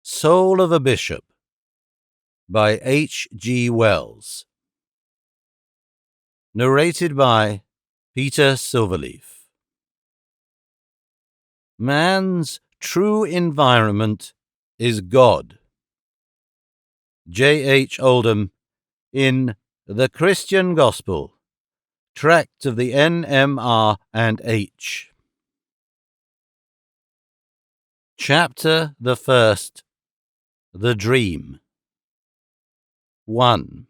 Soul of a Bishop by H. G. Wells. Narrated by Peter Silverleaf. Man's true environment is God. J. H. Oldham in The Christian Gospel, Tract of the N.M.R. and H. Chapter the First. The Dream. 1.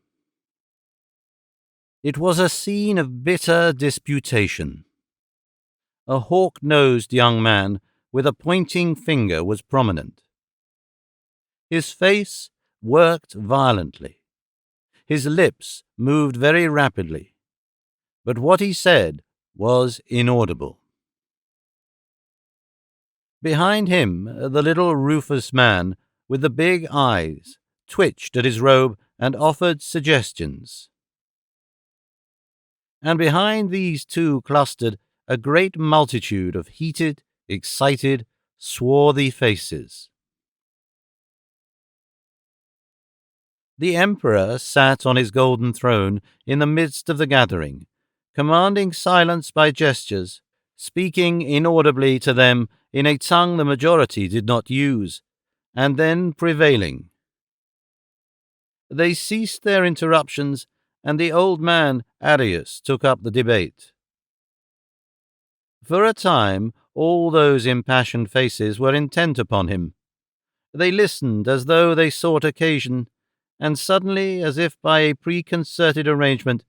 It was a scene of bitter disputation. A hawk-nosed young man with a pointing finger was prominent. His face worked violently. His lips moved very rapidly, but what he said was inaudible. Behind him, the little rufous man with the big eyes twitched at his robe and offered suggestions. And behind these two clustered a great multitude of heated, excited, swarthy faces. The emperor sat on his golden throne in the midst of the gathering, commanding silence by gestures, speaking inaudibly to them in a tongue the majority did not use, and then prevailing. They ceased their interruptions, and the old man Arius took up the debate. For a time all those impassioned faces were intent upon him. They listened as though they sought occasion, and suddenly, as if by a preconcerted arrangement,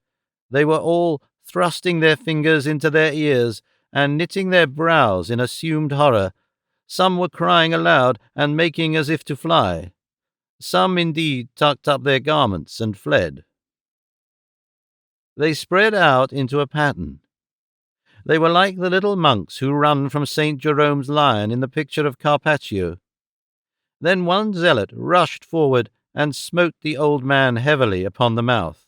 they were all thrusting their fingers into their ears and knitting their brows in assumed horror. Some were crying aloud and making as if to fly. Some, indeed, tucked up their garments and fled. They spread out into a pattern. They were like the little monks who run from St. Jerome's lion in the picture of Carpaccio. Then one zealot rushed forward and smote the old man heavily upon the mouth.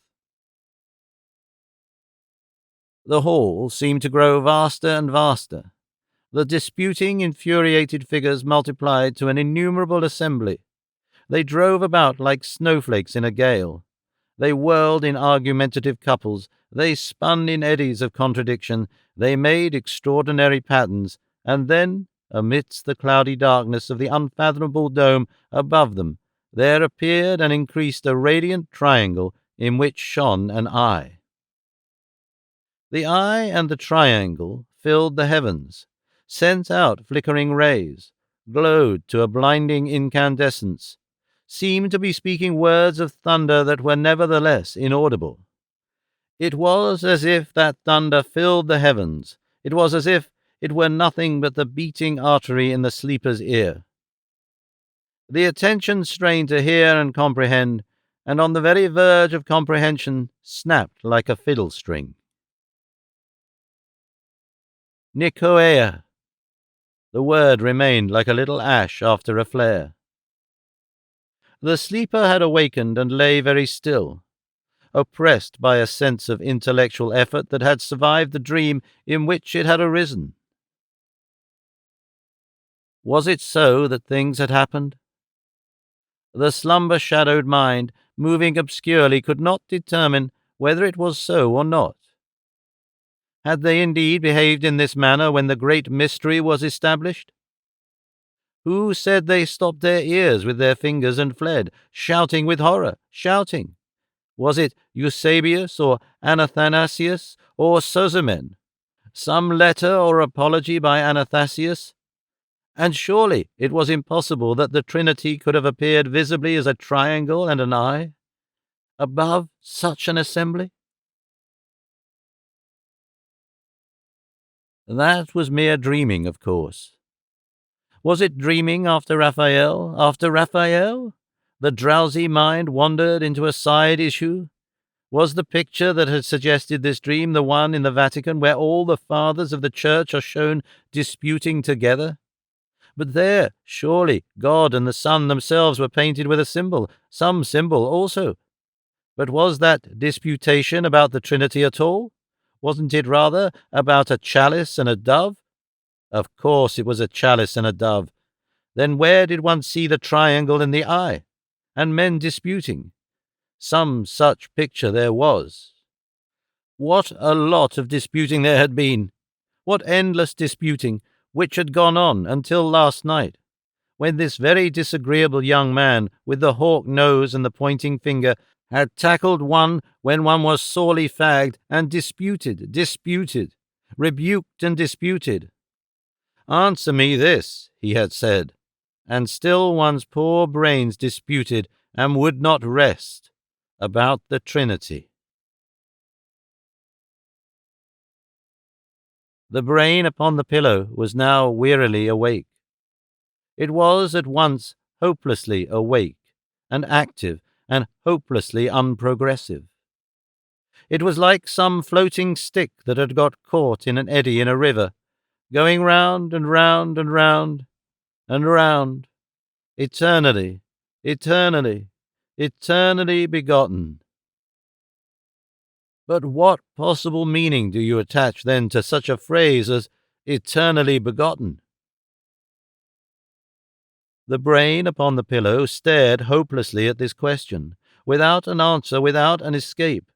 The hall seemed to grow vaster and vaster. The disputing, infuriated figures multiplied to an innumerable assembly. They drove about like snowflakes in a gale. They whirled in argumentative couples. They spun in eddies of contradiction. They made extraordinary patterns. And then, amidst the cloudy darkness of the unfathomable dome above them, there appeared and increased a radiant triangle in which shone an eye. The eye and the triangle filled the heavens, sent out flickering rays, glowed to a blinding incandescence, seemed to be speaking words of thunder that were nevertheless inaudible. It was as if that thunder filled the heavens. It was as if it were nothing but the beating artery in the sleeper's ear. The attention strained to hear and comprehend, and on the very verge of comprehension snapped like a fiddle string. Nikoea. The word remained like a little ash after a flare. The sleeper had awakened and lay very still, oppressed by a sense of intellectual effort that had survived the dream in which it had arisen. Was it so that things had happened? The slumber-shadowed mind, moving obscurely, could not determine whether it was so or not. Had they indeed behaved in this manner when the great mystery was established? Who said they stopped their ears with their fingers and fled, shouting with horror, shouting? Was it Eusebius or Athanasius or Sozomen? Some letter or apology by Athanasius? And surely it was impossible that the Trinity could have appeared visibly as a triangle and an eye above such an assembly? That was mere dreaming, of course. Was it dreaming after Raphael? After Raphael? The drowsy mind wandered into a side issue. Was the picture that had suggested this dream the one in the Vatican where all the fathers of the Church are shown disputing together? But there, surely, God and the Son themselves were painted with a symbol, some symbol also. But was that disputation about the Trinity at all? Wasn't it rather about a chalice and a dove? Of course it was a chalice and a dove. Then where did one see the triangle in the eye? And men disputing? Some such picture there was. What a lot of disputing there had been! What endless disputing, which had gone on until last night, when this very disagreeable young man with the hawk nose and the pointing finger had tackled one when one was sorely fagged, and disputed, rebuked and disputed. Answer me this, he had said, and still one's poor brains disputed and would not rest about the Trinity. The brain upon the pillow was now wearily awake. It was at once hopelessly awake and active and hopelessly unprogressive. It was like some floating stick that had got caught in an eddy in a river, going round and round and round and round, eternally, eternally, eternally begotten. But what possible meaning do you attach then to such a phrase as eternally begotten? The brain upon the pillow stared hopelessly at this question, without an answer, without an escape.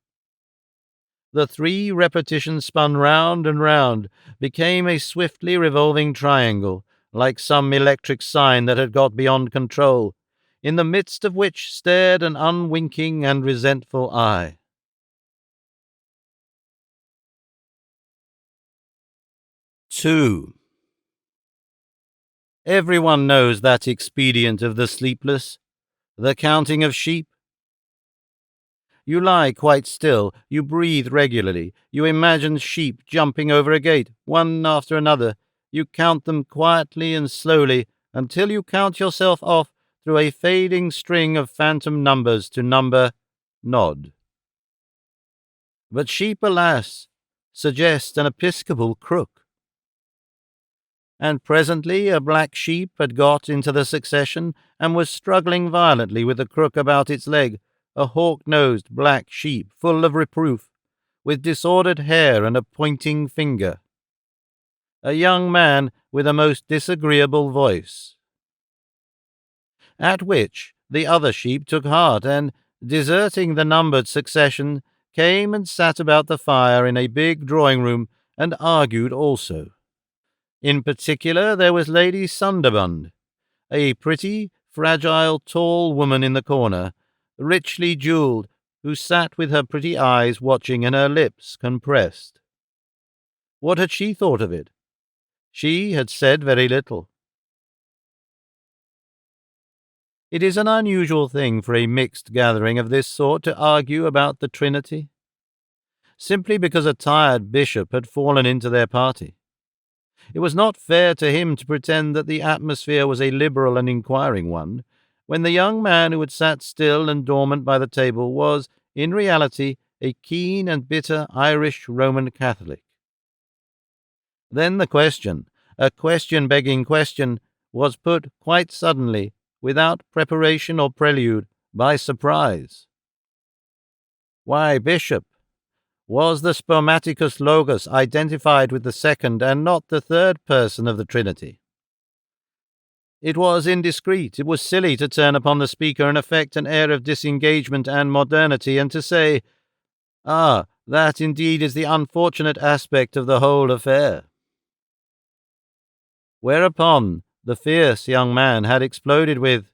The 3 repetitions spun round and round, became a swiftly revolving triangle, like some electric sign that had got beyond control, in the midst of which stared an unwinking and resentful eye. 2. Everyone knows that expedient of the sleepless, the counting of sheep. You lie quite still, you breathe regularly, you imagine sheep jumping over a gate, one after another. You count them quietly and slowly until you count yourself off through a fading string of phantom numbers to number nod. But sheep, alas, suggest an episcopal crook. And presently a black sheep had got into the succession and was struggling violently with the crook about its leg, a hawk-nosed black sheep full of reproof, with disordered hair and a pointing finger. A young man with a most disagreeable voice. At which the other sheep took heart and, deserting the numbered succession, came and sat about the fire in a big drawing-room and argued also. In particular, there was Lady Sunderbund, a pretty, fragile, tall woman in the corner, richly jewelled, who sat with her pretty eyes watching and her lips compressed. What had she thought of it? She had said very little. It is an unusual thing for a mixed gathering of this sort to argue about the Trinity, simply because a tired bishop had fallen into their party. It was not fair to him to pretend that the atmosphere was a liberal and inquiring one, when the young man who had sat still and dormant by the table was, in reality, a keen and bitter Irish Roman Catholic. Then the question, a question-begging question, was put quite suddenly, without preparation or prelude, by surprise. Why, Bishop, was the spermaticus logos identified with the second and not the third person of the Trinity? It was indiscreet, it was silly to turn upon the speaker and affect an air of disengagement and modernity, and to say, "Ah, that indeed is the unfortunate aspect of the whole affair." Whereupon the fierce young man had exploded with,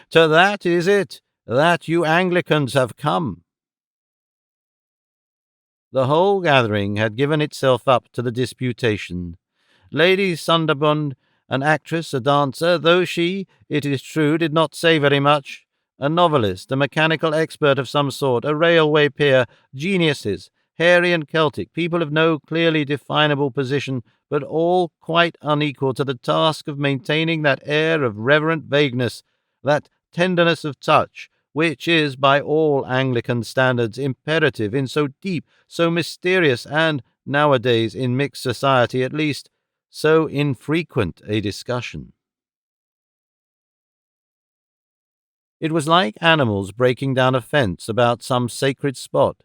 "To that is it, that you Anglicans have come." The whole gathering had given itself up to the disputation. Lady Sunderbund, an actress, a dancer, though she, it is true, did not say very much, a novelist, a mechanical expert of some sort, a railway peer, geniuses, hairy and Celtic, people of no clearly definable position, but all quite unequal to the task of maintaining that air of reverent vagueness, that tenderness of touch, which is, by all Anglican standards, imperative in so deep, so mysterious, and, nowadays, in mixed society at least, so infrequent a discussion. It was like animals breaking down a fence about some sacred spot.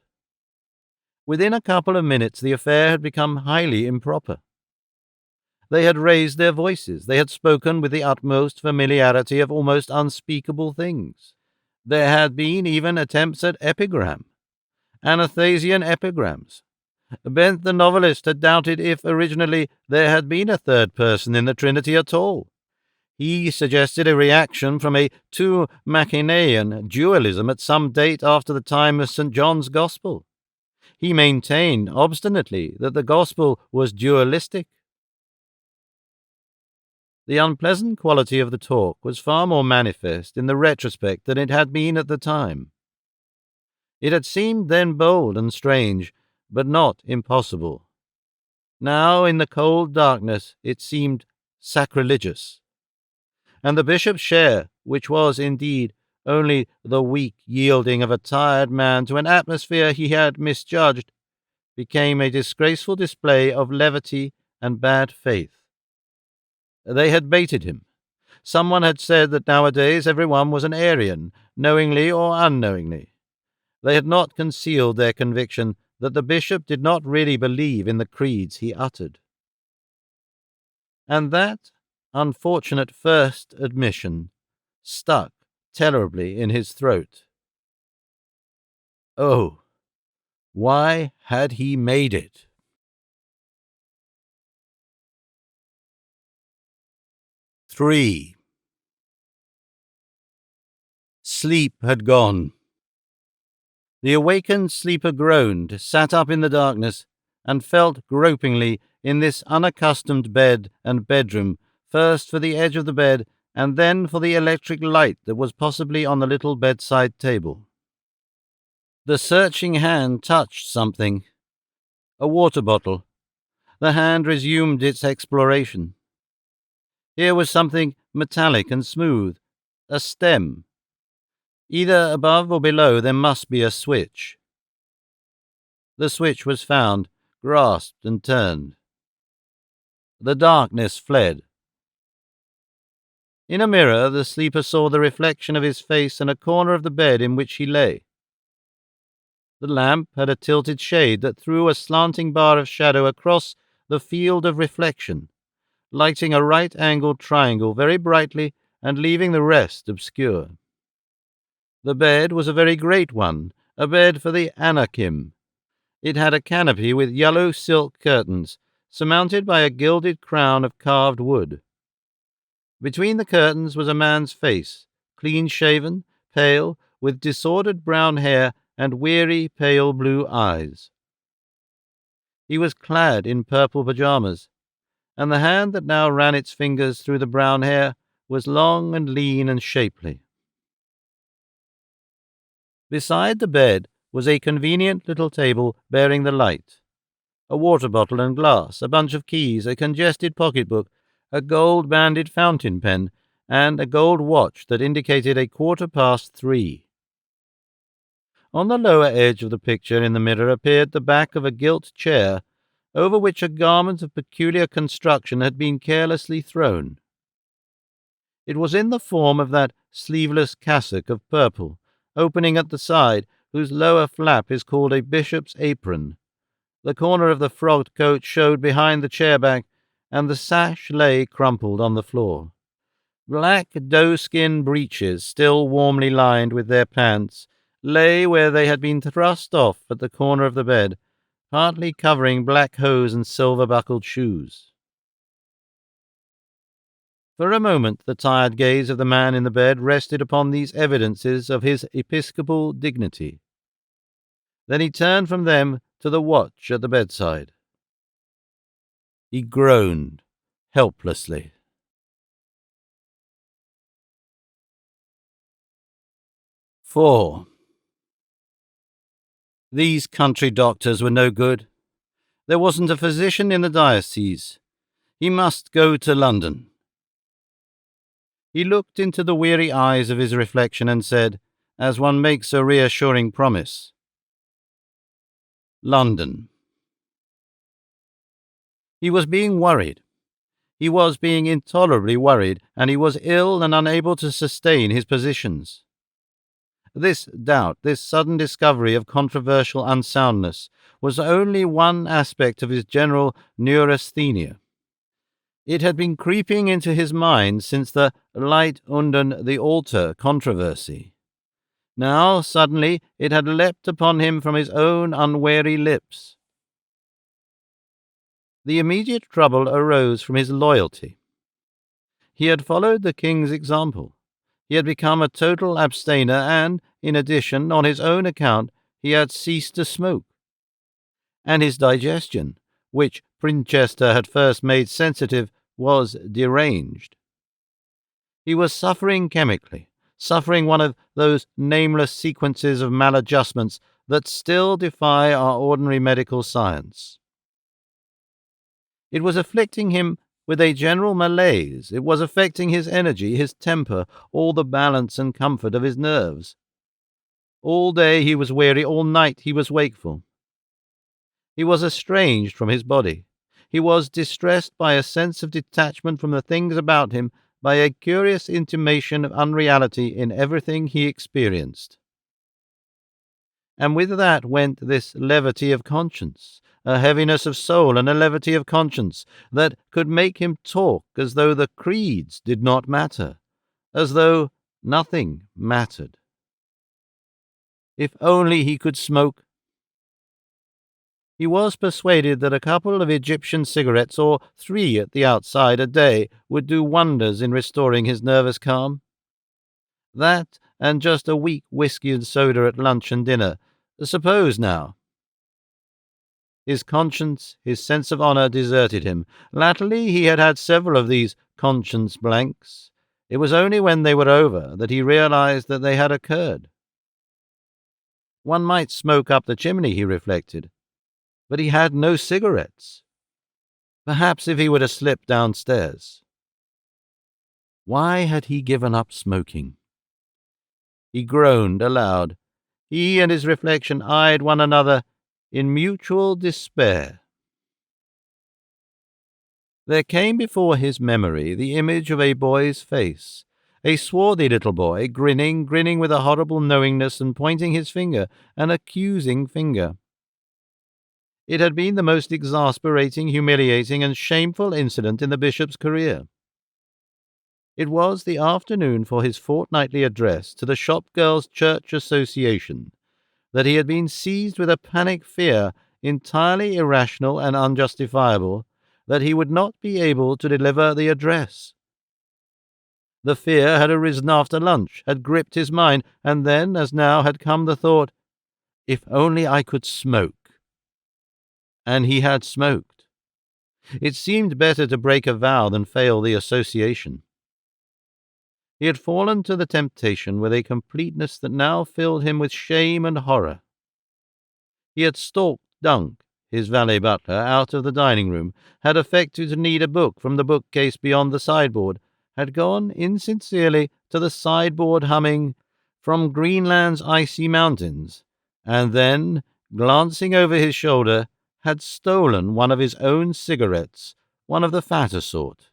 Within a couple of minutes the affair had become highly improper. They had raised their voices. They had spoken with the utmost familiarity of almost unspeakable things. There had been even attempts at epigram, Anathasian epigrams. Bent the novelist had doubted if originally there had been a third person in the Trinity at all. He suggested a reaction from a too Manichaean dualism at some date after the time of St. John's Gospel. He maintained obstinately that the Gospel was dualistic. The unpleasant quality of the talk was far more manifest in the retrospect than it had been at the time. It had seemed then bold and strange, but not impossible. Now, in the cold darkness, it seemed sacrilegious. And the bishop's share, which was indeed only the weak yielding of a tired man to an atmosphere he had misjudged, became a disgraceful display of levity and bad faith. They had baited him. Someone had said that nowadays everyone was an Arian, knowingly or unknowingly. They had not concealed their conviction that the bishop did not really believe in the creeds he uttered. And that unfortunate first admission stuck terribly in his throat. Oh, why had he made it? Three. Sleep had gone. The awakened sleeper groaned, sat up in the darkness, and felt gropingly in this unaccustomed bed and bedroom, first for the edge of the bed, and then for the electric light that was possibly on the little bedside table. The searching hand touched something. A water bottle. The hand resumed its exploration. Here was something metallic and smooth. A stem. Either above or below there must be a switch. The switch was found, grasped and turned. The darkness fled. In a mirror the sleeper saw the reflection of his face in a corner of the bed in which he lay. The lamp had a tilted shade that threw a slanting bar of shadow across the field of reflection, lighting a right-angled triangle very brightly and leaving the rest obscure. The bed was a very great one, a bed for the Anakim. It had a canopy with yellow silk curtains, surmounted by a gilded crown of carved wood. Between the curtains was a man's face, clean-shaven, pale, with disordered brown hair and weary, pale blue eyes. He was clad in purple pajamas, and the hand that now ran its fingers through the brown hair was long and lean and shapely. Beside the bed was a convenient little table bearing the light. A water bottle and glass, a bunch of keys, a congested pocketbook, a gold-banded fountain pen, and a gold watch that indicated 3:15. On the lower edge of the picture in the mirror appeared the back of a gilt chair, over which a garment of peculiar construction had been carelessly thrown. It was in the form of that sleeveless cassock of purple, opening at the side, whose lower flap is called a bishop's apron. The corner of the frogged coat showed behind the chair-back, and the sash lay crumpled on the floor. Black doe-skin breeches, still warmly lined with their pants, lay where they had been thrust off at the corner of the bed, partly covering black hose and silver-buckled shoes. For a moment the tired gaze of the man in the bed rested upon these evidences of his episcopal dignity. Then he turned from them to the watch at the bedside. He groaned helplessly. 4. These country doctors were no good. There wasn't a physician in the diocese. He must go to London. He looked into the weary eyes of his reflection and said, as one makes a reassuring promise, London. He was being worried. He was being intolerably worried, and he was ill and unable to sustain his positions. This doubt, this sudden discovery of controversial unsoundness, was only one aspect of his general neurasthenia. It had been creeping into his mind since the Light under the altar controversy. Now, suddenly, it had leapt upon him from his own unwary lips. The immediate trouble arose from his loyalty. He had followed the king's example. He had become a total abstainer, and, in addition, on his own account, he had ceased to smoke. And his digestion, which Princhester had first made sensitive, was deranged. He was suffering chemically, suffering one of those nameless sequences of maladjustments that still defy our ordinary medical science. It was afflicting him with a general malaise. It was affecting his energy, his temper, all the balance and comfort of his nerves. All day he was weary, all night he was wakeful. He was estranged from his body. He was distressed by a sense of detachment from the things about him, by a curious intimation of unreality in everything he experienced. And with that went this levity of conscience, a heaviness of soul and a levity of conscience that could make him talk as though the creeds did not matter, as though nothing mattered. If only he could smoke. He was persuaded that a couple of Egyptian cigarettes, or 3 at the outside, a day, would do wonders in restoring his nervous calm. That, and just a weak whisky and soda at lunch and dinner. Suppose now. His conscience, his sense of honour deserted him. Latterly he had had several of these conscience blanks. It was only when they were over that he realized that they had occurred. One might smoke up the chimney, he reflected, but he had no cigarettes. Perhaps if he were to slip downstairs. Why had he given up smoking? He groaned aloud. He and his reflection eyed one another in mutual despair. There came before his memory the image of a boy's face, a swarthy little boy, grinning with a horrible knowingness and pointing his finger, an accusing finger. It had been the most exasperating, humiliating, and shameful incident in the bishop's career. It was the afternoon for his fortnightly address to the Shop Girls' Church Association that he had been seized with a panic fear entirely irrational and unjustifiable that he would not be able to deliver the address. The fear had arisen after lunch, had gripped his mind, and then, as now, had come the thought, if only I could smoke. And he had smoked. It seemed better to break a vow than fail the association. He had fallen to the temptation with a completeness that now filled him with shame and horror. He had stalked Dunk, his valet butler, out of the dining-room, had affected to need a book from the bookcase beyond the sideboard, had gone insincerely to the sideboard humming "From Greenland's Icy Mountains," and then, glancing over his shoulder, had stolen one of his own cigarettes, one of the fatter sort.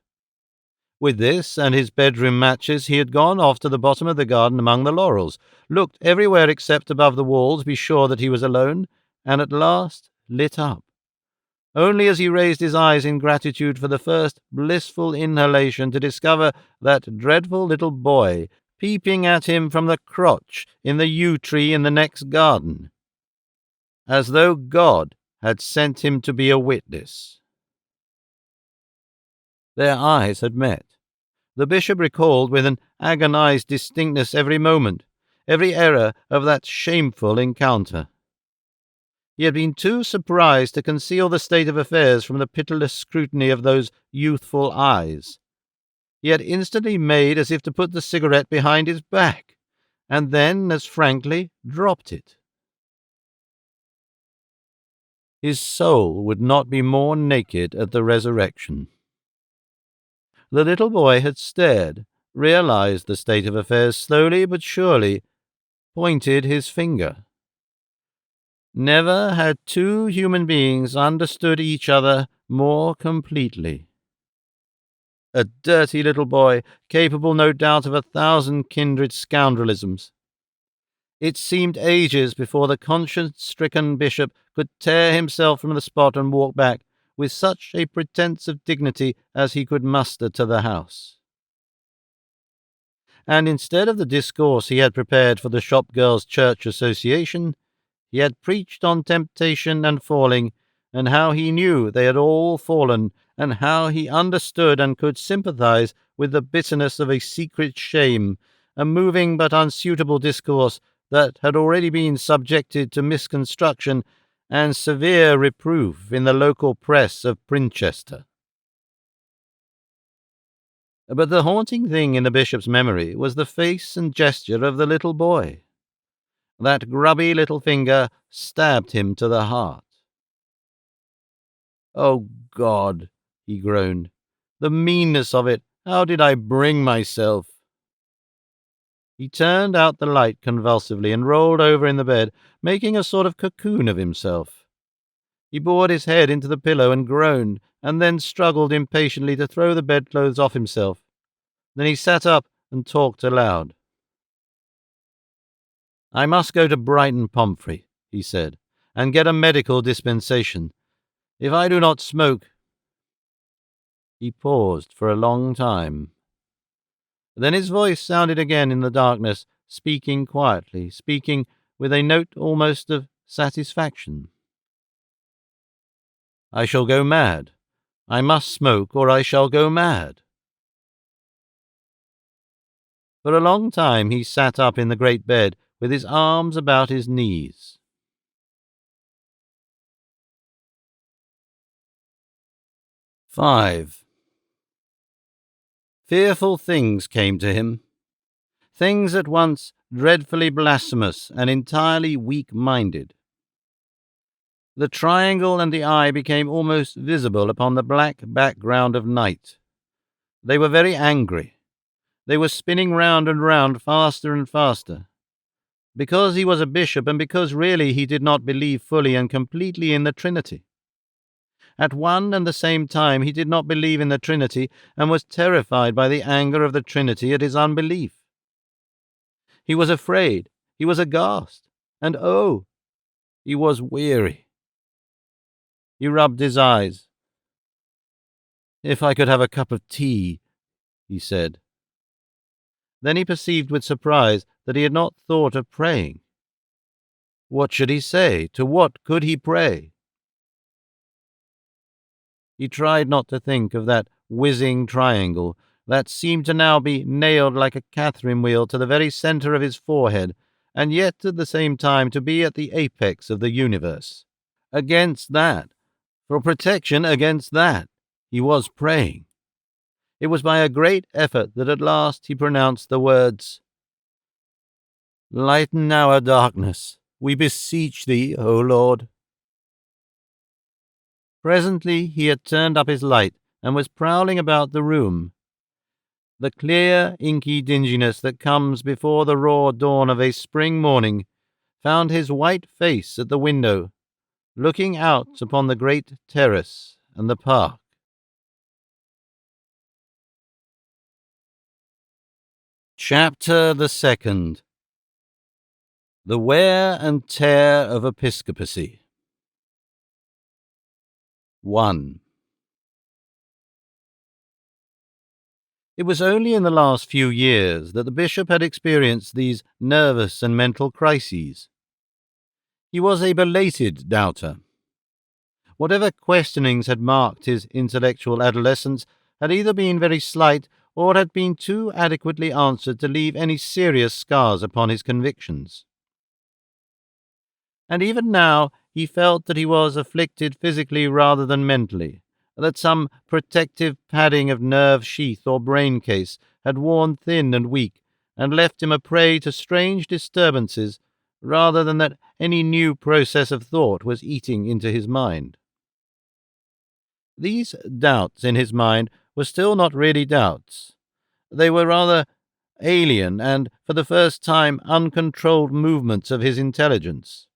With this and his bedroom matches he had gone off to the bottom of the garden among the laurels, looked everywhere except above the wall to be sure that he was alone, and at last lit up. Only as he raised his eyes in gratitude for the first blissful inhalation to discover that dreadful little boy peeping at him from the crotch in the yew tree in the next garden, as though God had sent him to be a witness. Their eyes had met. The bishop recalled with an agonized distinctness every moment, every error of that shameful encounter. He had been too surprised to conceal the state of affairs from the pitiless scrutiny of those youthful eyes. He had instantly made as if to put the cigarette behind his back, and then as frankly dropped it. His soul would not be more naked at the resurrection. The little boy had stared, realized the state of affairs slowly but surely, pointed his finger. Never had two human beings understood each other more completely. A dirty little boy, capable no doubt of 1,000 kindred scoundrelisms. It seemed ages before the conscience-stricken bishop could tear himself from the spot and walk back, with such a pretence of dignity as he could muster to the house. And instead of the discourse he had prepared for the Shop Girls' Church Association, he had preached on temptation and falling, and how he knew they had all fallen, and how he understood and could sympathize with the bitterness of a secret shame, a moving but unsuitable discourse that had already been subjected to misconstruction and severe reproof in the local press of Princhester. But the haunting thing in the bishop's memory was the face and gesture of the little boy. That grubby little finger stabbed him to the heart. "Oh, God," he groaned, "the meanness of it! How did I bring myself?" He turned out the light convulsively and rolled over in the bed, making a sort of cocoon of himself. He bored his head into the pillow and groaned, and then struggled impatiently to throw the bedclothes off himself. Then he sat up and talked aloud. "I must go to Brighton Pomfrey," he said, "and get a medical dispensation. If I do not smoke—" He paused for a long time. Then his voice sounded again in the darkness, speaking quietly, speaking with a note almost of satisfaction. "I shall go mad. I must smoke, or I shall go mad." For a long time he sat up in the great bed, with his arms about his knees. 5. Fearful things came to him, things at once dreadfully blasphemous and entirely weak-minded. The triangle and the eye became almost visible upon the black background of night. They were very angry. They were spinning round and round, faster and faster. Because he was a bishop, and because really he did not believe fully and completely in the Trinity. At one and the same time he did not believe in the Trinity, and was terrified by the anger of the Trinity at his unbelief. He was afraid, he was aghast, and oh, he was weary. He rubbed his eyes. "If I could have a cup of tea," he said. Then he perceived with surprise that he had not thought of praying. What should he say? To what could he pray? He tried not to think of that whizzing triangle that seemed to now be nailed like a Catherine wheel to the very centre of his forehead, and yet at the same time to be at the apex of the universe. Against that, for protection against that, he was praying. It was by a great effort that at last he pronounced the words, "Lighten our darkness, we beseech thee, O Lord." Presently he had turned up his light and was prowling about the room. The clear, inky dinginess that comes before the raw dawn of a spring morning found his white face at the window, looking out upon the great terrace and the park. Chapter the 2nd. The Wear and Tear of Episcopacy. 1. It was only in the last few years that the bishop had experienced these nervous and mental crises. He was a belated doubter. Whatever questionings had marked his intellectual adolescence had either been very slight or had been too adequately answered to leave any serious scars upon his convictions. And even now he felt that he was afflicted physically rather than mentally, that some protective padding of nerve sheath or brain case had worn thin and weak, and left him a prey to strange disturbances, rather than that any new process of thought was eating into his mind. These doubts in his mind were still not really doubts. They were rather alien and, for the first time, uncontrolled movements of his intelligence.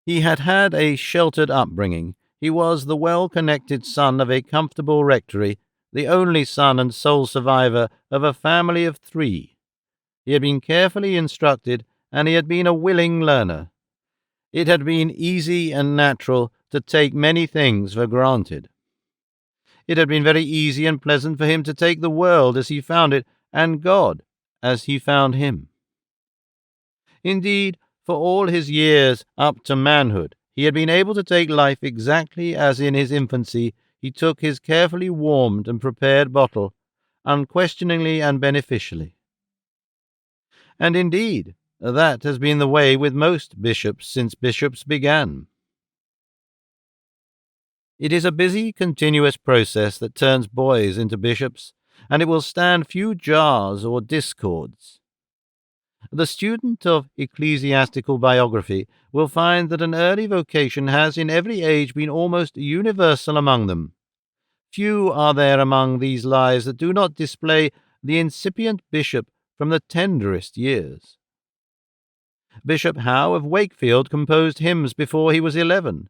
He had had a sheltered upbringing. He was the well-connected son of a comfortable rectory, the only son and sole survivor of a family of 3. He had been carefully instructed, and he had been a willing learner. It had been easy and natural to take many things for granted. It had been very easy and pleasant for him to take the world as he found it, and God as he found him. Indeed, for all his years up to manhood, he had been able to take life exactly as in his infancy he took his carefully warmed and prepared bottle, unquestioningly and beneficially. And indeed, that has been the way with most bishops since bishops began. It is a busy, continuous process that turns boys into bishops, and it will stand few jars or discords. The student of ecclesiastical biography will find that an early vocation has in every age been almost universal among them. Few are there among these lives that do not display the incipient bishop from the tenderest years. Bishop Howe of Wakefield composed hymns before he was 11,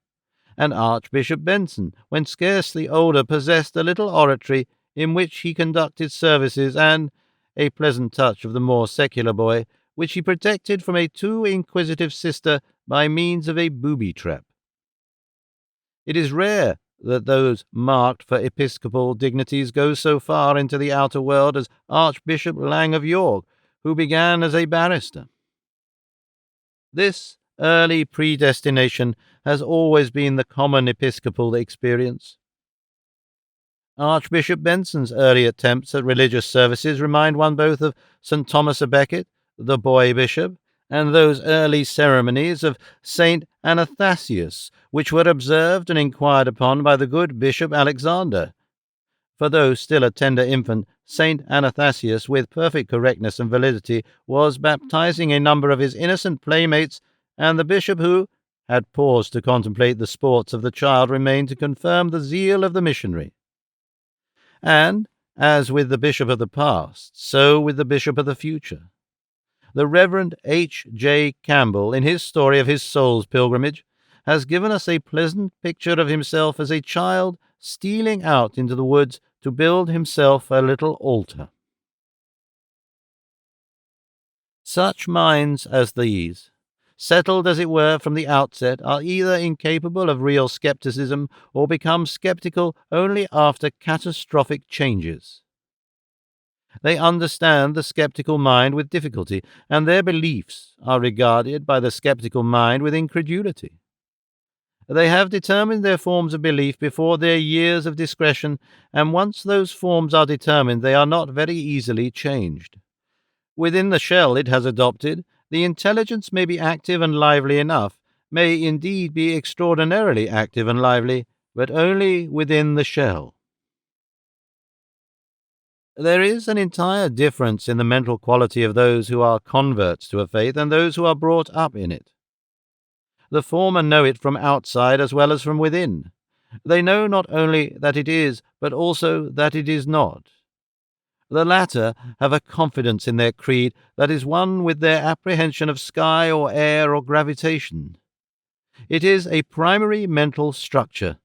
and Archbishop Benson, when scarcely older, possessed a little oratory in which he conducted services, and a pleasant touch of the more secular boy, which he protected from a too inquisitive sister by means of a booby-trap. It is rare that those marked for episcopal dignities go so far into the outer world as Archbishop Lang of York, who began as a barrister. This early predestination has always been the common episcopal experience. Archbishop Benson's early attempts at religious services remind one both of St. Thomas a Becket, the boy bishop, and those early ceremonies of St. Athanasius, which were observed and inquired upon by the good Bishop Alexander. For though still a tender infant, St. Athanasius, with perfect correctness and validity, was baptizing a number of his innocent playmates, and the bishop who had paused to contemplate the sports of the child remained to confirm the zeal of the missionary. And, as with the bishop of the past, so with the bishop of the future. The Reverend H. J. Campbell, in his story of his soul's pilgrimage, has given us a pleasant picture of himself as a child stealing out into the woods to build himself a little altar. Such minds as these, settled as it were from the outset, are either incapable of real skepticism or become skeptical only after catastrophic changes. They understand the skeptical mind with difficulty, and their beliefs are regarded by the skeptical mind with incredulity. They have determined their forms of belief before their years of discretion, and once those forms are determined, they are not very easily changed. Within the shell it has adopted, the intelligence may be active and lively enough, may indeed be extraordinarily active and lively, but only within the shell. There is an entire difference in the mental quality of those who are converts to a faith and those who are brought up in it. The former know it from outside as well as from within. They know not only that it is, but also that it is not. The latter have a confidence in their creed that is one with their apprehension of sky or air or gravitation. It is a primary mental structure,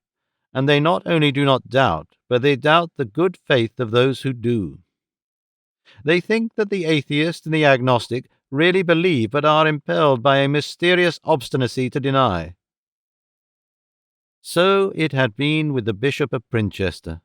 and they not only do not doubt, but they doubt the good faith of those who do. They think that the atheist and the agnostic really believe but are impelled by a mysterious obstinacy to deny. So it had been with the Bishop of Princhester.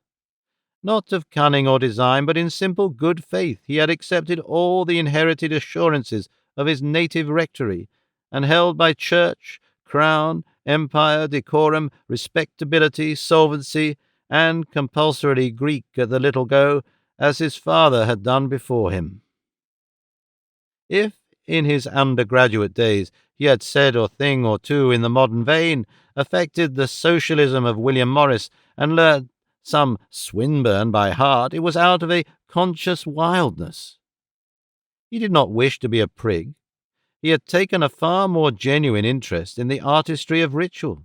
Not of cunning or design, but in simple good faith he had accepted all the inherited assurances of his native rectory, and held by church, crown, empire, decorum, respectability, solvency, and compulsorily Greek at the little go, as his father had done before him. If, in his undergraduate days, he had said a thing or two in the modern vein, affected the socialism of William Morris, and learnt some Swinburne by heart, it was out of a conscious wildness. He did not wish to be a prig. He had taken a far more genuine interest in the artistry of ritual.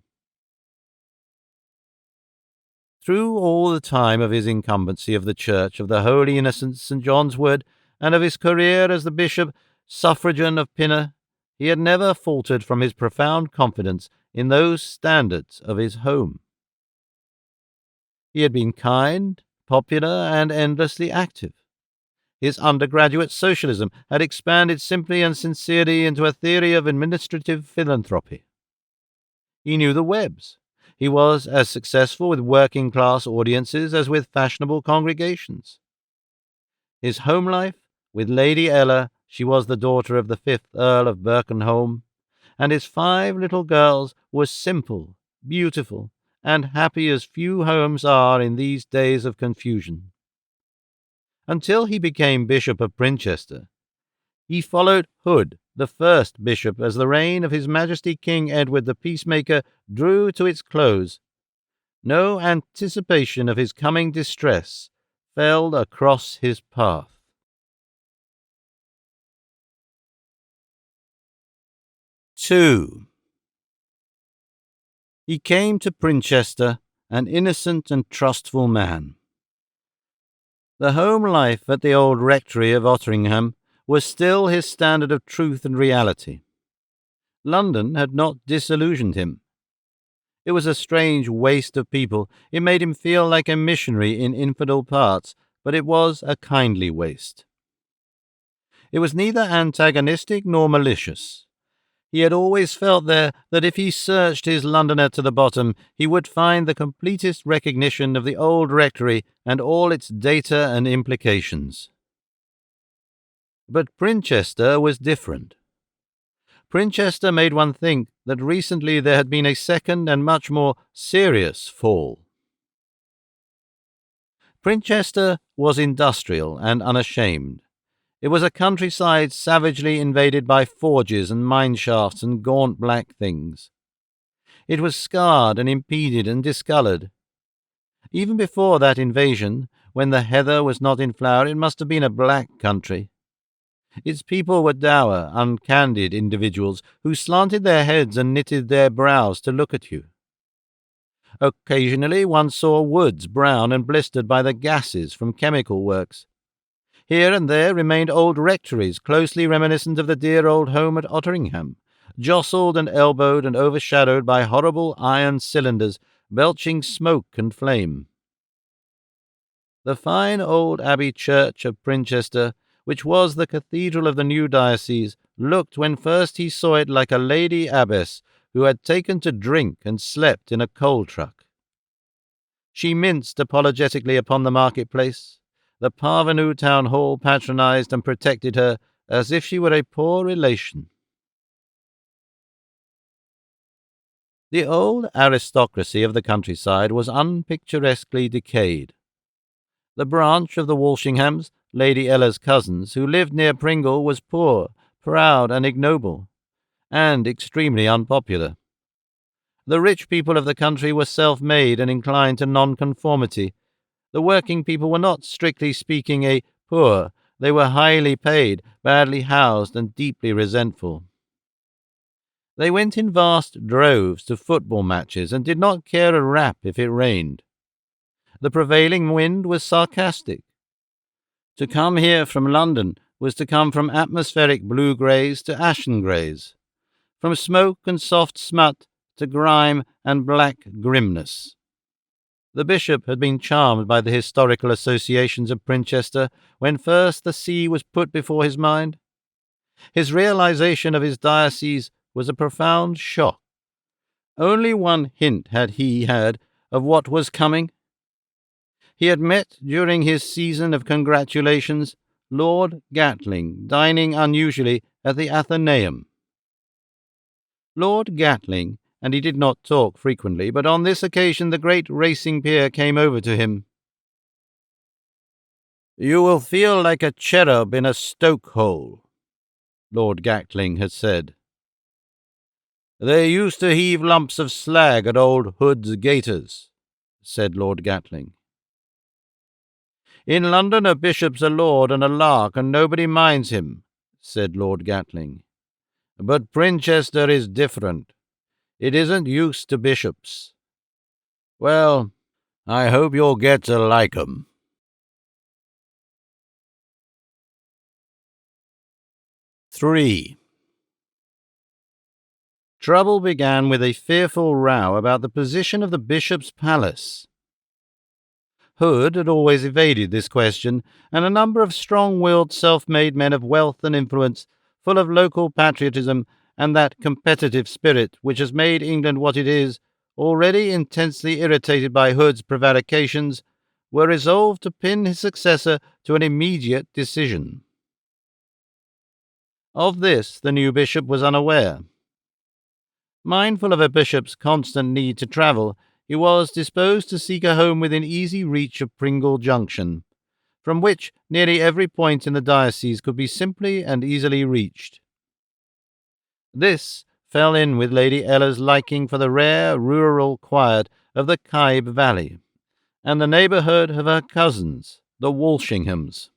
Through all the time of his incumbency of the Church of the Holy Innocents St. John's Wood, and of his career as the Bishop Suffragan of Pinner, he had never faltered from his profound confidence in those standards of his home. He had been kind, popular, and endlessly active. His undergraduate socialism had expanded simply and sincerely into a theory of administrative philanthropy. He knew the webs. He was as successful with working-class audiences as with fashionable congregations. His home life with Lady Ella, she was the daughter of the 5th Earl of Birkenholme, and his 5 little girls was simple, beautiful, and happy as few homes are in these days of confusion. Until he became Bishop of Princhester, he followed Hood, the first bishop, as the reign of His Majesty King Edward the Peacemaker drew to its close. No anticipation of his coming distress fell across his path. 2. He came to Princhester an innocent and trustful man. The home life at the old rectory of Otteringham was still his standard of truth and reality. London had not disillusioned him. It was a strange waste of people. It made him feel like a missionary in infidel parts, but it was a kindly waste. It was neither antagonistic nor malicious. He had always felt there that if he searched his Londoner to the bottom, he would find the completest recognition of the old rectory and all its data and implications. But Princhester was different. Princhester made one think that recently there had been a second and much more serious fall. Princhester was industrial and unashamed. It was a countryside savagely invaded by forges and mine shafts and gaunt black things. It was scarred and impeded and discoloured. Even before that invasion, when the heather was not in flower, it must have been a black country. Its people were dour, uncandid individuals who slanted their heads and knitted their brows to look at you. Occasionally one saw woods brown and blistered by the gases from chemical works. Here and there remained old rectories closely reminiscent of the dear old home at Otteringham, jostled and elbowed and overshadowed by horrible iron cylinders belching smoke and flame. The fine old abbey church of Princhester, which was the cathedral of the new diocese, looked when first he saw it like a lady abbess who had taken to drink and slept in a coal truck. She minced apologetically upon the marketplace. The parvenu town hall patronized and protected her as if she were a poor relation. The old aristocracy of the countryside was unpicturesquely decayed. The branch of the Walshinghams, Lady Ella's cousins, who lived near Pringle, was poor, proud, and ignoble, and extremely unpopular. The rich people of the country were self-made and inclined to nonconformity. The working people were not, strictly speaking, poor. They were highly paid, badly housed, and deeply resentful. They went in vast droves to football matches and did not care a rap if it rained. The prevailing wind was sarcastic. To come here from London was to come from atmospheric blue-greys to ashen-greys, from smoke and soft smut to grime and black grimness. The bishop had been charmed by the historical associations of Princhester when first the sea was put before his mind. His realization of his diocese was a profound shock. Only one hint had he had of what was coming. He had met, during his season of congratulations, Lord Gatling, dining unusually at the Athenaeum. Lord Gatling, and he did not talk frequently, but on this occasion the great racing peer came over to him. "You will feel like a cherub in a stoke-hole," Lord Gatling had said. "They used to heave lumps of slag at old Hood's gaiters," said Lord Gatling. "In London a bishop's a lord and a lark, and nobody minds him," said Lord Gatling. "But Princhester is different. It isn't used to bishops. Well, I hope you'll get to like 'em." 3. Trouble began with a fearful row about the position of the bishop's palace. Hood had always evaded this question, and a number of strong-willed, self-made men of wealth and influence, full of local patriotism, and that competitive spirit which has made England what it is, already intensely irritated by Hood's prevarications, were resolved to pin his successor to an immediate decision. Of this the new bishop was unaware. Mindful of a bishop's constant need to travel, he was disposed to seek a home within easy reach of Pringle Junction, from which nearly every point in the diocese could be simply and easily reached. This fell in with Lady Ella's liking for the rare rural quiet of the Kybe Valley, and the neighbourhood of her cousins, the Walshinghams.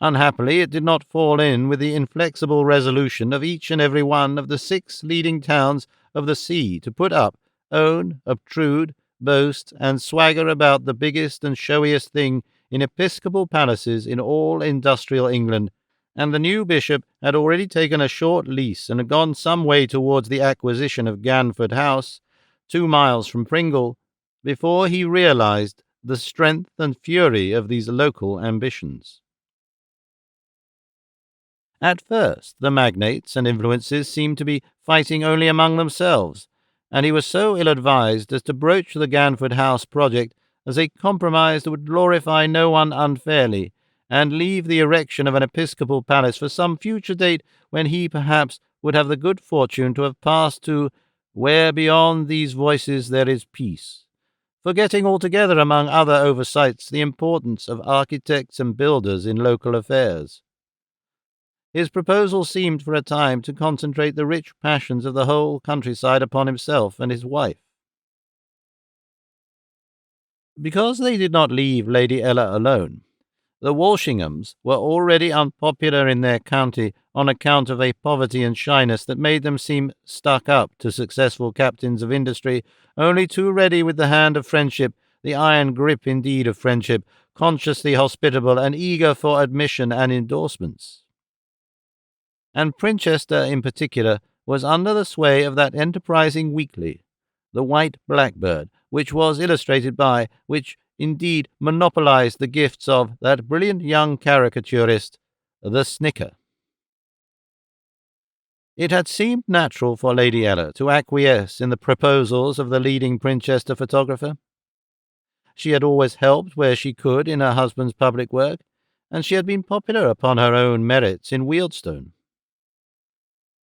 Unhappily, it did not fall in with the inflexible resolution of each and every one of the 6 leading towns of the sea to put up, own, obtrude, boast, and swagger about the biggest and showiest thing in episcopal palaces in all industrial England, and the new bishop had already taken a short lease and had gone some way towards the acquisition of Ganford House, 2 miles from Pringle, before he realized the strength and fury of these local ambitions. At first, the magnates and influences seemed to be fighting only among themselves, and he was so ill-advised as to broach the Ganford House project as a compromise that would glorify no one unfairly, and leave the erection of an episcopal palace for some future date when he perhaps would have the good fortune to have passed to where beyond these voices there is peace, forgetting altogether among other oversights the importance of architects and builders in local affairs. His proposal seemed for a time to concentrate the rich passions of the whole countryside upon himself and his wife. Because they did not leave Lady Ella alone, the Walshinghams were already unpopular in their county on account of a poverty and shyness that made them seem stuck up to successful captains of industry, only too ready with the hand of friendship, the iron grip indeed of friendship, consciously hospitable and eager for admission and endorsements. And Princhester in particular was under the sway of that enterprising weekly, the White Blackbird, which was illustrated by, which indeed monopolized the gifts of, that brilliant young caricaturist, the Snicker. It had seemed natural for Lady Ella to acquiesce in the proposals of the leading Princhester photographer. She had always helped where she could in her husband's public work, and she had been popular upon her own merits in Wealdstone.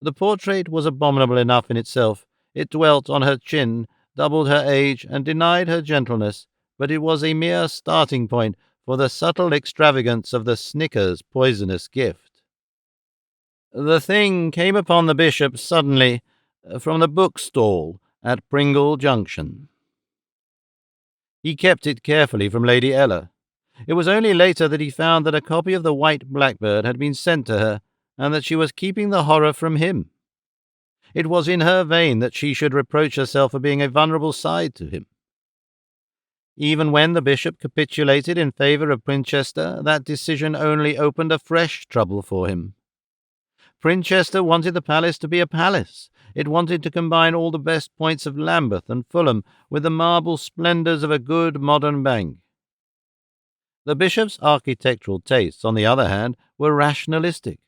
The portrait was abominable enough in itself. It dwelt on her chin, doubled her age, and denied her gentleness, but it was a mere starting point for the subtle extravagance of the Snicker's poisonous gift. The thing came upon the bishop suddenly from the bookstall at Pringle Junction. He kept it carefully from Lady Ella. It was only later that he found that a copy of the White Blackbird had been sent to her, and that she was keeping the horror from him. It was in her vein that she should reproach herself for being a vulnerable side to him. Even when the bishop capitulated in favour of Princhester, that decision only opened a fresh trouble for him. Princhester wanted the palace to be a palace. It wanted to combine all the best points of Lambeth and Fulham with the marble splendours of a good modern bank. The bishop's architectural tastes, on the other hand, were rationalistic.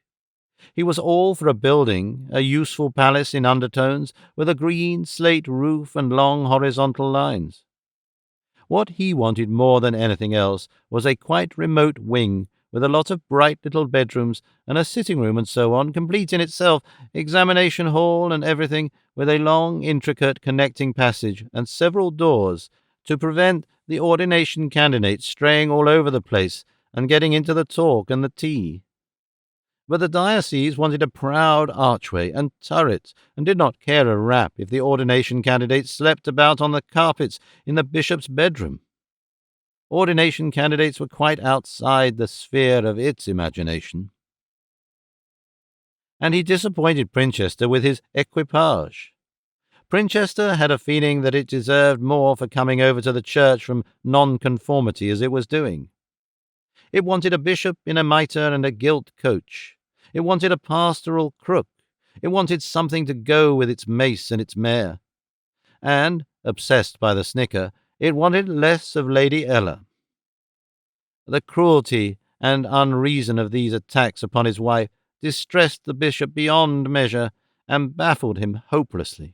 He was all for a building, a useful palace in undertones, with a green slate roof and long horizontal lines. What he wanted more than anything else was a quite remote wing, with a lot of bright little bedrooms and a sitting room and so on, complete in itself, examination hall and everything, with a long, intricate connecting passage and several doors, to prevent the ordination candidates straying all over the place and getting into the talk and the tea. But the diocese wanted a proud archway and turrets, and did not care a rap if the ordination candidates slept about on the carpets in the bishop's bedroom. Ordination candidates were quite outside the sphere of its imagination. And he disappointed Princhester with his equipage. Princhester had a feeling that it deserved more for coming over to the church from nonconformity as it was doing. It wanted a bishop in a mitre and a gilt coach. It wanted a pastoral crook. It wanted something to go with its mace and its mare. And, obsessed by the Snicker, it wanted less of Lady Ella. The cruelty and unreason of these attacks upon his wife distressed the bishop beyond measure, and baffled him hopelessly.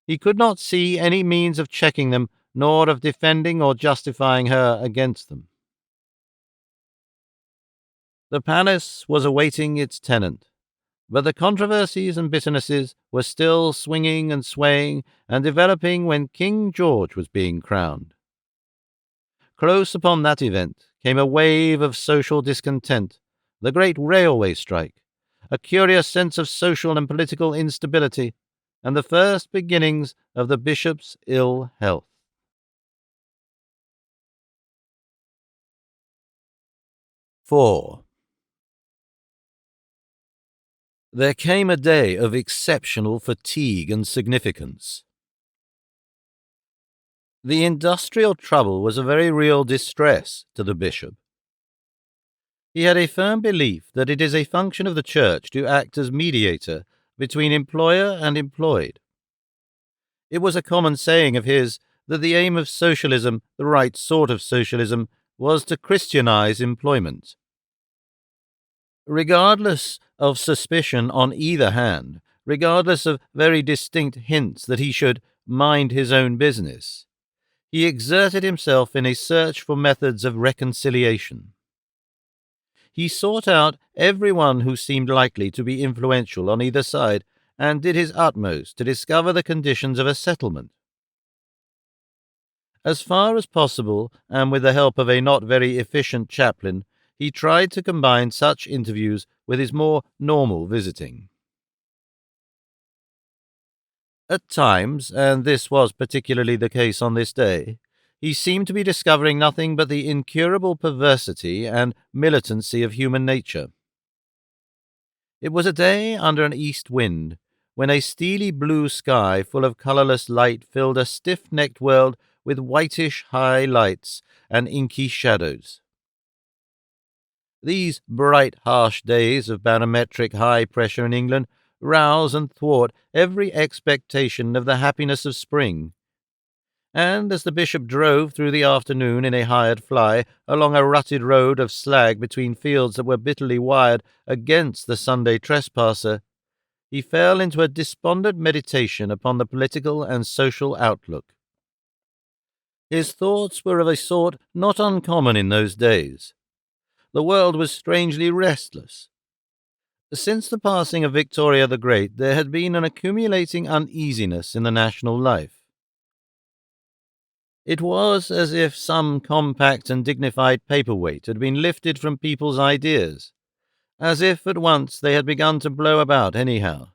He could not see any means of checking them, nor of defending or justifying her against them. The palace was awaiting its tenant, but the controversies and bitternesses were still swinging and swaying and developing when King George was being crowned. Close upon that event came a wave of social discontent, the great railway strike, a curious sense of social and political instability, and the first beginnings of the bishop's ill health. 4. There came a day of exceptional fatigue and significance. The industrial trouble was a very real distress to the bishop. He had a firm belief that it is a function of the Church to act as mediator between employer and employed. It was a common saying of his that the aim of socialism, the right sort of socialism, was to Christianize employment. Regardless of suspicion on either hand, regardless of very distinct hints that he should mind his own business, he exerted himself in a search for methods of reconciliation. He sought out everyone who seemed likely to be influential on either side and did his utmost to discover the conditions of a settlement. As far as possible, and with the help of a not very efficient chaplain, he tried to combine such interviews with his more normal visiting. At times, and this was particularly the case on this day, he seemed to be discovering nothing but the incurable perversity and militancy of human nature. It was a day under an east wind, when a steely blue sky full of colourless light filled a stiff-necked world with whitish high lights and inky shadows. These bright, harsh days of barometric high pressure in England rouse and thwart every expectation of the happiness of spring. And as the bishop drove through the afternoon in a hired fly along a rutted road of slag between fields that were bitterly wired against the Sunday trespasser, he fell into a despondent meditation upon the political and social outlook. His thoughts were of a sort not uncommon in those days. The world was strangely restless. Since the passing of Victoria the Great, there had been an accumulating uneasiness in the national life. It was as if some compact and dignified paperweight had been lifted from people's ideas, as if at once they had begun to blow about anyhow.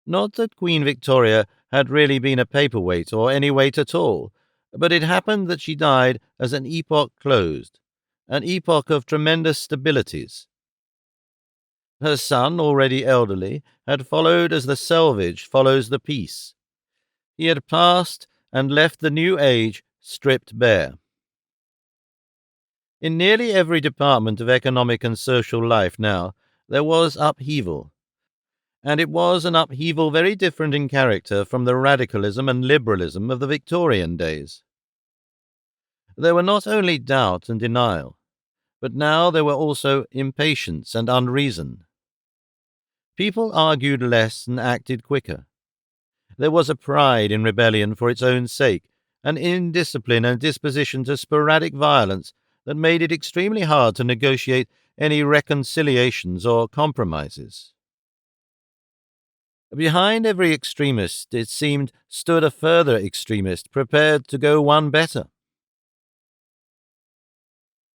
Not that Queen Victoria had really been a paperweight or any weight at all, but it happened that she died as an epoch closed, an epoch of tremendous stabilities. Her son, already elderly, had followed as the selvage follows the peace. He had passed and left the new age stripped bare. In nearly every department of economic and social life now, there was upheaval, and it was an upheaval very different in character from the radicalism and liberalism of the Victorian days. There were not only doubt and denial, but now there were also impatience and unreason. People argued less and acted quicker. There was a pride in rebellion for its own sake, an indiscipline and disposition to sporadic violence that made it extremely hard to negotiate any reconciliations or compromises. Behind every extremist, it seemed, stood a further extremist prepared to go one better.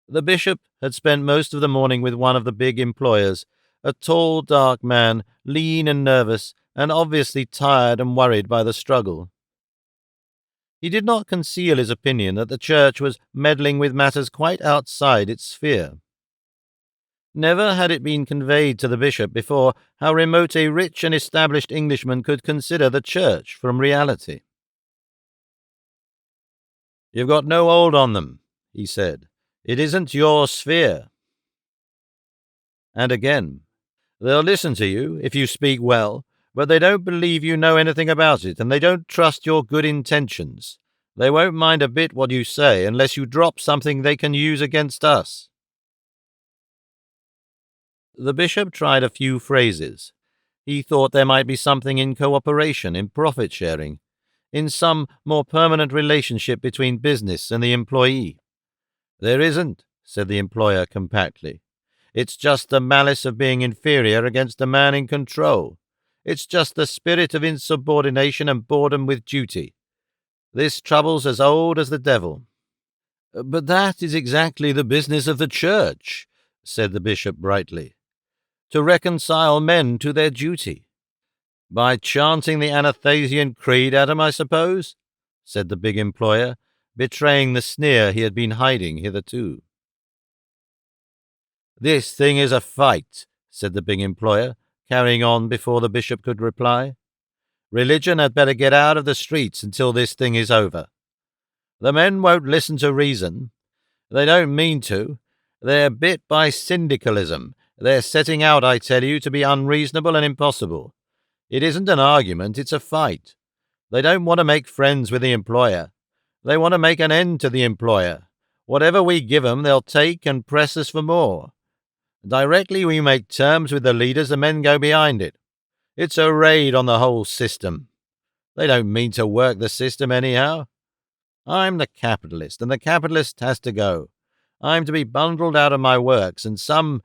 The bishop had spent most of the morning with one of the big employers, a tall, dark man, lean and nervous, and obviously tired and worried by the struggle. He did not conceal his opinion that the Church was meddling with matters quite outside its sphere. Never had it been conveyed to the bishop before how remote a rich and established Englishman could consider the Church from reality. "You've got no hold on them," he said. "It isn't your sphere." And again, "They'll listen to you if you speak well, but they don't believe you know anything about it, and they don't trust your good intentions. They won't mind a bit what you say unless you drop something they can use against us." The bishop tried a few phrases. He thought there might be something in cooperation, in profit sharing, in some more permanent relationship between business and the employee. There isn't, said the employer compactly. It's just the malice of being inferior against the man in control. It's just the spirit of insubordination and boredom with duty. This trouble's as old as the devil. But that is exactly the business of the church, said the bishop brightly, to reconcile men to their duty. By chanting the Athanasian Creed at 'em, I suppose, said the big employer, betraying the sneer he had been hiding hitherto. This thing is a fight, said the big employer, carrying on before the bishop could reply. Religion had better get out of the streets until this thing is over. The men won't listen to reason. They don't mean to. They're bit by syndicalism. They're setting out, I tell you, to be unreasonable and impossible. It isn't an argument, it's a fight. They don't want to make friends with the employer. They want to make an end to the employer. Whatever we give 'em, they'll take and press us for more. Directly we make terms with the leaders, the men go behind it. It's a raid on the whole system. They don't mean to work the system anyhow. I'm the capitalist, and the capitalist has to go. I'm to be bundled out of my works, and some...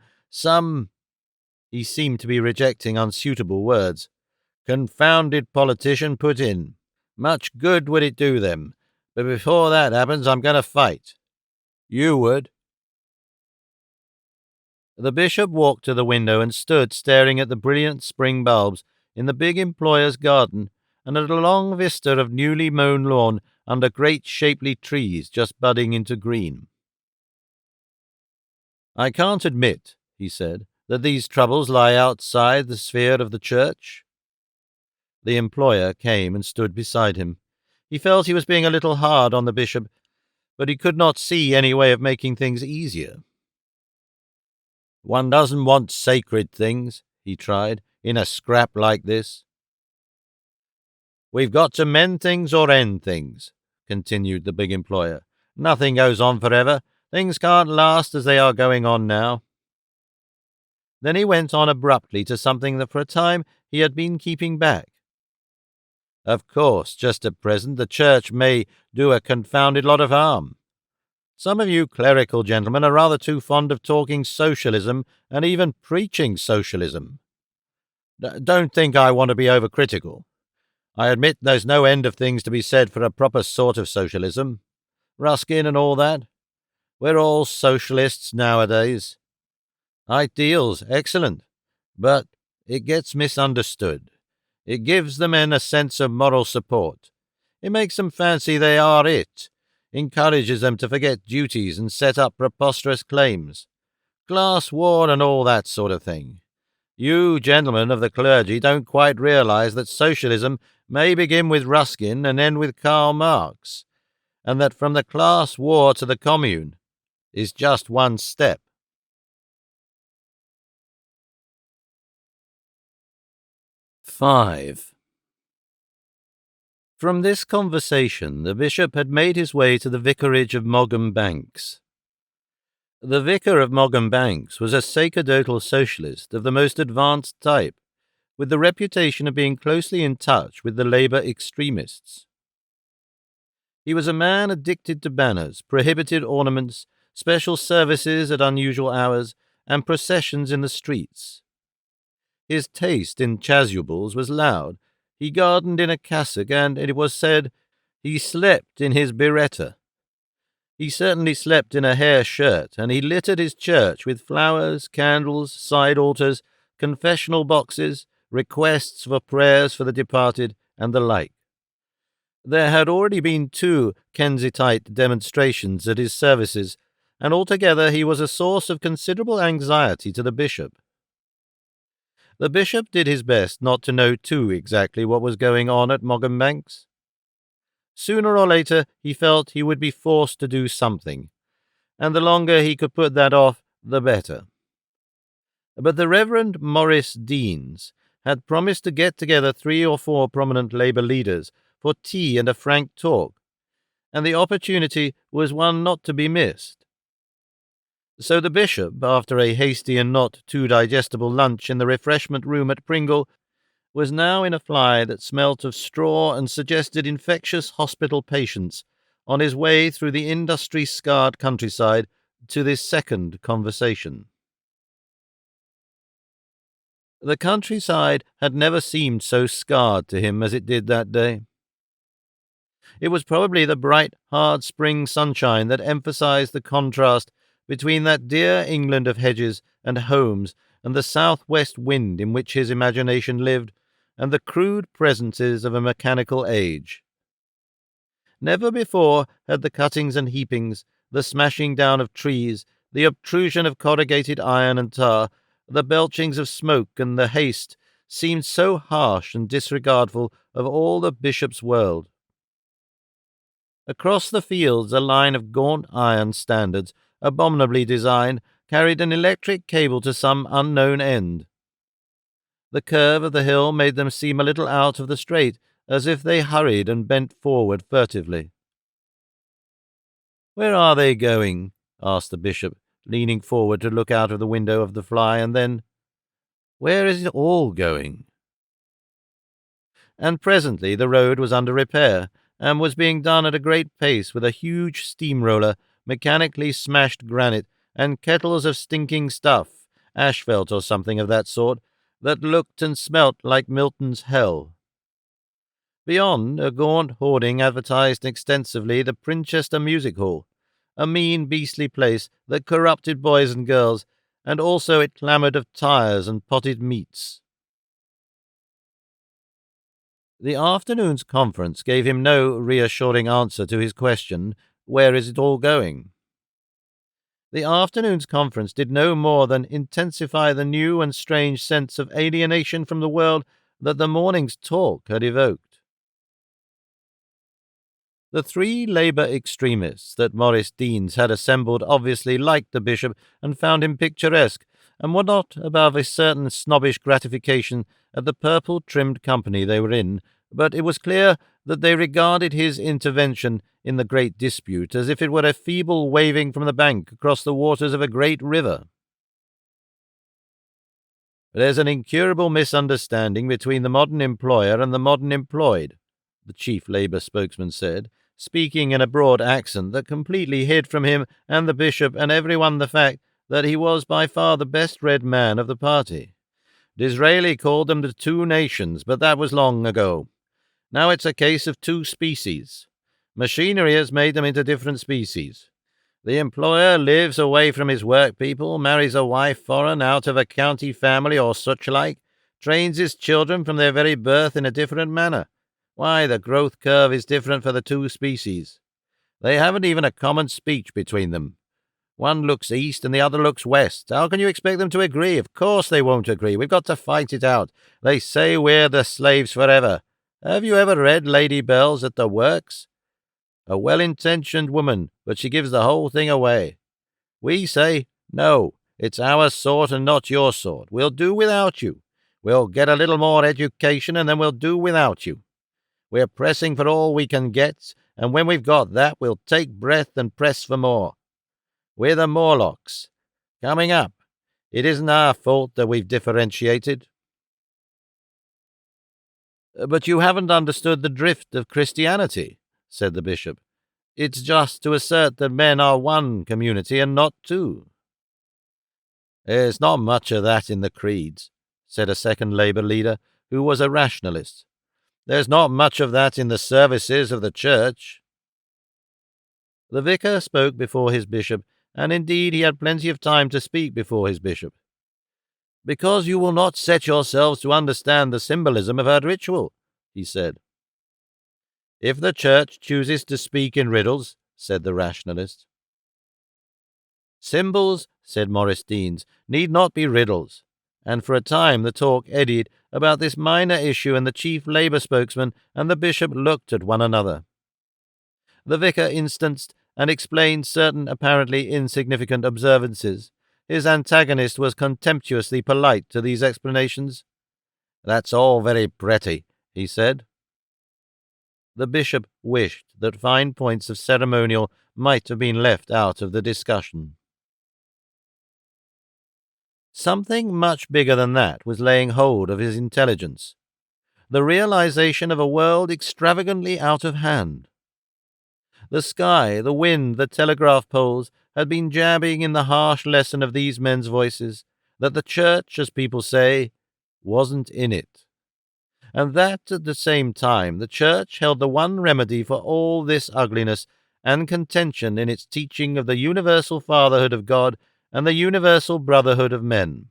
He seemed to be rejecting unsuitable words. Confounded politician put in. Much good would it do them. But before that happens, I'm going to fight. You would. The bishop walked to the window and stood staring at the brilliant spring bulbs in the big employer's garden and at a long vista of newly mown lawn under great shapely trees just budding into green. I can't admit, he said, that these troubles lie outside the sphere of the church. The employer came and stood beside him. He felt he was being a little hard on the bishop, but he could not see any way of making things easier. One doesn't want sacred things, he tried, in a scrap like this. We've got to mend things or end things, continued the big employer. Nothing goes on forever. Things can't last as they are going on now. Then he went on abruptly to something that for a time he had been keeping back. Of course, just at present the church may do a confounded lot of harm. Some of you clerical gentlemen are rather too fond of talking socialism and even preaching socialism. Don't think I want to be overcritical. I admit there's no end of things to be said for a proper sort of socialism. Ruskin and all that. We're all socialists nowadays. Ideals, excellent, but it gets misunderstood. It gives the men a sense of moral support. It makes them fancy they are it, encourages them to forget duties and set up preposterous claims. Class war and all that sort of thing. You gentlemen of the clergy don't quite realize that socialism may begin with Ruskin and end with Karl Marx, and that from the class war to the commune is just one step. Five. From this conversation, the bishop had made his way to the vicarage of Mogham Banks. The vicar of Mogham Banks was a sacerdotal socialist of the most advanced type, with the reputation of being closely in touch with the Labour extremists. He was a man addicted to banners, prohibited ornaments, special services at unusual hours, and processions in the streets. His taste in chasubles was loud. He gardened in a cassock, and, it was said, he slept in his biretta. He certainly slept in a hair shirt, and he littered his church with flowers, candles, side altars, confessional boxes, requests for prayers for the departed, and the like. There had already been 2 Kensitite demonstrations at his services, and altogether he was a source of considerable anxiety to the bishop. The bishop did his best not to know too exactly what was going on at Mogham Banks. Sooner or later he felt he would be forced to do something, and the longer he could put that off, the better. But the Reverend Maurice Deans had promised to get together 3 or 4 prominent Labour leaders for tea and a frank talk, and the opportunity was one not to be missed. So the bishop, after a hasty and not too digestible lunch in the refreshment room at Pringle, was now in a fly that smelt of straw and suggested infectious hospital patients on his way through the industry-scarred countryside to this second conversation. The countryside had never seemed so scarred to him as it did that day. It was probably the bright, hard spring sunshine that emphasized the contrast between that dear England of hedges and homes and the southwest wind in which his imagination lived, and the crude presences of a mechanical age. Never before had the cuttings and heapings, the smashing down of trees, the obtrusion of corrugated iron and tar, the belchings of smoke and the haste seemed so harsh and disregardful of all the bishop's world. Across the fields a line of gaunt iron standards, abominably designed, carried an electric cable to some unknown end. The curve of the hill made them seem a little out of the straight, as if they hurried and bent forward furtively. "Where are they going?" asked the bishop, leaning forward to look out of the window of the fly, and then, "Where is it all going?" And presently the road was under repair, and was being done at a great pace with a huge steamroller, mechanically smashed granite, and kettles of stinking stuff, asphalt or something of that sort, that looked and smelt like Milton's hell. Beyond, a gaunt hoarding advertised extensively the Princhester Music Hall, a mean, beastly place that corrupted boys and girls, and also it clamoured of tires and potted meats. The afternoon's conference gave him no reassuring answer to his question, "Where is it all going?" The afternoon's conference did no more than intensify the new and strange sense of alienation from the world that the morning's talk had evoked. The three Labour extremists that Maurice Deans had assembled obviously liked the bishop and found him picturesque, and were not above a certain snobbish gratification at the purple-trimmed company they were in, but it was clear that they regarded his intervention in the great dispute as if it were a feeble waving from the bank across the waters of a great river. "There's an incurable misunderstanding between the modern employer and the modern employed," the chief Labour spokesman said, speaking in a broad accent that completely hid from him and the bishop and everyone the fact that he was by far the best-read man of the party. "Disraeli called them the two nations, but that was long ago. Now it's a case of two species. Machinery has made them into different species. The employer lives away from his work people, marries a wife foreign out of a county family or such like, trains his children from their very birth in a different manner. Why, the growth curve is different for the two species. They haven't even a common speech between them. One looks east and the other looks west. How can you expect them to agree? Of course they won't agree. We've got to fight it out. They say we're the slaves forever. Have you ever read Lady Bells at the Works? A well-intentioned woman, but she gives the whole thing away. We say, no, it's our sort and not your sort. We'll do without you. We'll get a little more education and then we'll do without you. We're pressing for all we can get, and when we've got that, we'll take breath and press for more. We're the Morlocks. Coming up. It isn't our fault that we've differentiated." "But you haven't understood the drift of Christianity," said the bishop. "It's just to assert that men are one community and not two." "There's not much of that in the creeds," said a second Labour leader, who was a rationalist. "There's not much of that in the services of the church." The vicar spoke before his bishop, and indeed he had plenty of time to speak before his bishop. "Because you will not set yourselves to understand the symbolism of her ritual," he said. "If the church chooses to speak in riddles," said the rationalist. "Symbols," said Maurice Deans, "need not be riddles," and for a time the talk eddied about this minor issue, and the chief Labour spokesman and the bishop looked at one another. The vicar instanced and explained certain apparently insignificant observances. His antagonist was contemptuously polite to these explanations. "That's all very pretty," he said. The bishop wished that fine points of ceremonial might have been left out of the discussion. Something much bigger than that was laying hold of his intelligence. the realization of a world extravagantly out of hand. The sky, the wind, the telegraph poles had been jabbing in the harsh lesson of these men's voices, that the church, as people say, wasn't in it. And that at the same time the church held the one remedy for all this ugliness and contention in its teaching of the universal fatherhood of God and the universal brotherhood of men.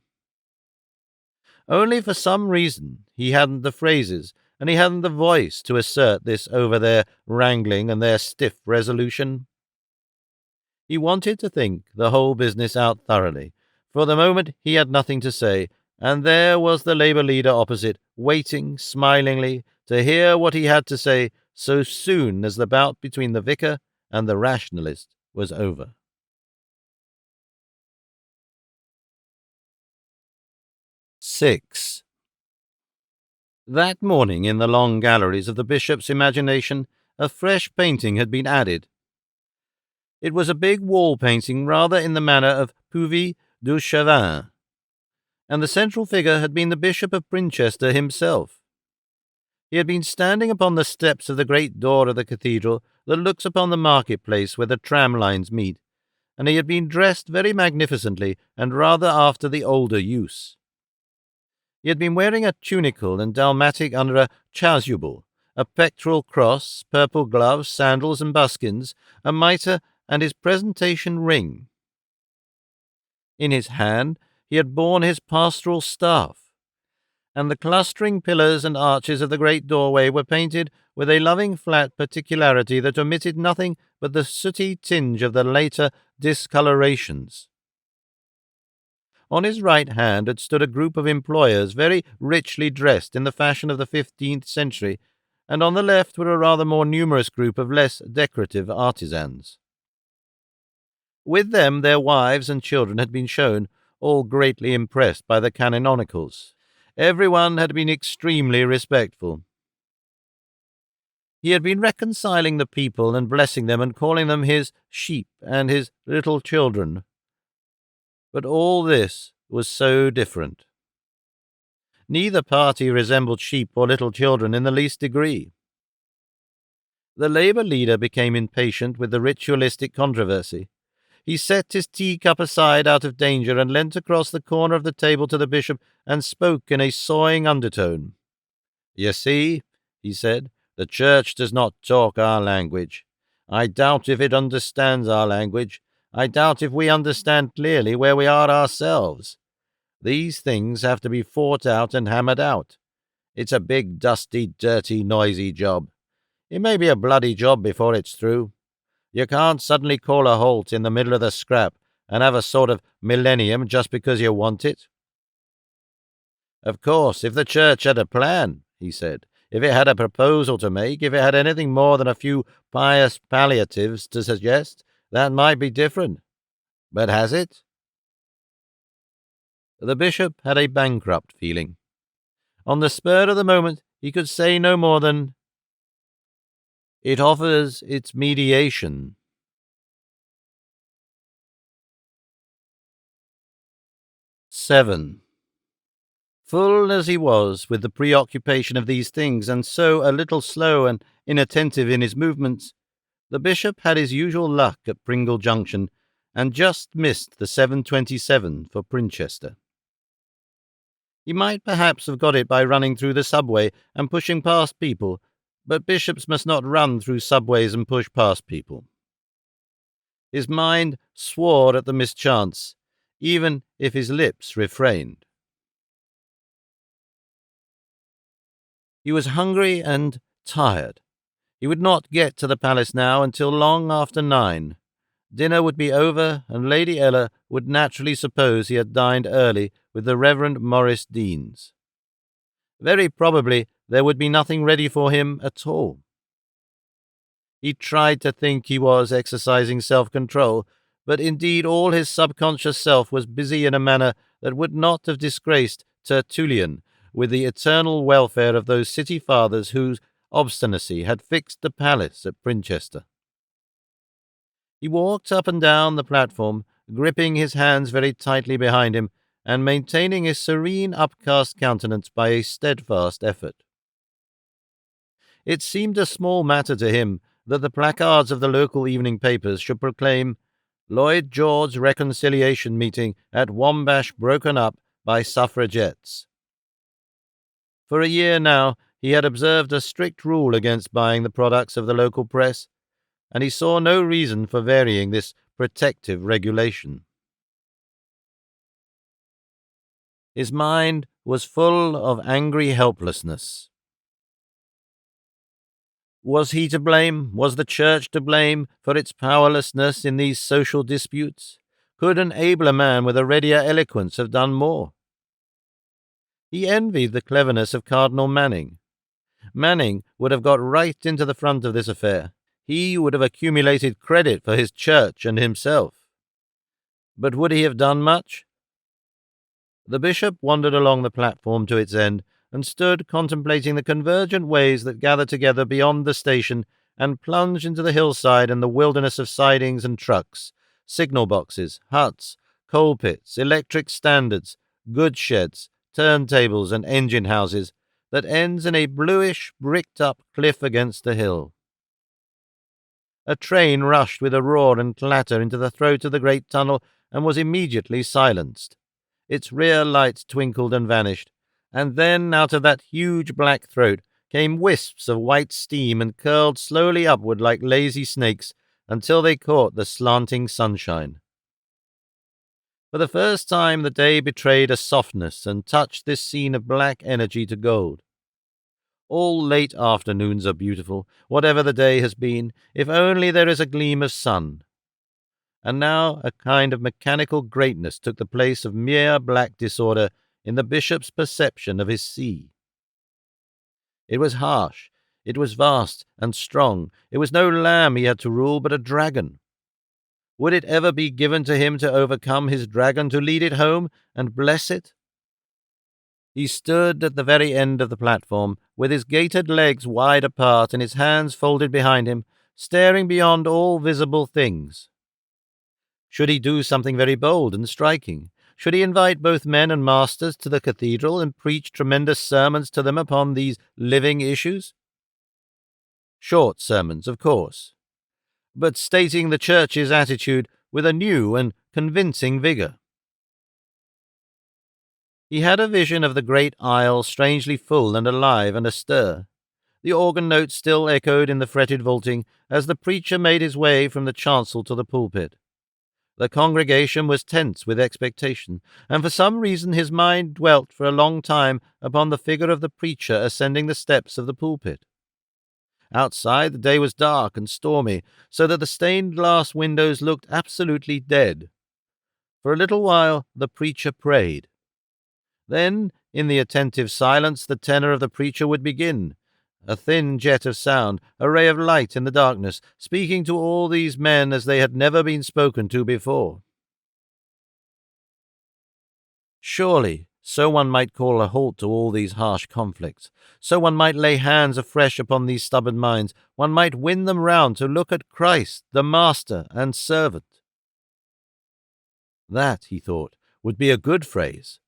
Only for some reason he hadn't the phrases, and he hadn't the voice to assert this over their wrangling and their stiff resolution. He wanted to think the whole business out thoroughly. For the moment he had nothing to say, and there was the Labour leader opposite, waiting smilingly to hear what he had to say so soon as the bout between the vicar and the rationalist was over. 6. That morning, in the long galleries of the bishop's imagination, a fresh painting had been added. It was a big wall painting, rather in the manner of Puvis du Chagrin, and the central figure had been the Bishop of Winchester himself. He had been standing upon the steps of the great door of the cathedral that looks upon the market-place where the tram lines meet, and he had been dressed very magnificently and rather after the older use. He had been wearing a tunicle and dalmatic under a chasuble, a pectoral cross, purple gloves, sandals and buskins, a mitre, and his presentation ring. In his hand he had borne his pastoral staff, and the clustering pillars and arches of the great doorway were painted with a loving flat particularity that omitted nothing but the sooty tinge of the later discolorations. On his right hand had stood a group of employers very richly dressed in the fashion of the 15th century, and on the left were a rather more numerous group of less decorative artisans. With them their wives and children had been shown, all greatly impressed by the canonicals. Everyone had been extremely respectful. He had been reconciling the people and blessing them and calling them his sheep and his little children. But all this was so different. Neither party resembled sheep or little children in the least degree. The Labour leader became impatient with the ritualistic controversy. He set his teacup aside out of danger and leant across the corner of the table to the bishop and spoke in a sawing undertone. "You see," he said, "the church does not talk our language. I doubt if it understands our language. I doubt if we understand clearly where we are ourselves. These things have to be fought out and hammered out. It's a big, dusty, dirty, noisy job. It may be a bloody job before it's through. You can't suddenly call a halt in the middle of the scrap and have a sort of millennium just because you want it." "Of course, if the church had a plan," he said, "if it had a proposal to make, if it had anything more than a few pious palliatives to suggest, that might be different. But has it?" The bishop had a bankrupt feeling. On the spur of the moment he could say no more than, "It offers its mediation." 7. Full as he was with the preoccupation of these things, and so a little slow and inattentive in his movements, the bishop had his usual luck at Pringle Junction, and just missed the 7:27 for Winchester. He might perhaps have got it by running through the subway and pushing past people, but bishops must not run through subways and push past people. His mind swore at the mischance, even if his lips refrained. He was hungry and tired. He would not get to the palace now until long after 9. Dinner would be over, and Lady Ella would naturally suppose he had dined early with the Reverend Maurice Deans. Very probably there would be nothing ready for him at all. He tried to think he was exercising self-control, but indeed all his subconscious self was busy in a manner that would not have disgraced Tertullian with the eternal welfare of those city fathers whose obstinacy had fixed the palace at Winchester. He walked up and down the platform, gripping his hands very tightly behind him, and maintaining a serene upcast countenance by a steadfast effort. It seemed a small matter to him that the placards of the local evening papers should proclaim Lloyd George reconciliation meeting at Wombash broken up by suffragettes. For a year now, he had observed a strict rule against buying the products of the local press, and he saw no reason for varying this protective regulation. His mind was full of angry helplessness. Was he to blame? Was the Church to blame for its powerlessness in these social disputes? Could an abler man with a readier eloquence have done more? He envied the cleverness of Cardinal Manning. Manning would have got right into the front of this affair. He would have accumulated credit for his church and himself. But would he have done much? The bishop wandered along the platform to its end and stood contemplating the convergent ways that gather together beyond the station and plunge into the hillside and the wilderness of sidings and trucks, signal boxes, huts, coal pits, electric standards, goods sheds, turntables and engine houses that ends in a bluish, bricked-up cliff against the hill. A train rushed with a roar and clatter into the throat of the great tunnel and was immediately silenced. Its rear lights twinkled and vanished, and then out of that huge black throat came wisps of white steam and curled slowly upward like lazy snakes until they caught the slanting sunshine. For the first time the day betrayed a softness and touched this scene of black energy to gold. All late afternoons are beautiful, whatever the day has been, if only there is a gleam of sun. And now a kind of mechanical greatness took the place of mere black disorder in the bishop's perception of his sea. It was harsh, it was vast and strong, it was no lamb he had to rule, but a dragon. Would it ever be given to him to overcome his dragon, to lead it home and bless it? He stood at the very end of the platform, with his gaitered legs wide apart and his hands folded behind him, staring beyond all visible things. Should he do something very bold and striking? Should he invite both men and masters to the cathedral and preach tremendous sermons to them upon these living issues? Short sermons, of course, but stating the Church's attitude with a new and convincing vigor. He had a vision of the great aisle strangely full and alive and astir. The organ notes still echoed in the fretted vaulting as the preacher made his way from the chancel to the pulpit. The congregation was tense with expectation, and for some reason his mind dwelt for a long time upon the figure of the preacher ascending the steps of the pulpit. Outside the day was dark and stormy, so that the stained glass windows looked absolutely dead. For a little while the preacher prayed. Then, in the attentive silence, the tenor of the preacher would begin, a thin jet of sound, a ray of light in the darkness, speaking to all these men as they had never been spoken to before. Surely, so one might call a halt to all these harsh conflicts. So one might lay hands afresh upon these stubborn minds. One might win them round to look at Christ, the Master and Servant. That, he thought, would be a good phrase.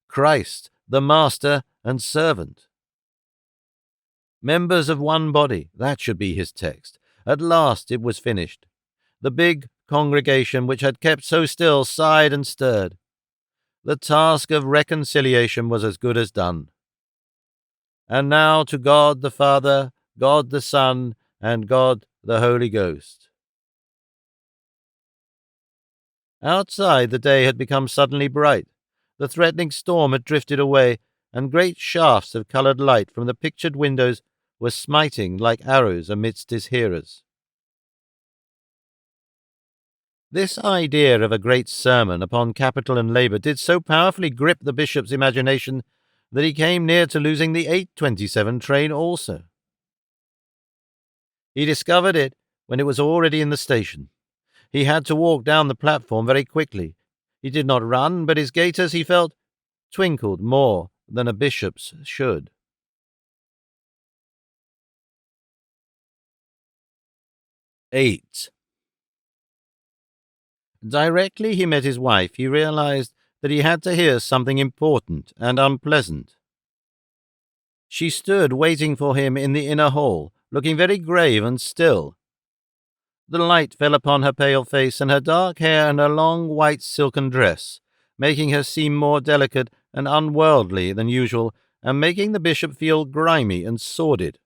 Christ, the Master and Servant. Members of one body, that should be his text. At last it was finished. The big congregation which had kept so still sighed and stirred. The task of reconciliation was as good as done. And now to God the Father, God the Son, and God the Holy Ghost. Outside the day had become suddenly bright. The threatening storm had drifted away, and great shafts of coloured light from the pictured windows were smiting like arrows amidst his hearers. This idea of a great sermon upon capital and labour did so powerfully grip the bishop's imagination that he came near to losing the 8:27 train also. He discovered it when it was already in the station. He had to walk down the platform very quickly. He did not run, but his gaiters, he felt, twinkled more than a bishop's should. 8. Directly he met his wife, he realized that he had to hear something important and unpleasant. She stood waiting for him in the inner hall, looking very grave and still. The light fell upon her pale face and her dark hair and her long white silken dress, making her seem more delicate and unworldly than usual, and making the bishop feel grimy and sordid.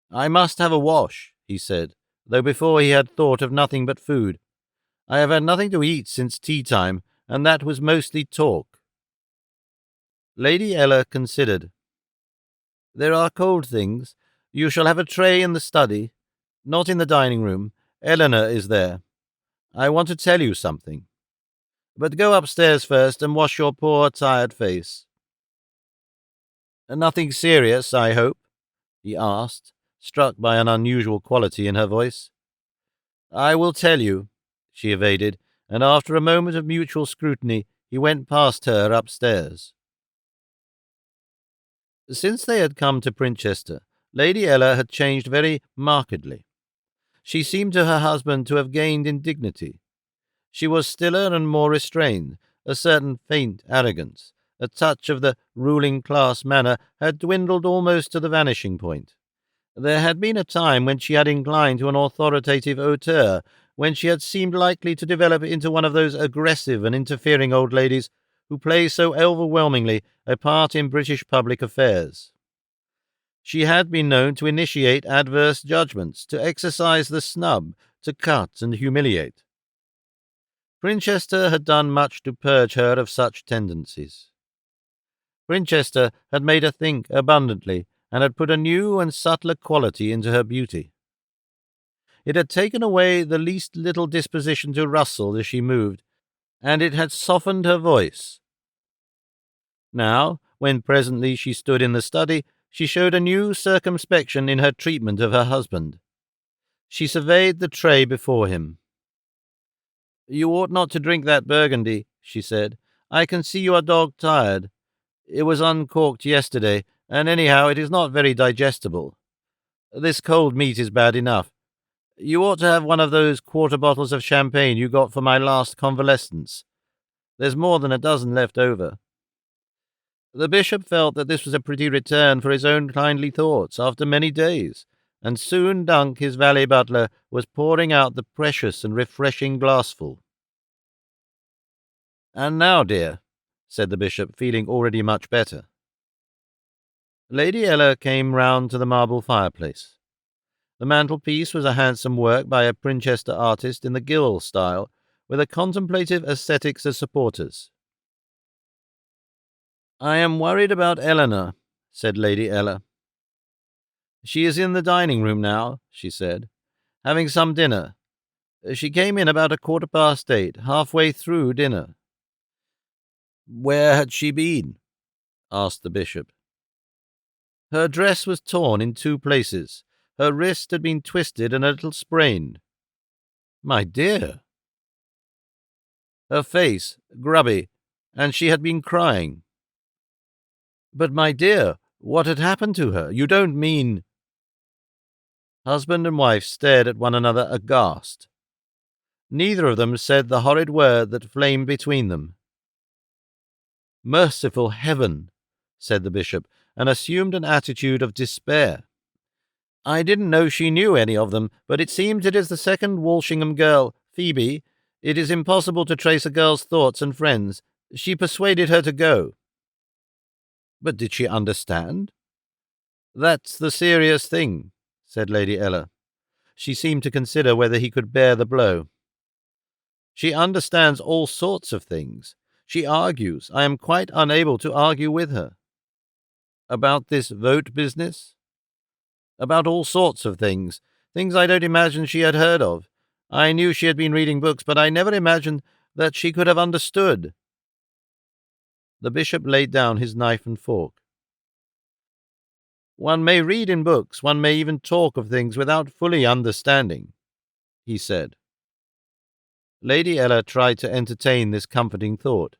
"I must have a wash," he said, though before he had thought of nothing but food. "I have had nothing to eat since tea-time, and that was mostly talk." Lady Ella considered. "There are cold things. You shall have a tray in the study. Not in the dining-room. Eleanor is there. I want to tell you something. But go upstairs first and wash your poor, tired face." "Nothing serious, I hope?" he asked, struck by an unusual quality in her voice. "I will tell you," she evaded, and after a moment of mutual scrutiny, he went past her upstairs. Since they had come to Princhester, Lady Ella had changed very markedly. She seemed to her husband to have gained in dignity. She was stiller and more restrained. A certain faint arrogance, a touch of the ruling class manner, had dwindled almost to the vanishing point. There had been a time when she had inclined to an authoritative hauteur, when she had seemed likely to develop into one of those aggressive and interfering old ladies who play so overwhelmingly a part in British public affairs. She had been known to initiate adverse judgments, to exercise the snub, to cut and humiliate. Princhester had done much to purge her of such tendencies. Princhester had made her think abundantly, and had put a new and subtler quality into her beauty. It had taken away the least little disposition to rustle as she moved, and it had softened her voice. Now, when presently she stood in the study, she showed a new circumspection in her treatment of her husband. She surveyed the tray before him. "You ought not to drink that Burgundy," she said. "I can see you are dog-tired. It was uncorked yesterday, and anyhow it is not very digestible. This cold meat is bad enough. You ought to have one of those quarter bottles of champagne you got for my last convalescence. There's more than a dozen left over." The bishop felt that this was a pretty return for his own kindly thoughts after many days, and soon Dunk, his valet butler, was pouring out the precious and refreshing glassful. "And now, dear," said the bishop, feeling already much better. Lady Ella came round to the marble fireplace. The mantelpiece was a handsome work by a Princhester artist in the Gill style, with a contemplative aesthetics as supporters. "I am worried about Eleanor," said Lady Ella. "She is in the dining-room now," she said, "having some dinner. She came in about 8:15, halfway through dinner." "Where had she been?" asked the bishop. "Her dress was torn in 2 places. Her wrist had been twisted and a little sprained." "My dear!" "Her face grubby, and she had been crying." "But, my dear, what had happened to her? You don't mean—" Husband and wife stared at one another aghast. Neither of them said the horrid word that flamed between them. "Merciful heaven!" said the bishop, and assumed an attitude of despair. "I didn't know she knew any of them, but it seems it is the second Walshingham girl, Phoebe. It is impossible to trace a girl's thoughts and friends. She persuaded her to go." "But did she understand?" "That's the serious thing," said Lady Ella. She seemed to consider whether he could bear the blow. "She understands all sorts of things. She argues. I am quite unable to argue with her." "About this vote business?" "About all sorts of things. Things I don't imagine she had heard of. I knew she had been reading books, but I never imagined that she could have understood." The bishop laid down his knife and fork. "One may read in books, one may even talk of things without fully understanding," he said. Lady Ella tried to entertain this comforting thought.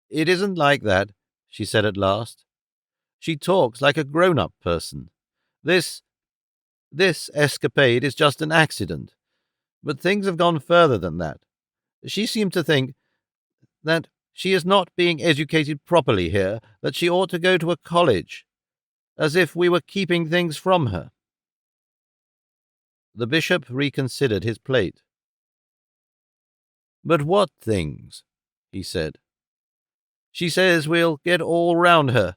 "It isn't like that," she said at last. "She talks like a grown-up person. This escapade is just an accident. But things have gone further than that. She seemed to think that She is not being educated properly here, that she ought to go to a college, as if we were keeping things from her." The bishop reconsidered his plate. "But what things?" he said. "She says we'll get all round her,"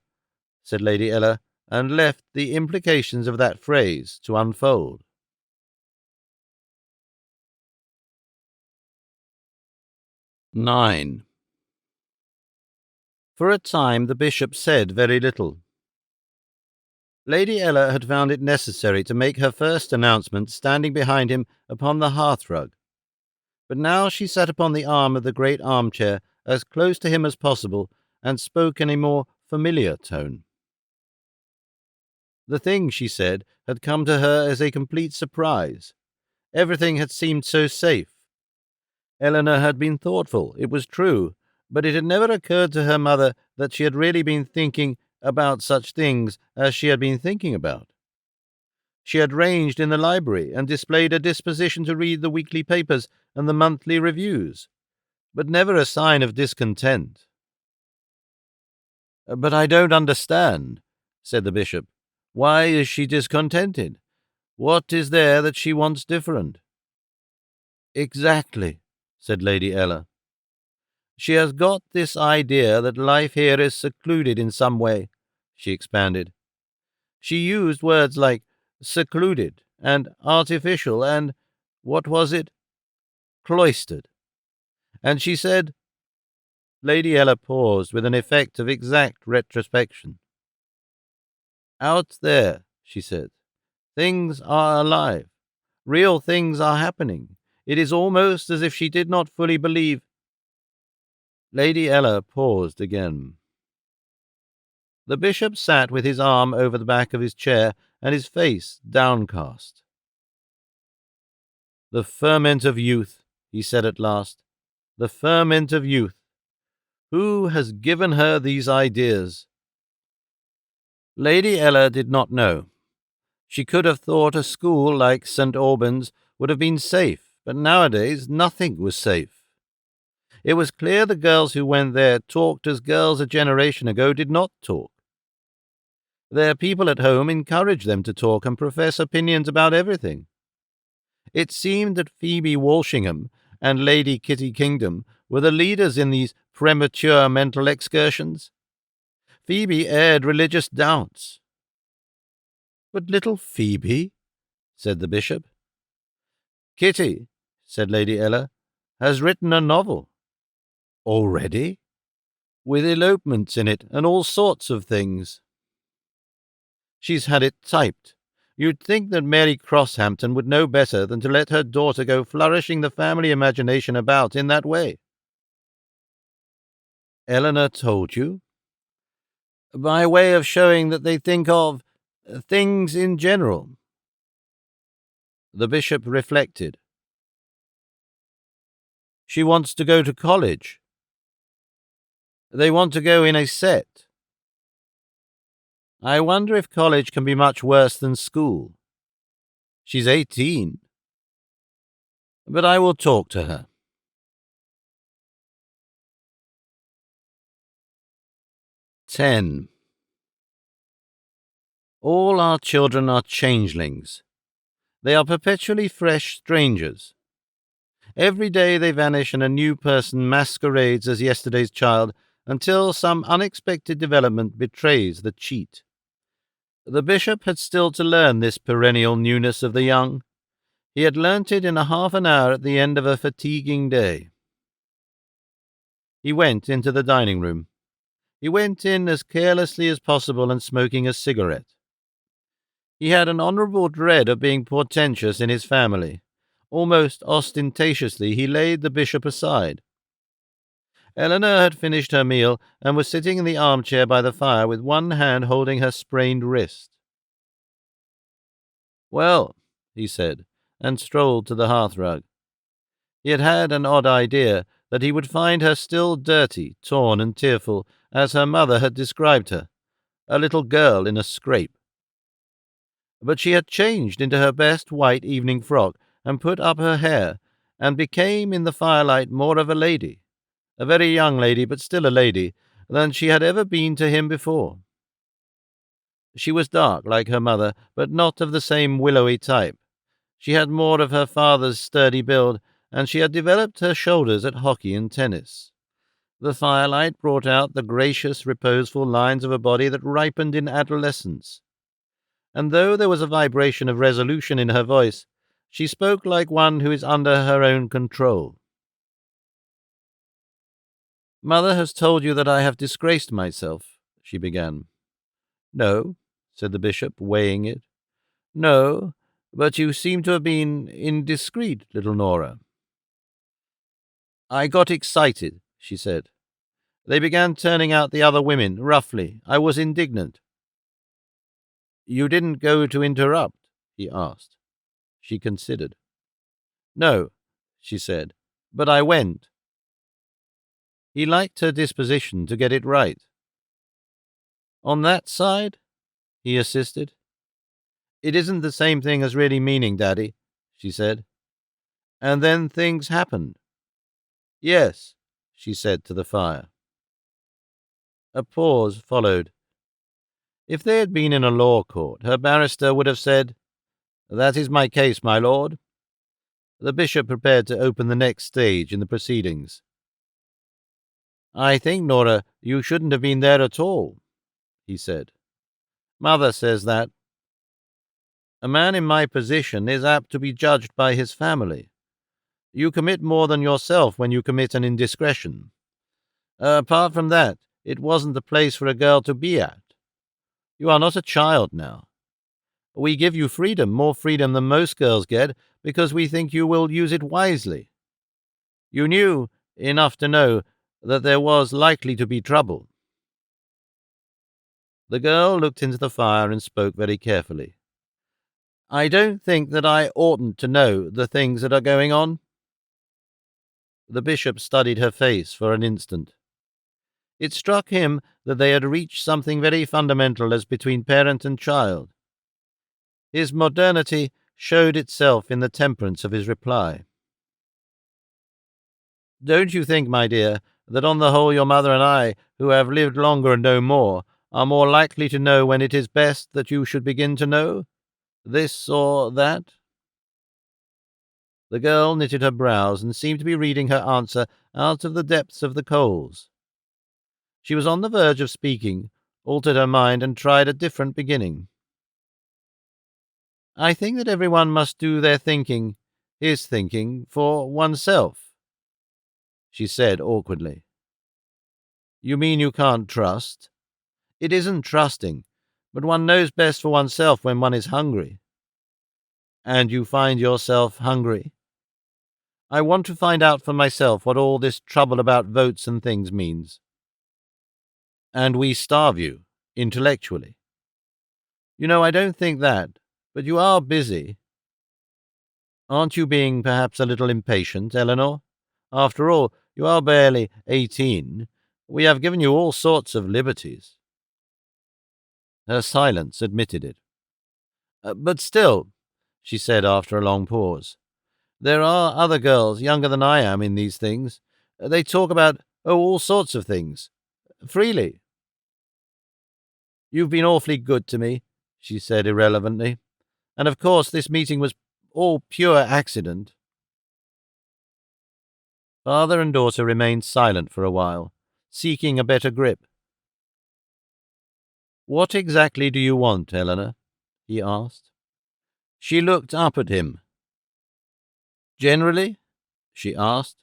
said Lady Ella, and left the implications of that phrase to unfold. 9. For a time the bishop said very little. Lady Ella had found it necessary to make her first announcement standing behind him upon the hearthrug, but now she sat upon the arm of the great armchair as close to him as possible and spoke in a more familiar tone. The thing, she said, had come to her as a complete surprise. Everything had seemed so safe. Eleanor had been thoughtful, it was true, but it had never occurred to her mother that she had really been thinking about such things as she had been thinking about. She had ranged in the library and displayed a disposition to read the weekly papers and the monthly reviews, but never a sign of discontent. "But I don't understand," said the bishop. "Why is she discontented? What is there that she wants different?" "Exactly," said Lady Ella. "She has got this idea that life here is secluded in some way," she expanded. "She used words like secluded and artificial and, what was it? Cloistered. And she said—" Lady Ella paused with an effect of exact retrospection. "Out there," she said, "things are alive. Real things are happening. It is almost as if she did not fully believe—" Lady Ella paused again. The bishop sat with his arm over the back of his chair and his face downcast. "The ferment of youth," he said at last. "The ferment of youth. Who has given her these ideas?" Lady Ella did not know. She could have thought a school like St. Albans would have been safe, but nowadays nothing was safe. It was clear the girls who went there talked as girls a generation ago did not talk. Their people at home encouraged them to talk and profess opinions about everything. It seemed that Phoebe Walshingham and Lady Kitty Kingdom were the leaders in these premature mental excursions. Phoebe aired religious doubts. "But little Phoebe," said the bishop. "Kitty," said Lady Ella, "has written a novel." "Already?" "With elopements in it and all sorts of things. She's had it typed. You'd think that Mary Crosshampton would know better than to let her daughter go flourishing the family imagination about in that way." "Eleanor told you?" "By way of showing that they think of things in general." The bishop reflected. "She wants to go to college." "They want to go in a set." "I wonder if college can be much worse than school." "She's 18. But I will talk to her." 10. All our children are changelings. They are perpetually fresh strangers. Every day they vanish and a new person masquerades as yesterday's child until some unexpected development betrays the cheat. The bishop had still to learn this perennial newness of the young. He had learnt it in a half an hour at the end of a fatiguing day. He went into the dining room. He went in as carelessly as possible and smoking a cigarette. He had an honourable dread of being portentous in his family. Almost ostentatiously he laid the bishop aside. Eleanor had finished her meal and was sitting in the armchair by the fire with one hand holding her sprained wrist. "Well," he said, and strolled to the hearthrug. He had had an odd idea that he would find her still dirty, torn and tearful, as her mother had described her, a little girl in a scrape. But she had changed into her best white evening frock and put up her hair, and became in the firelight more of a lady a very young lady, but still a lady, than she had ever been to him before. She was dark, like her mother, but not of the same willowy type. She had more of her father's sturdy build, and she had developed her shoulders at hockey and tennis. The firelight brought out the gracious, reposeful lines of a body that ripened in adolescence. And though there was a vibration of resolution in her voice, she spoke like one who is under her own control. "Mother has told you that I have disgraced myself," she began. "No," said the bishop, weighing it. "No, but you seem to have been indiscreet, little Nora." "I got excited," she said. "They began turning out the other women, roughly. I was indignant." "You didn't go to interrupt?" he asked. She considered. "No," she said, "but I went." He liked her disposition to get it right. "On that side?" he assisted. "It isn't the same thing as really meaning, Daddy," she said. "And then things happened." "Yes," she said to the fire. A pause followed. If they had been in a law court, her barrister would have said, "That is my case, my lord." The bishop prepared to open the next stage in the proceedings. "I think, Nora, you shouldn't have been there at all," he said. "Mother says that. A man in my position is apt to be judged by his family. You commit more than yourself when you commit an indiscretion. Apart from that, it wasn't the place for a girl to be at. You are not a child now. We give you freedom, more freedom than most girls get, because we think you will use it wisely. You knew enough to know that there was likely to be trouble." The girl looked into the fire and spoke very carefully. "I don't think that I oughtn't to know the things that are going on." The bishop studied her face for an instant. It struck him that they had reached something very fundamental as between parent and child. His modernity showed itself in the temperance of his reply. "Don't you think, my dear, that on the whole your mother and I, who have lived longer and know more, are more likely to know when it is best that you should begin to know? This or that?" The girl knitted her brows and seemed to be reading her answer out of the depths of the coals. She was on the verge of speaking, altered her mind, and tried a different beginning. "I think that everyone must do their thinking, his thinking, for oneself," she said awkwardly. "You mean you can't trust?" "It isn't trusting, but one knows best for oneself when one is hungry." "And you find yourself hungry?" "I want to find out for myself what all this trouble about votes and things means." "And we starve you, intellectually?" "You know, I don't think that, but you are busy." "Aren't you being perhaps a little impatient, Eleanor? After all, you are barely 18. We have given you all sorts of liberties." Her silence admitted it. "But still," she said after a long pause, "there are other girls younger than I am in these things. They talk about, all sorts of things. Freely." "You've been awfully good to me," she said irrelevantly. "And of course this meeting was all pure accident." Father and daughter remained silent for a while, seeking a better grip. "What exactly do you want, Eleanor?" he asked. She looked up at him. "Generally?" she asked.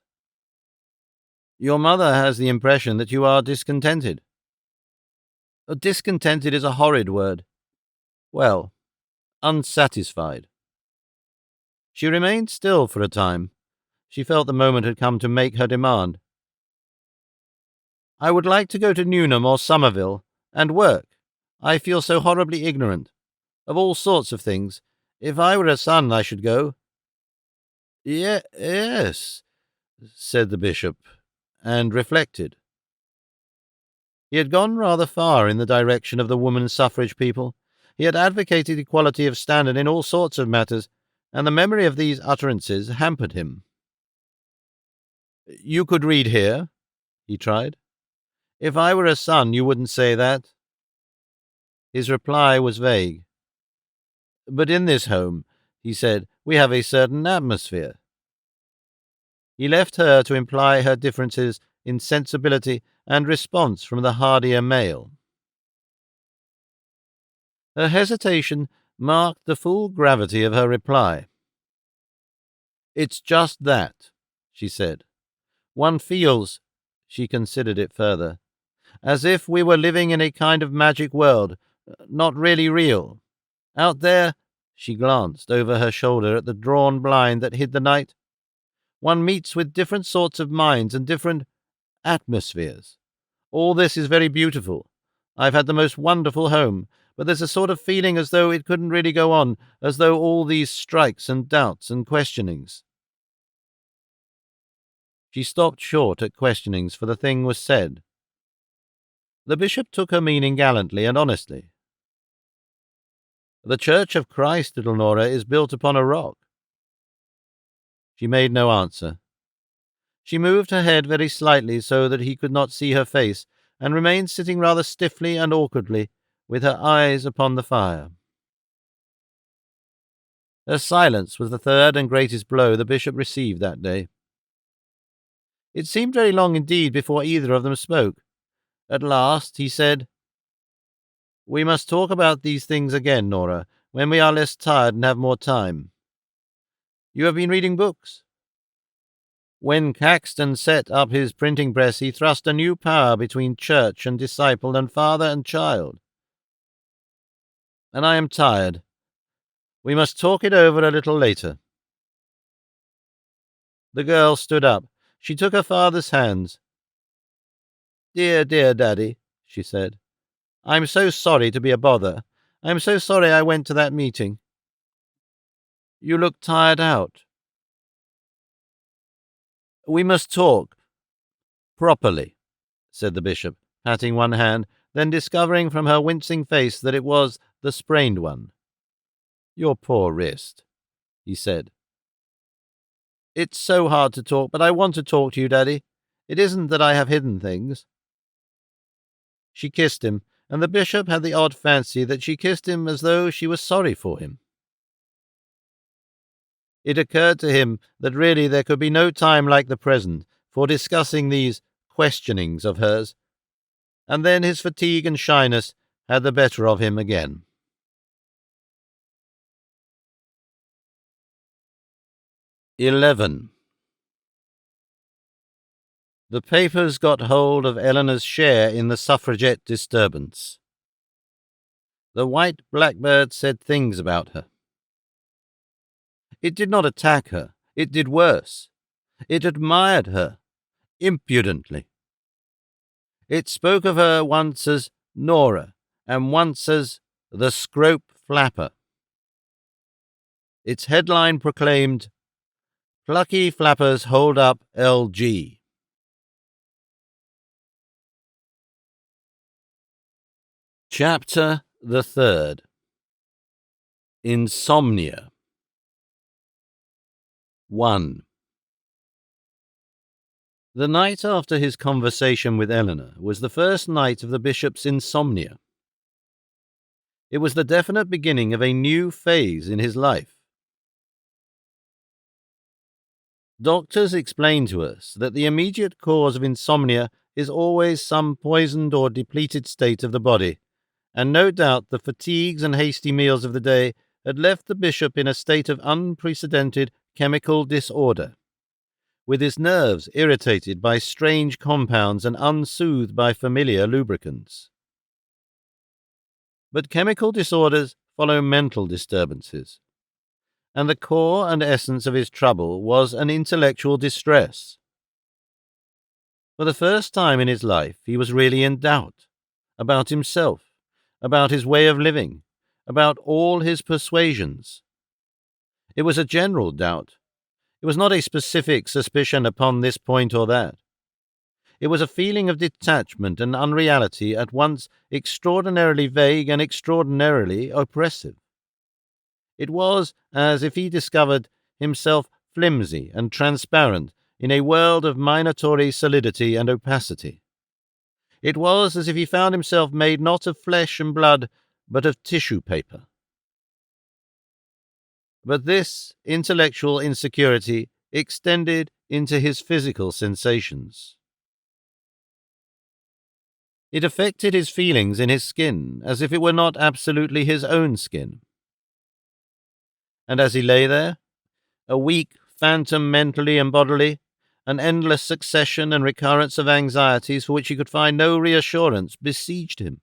"Your mother has the impression that you are discontented." "Discontented is a horrid word." "Well, unsatisfied." She remained still for a time. She felt the moment had come to make her demand. "I would like to go to Newnham or Somerville and work. I feel so horribly ignorant of all sorts of things. If I were a son, I should go." Yes," said the bishop, and reflected. He had gone rather far in the direction of the woman suffrage people. He had advocated equality of standard in all sorts of matters, and the memory of these utterances hampered him. "You could read here?" he tried. "If I were a son, you wouldn't say that." His reply was vague. "But in this home," he said, "we have a certain atmosphere." He left her to imply her differences in sensibility and response from the hardier male. Her hesitation marked the full gravity of her reply. "It's just that," she said. "One feels," she considered it further, "as if we were living in a kind of magic world, not really real. Out there," she glanced over her shoulder at the drawn blind that hid the night, "one meets with different sorts of minds and different atmospheres. All this is very beautiful. I've had the most wonderful home, but there's a sort of feeling as though it couldn't really go on, as though all these strikes and doubts and questionings." She stopped short at questionings, for the thing was said. The bishop took her meaning gallantly and honestly. "The Church of Christ, little Nora, is built upon a rock." She made no answer. She moved her head very slightly so that he could not see her face, and remained sitting rather stiffly and awkwardly, with her eyes upon the fire. Her silence was the third and greatest blow the bishop received that day. It seemed very long indeed before either of them spoke. At last he said, "We must talk about these things again, Nora, when we are less tired and have more time. You have been reading books?" "When Caxton set up his printing press, he thrust a new power between church and disciple and father and child. And I am tired. We must talk it over a little later." The girl stood up. She took her father's hands. "Dear, dear Daddy," she said, "I'm so sorry to be a bother. I'm so sorry I went to that meeting. You look tired out. We must talk properly," said the bishop, patting one hand, then discovering from her wincing face that it was the sprained one. "Your poor wrist," he said. "It's so hard to talk, but I want to talk to you, Daddy. It isn't that I have hidden things." She kissed him, and the bishop had the odd fancy that she kissed him as though she was sorry for him. It occurred to him that really there could be no time like the present for discussing these questionings of hers, and then his fatigue and shyness had the better of him again. 11. The papers got hold of Eleanor's share in the suffragette disturbance. The white blackbird said things about her. It did not attack her. It did worse. It admired her, impudently. It spoke of her once as Nora, and once as the Scrope Flapper. Its headline proclaimed, "Plucky Flappers Hold Up LG." Chapter the 3rd. Insomnia. 1. The night after his conversation with Eleanor was the first night of the bishop's insomnia. It was the definite beginning of a new phase in his life. Doctors explain to us that the immediate cause of insomnia is always some poisoned or depleted state of the body, and no doubt the fatigues and hasty meals of the day had left the bishop in a state of unprecedented chemical disorder, with his nerves irritated by strange compounds and unsoothed by familiar lubricants. But chemical disorders follow mental disturbances, and the core and essence of his trouble was an intellectual distress. For the first time in his life, he was really in doubt about himself, about his way of living, about all his persuasions. It was a general doubt. It was not a specific suspicion upon this point or that. It was a feeling of detachment and unreality at once extraordinarily vague and extraordinarily oppressive. It was as if he discovered himself flimsy and transparent in a world of minatory solidity and opacity. It was as if he found himself made not of flesh and blood, but of tissue paper. But this intellectual insecurity extended into his physical sensations. It affected his feelings in his skin, as if it were not absolutely his own skin. And as he lay there, a weak phantom mentally and bodily, an endless succession and recurrence of anxieties for which he could find no reassurance besieged him.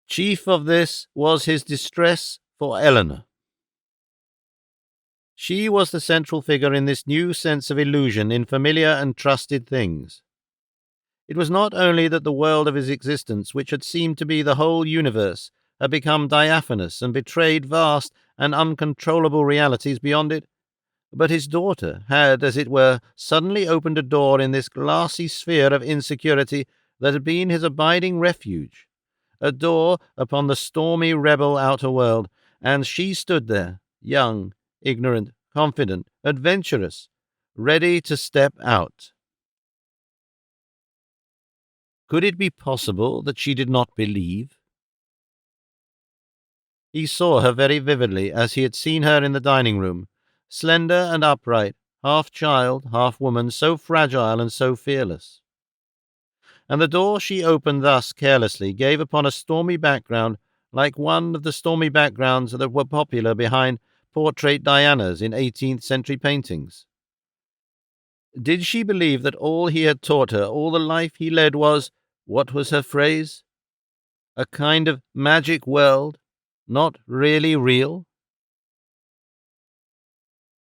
Chief of this was his distress for Eleanor. She was the central figure in this new sense of illusion in familiar and trusted things. It was not only that the world of his existence, which had seemed to be the whole universe, had become diaphanous and betrayed vast and uncontrollable realities beyond it, but his daughter had, as it were, suddenly opened a door in this glassy sphere of insecurity that had been his abiding refuge, a door upon the stormy rebel outer world, and she stood there, young, ignorant, confident, adventurous, ready to step out. Could it be possible that she did not believe? He saw her very vividly as he had seen her in the dining room, slender and upright, half child, half woman, so fragile and so fearless. And the door she opened thus carelessly gave upon a stormy background like one of the stormy backgrounds that were popular behind portrait Dianas in 18th century paintings. Did she believe that all he had taught her, all the life he led was, what was her phrase? A kind of magic world, not really real?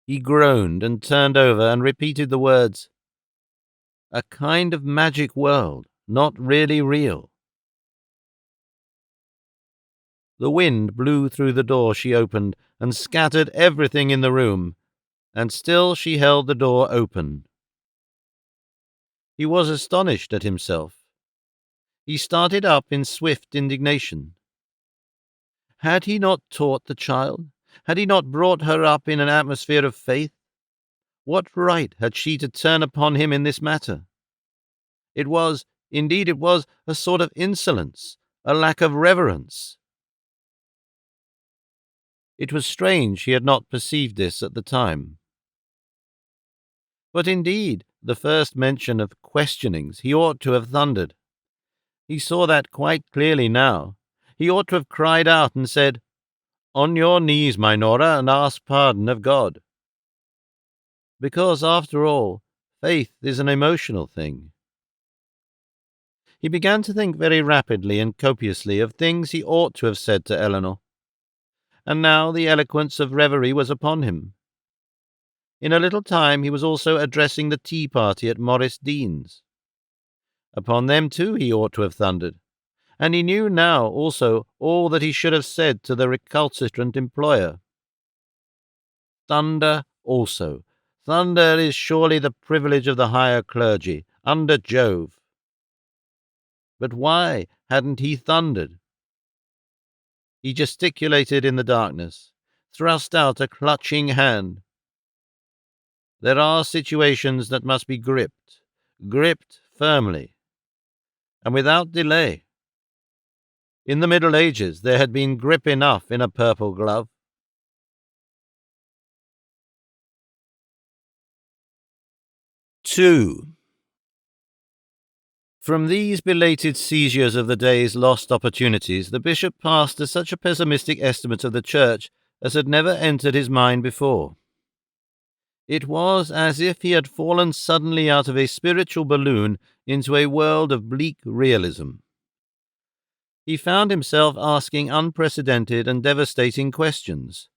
He groaned and turned over and repeated the words, a kind of magic world, not really real. The wind blew through the door she opened and scattered everything in the room, and still she held the door open. He was astonished at himself. He started up in swift indignation. Had he not taught the child? Had he not brought her up in an atmosphere of faith? What right had she to turn upon him in this matter? It was a sort of insolence, a lack of reverence. It was strange he had not perceived this at the time. But indeed, the first mention of questionings he ought to have thundered. He saw that quite clearly now. He ought to have cried out and said, on your knees, my Nora, and ask pardon of God. Because, after all, faith is an emotional thing. He began to think very rapidly and copiously of things he ought to have said to Eleanor. And now the eloquence of reverie was upon him. In a little time he was also addressing the tea party at Morris Dean's. Upon them too he ought to have thundered, and he knew now also all that he should have said to the recalcitrant employer. Thunder also. Thunder is surely the privilege of the higher clergy, under Jove. But why hadn't he thundered? He gesticulated in the darkness, thrust out a clutching hand. There are situations that must be gripped firmly, and without delay. In the Middle Ages there had been grip enough in a purple glove. 2. From these belated seizures of the day's lost opportunities, the bishop passed to such a pessimistic estimate of the church as had never entered his mind before. It was as if he had fallen suddenly out of a spiritual balloon into a world of bleak realism. He found himself asking unprecedented and devastating questions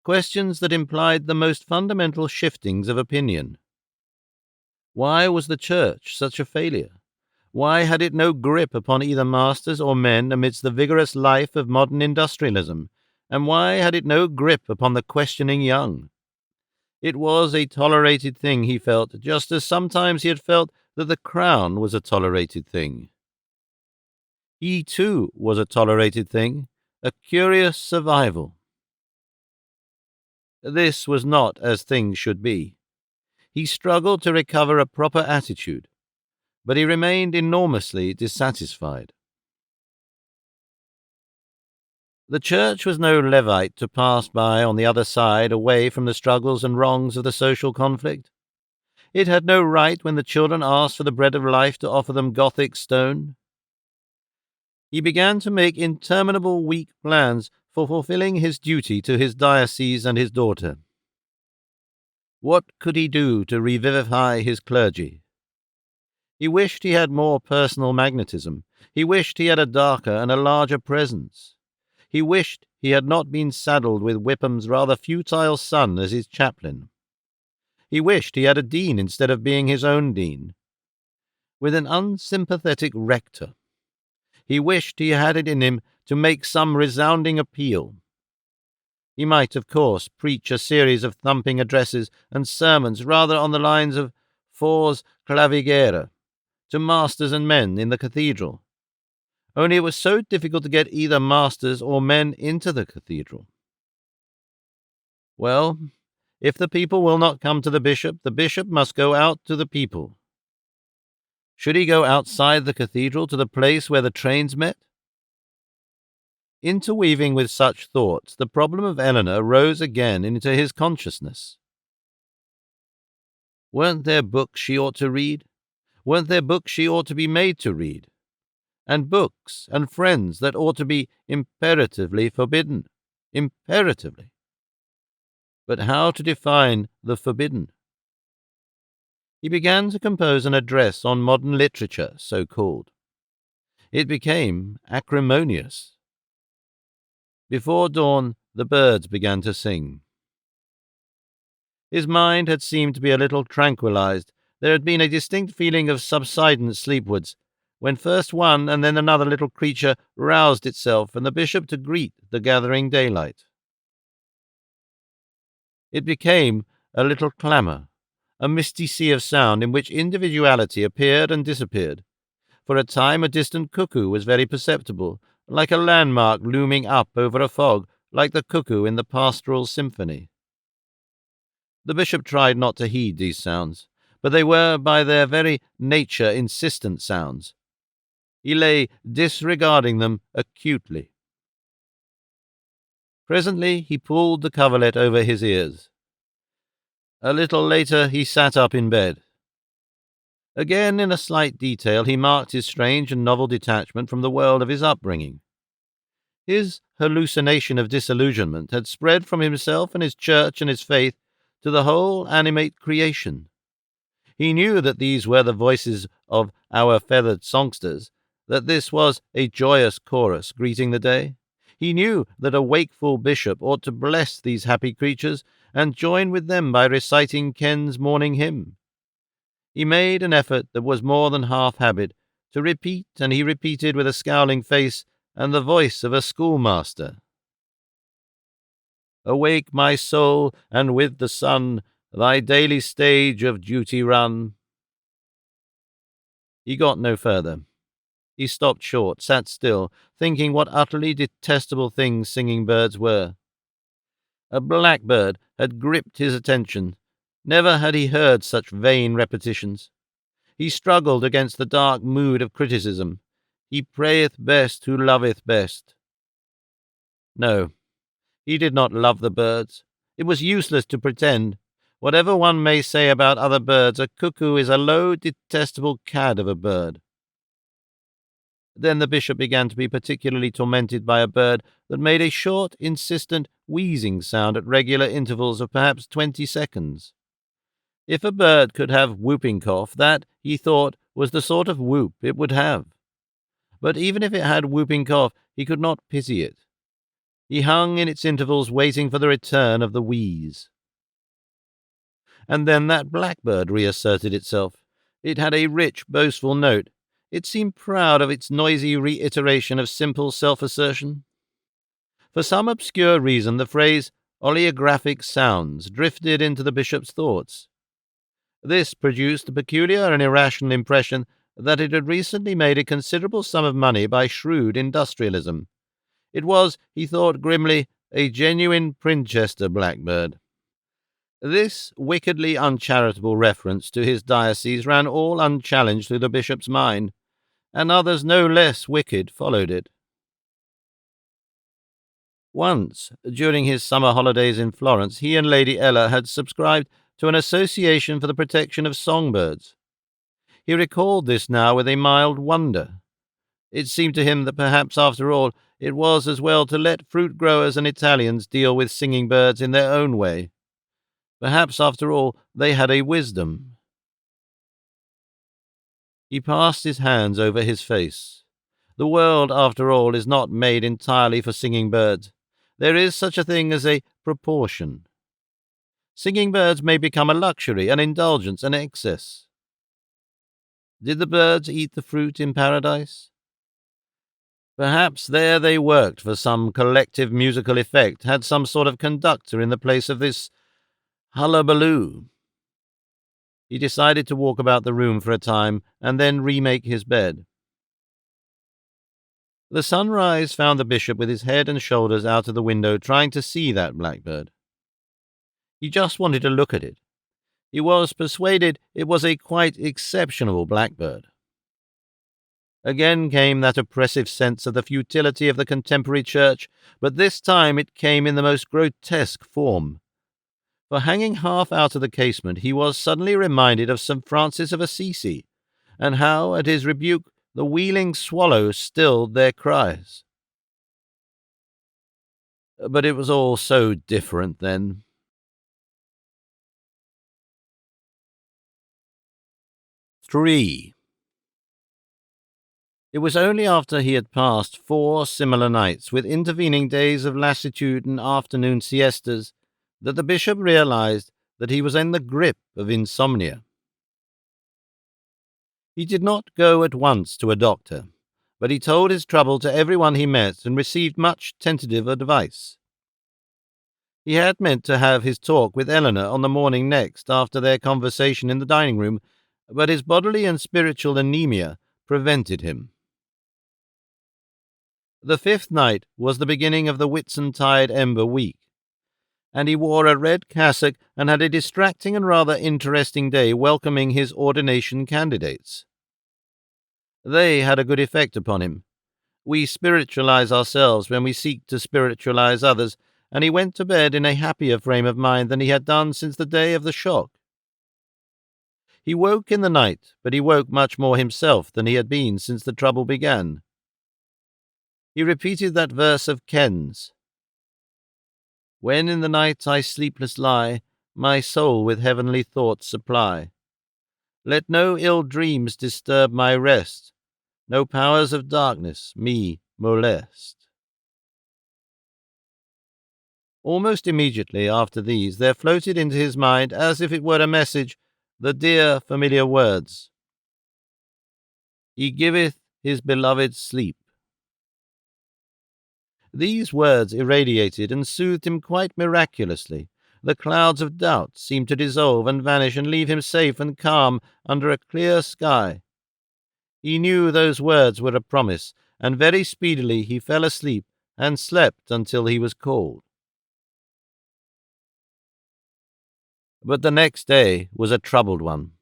that implied the most fundamental shiftings of opinion. Why was the church such a failure? Why had it no grip upon either masters or men amidst the vigorous life of modern industrialism? And why had it no grip upon the questioning young? It was a tolerated thing, he felt, just as sometimes he had felt that the crown was a tolerated thing. He, too, was a tolerated thing, a curious survival. This was not as things should be. He struggled to recover a proper attitude, but he remained enormously dissatisfied. The church was no Levite to pass by on the other side, away from the struggles and wrongs of the social conflict. It had no right, when the children asked for the bread of life, to offer them Gothic stone. He began to make interminable weak plans for fulfilling his duty to his diocese and his daughter. What could he do to revivify his clergy? He wished he had more personal magnetism. He wished he had a darker and a larger presence. He wished he had not been saddled with Whipham's rather futile son as his chaplain. He wished he had a dean instead of being his own dean, with an unsympathetic rector. He wished he had it in him to make some resounding appeal. He might, of course, preach a series of thumping addresses and sermons rather on the lines of Fors Clavigera to masters and men in the cathedral. Only it was so difficult to get either masters or men into the cathedral. Well, if the people will not come to the bishop must go out to the people. Should he go outside the cathedral to the place where the trains met? Interweaving with such thoughts, the problem of Eleanor rose again into his consciousness. Weren't there books she ought to read? Weren't there books she ought to be made to read? And books and friends that ought to be imperatively forbidden? Imperatively. But how to define the forbidden? He began to compose an address on modern literature, so-called. It became acrimonious. Before dawn, the birds began to sing. His mind had seemed to be a little tranquilized. There had been a distinct feeling of subsidence sleepwards, when first one and then another little creature roused itself and the bishop to greet the gathering daylight. It became a little clamour, a misty sea of sound in which individuality appeared and disappeared. For a time a distant cuckoo was very perceptible, like a landmark looming up over a fog, like the cuckoo in the Pastoral Symphony. The bishop tried not to heed these sounds, but they were by their very nature insistent sounds. He lay disregarding them acutely. Presently he pulled the coverlet over his ears. A little later he sat up in bed. Again, in a slight detail, he marked his strange and novel detachment from the world of his upbringing. His hallucination of disillusionment had spread from himself and his church and his faith to the whole animate creation. He knew that these were the voices of our feathered songsters, that this was a joyous chorus greeting the day. He knew that a wakeful bishop ought to bless these happy creatures and join with them by reciting Ken's morning hymn. He made an effort that was more than half habit to repeat, and he repeated with a scowling face and the voice of a schoolmaster. Awake, my soul, and with the sun thy daily stage of duty run. He got no further. He stopped short, sat still, thinking what utterly detestable things singing birds were. A blackbird had gripped his attention. Never had he heard such vain repetitions. He struggled against the dark mood of criticism. He prayeth best who loveth best. No, he did not love the birds. It was useless to pretend. Whatever one may say about other birds, a cuckoo is a low, detestable cad of a bird. Then the bishop began to be particularly tormented by a bird that made a short, insistent, wheezing sound at regular intervals of perhaps 20 seconds. If a bird could have whooping cough, that, he thought, was the sort of whoop it would have. But even if it had whooping cough, he could not pity it. He hung in its intervals, waiting for the return of the wheeze. And then that blackbird reasserted itself. It had a rich, boastful note. It seemed proud of its noisy reiteration of simple self-assertion. For some obscure reason, the phrase oleographic sounds drifted into the bishop's thoughts. This produced the peculiar and irrational impression that it had recently made a considerable sum of money by shrewd industrialism. It was, he thought grimly, a genuine Princhester blackbird. This wickedly uncharitable reference to his diocese ran all unchallenged through the bishop's mind, and others no less wicked followed it. Once, during his summer holidays in Florence, he and Lady Ella had subscribed to an association for the protection of songbirds. He recalled this now with a mild wonder. It seemed to him that perhaps, after all, it was as well to let fruit growers and Italians deal with singing birds in their own way. Perhaps, after all, they had a wisdom. He passed his hands over his face. The world, after all, is not made entirely for singing birds. There is such a thing as a proportion. Singing birds may become a luxury, an indulgence, an excess. Did the birds eat the fruit in paradise? Perhaps there they worked for some collective musical effect, had some sort of conductor in the place of this hullabaloo. He decided to walk about the room for a time, and then remake his bed. The sunrise found the bishop with his head and shoulders out of the window, trying to see that blackbird. He just wanted to look at it. He was persuaded it was a quite exceptional blackbird. Again came that oppressive sense of the futility of the contemporary church, but this time it came in the most grotesque form. For hanging half out of the casement, he was suddenly reminded of St. Francis of Assisi, and how, at his rebuke, the wheeling swallows stilled their cries. But it was all so different then. 3. It was only after he had passed 4 similar nights, with intervening days of lassitude and afternoon siestas, that the bishop realized that he was in the grip of insomnia. He did not go at once to a doctor, but he told his trouble to everyone he met and received much tentative advice. He had meant to have his talk with Eleanor on the morning next after their conversation in the dining room, but his bodily and spiritual anemia prevented him. The 5th night was the beginning of the Whitsuntide Ember week, and he wore a red cassock and had a distracting and rather interesting day welcoming his ordination candidates. They had a good effect upon him. We spiritualize ourselves when we seek to spiritualize others, and he went to bed in a happier frame of mind than he had done since the day of the shock. He woke in the night, but he woke much more himself than he had been since the trouble began. He repeated that verse of Ken's, "When in the night I sleepless lie, my soul with heavenly thoughts supply. Let no ill dreams disturb my rest, no powers of darkness me molest." Almost immediately after these there floated into his mind, as if it were a message, the dear familiar words, "He giveth his beloved sleep." These words irradiated and soothed him quite miraculously. The clouds of doubt seemed to dissolve and vanish and leave him safe and calm under a clear sky. He knew those words were a promise, and very speedily he fell asleep and slept until he was called. But the next day was a troubled one.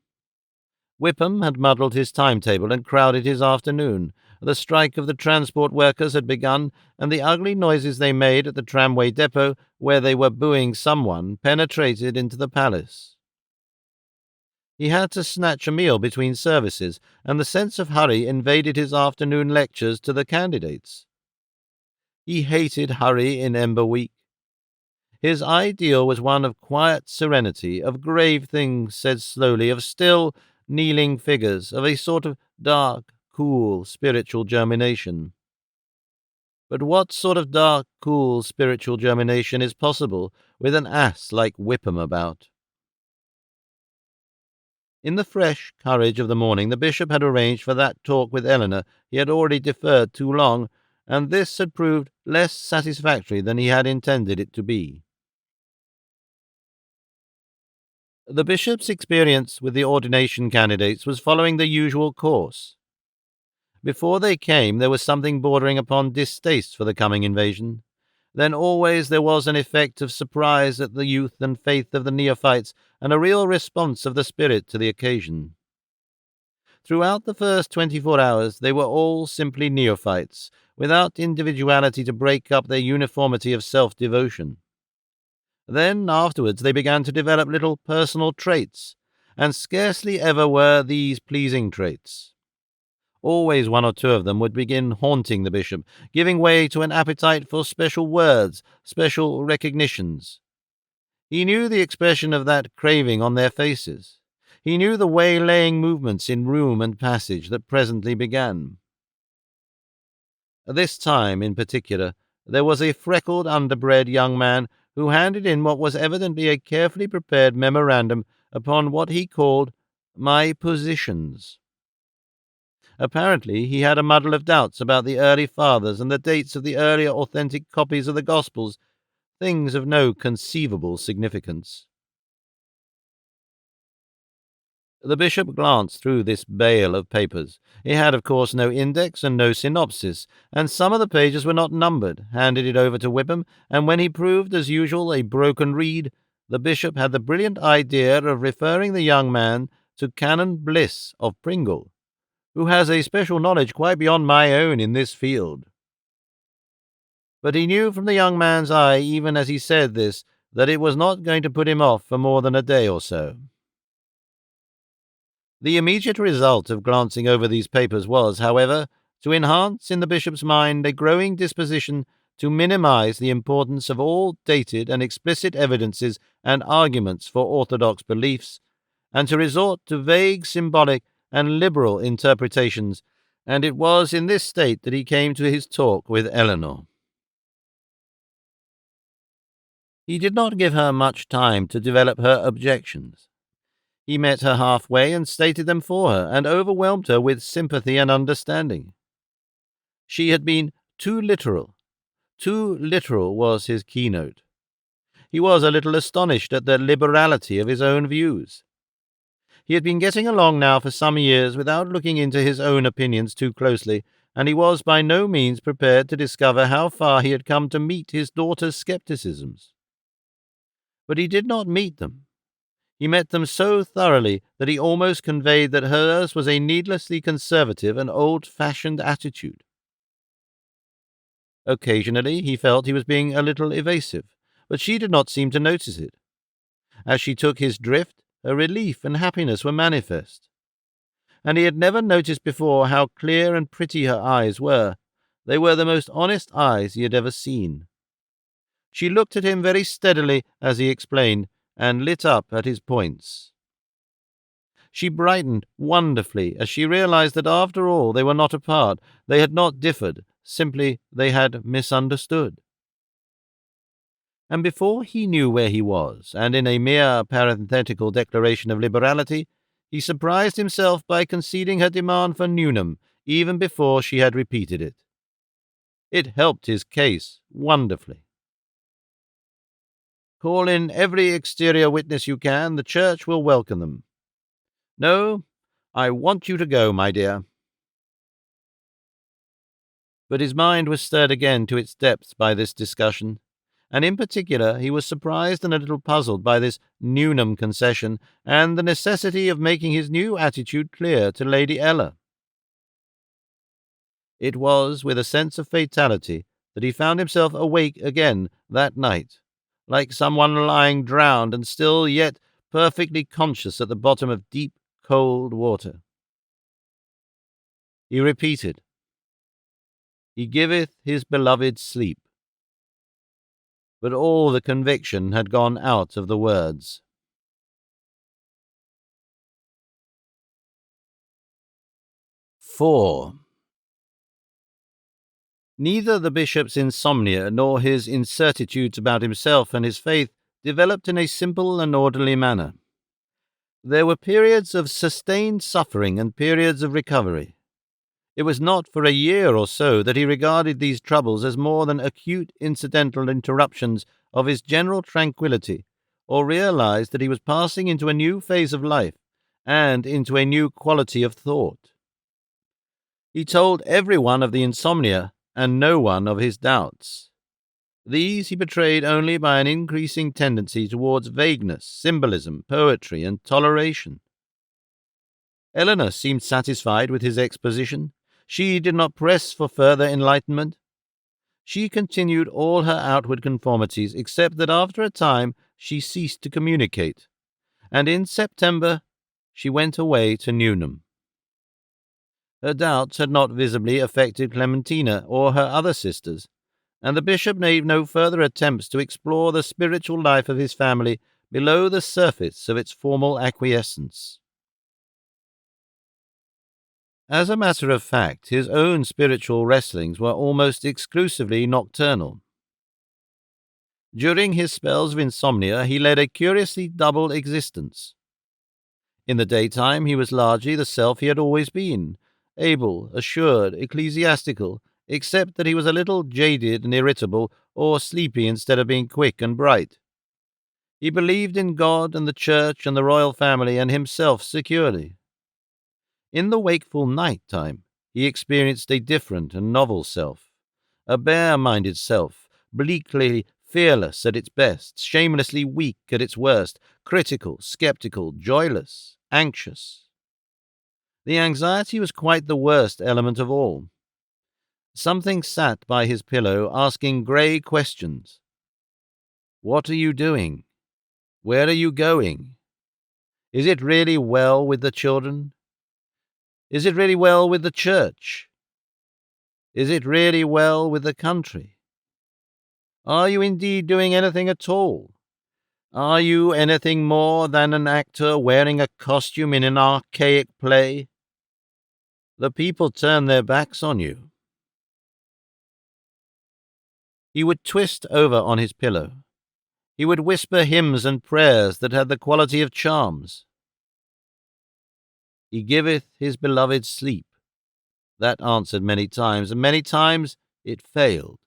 Whipham had muddled his timetable and crowded his afternoon. The strike of the transport workers had begun, and the ugly noises they made at the tramway depot, where they were booing someone, penetrated into the palace. He had to snatch a meal between services, and the sense of hurry invaded his afternoon lectures to the candidates. He hated hurry in Ember Week. His ideal was one of quiet serenity, of grave things said slowly, of still, kneeling figures, of a sort of dark, cool, spiritual germination. But what sort of dark, cool, spiritual germination is possible with an ass like Whipham about? In the fresh courage of the morning, the bishop had arranged for that talk with Eleanor he had already deferred too long, and this had proved less satisfactory than he had intended it to be. The bishop's experience with the ordination candidates was following the usual course. Before they came, there was something bordering upon distaste for the coming invasion. Then always there was an effect of surprise at the youth and faith of the neophytes, and a real response of the spirit to the occasion. Throughout the first 24 hours they were all simply neophytes, without individuality to break up their uniformity of self-devotion. Then, afterwards, they began to develop little personal traits, and scarcely ever were these pleasing traits. Always one or two of them would begin haunting the bishop, giving way to an appetite for special words, special recognitions. He knew the expression of that craving on their faces. He knew the waylaying movements in room and passage that presently began. This time, in particular, there was a freckled, underbred young man who handed in what was evidently a carefully prepared memorandum upon what he called my positions. Apparently he had a muddle of doubts about the early fathers and the dates of the earlier authentic copies of the Gospels, things of no conceivable significance. The bishop glanced through this bale of papers. It had, of course, no index and no synopsis, and some of the pages were not numbered, handed it over to Whipham, and when he proved, as usual, a broken reed, the bishop had the brilliant idea of referring the young man to Canon Bliss of Pringle, who has a special knowledge quite beyond my own in this field. But he knew from the young man's eye, even as he said this, that it was not going to put him off for more than a day or so. The immediate result of glancing over these papers was, however, to enhance in the bishop's mind a growing disposition to minimize the importance of all dated and explicit evidences and arguments for orthodox beliefs, and to resort to vague, symbolic, and liberal interpretations, and it was in this state that he came to his talk with Eleanor. He did not give her much time to develop her objections. He met her halfway and stated them for her, and overwhelmed her with sympathy and understanding. She had been too literal. Too literal was his keynote. He was a little astonished at the liberality of his own views. He had been getting along now for some years without looking into his own opinions too closely, and he was by no means prepared to discover how far he had come to meet his daughter's skepticisms. But he did not meet them. He met them so thoroughly that he almost conveyed that hers was a needlessly conservative and old-fashioned attitude. Occasionally he felt he was being a little evasive, but she did not seem to notice it. As she took his drift, her relief and happiness were manifest. And he had never noticed before how clear and pretty her eyes were. They were the most honest eyes he had ever seen. She looked at him very steadily as he explained, and lit up at his points. She brightened wonderfully as she realized that after all they were not apart, they had not differed, simply they had misunderstood. And before he knew where he was, and in a mere parenthetical declaration of liberality, he surprised himself by conceding her demand for Newnham, even before she had repeated it. It helped his case wonderfully. Call in every exterior witness you can. The church will welcome them. No, I want you to go, my dear. But his mind was stirred again to its depths by this discussion, and in particular he was surprised and a little puzzled by this Newnham concession and the necessity of making his new attitude clear to Lady Ella. It was with a sense of fatality that he found himself awake again that night, like someone lying drowned and still yet perfectly conscious at the bottom of deep, cold water. He repeated, "He giveth his beloved sleep." But all the conviction had gone out of the words. 4. Neither the bishop's insomnia nor his incertitudes about himself and his faith developed in a simple and orderly manner. There were periods of sustained suffering and periods of recovery. It was not for a year or so that he regarded these troubles as more than acute incidental interruptions of his general tranquillity, or realized that he was passing into a new phase of life and into a new quality of thought. He told everyone of the insomnia and no one of his doubts. These he betrayed only by an increasing tendency towards vagueness, symbolism, poetry, and toleration. Eleanor seemed satisfied with his exposition. She did not press for further enlightenment. She continued all her outward conformities, except that after a time she ceased to communicate, and in September she went away to Newnham. Her doubts had not visibly affected Clementina or her other sisters, and the bishop made no further attempts to explore the spiritual life of his family below the surface of its formal acquiescence. As a matter of fact, his own spiritual wrestlings were almost exclusively nocturnal. During his spells of insomnia, he led a curiously double existence. In the daytime, he was largely the self he had always been, able, assured, ecclesiastical, except that he was a little jaded and irritable, or sleepy instead of being quick and bright. He believed in God and the church and the royal family and himself securely. In the wakeful night time, he experienced a different and novel self, a bare-minded self, bleakly fearless at its best, shamelessly weak at its worst, critical, skeptical, joyless, anxious. The anxiety was quite the worst element of all. Something sat by his pillow asking grey questions. What are you doing? Where are you going? Is it really well with the children? Is it really well with the church? Is it really well with the country? Are you indeed doing anything at all? Are you anything more than an actor wearing a costume in an archaic play? The people turn their backs on you. He would twist over on his pillow. He would whisper hymns and prayers that had the quality of charms. He giveth his beloved sleep. That answered many times, and many times it failed.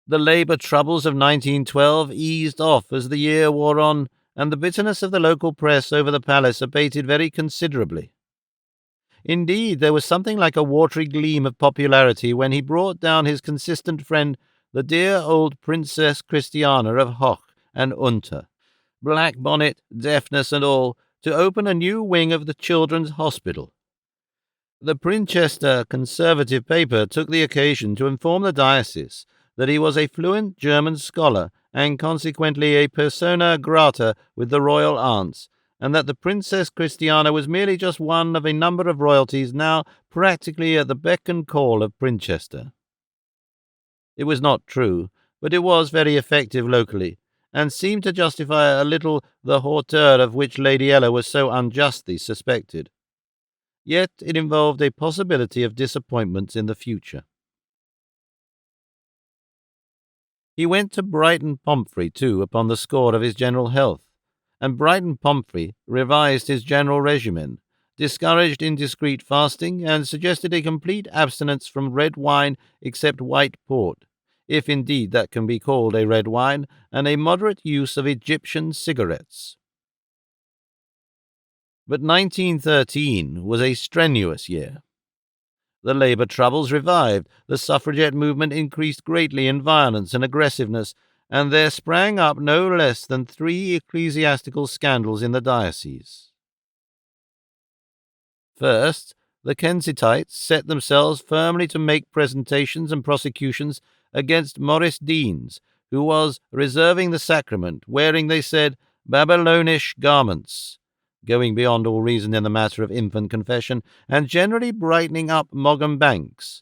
The labour troubles of 1912 eased off as the year wore on, and the bitterness of the local press over the palace abated very considerably. Indeed, there was something like a watery gleam of popularity when he brought down his consistent friend, the dear old Princess Christiana of Hoch and Unter, black bonnet, deafness and all, to open a new wing of the Children's Hospital. The Princhester conservative paper took the occasion to inform the diocese that he was a fluent German scholar and consequently a persona grata with the royal aunts, and that the Princess Christiana was merely just one of a number of royalties now practically at the beck and call of Princhester. It was not true, but it was very effective locally, and seemed to justify a little the hauteur of which Lady Ella was so unjustly suspected. Yet it involved a possibility of disappointments in the future. He went to Brighton-Pomfrey, too, upon the score of his general health, and Brighton-Pomfrey revised his general regimen, discouraged indiscreet fasting, and suggested a complete abstinence from red wine except white port, if indeed that can be called a red wine, and a moderate use of Egyptian cigarettes. But 1913 was a strenuous year. The labour troubles revived, the suffragette movement increased greatly in violence and aggressiveness, and there sprang up no less than 3 ecclesiastical scandals in the diocese. First, the Kensitites set themselves firmly to make presentations and prosecutions against Maurice Deans, who was reserving the sacrament, wearing, they said, Babylonish garments, going beyond all reason in the matter of infant confession, and generally brightening up Mogham Banks.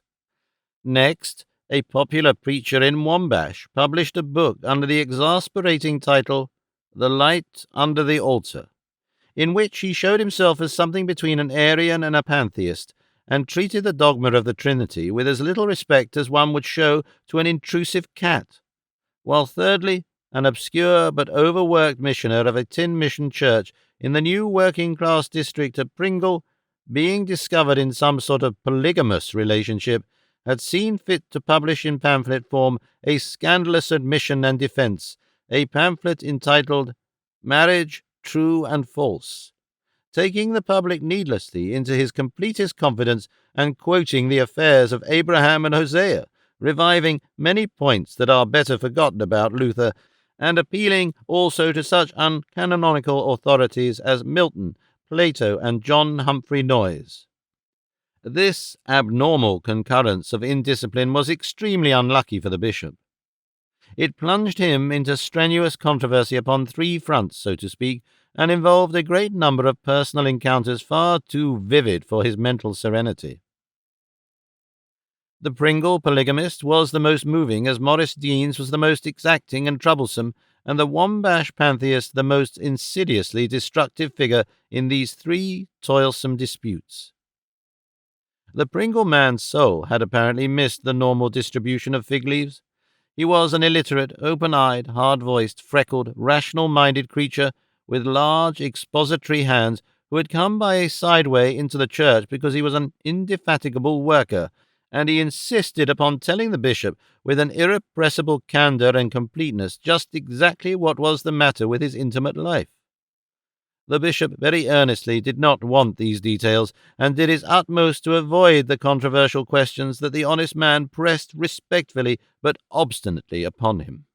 Next, a popular preacher in Wombash published a book under the exasperating title, The Light Under the Altar, in which he showed himself as something between an Arian and a pantheist, and treated the dogma of the Trinity with as little respect as one would show to an intrusive cat, while thirdly, an obscure but overworked missioner of a tin mission church in the new working-class district of Pringle, being discovered in some sort of polygamous relationship, had seen fit to publish in pamphlet form a scandalous admission and defence, a pamphlet entitled Marriage, True and False, taking the public needlessly into his completest confidence and quoting the affairs of Abraham and Hosea, reviving many points that are better forgotten about Luther, and appealing also to such uncanonical authorities as Milton, Plato, and John Humphrey Noyes. This abnormal concurrence of indiscipline was extremely unlucky for the bishop. It plunged him into strenuous controversy upon three fronts, so to speak, and involved a great number of personal encounters far too vivid for his mental serenity. The Pringle polygamist was the most moving, as Maurice Deans was the most exacting and troublesome, and the Wombash pantheist the most insidiously destructive figure in these three toilsome disputes. The Pringle man's soul had apparently missed the normal distribution of fig leaves. He was an illiterate, open-eyed, hard-voiced, freckled, rational-minded creature with large expository hands who had come by a side way into the church because he was an indefatigable worker, and he insisted upon telling the bishop with an irrepressible candour and completeness just exactly what was the matter with his intimate life. The bishop very earnestly did not want these details, and did his utmost to avoid the controversial questions that the honest man pressed respectfully but obstinately upon him.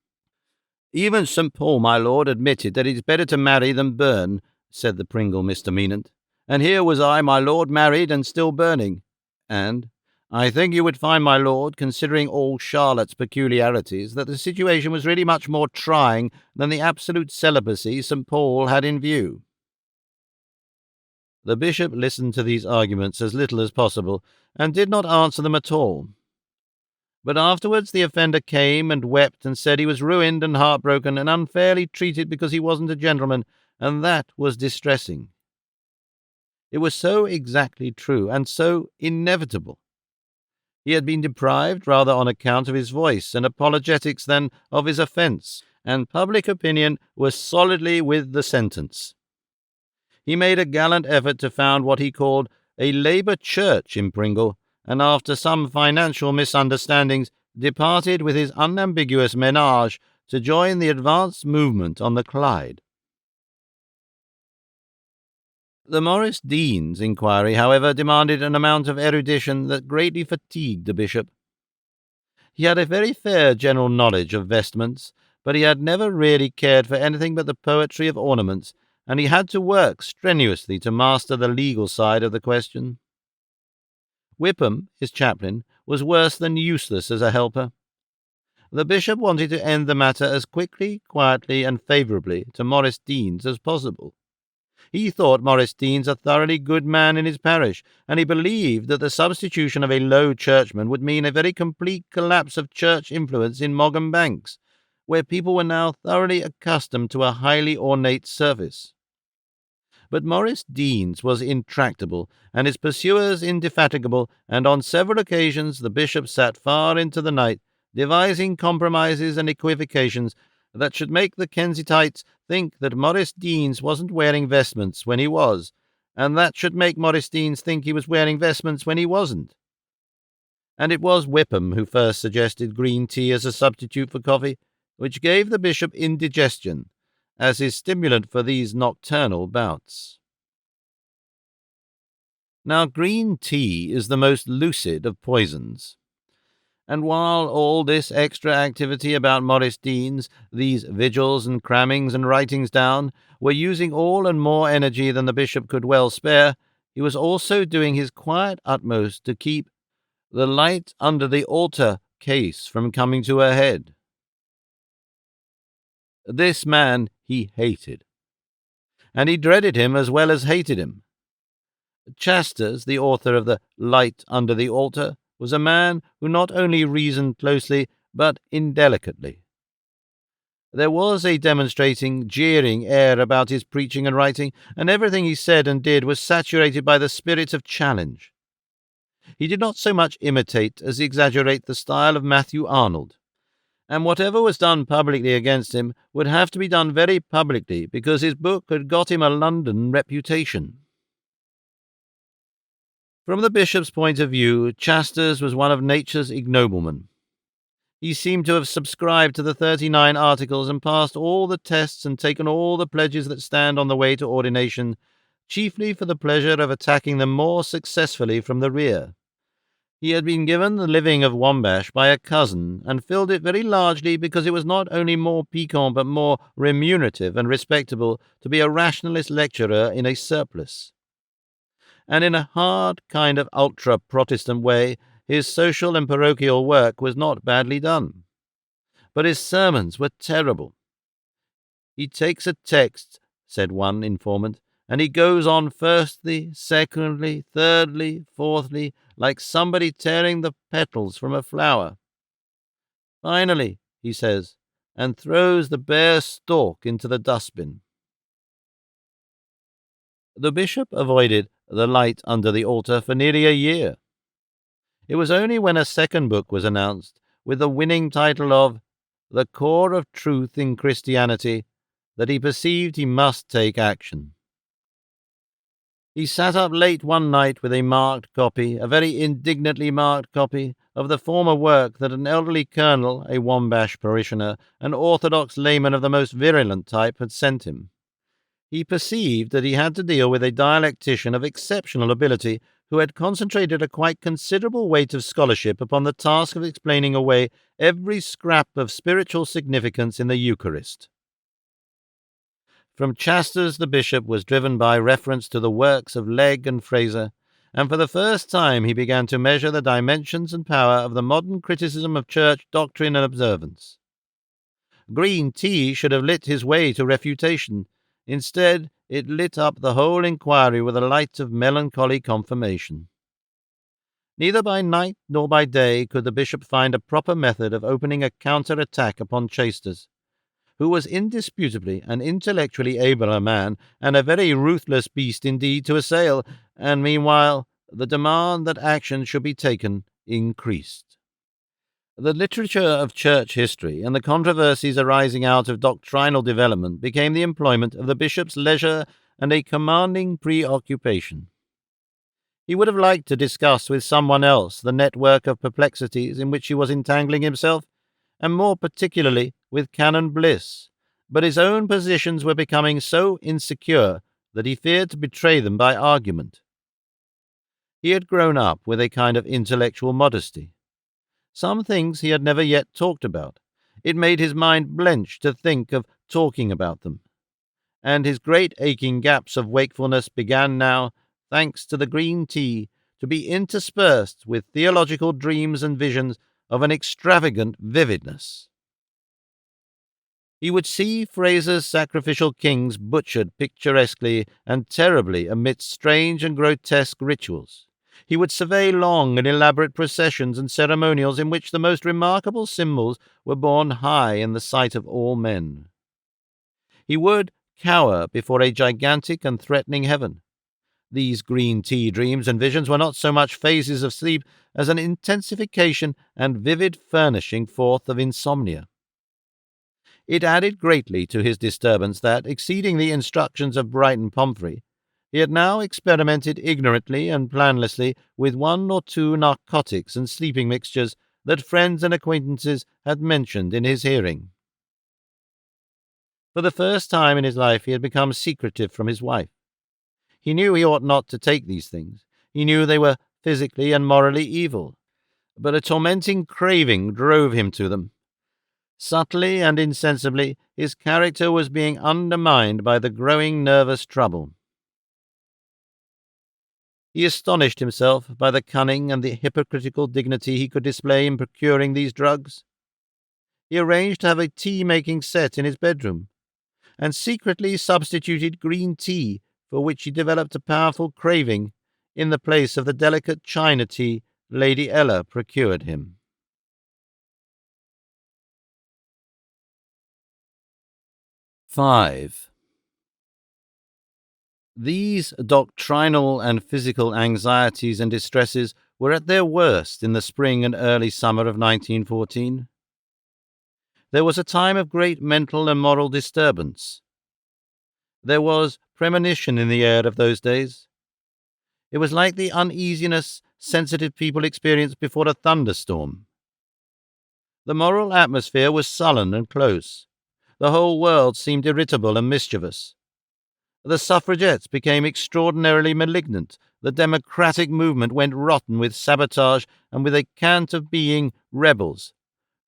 "Even St. Paul, my lord, admitted that it is better to marry than burn," said the Pringle misdemeanant, "and here was I, my lord, married and still burning. And I think you would find, my lord, considering all Charlotte's peculiarities, that the situation was really much more trying than the absolute celibacy St. Paul had in view." The bishop listened to these arguments as little as possible, and did not answer them at all. But afterwards the offender came and wept and said he was ruined and heartbroken and unfairly treated because he wasn't a gentleman, and that was distressing. It was so exactly true, and so inevitable. He had been deprived rather on account of his voice and apologetics than of his offence, and public opinion was solidly with the sentence. He made a gallant effort to found what he called a Labour Church in Pringle, and after some financial misunderstandings departed with his unambiguous menage to join the advance movement on the Clyde. The Maurice Deans inquiry, however, demanded an amount of erudition that greatly fatigued the bishop. He had a very fair general knowledge of vestments, but he had never really cared for anything but the poetry of ornaments, and he had to work strenuously to master the legal side of the question. Whipham, his chaplain, was worse than useless as a helper. The bishop wanted to end the matter as quickly, quietly, and favourably to Maurice Deans as possible. He thought Maurice Deans a thoroughly good man in his parish, and he believed that the substitution of a low churchman would mean a very complete collapse of church influence in Mogham Banks, where people were now thoroughly accustomed to a highly ornate service. But Maurice Deans was intractable, and his pursuers indefatigable, and on several occasions the bishop sat far into the night, devising compromises and equivocations that should make the Kensingtites think that Maurice Deans wasn't wearing vestments when he was, and that should make Maurice Deans think he was wearing vestments when he wasn't. And it was Whipham who first suggested green tea as a substitute for coffee, which gave the bishop indigestion, as his stimulant for these nocturnal bouts. Now, green tea is the most lucid of poisons, and while all this extra activity about Maurice Deans, these vigils and crammings and writings down, were using all and more energy than the bishop could well spare, he was also doing his quiet utmost to keep the light under the altar case from coming to her head. This man he hated, and he dreaded him as well as hated him. Chasters, the author of The Light Under the Altar, was a man who not only reasoned closely, but indelicately. There was a demonstrating, jeering air about his preaching and writing, and everything he said and did was saturated by the spirit of challenge. He did not so much imitate as exaggerate the style of Matthew Arnold, and whatever was done publicly against him would have to be done very publicly, because his book had got him a London reputation. From the bishop's point of view, Chasters was one of nature's ignoblemen. He seemed to have subscribed to the 39 Articles and passed all the tests and taken all the pledges that stand on the way to ordination, chiefly for the pleasure of attacking them more successfully from the rear. He had been given the living of Wombash by a cousin, and filled it very largely because it was not only more piquant but more remunerative and respectable to be a rationalist lecturer in a surplice. And in a hard kind of ultra-Protestant way, his social and parochial work was not badly done. But his sermons were terrible. "He takes a text," said one informant, "and he goes on firstly, secondly, thirdly, fourthly, like somebody tearing the petals from a flower. Finally, he says, and throws the bare stalk into the dustbin." The bishop avoided the light under the altar for nearly a year. It was only when a second book was announced, with the winning title of The Core of Truth in Christianity, that he perceived he must take action. He sat up late one night with a marked copy, a very indignantly marked copy, of the former work that an elderly colonel, a Wombash parishioner, an orthodox layman of the most virulent type, had sent him. He perceived that he had to deal with a dialectician of exceptional ability who had concentrated a quite considerable weight of scholarship upon the task of explaining away every scrap of spiritual significance in the Eucharist. From Chasters the bishop was driven by reference to the works of Legge and Fraser, and for the first time he began to measure the dimensions and power of the modern criticism of church doctrine and observance. Green tea should have lit his way to refutation. Instead, it lit up the whole inquiry with a light of melancholy confirmation. Neither by night nor by day could the bishop find a proper method of opening a counter-attack upon Chasters, who was indisputably an intellectually abler man, and a very ruthless beast indeed to assail, and meanwhile the demand that action should be taken increased. The literature of church history and the controversies arising out of doctrinal development became the employment of the bishop's leisure and a commanding preoccupation. He would have liked to discuss with someone else the network of perplexities in which he was entangling himself, and more particularly with Canon Bliss, but his own positions were becoming so insecure that he feared to betray them by argument. He had grown up with a kind of intellectual modesty. Some things he had never yet talked about. It made his mind blench to think of talking about them. And his great aching gaps of wakefulness began now, thanks to the green tea, to be interspersed with theological dreams and visions of an extravagant vividness. He would see Fraser's sacrificial kings butchered picturesquely and terribly amidst strange and grotesque rituals. He would survey long and elaborate processions and ceremonials in which the most remarkable symbols were borne high in the sight of all men. He would cower before a gigantic and threatening heaven. These green tea dreams and visions were not so much phases of sleep as an intensification and vivid furnishing forth of insomnia. It added greatly to his disturbance that, exceeding the instructions of Brighton Pomfrey, he had now experimented ignorantly and planlessly with one or two narcotics and sleeping mixtures that friends and acquaintances had mentioned in his hearing. For the first time in his life he had become secretive from his wife. He knew he ought not to take these things. He knew they were physically and morally evil, but a tormenting craving drove him to them. Subtly and insensibly, his character was being undermined by the growing nervous trouble. He astonished himself by the cunning and the hypocritical dignity he could display in procuring these drugs. He arranged to have a tea-making set in his bedroom, and secretly substituted green tea, for which he developed a powerful craving, in the place of the delicate China tea Lady Ella procured him. 5. These doctrinal and physical anxieties and distresses were at their worst in the spring and early summer of 1914. There was a time of great mental and moral disturbance. There was premonition in the air of those days. It was like the uneasiness sensitive people experience before a thunderstorm. The moral atmosphere was sullen and close. The whole world seemed irritable and mischievous. The suffragettes became extraordinarily malignant. The democratic movement went rotten with sabotage and with a cant of being rebels.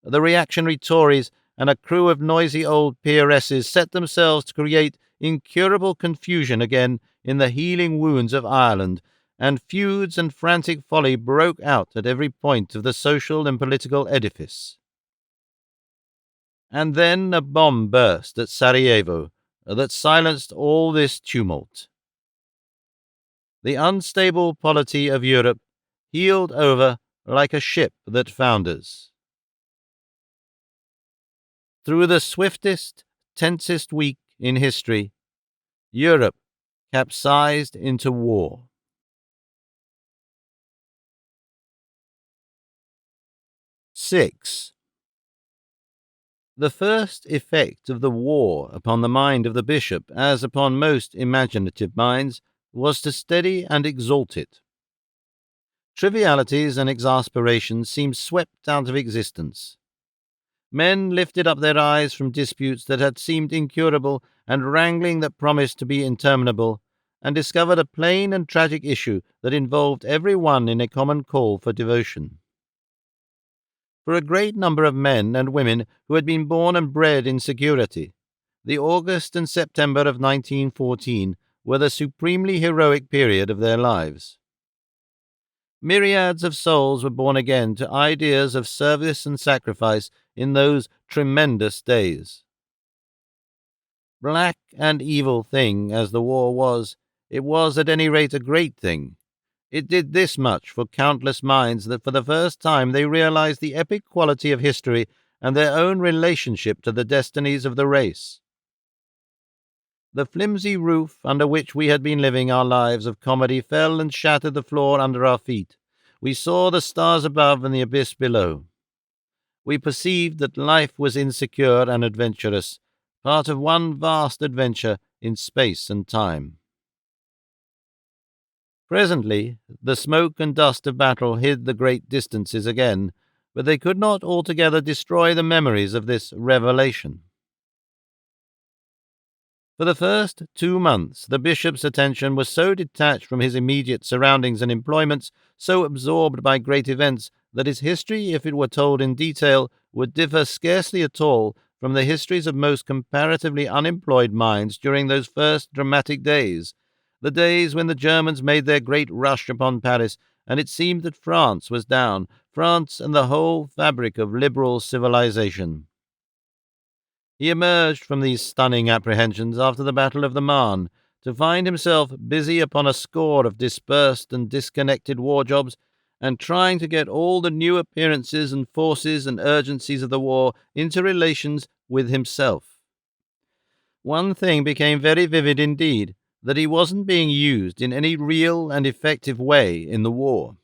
The reactionary Tories and a crew of noisy old peeresses set themselves to create incurable confusion again in the healing wounds of Ireland, and feuds and frantic folly broke out at every point of the social and political edifice. And then a bomb burst at Sarajevo that silenced all this tumult. The unstable polity of Europe heeled over like a ship that founders. Through the swiftest, tensest week in history, Europe capsized into war. 6. The first effect of the war upon the mind of the bishop, as upon most imaginative minds, was to steady and exalt it. Trivialities and exasperations seemed swept out of existence. Men lifted up their eyes from disputes that had seemed incurable and wrangling that promised to be interminable, and discovered a plain and tragic issue that involved every one in a common call for devotion. For a great number of men and women who had been born and bred in security, the August and September of 1914 were the supremely heroic period of their lives. Myriads of souls were born again to ideas of service and sacrifice in those tremendous days. Black and evil thing as the war was, it was at any rate a great thing. It did this much for countless minds, that for the first time they realized the epic quality of history and their own relationship to the destinies of the race. The flimsy roof under which we had been living our lives of comedy fell and shattered the floor under our feet. We saw the stars above and the abyss below. We perceived that life was insecure and adventurous, part of one vast adventure in space and time. Presently, the smoke and dust of battle hid the great distances again, but they could not altogether destroy the memories of this revelation. For the first 2 months, the bishop's attention was so detached from his immediate surroundings and employments, so absorbed by great events, that his history, if it were told in detail, would differ scarcely at all from the histories of most comparatively unemployed minds during those first dramatic days, the days when the Germans made their great rush upon Paris, and it seemed that France was down, France and the whole fabric of liberal civilization. He emerged from these stunning apprehensions after the Battle of the Marne, to find himself busy upon a score of dispersed and disconnected war jobs, and trying to get all the new appearances and forces and urgencies of the war into relations with himself. One thing became very vivid indeed, that he wasn't being used in any real and effective way in the war.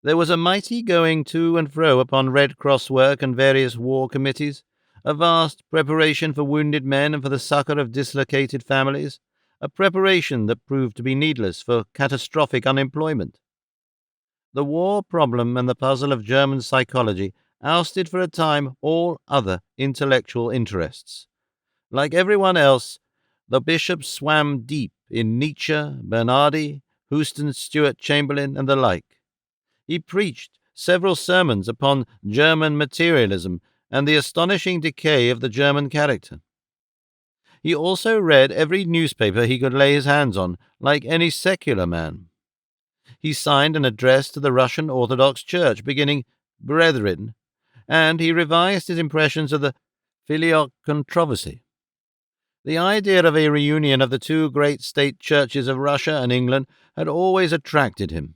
There was a mighty going to and fro upon Red Cross work and various war committees, a vast preparation for wounded men and for the succor of dislocated families, a preparation that proved to be needless for catastrophic unemployment. The war problem and the puzzle of German psychology ousted for a time all other intellectual interests. Like everyone else, the bishop swam deep in Nietzsche, Bernardi, Houston Stewart Chamberlain, and the like. He preached several sermons upon German materialism and the astonishing decay of the German character. He also read every newspaper he could lay his hands on, like any secular man. He signed an address to the Russian Orthodox Church, beginning, "Brethren," and he revised his impressions of the Filioque controversy. The idea of a reunion of the two great state churches of Russia and England had always attracted him,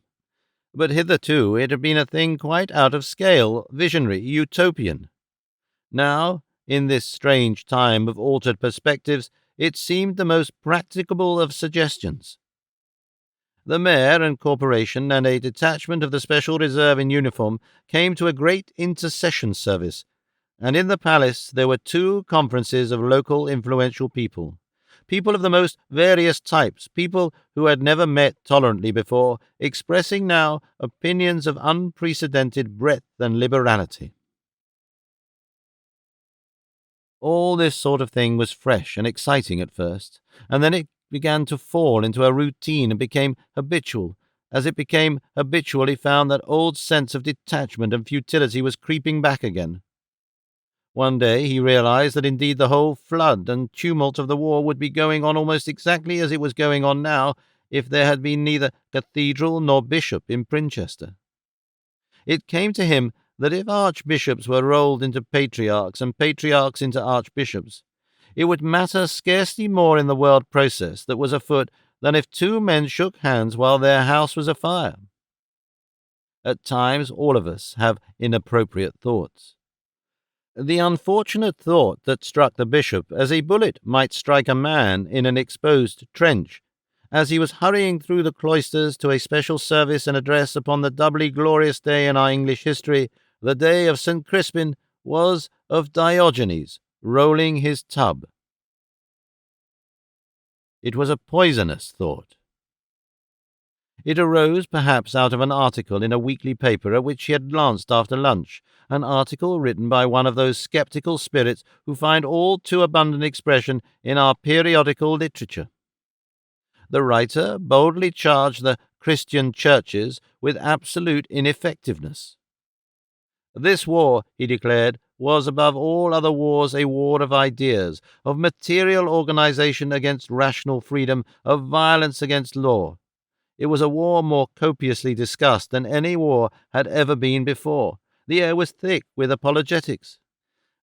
but hitherto it had been a thing quite out of scale, visionary, utopian. Now, in this strange time of altered perspectives, it seemed the most practicable of suggestions. The mayor and corporation and a detachment of the Special Reserve in uniform came to a great intercession service, and in the palace there were 2 conferences of local influential people of the most various types, people who had never met tolerantly before, expressing now opinions of unprecedented breadth and liberality. All this sort of thing was fresh and exciting at first, and then it began to fall into a routine and became habitual. As it became habitual, he found that old sense of detachment and futility was creeping back again. One day he realized that indeed the whole flood and tumult of the war would be going on almost exactly as it was going on now if there had been neither cathedral nor bishop in Princhester. It came to him that if archbishops were rolled into patriarchs and patriarchs into archbishops, it would matter scarcely more in the world process that was afoot than if two men shook hands while their house was afire. At times all of us have inappropriate thoughts. The unfortunate thought that struck the bishop as a bullet might strike a man in an exposed trench, as he was hurrying through the cloisters to a special service and address upon the doubly glorious day in our English history, the day of St. Crispin, was of Diogenes rolling his tub. It was a poisonous thought. It arose perhaps out of an article in a weekly paper at which he had glanced after lunch, an article written by one of those sceptical spirits who find all too abundant expression in our periodical literature. The writer boldly charged the Christian churches with absolute ineffectiveness. This war, he declared, was above all other wars a war of ideas, of material organization against rational freedom, of violence against law. It was a war more copiously discussed than any war had ever been before. The air was thick with apologetics.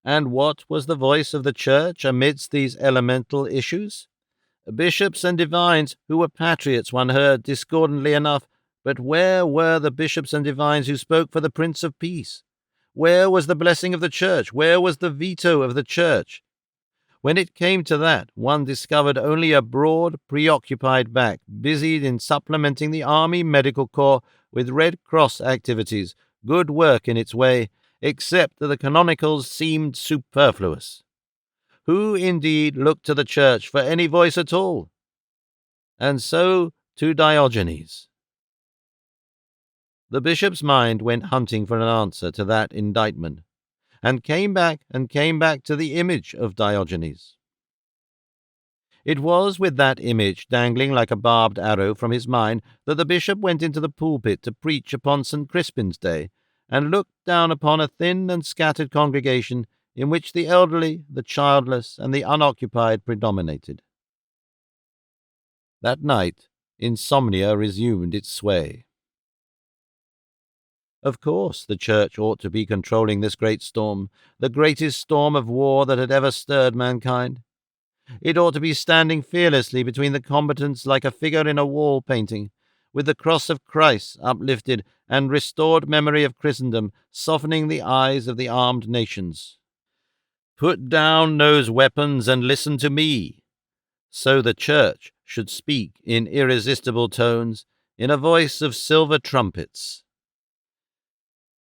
And what was the voice of the Church amidst these elemental issues? Bishops and divines who were patriots, one heard discordantly enough, but where were the bishops and divines who spoke for the Prince of Peace? Where was the blessing of the Church? Where was the veto of the Church? When it came to that, one discovered only a broad, preoccupied back, busied in supplementing the Army Medical Corps with Red Cross activities, good work in its way, except that the canonicals seemed superfluous. Who indeed looked to the Church for any voice at all? And so to Diogenes. The bishop's mind went hunting for an answer to that indictment, and came back to the image of Diogenes. It was with that image dangling like a barbed arrow from his mind that the bishop went into the pulpit to preach upon St. Crispin's Day, and looked down upon a thin and scattered congregation in which the elderly, the childless, and the unoccupied predominated. That night, insomnia resumed its sway. Of course, the Church ought to be controlling this great storm, the greatest storm of war that had ever stirred mankind. It ought to be standing fearlessly between the combatants like a figure in a wall painting, with the cross of Christ uplifted and restored memory of Christendom softening the eyes of the armed nations. Put down those weapons and listen to me. So the Church should speak in irresistible tones, in a voice of silver trumpets.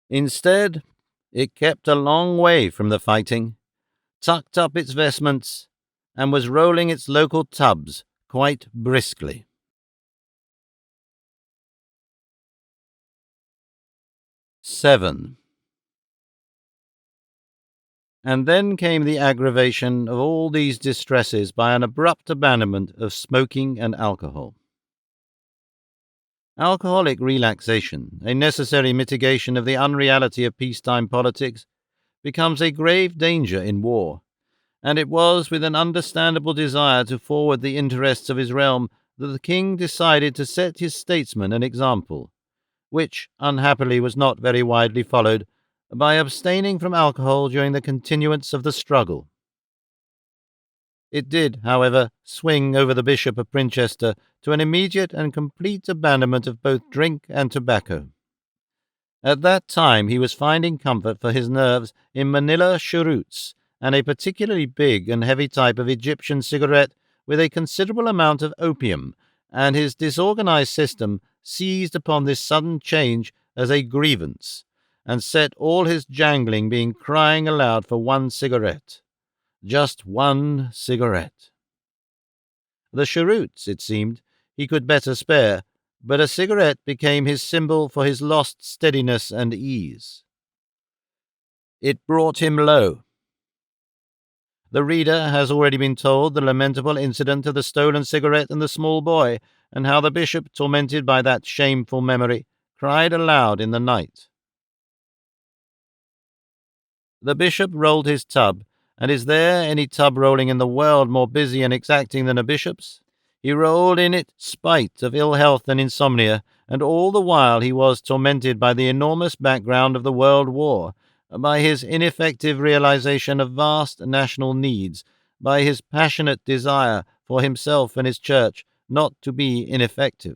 Instead, it kept a long way from the fighting, tucked up its vestments, and was rolling its local tubs quite briskly. "7. And then came the aggravation of all these distresses by an abrupt abandonment of smoking and alcohol. Alcoholic relaxation, a necessary mitigation of the unreality of peacetime politics, becomes a grave danger in war, and it was with an understandable desire to forward the interests of his realm that the king decided to set his statesmen an example, which unhappily was not very widely followed, by abstaining from alcohol during the continuance of the struggle. It did, however, swing over the Bishop of Princhester to an immediate and complete abandonment of both drink and tobacco. At that time he was finding comfort for his nerves in Manila cheroots and a particularly big and heavy type of Egyptian cigarette with a considerable amount of opium, and his disorganized system seized upon this sudden change as a grievance, and set all his jangling being crying aloud for one cigarette. Just one cigarette. The cheroots, it seemed, he could better spare, but a cigarette became his symbol for his lost steadiness and ease. It brought him low. The reader has already been told the lamentable incident of the stolen cigarette and the small boy, and how the bishop, tormented by that shameful memory, cried aloud in the night. The bishop rolled his tub, and is there any tub rolling in the world more busy and exacting than a bishop's? He rolled in it spite of ill health and insomnia, and all the while he was tormented by the enormous background of the World War, by his ineffective realization of vast national needs, by his passionate desire for himself and his church not to be ineffective.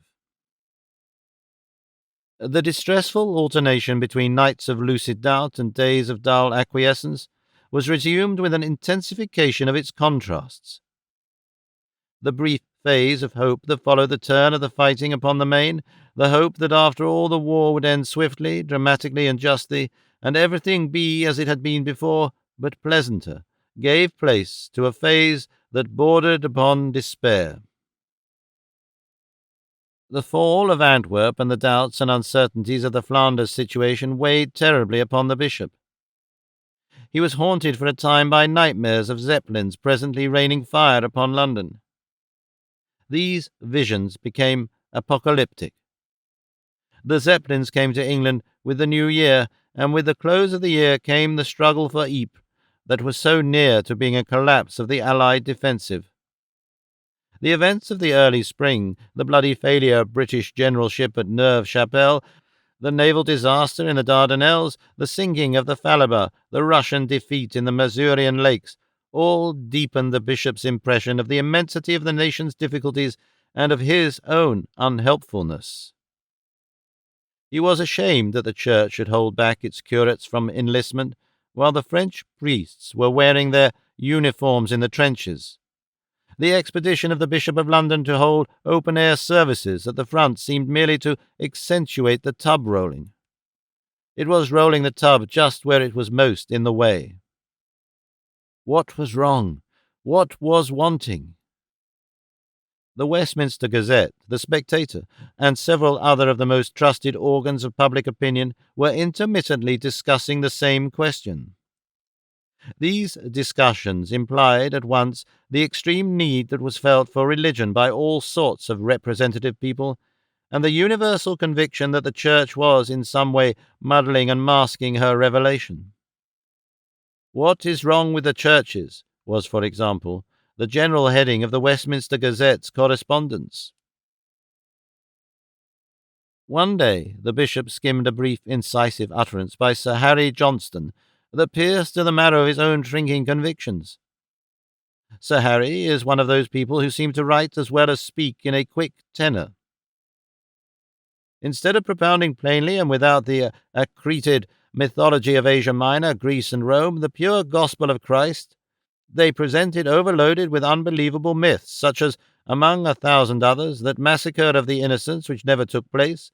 The distressful alternation between nights of lucid doubt and days of dull acquiescence was resumed with an intensification of its contrasts. The brief phase of hope that followed the turn of the fighting upon the Main, the hope that after all the war would end swiftly, dramatically, and justly, and everything be as it had been before, but pleasanter, gave place to a phase that bordered upon despair. The fall of Antwerp and the doubts and uncertainties of the Flanders situation weighed terribly upon the bishop. He was haunted for a time by nightmares of Zeppelins presently raining fire upon London. These visions became apocalyptic. The Zeppelins came to England with the new year, and with the close of the year came the struggle for Ypres that was so near to being a collapse of the Allied defensive. The events of the early spring, the bloody failure of British generalship at Neuve-Chapelle, the naval disaster in the Dardanelles, the sinking of the Falaba, the Russian defeat in the Masurian Lakes, all deepened the bishop's impression of the immensity of the nation's difficulties and of his own unhelpfulness. He was ashamed that the church should hold back its curates from enlistment, while the French priests were wearing their uniforms in the trenches. The expedition of the Bishop of London to hold open-air services at the front seemed merely to accentuate the tub rolling. It was rolling the tub just where it was most in the way. What was wrong? What was wanting? The Westminster Gazette, the Spectator, and several other of the most trusted organs of public opinion were intermittently discussing the same question. These discussions implied at once the extreme need that was felt for religion by all sorts of representative people, and the universal conviction that the Church was in some way muddling and masking her revelation. "What is wrong with the churches?" was, for example, the general heading of the Westminster Gazette's correspondence. One day the bishop skimmed a brief incisive utterance by Sir Harry Johnston that pierced to the marrow of his own shrinking convictions. Sir Harry is one of those people who seem to write as well as speak in a quick tenor. Instead of propounding plainly and without the accreted mythology of Asia Minor, Greece, and Rome, the pure gospel of Christ, they present it overloaded with unbelievable myths, such as, among 1,000 others, that massacre of the innocents which never took place,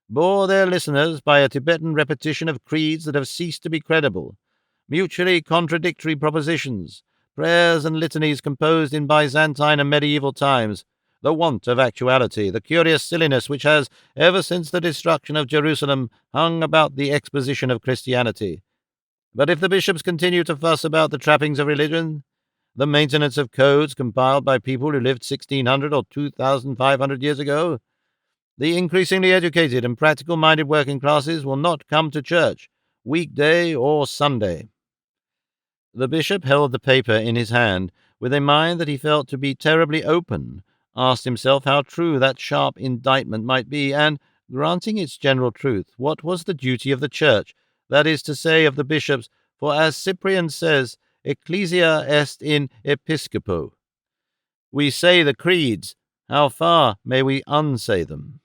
bore their listeners by a Tibetan repetition of creeds that have ceased to be credible, mutually contradictory propositions, prayers and litanies composed in Byzantine and medieval times, the want of actuality, the curious silliness which has, ever since the destruction of Jerusalem, hung about the exposition of Christianity. But if the bishops continue to fuss about the trappings of religion, the maintenance of codes compiled by people who lived 1,600 or 2,500 years ago, the increasingly educated and practical-minded working classes will not come to church, weekday or Sunday. The bishop held the paper in his hand, with a mind that he felt to be terribly open, asked himself how true that sharp indictment might be, and, granting its general truth, what was the duty of the church, that is to say, of the bishops, for as Cyprian says, ecclesia est in episcopo. We say the creeds, how far may we unsay them?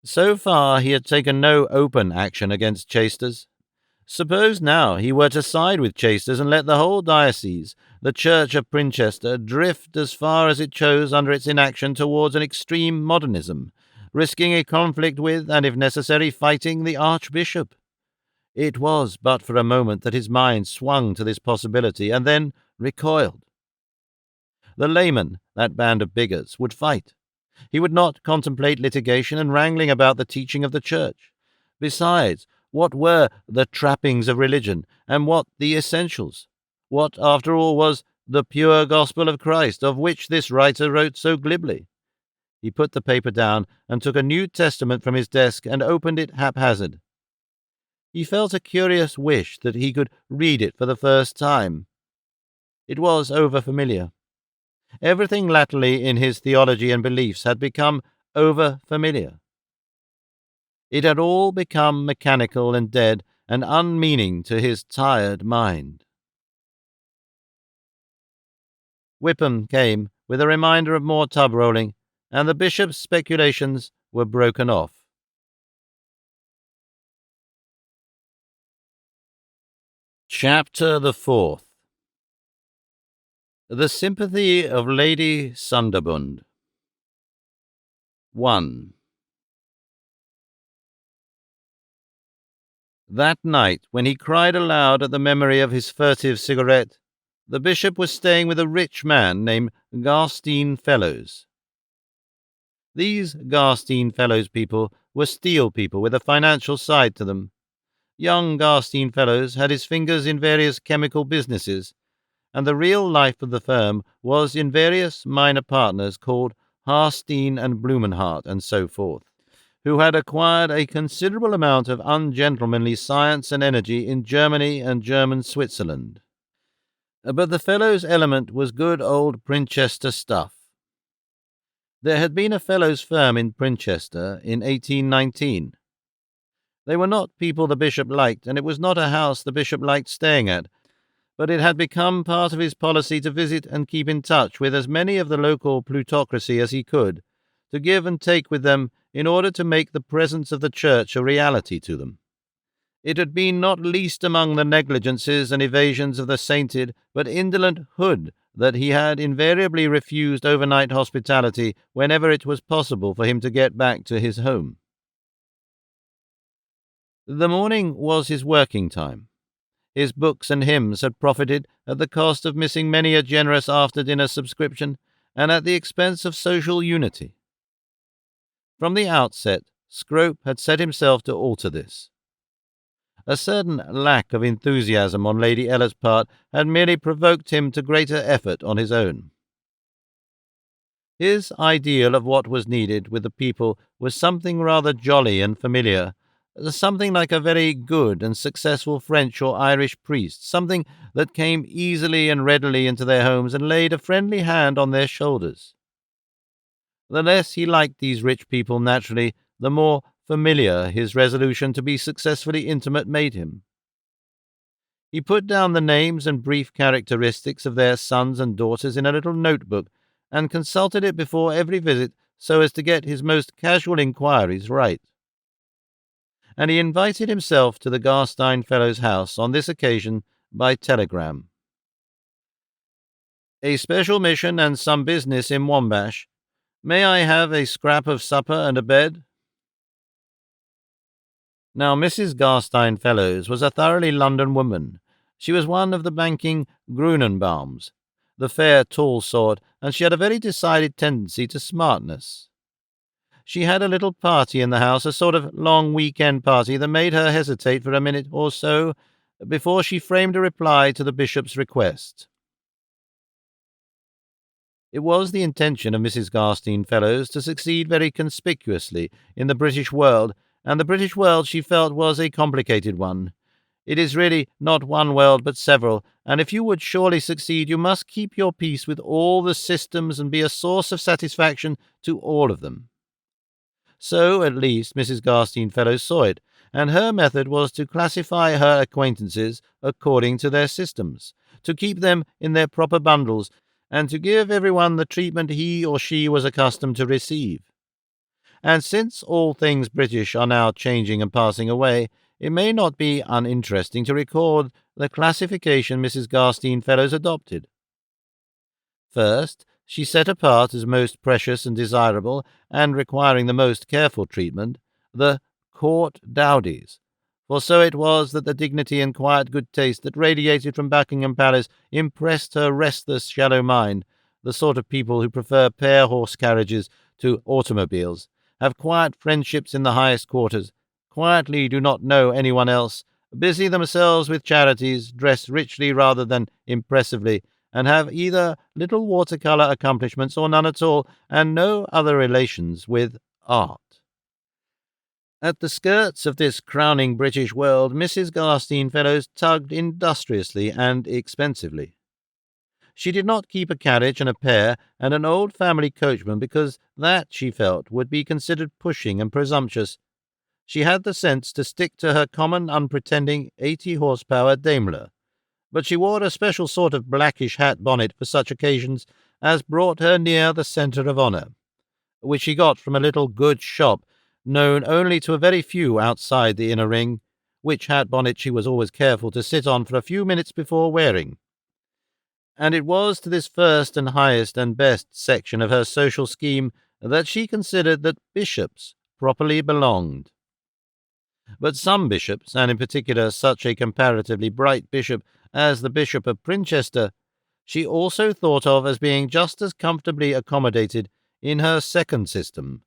So far he had taken no open action against chasters. Suppose now he were to side with chasters and let the whole diocese, the Church of Princhester, drift as far as it chose under its inaction towards an extreme modernism, risking a conflict with, and if necessary, fighting the Archbishop. It was but for a moment that his mind swung to this possibility, and then recoiled. The layman, that band of bigots, would fight. He would not contemplate litigation and wrangling about the teaching of the Church. Besides, what were the trappings of religion, and what the essentials? What, after all, was the pure gospel of Christ, of which this writer wrote so glibly? He put the paper down and took a New Testament from his desk and opened it haphazard. He felt a curious wish that he could read it for the first time. It was over-familiar. Everything latterly in his theology and beliefs had become over-familiar. It had all become mechanical and dead and unmeaning to his tired mind. Whipham came with a reminder of more tub rolling, and the bishop's speculations were broken off. Chapter the 4th. The Sympathy of Lady Sunderbund. 1. That night, when he cried aloud at the memory of his furtive cigarette, the bishop was staying with a rich man named Garstine Fellows. These Garstine Fellows people were steel people with a financial side to them. Young Garstine Fellows had his fingers in various chemical businesses, and the real life of the firm was in various minor partners called Harstein and Blumenhart and so forth, who had acquired a considerable amount of ungentlemanly science and energy in Germany and German Switzerland. But the Fellows' element was good old Princhester stuff. There had been a Fellows' firm in Princhester in 1819. They were not people the bishop liked, and it was not a house the bishop liked staying at, but it had become part of his policy to visit and keep in touch with as many of the local plutocracy as he could, to give and take with them in order to make the presence of the church a reality to them. It had been not least among the negligences and evasions of the sainted but indolent Hood that he had invariably refused overnight hospitality whenever it was possible for him to get back to his home. The morning was his working time. His books and hymns had profited at the cost of missing many a generous after-dinner subscription and at the expense of social unity. From the outset, Scrope had set himself to alter this. A certain lack of enthusiasm on Lady Ella's part had merely provoked him to greater effort on his own. His ideal of what was needed with the people was something rather jolly and familiar, something like a very good and successful French or Irish priest, something that came easily and readily into their homes and laid a friendly hand on their shoulders. The less he liked these rich people naturally, the more familiar his resolution to be successfully intimate made him. He put down the names and brief characteristics of their sons and daughters in a little notebook, and consulted it before every visit so as to get his most casual inquiries right. And he invited himself to the Garstine Fellows' house on this occasion by telegram. A special mission and some business in Wombash. May I have a scrap of supper and a bed? Now, Mrs. Garstine Fellows was a thoroughly London woman. She was one of the banking Grunenbaums, the fair, tall sort, and she had a very decided tendency to smartness. She had a little party in the house, a sort of long week-end party that made her hesitate for a minute or so before she framed a reply to the bishop's request. It was the intention of Mrs. Garstine Fellows to succeed very conspicuously in the British world, and the British world, she felt, was a complicated one. It is really not one world but several, and if you would surely succeed, you must keep your peace with all the systems and be a source of satisfaction to all of them. So, at least, Mrs. Garstine Fellows saw it, and her method was to classify her acquaintances according to their systems, to keep them in their proper bundles, and to give everyone the treatment he or she was accustomed to receive. And since all things British are now changing and passing away, it may not be uninteresting to record the classification Mrs. Garstine Fellows adopted. First, she set apart as most precious and desirable, and requiring the most careful treatment, the court dowdies, for so it was that the dignity and quiet good taste that radiated from Buckingham Palace impressed her restless, shallow mind, the sort of people who prefer pair-horse carriages to automobiles, have quiet friendships in the highest quarters, quietly do not know anyone else, busy themselves with charities, dress richly rather than impressively, and have either little watercolour accomplishments or none at all, and no other relations with art. At the skirts of this crowning British world, Mrs. Garstine Fellows tugged industriously and expensively. She did not keep a carriage and a pair and an old family coachman because that, she felt, would be considered pushing and presumptuous. She had the sense to stick to her common, unpretending 80-horsepower Daimler, but she wore a special sort of blackish hat bonnet for such occasions as brought her near the centre of honour, which she got from a little goods shop known only to a very few outside the inner ring, which hat bonnet she was always careful to sit on for a few minutes before wearing. And it was to this first and highest and best section of her social scheme that she considered that bishops properly belonged. But some bishops, and in particular such a comparatively bright bishop as the Bishop of Princhester, she also thought of as being just as comfortably accommodated in her second system,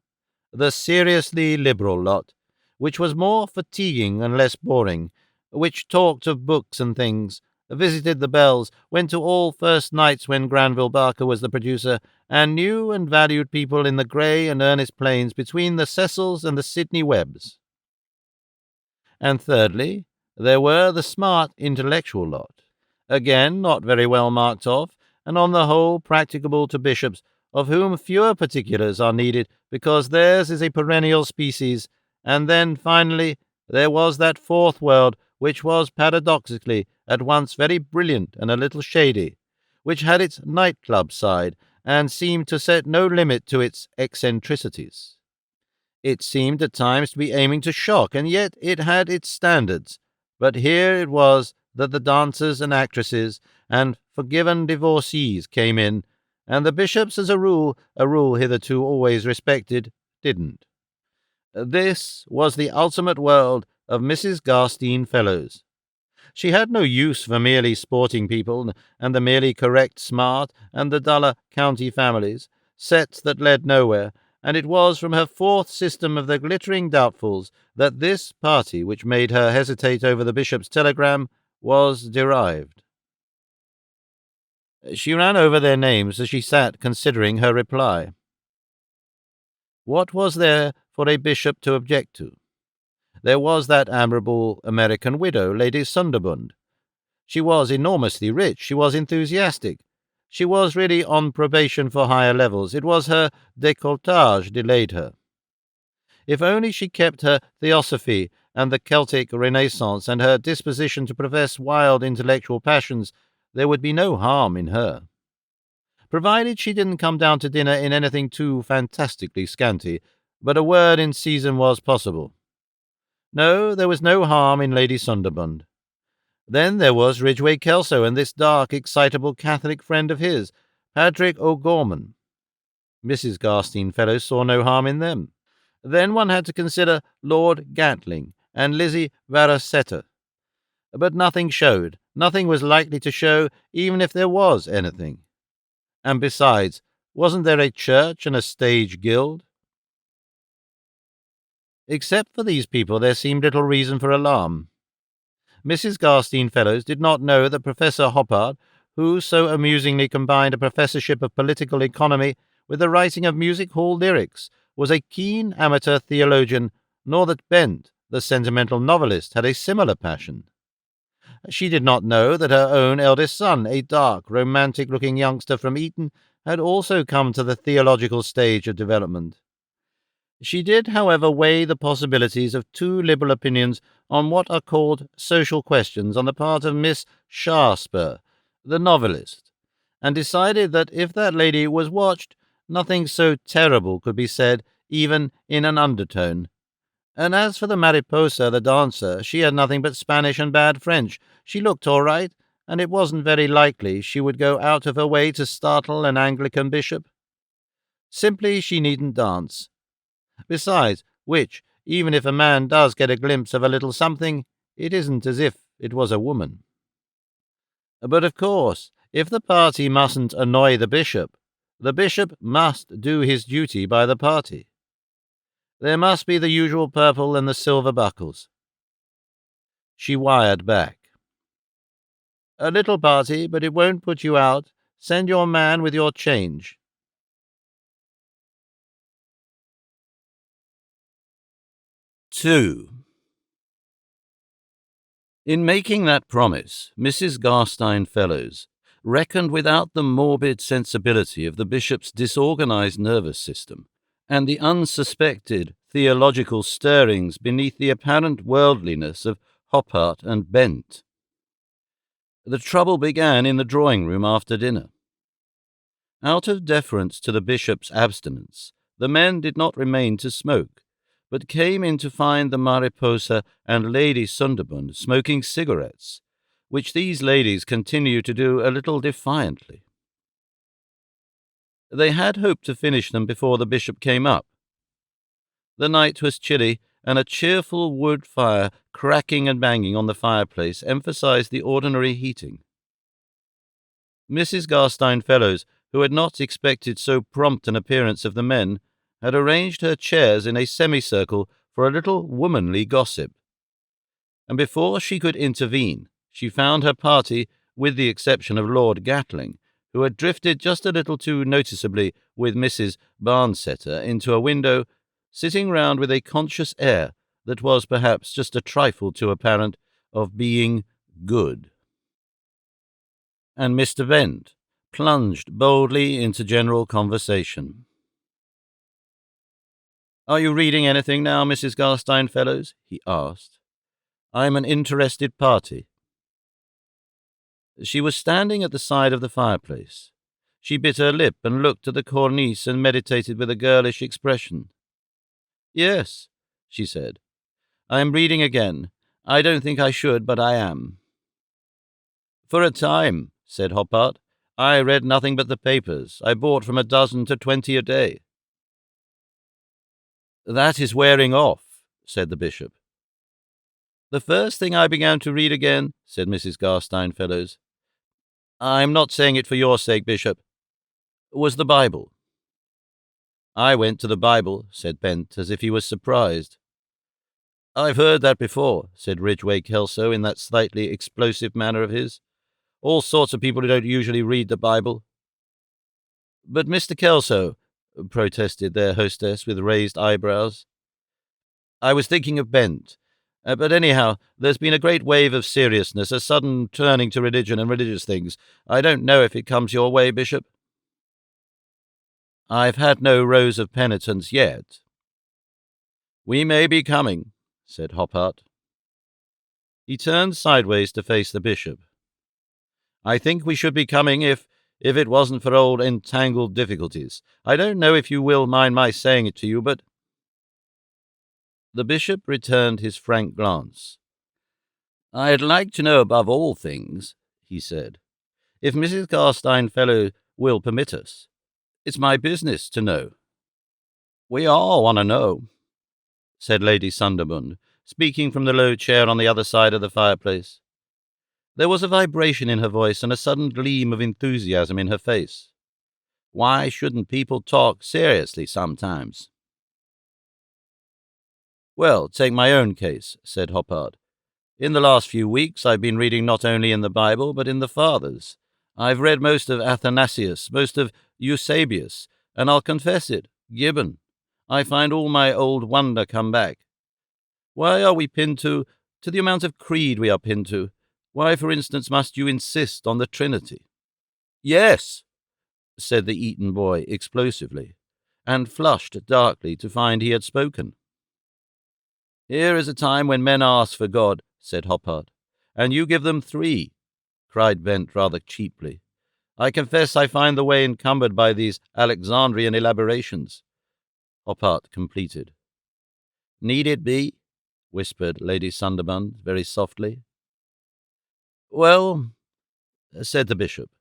the seriously liberal lot, which was more fatiguing and less boring, which talked of books and things, visited the bells, went to all first nights when Granville Barker was the producer, and knew and valued people in the grey and earnest plains between the Cecils and the Sydney Webbs. And thirdly, there were the smart intellectual lot, again not very well marked off, and on the whole practicable to bishops, of whom fewer particulars are needed because theirs is a perennial species. And then, finally, there was that fourth world, which was paradoxically at once very brilliant and a little shady, which had its nightclub side, and seemed to set no limit to its eccentricities. It seemed at times to be aiming to shock, and yet it had its standards. But here it was that the dancers and actresses and forgiven divorcees came in, and the bishops, as a rule hitherto always respected, didn't. This was the ultimate world of Mrs. Garstine Fellows. She had no use for merely sporting people, and the merely correct smart, and the duller county families, sets that led nowhere, and it was from her fourth system of the glittering doubtfuls that this party which made her hesitate over the bishop's telegram was derived. She ran over their names as she sat considering her reply. What was there for a bishop to object to? There was that admirable American widow, Lady Sunderbund. She was enormously rich, she was enthusiastic, she was really on probation for higher levels. It was her décolletage delayed her. If only she kept her theosophy and the Celtic Renaissance and her disposition to profess wild intellectual passions, there would be no harm in her. Provided she didn't come down to dinner in anything too fantastically scanty, but a word in season was possible. No, there was no harm in Lady Sunderbund. Then there was Ridgway Kelso and this dark, excitable Catholic friend of his, Patrick O'Gorman. Mrs. Garstine Fellows saw no harm in them. Then one had to consider Lord Gatling and Lizzie Varasetta. But nothing showed, nothing was likely to show, even if there was anything. And besides, wasn't there a church and a stage guild? Except for these people, there seemed little reason for alarm. Mrs. Garstine Fellows did not know that Professor Hoppard, who so amusingly combined a professorship of political economy with the writing of music-hall lyrics, was a keen amateur theologian, nor that Bent, the sentimental novelist, had a similar passion. She did not know that her own eldest son, a dark, romantic-looking youngster from Eton, had also come to the theological stage of development. She did, however, weigh the possibilities of two liberal opinions on what are called social questions on the part of Miss Shaspur, the novelist, and decided that if that lady was watched, nothing so terrible could be said, even in an undertone. And as for the Mariposa, the dancer, she had nothing but Spanish and bad French. She looked all right, and it wasn't very likely she would go out of her way to startle an Anglican bishop. Simply she needn't dance. Besides which, even if a man does get a glimpse of a little something, it isn't as if it was a woman. But of course, if the party mustn't annoy the bishop must do his duty by the party. There must be the usual purple and the silver buckles. She wired back. "A little party, but it won't put you out. Send your man with your change." 2. In making that promise, Mrs. Garstein Fellows reckoned without the morbid sensibility of the bishop's disorganized nervous system and the unsuspected theological stirrings beneath the apparent worldliness of Hoppart and Bent. The trouble began in the drawing-room after dinner. Out of deference to the bishop's abstinence, the men did not remain to smoke, but came in to find the Mariposa and Lady Sunderbund smoking cigarettes, which these ladies continued to do a little defiantly. They had hoped to finish them before the bishop came up. The night was chilly, and a cheerful wood fire cracking and banging on the fireplace emphasized the ordinary heating. Mrs. Garstein Fellows, who had not expected so prompt an appearance of the men, had arranged her chairs in a semicircle for a little womanly gossip. And before she could intervene, she found her party, with the exception of Lord Gatling, who had drifted just a little too noticeably with Mrs. Barnsetter into a window, sitting round with a conscious air that was perhaps just a trifle too apparent of being good. And Mr. Bent plunged boldly into general conversation. "Are you reading anything now, Mrs. Garstein Fellows?" he asked. "I'm an interested party." She was standing at the side of the fireplace. She bit her lip and looked at the cornice and meditated with a girlish expression. "Yes," she said. "I am reading again. I don't think I should, but I am." "For a time," said Hoppart, "I read nothing but the papers. I bought from 12 to 20 a day." "That is wearing off," said the bishop. "The first thing I began to read again," said Mrs. Garstein Fellows, "I'm not saying it for your sake, Bishop, was the Bible." "I went to the Bible," said Bent, as if he was surprised. "I've heard that before," said Ridgway Kelso in that slightly explosive manner of his. "All sorts of people who don't usually read the Bible." "But Mr. Kelso," protested their hostess with raised eyebrows. "I was thinking of Bent. But anyhow, there's been a great wave of seriousness, a sudden turning to religion and religious things. I don't know if it comes your way, Bishop." "I've had no rose of penitence yet." "We may be coming," said Hoppart. He turned sideways to face the bishop. "I think we should be coming if it wasn't for old entangled difficulties. I don't know if you will mind my saying it to you, but—" The bishop returned his frank glance. "I'd like to know above all things," he said, "if Mrs. Garstein Fellow will permit us. It's my business to know." "We all want to know," said Lady Sunderbund, speaking from the low chair on the other side of the fireplace. There was a vibration in her voice and a sudden gleam of enthusiasm in her face. "Why shouldn't people talk seriously sometimes?" "Well, take my own case," said Hoppart. "In the last few weeks I've been reading not only in the Bible, but in the Fathers. I've read most of Athanasius, most of Eusebius, and I'll confess it, Gibbon. I find all my old wonder come back. Why are we pinned to the amount of creed we are pinned to? Why, for instance, must you insist on the Trinity?" "Yes," said the Eton boy explosively, and flushed darkly to find he had spoken. "Here is a time when men ask for God," said Hoppart. "And you give them 3, cried Bent rather cheaply. "I confess I find the way encumbered by these Alexandrian elaborations." Hoppart completed. "Need it be?" whispered Lady Sunderbund very softly. "Well," said the bishop,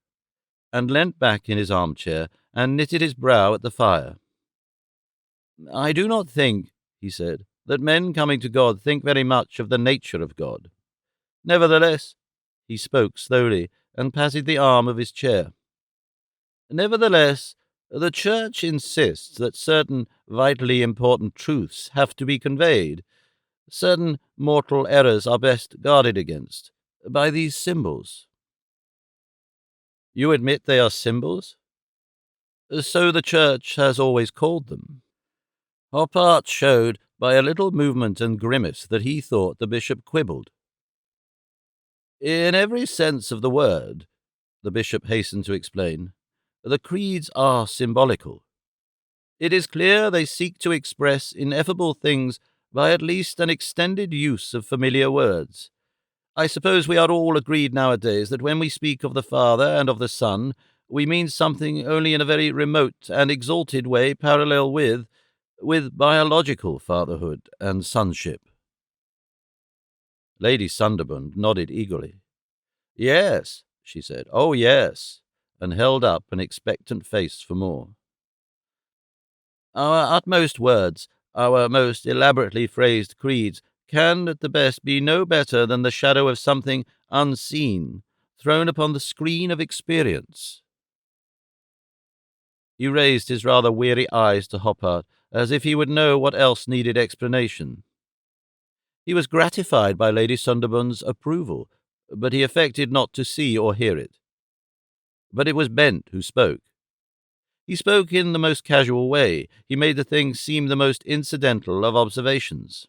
and leant back in his armchair and knitted his brow at the fire. "I do not think," he said, "that men coming to God think very much of the nature of God. Nevertheless," he spoke slowly and patted the arm of his chair, "nevertheless, the Church insists that certain vitally important truths have to be conveyed. Certain mortal errors are best guarded against by these symbols." "You admit they are symbols?" "So the Church has always called them." Hoppart showed by a little movement and grimace that he thought the bishop quibbled. "In every sense of the word," the bishop hastened to explain, "the creeds are symbolical. It is clear they seek to express ineffable things by at least an extended use of familiar words. I suppose we are all agreed nowadays that when we speak of the Father and of the Son, we mean something only in a very remote and exalted way parallel with biological fatherhood and sonship." Lady Sunderland nodded eagerly. "Yes," she said, "oh yes," and held up an expectant face for more. "Our utmost words, our most elaborately phrased creeds, can at the best be no better than the shadow of something unseen thrown upon the screen of experience." He raised his rather weary eyes to Hoppart, as if he would know what else needed explanation. He was gratified by Lady Sunderland's approval, but he affected not to see or hear it. But it was Bent who spoke. He spoke in the most casual way. He made the thing seem the most incidental of observations.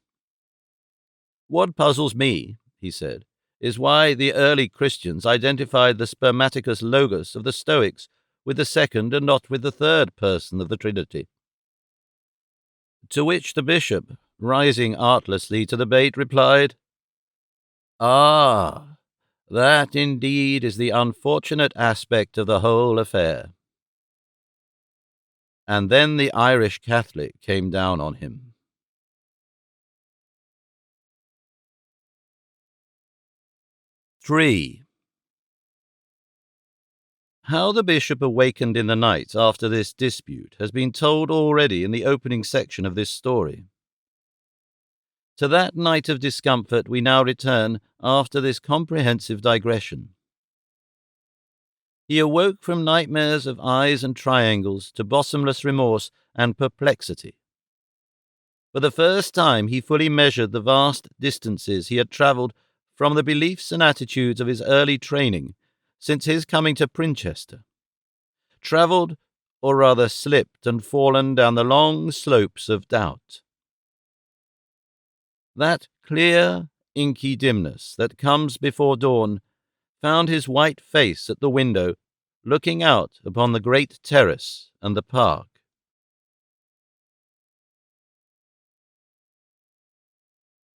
"What puzzles me," he said, "is why the early Christians identified the spermaticus logos of the Stoics with the second and not with the third person of the Trinity." To which the bishop, rising artlessly to the bait, replied, "Ah, that indeed is the unfortunate aspect of the whole affair." And then the Irish Catholic came down on him. 3. How the bishop awakened in the night after this dispute has been told already in the opening section of this story. To that night of discomfort we now return after this comprehensive digression. He awoke from nightmares of eyes and triangles to bottomless remorse and perplexity. For the first time he fully measured the vast distances he had travelled from the beliefs and attitudes of his early training since his coming to Princhester. Travelled, or rather slipped and fallen down the long slopes of doubt. That clear, inky dimness that comes before dawn found his white face at the window, looking out upon the great terrace and the park.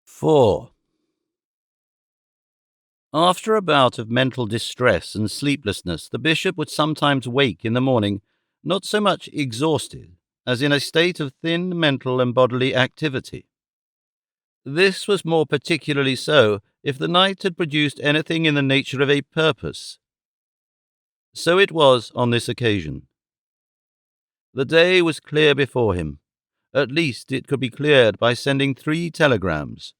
4. After a bout of mental distress and sleeplessness, the bishop would sometimes wake in the morning, not so much exhausted as in a state of thin mental and bodily activity. This was more particularly so if the night had produced anything in the nature of a purpose. So it was on this occasion. The day was clear before him. At least it could be cleared by sending 3 telegrams.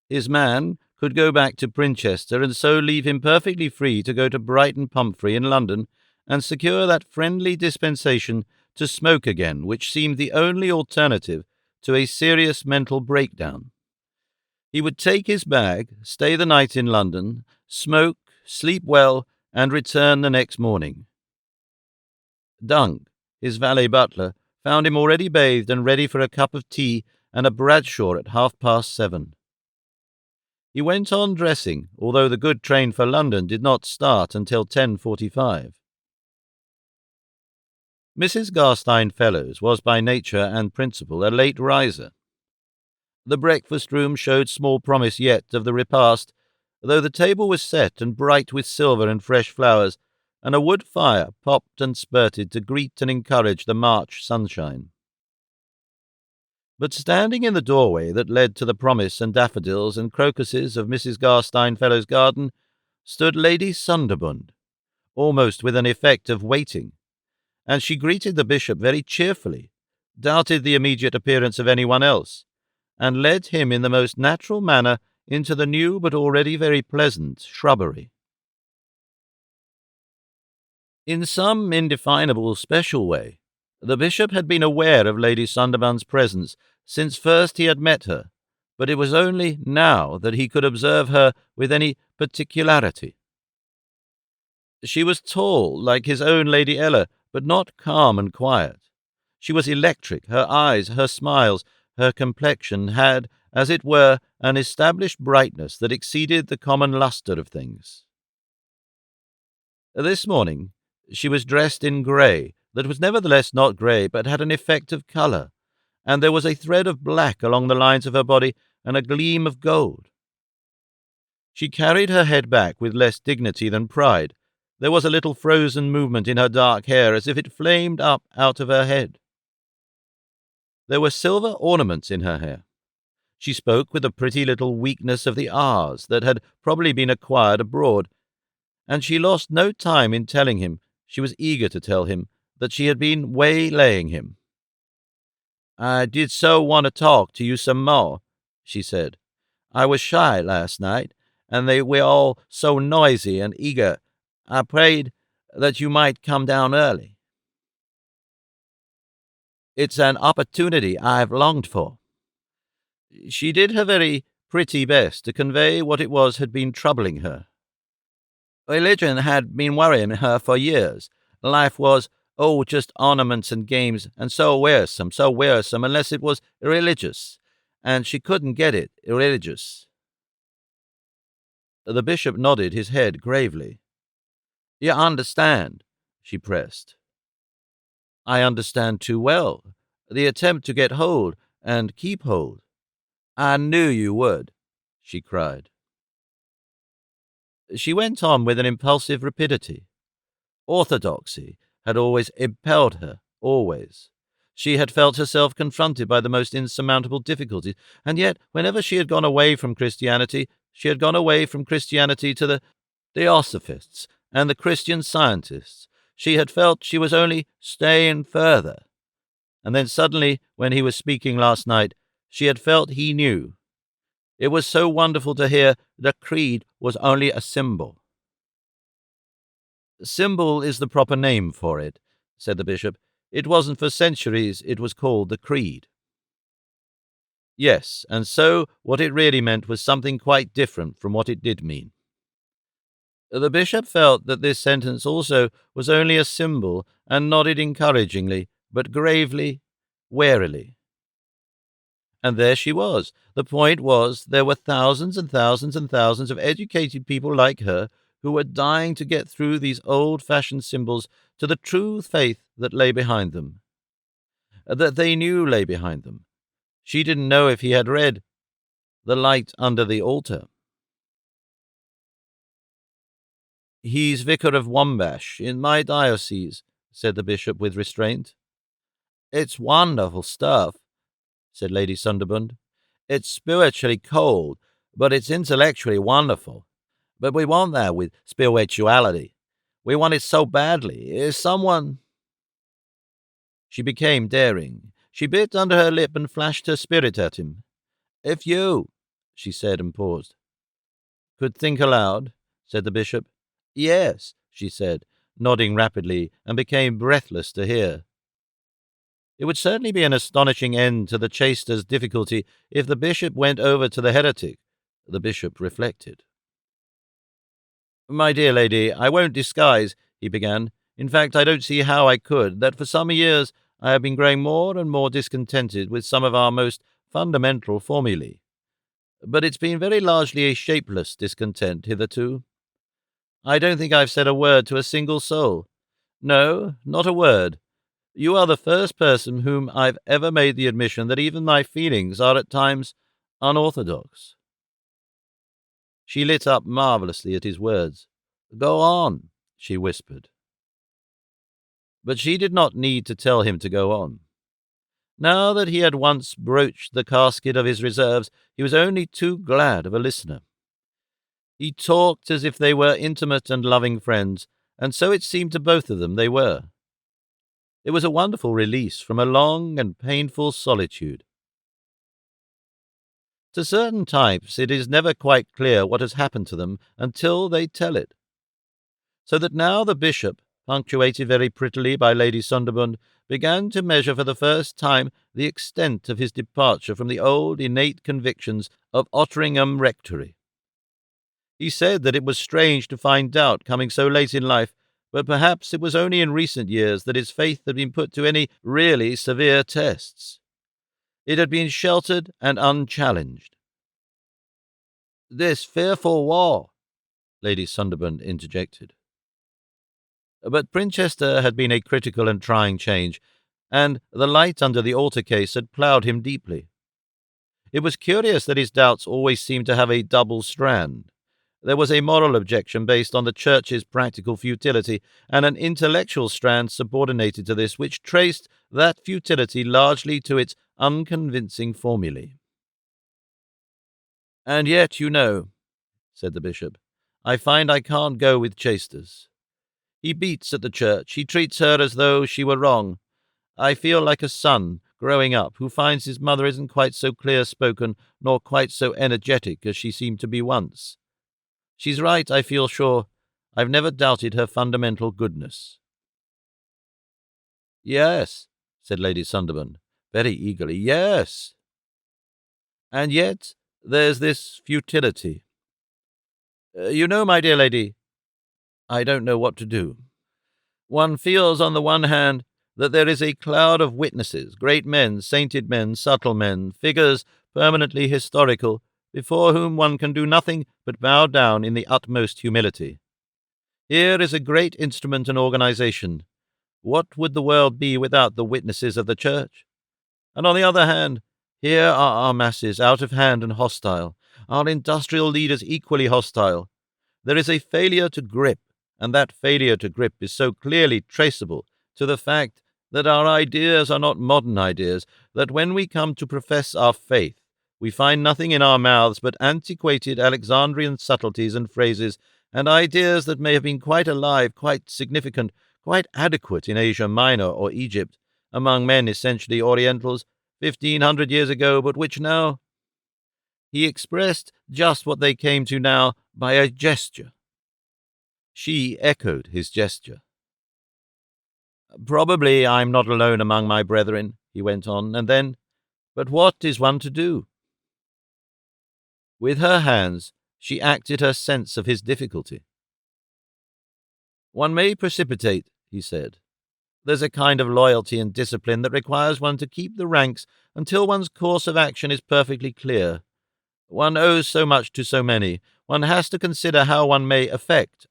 His man could go back to Princhester and so leave him perfectly free to go to Brighton Pumphrey in London and secure that friendly dispensation to smoke again, which seemed the only alternative to a serious mental breakdown. He would take his bag, stay the night in London, smoke, sleep well, and return the next morning. Dunk, his valet butler, found him already bathed and ready for a cup of tea and a Bradshaw at 7:30. He went on dressing, although the good train for London did not start until 10:45. Mrs. Garstine Fellows was by nature and principle a late riser. The breakfast-room showed small promise yet of the repast, though the table was set and bright with silver and fresh flowers, and a wood fire popped and spurted to greet and encourage the March sunshine. But standing in the doorway that led to the promise and daffodils and crocuses of Mrs. Garstine Fellow's garden stood Lady Sunderland, almost with an effect of waiting, and she greeted the bishop very cheerfully, doubted the immediate appearance of anyone else, and led him in the most natural manner into the new but already very pleasant shrubbery. In some indefinable special way, the bishop had been aware of Lady Sunderland's presence since first he had met her, but it was only now that he could observe her with any particularity. She was tall, like his own Lady Ella, but not calm and quiet. She was electric. Her eyes, her smiles, her complexion had, as it were, an established brightness that exceeded the common lustre of things. This morning she was dressed in grey, that was nevertheless not grey, but had an effect of colour, and there was a thread of black along the lines of her body and a gleam of gold. She carried her head back with less dignity than pride. There was a little frozen movement in her dark hair, as if it flamed up out of her head. There were silver ornaments in her hair. She spoke with a pretty little weakness of the R's that had probably been acquired abroad, and she lost no time in telling him, she was eager to tell him, that she had been waylaying him. "I did so want to talk to you some more," she said. "I was shy last night, and they were all so noisy and eager. I prayed that you might come down early. It's an opportunity I've longed for." She did her very pretty best to convey what it was had been troubling her. Religion had been worrying her for years. Life was, just ornaments and games, and so wearisome, unless it was irreligious, and she couldn't get it irreligious. The bishop nodded his head gravely. "You understand," she pressed. "I understand too well. The attempt to get hold and keep hold." "I knew you would," she cried. She went on with an impulsive rapidity. Orthodoxy had always impelled her, always. She had felt herself confronted by the most insurmountable difficulties, and yet, whenever she had gone away from Christianity, she had gone away from Christianity to the Theosophists and the Christian Scientists. She had felt she was only staying further. And then suddenly, when he was speaking last night, she had felt he knew. It was so wonderful to hear that creed was only a symbol. "Symbol is the proper name for it," said the bishop. "It wasn't for centuries it was called the creed." Yes, and so what it really meant was something quite different from what it did mean. The bishop felt that this sentence also was only a symbol, and nodded encouragingly, but gravely, warily. And there she was. The point was, there were thousands and thousands and thousands of educated people like her who were dying to get through these old-fashioned symbols to the true faith that lay behind them, that they knew lay behind them. She didn't know if he had read The Light Under the Altar. "He's vicar of Wombash, in my diocese," said the bishop with restraint. "It's wonderful stuff," said Lady Sunderland. "It's spiritually cold, but it's intellectually wonderful. But we want that with spirituality. We want it so badly. Is someone—" She became daring. She bit under her lip and flashed her spirit at him. "If you," she said, and paused. "Could think aloud," said the bishop. "Yes," she said, nodding rapidly, and became breathless to hear. It would certainly be an astonishing end to the chaster's difficulty if the bishop went over to the heretic. The bishop reflected. "My dear lady, I won't disguise," he began. "In fact, I don't see how I could, that for some years I have been growing more and more discontented with some of our most fundamental formulae. But it's been very largely a shapeless discontent hitherto. I don't think I've said a word to a single soul. No, not a word. You are the first person whom I've ever made the admission that even my feelings are at times unorthodox." She lit up marvellously at his words. "Go on," she whispered. But she did not need to tell him to go on. Now that he had once broached the casket of his reserves, he was only too glad of a listener. He talked as if they were intimate and loving friends, and so it seemed to both of them they were. It was a wonderful release from a long and painful solitude. To certain types it is never quite clear what has happened to them until they tell it. So that now the bishop, punctuated very prettily by Lady Sunderland, began to measure for the first time the extent of his departure from the old innate convictions of Otteringham Rectory. He said that it was strange to find doubt coming so late in life, but perhaps it was only in recent years that his faith had been put to any really severe tests. It had been sheltered and unchallenged. "This fearful war," Lady Sunderland interjected. But Princhester had been a critical and trying change, and the light under the altar case had ploughed him deeply. It was curious that his doubts always seemed to have a double strand. There was a moral objection based on the Church's practical futility, and an intellectual strand subordinated to this, which traced that futility largely to its unconvincing formulae. "And yet, you know," said the bishop, "I find I can't go with Chasters. He beats at the Church. He treats her as though she were wrong. I feel like a son growing up who finds his mother isn't quite so clear-spoken nor quite so energetic as she seemed to be once. She's right, I feel sure. I've never doubted her fundamental goodness." "Yes," said Lady Sunderland, very eagerly, "yes. And yet there's this futility. You know, my dear lady, I don't know what to do. One feels on the one hand that there is a cloud of witnesses, great men, sainted men, subtle men, figures permanently historical, before whom one can do nothing but bow down in the utmost humility. Here is a great instrument and organization. What would the world be without the witnesses of the Church? And on the other hand, here are our masses, out of hand and hostile, our industrial leaders equally hostile. There is a failure to grip, and that failure to grip is so clearly traceable to the fact that our ideas are not modern ideas, that when we come to profess our faith, we find nothing in our mouths but antiquated Alexandrian subtleties and phrases, and ideas that may have been quite alive, quite significant, quite adequate in Asia Minor or Egypt, among men essentially Orientals, 1,500 years ago, but which now—" He expressed just what they came to now by a gesture. She echoed his gesture. "Probably I'm not alone among my brethren," he went on, and then, "but what is one to do?" With her hands, she acted her sense of his difficulty. "One may precipitate," he said. "There's a kind of loyalty and discipline that requires one to keep the ranks until one's course of action is perfectly clear. One owes so much to so many. One has to consider how one may affect,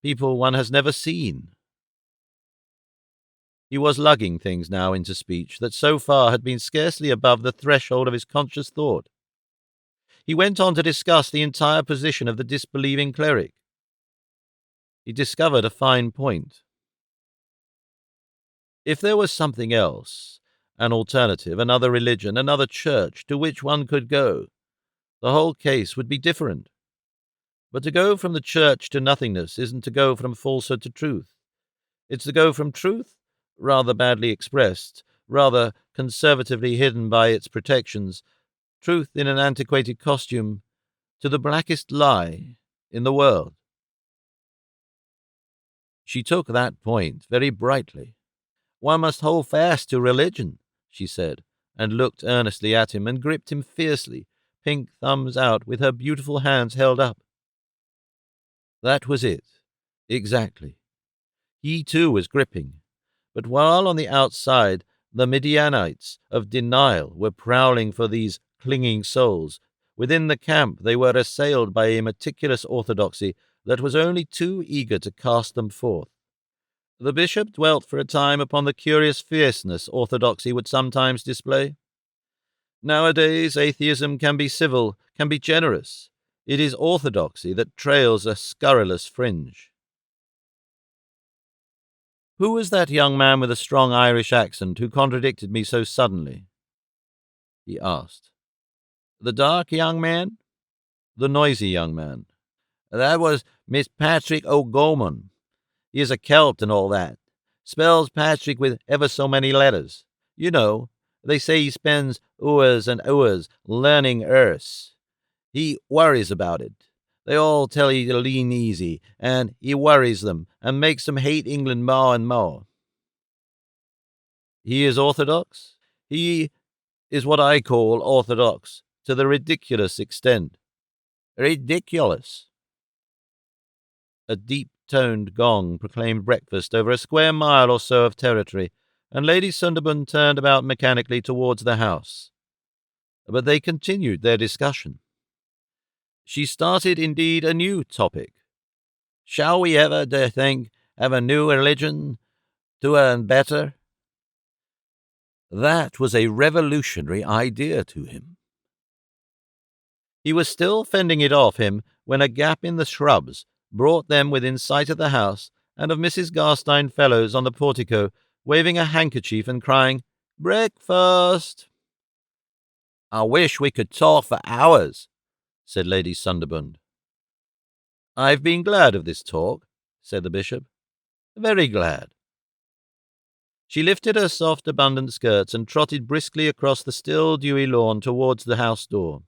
people one has never seen." He was lugging things now into speech that so far had been scarcely above the threshold of his conscious thought. He went on to discuss the entire position of the disbelieving cleric. He discovered a fine point. If there was something else, an alternative, another religion, another church to which one could go, the whole case would be different. But to go from the church to nothingness isn't to go from falsehood to truth. It's to go from truth, rather badly expressed, rather conservatively hidden by its protections, truth in an antiquated costume, to the blackest lie in the world. She took that point very brightly. "One must hold fast to religion," she said, and looked earnestly at him and gripped him fiercely, pink thumbs out, with her beautiful hands held up. That was it, exactly. He too was gripping, but while on the outside the Midianites of denial were prowling for these clinging souls, within the camp they were assailed by a meticulous orthodoxy that was only too eager to cast them forth. The bishop dwelt for a time upon the curious fierceness orthodoxy would sometimes display. Nowadays atheism can be civil, can be generous. It is orthodoxy that trails a scurrilous fringe. "Who was that young man with a strong Irish accent who contradicted me so suddenly?" he asked. "The dark young man?" "The noisy young man." "That was Miss Patrick O'Gorman. He is a Celt and all that. Spells Patrick with ever so many letters. You know, they say he spends hours and hours learning Erse. He worries about it. They all tell he to lean easy, and he worries them and makes them hate England more and more." "He is orthodox?" He is what I call orthodox to the ridiculous extent. Ridiculous. A deep-toned gong proclaimed breakfast over a square mile or so of territory, and Lady Sunderland turned about mechanically towards the house. But they continued their discussion. She started, indeed, a new topic. Shall we ever, do you think, have a new religion to earn better? That was a revolutionary idea to him. He was still fending it off him when a gap in the shrubs brought them within sight of the house and of Mrs. Garstine Fellows on the portico, waving a handkerchief and crying, "Breakfast!" "I wish we could talk for hours," said Lady Sunderland. "I've been glad of this talk," said the bishop. "Very glad." She lifted her soft, abundant skirts and trotted briskly across the still dewy lawn towards the house door.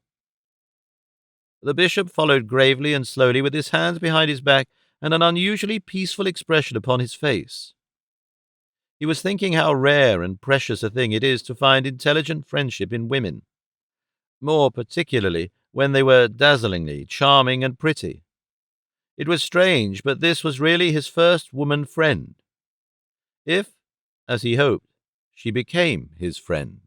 The bishop followed gravely and slowly, with his hands behind his back and an unusually peaceful expression upon his face. He was thinking how rare and precious a thing it is to find intelligent friendship in women, more particularly when they were dazzlingly charming and pretty. It was strange, but this was really his first woman friend. If, as he hoped, she became his friend.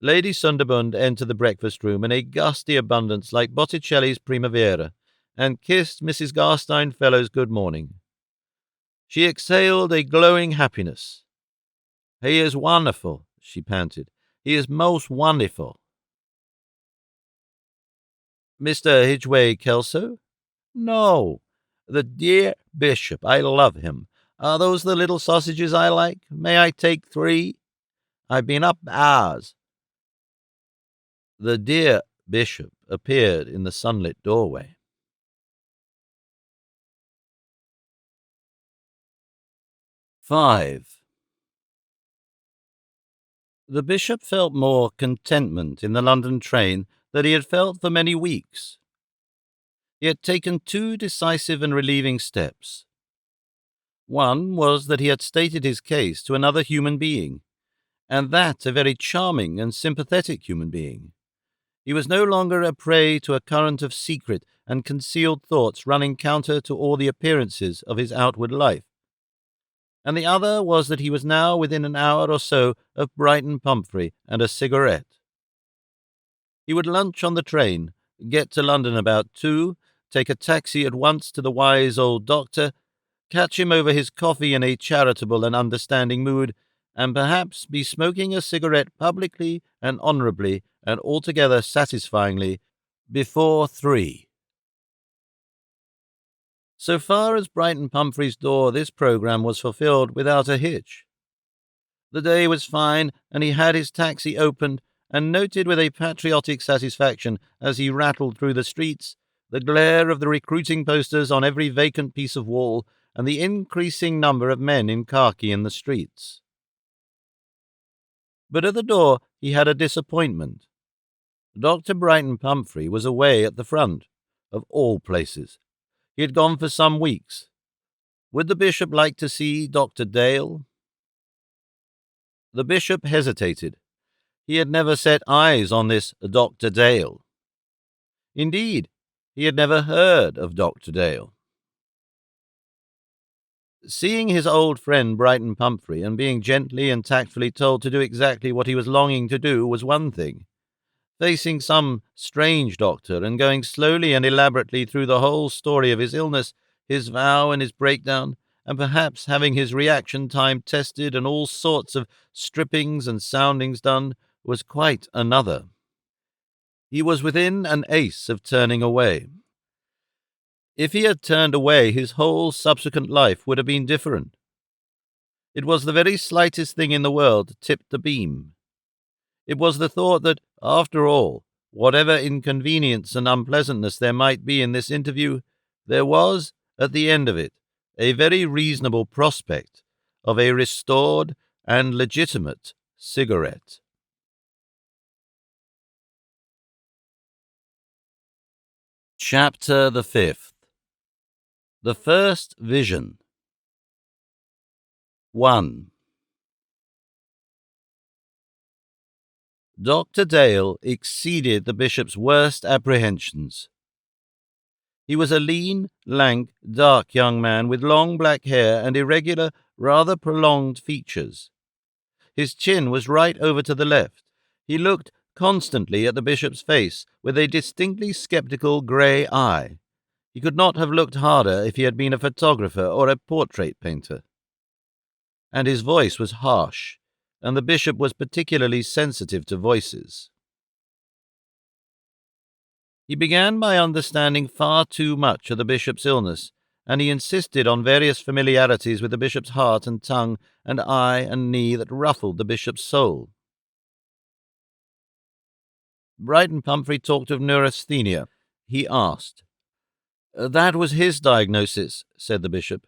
Lady Sunderland entered the breakfast-room in a gusty abundance like Botticelli's Primavera, and kissed Mrs. Garstine Fellows good morning. She exhaled a glowing happiness. "He is wonderful," she panted. "He is most wonderful." "Mr. Hidgway Kelso?" "No, the dear bishop. I love him. Are those the little sausages I like? May I take 3? I've been up hours." The dear bishop appeared in the sunlit doorway. 5. The bishop felt more contentment in the London train than he had felt for many weeks. He had taken 2 decisive and relieving steps. One was that he had stated his case to another human being, and that a very charming and sympathetic human being. He was no longer a prey to a current of secret and concealed thoughts running counter to all the appearances of his outward life. And the other was that he was now within an hour or so of Brighton Pumphrey and a cigarette. He would lunch on the train, get to London about 2, take a taxi at once to the wise old doctor, catch him over his coffee in a charitable and understanding mood, and perhaps be smoking a cigarette publicly and honourably and altogether satisfyingly before 3. So far as Brighton Pumphrey's door, this programme was fulfilled without a hitch. The day was fine, and he had his taxi opened and noted with a patriotic satisfaction, as he rattled through the streets, the glare of the recruiting posters on every vacant piece of wall and the increasing number of men in khaki in the streets. But at the door he had a disappointment. Dr. Brighton Pumphrey was away at the front, of all places. He had gone for some weeks. Would the bishop like to see Dr. Dale? The bishop hesitated. He had never set eyes on this Dr. Dale. Indeed, he had never heard of Dr. Dale. Seeing his old friend Brighton Pumphrey and being gently and tactfully told to do exactly what he was longing to do was one thing. Facing some strange doctor and going slowly and elaborately through the whole story of his illness, his vow and his breakdown, and perhaps having his reaction time tested and all sorts of strippings and soundings done, was quite another. He was within an ace of turning away. If he had turned away, his whole subsequent life would have been different. It was the very slightest thing in the world that tipped the beam. It was the thought that, after all, whatever inconvenience and unpleasantness there might be in this interview, there was, at the end of it, a very reasonable prospect of a restored and legitimate cigarette. Chapter the 5th. The First Vision. 1. Dr. Dale exceeded the bishop's worst apprehensions. He was a lean, lank, dark young man with long black hair and irregular, rather prolonged features. His chin was right over to the left. He looked constantly at the bishop's face with a distinctly sceptical grey eye. He could not have looked harder if he had been a photographer or a portrait painter. And his voice was harsh, and the bishop was particularly sensitive to voices. He began by understanding far too much of the bishop's illness, and he insisted on various familiarities with the bishop's heart and tongue and eye and knee that ruffled the bishop's soul. Brighton Pumphrey talked of neurasthenia. He asked. That was his diagnosis, said the bishop.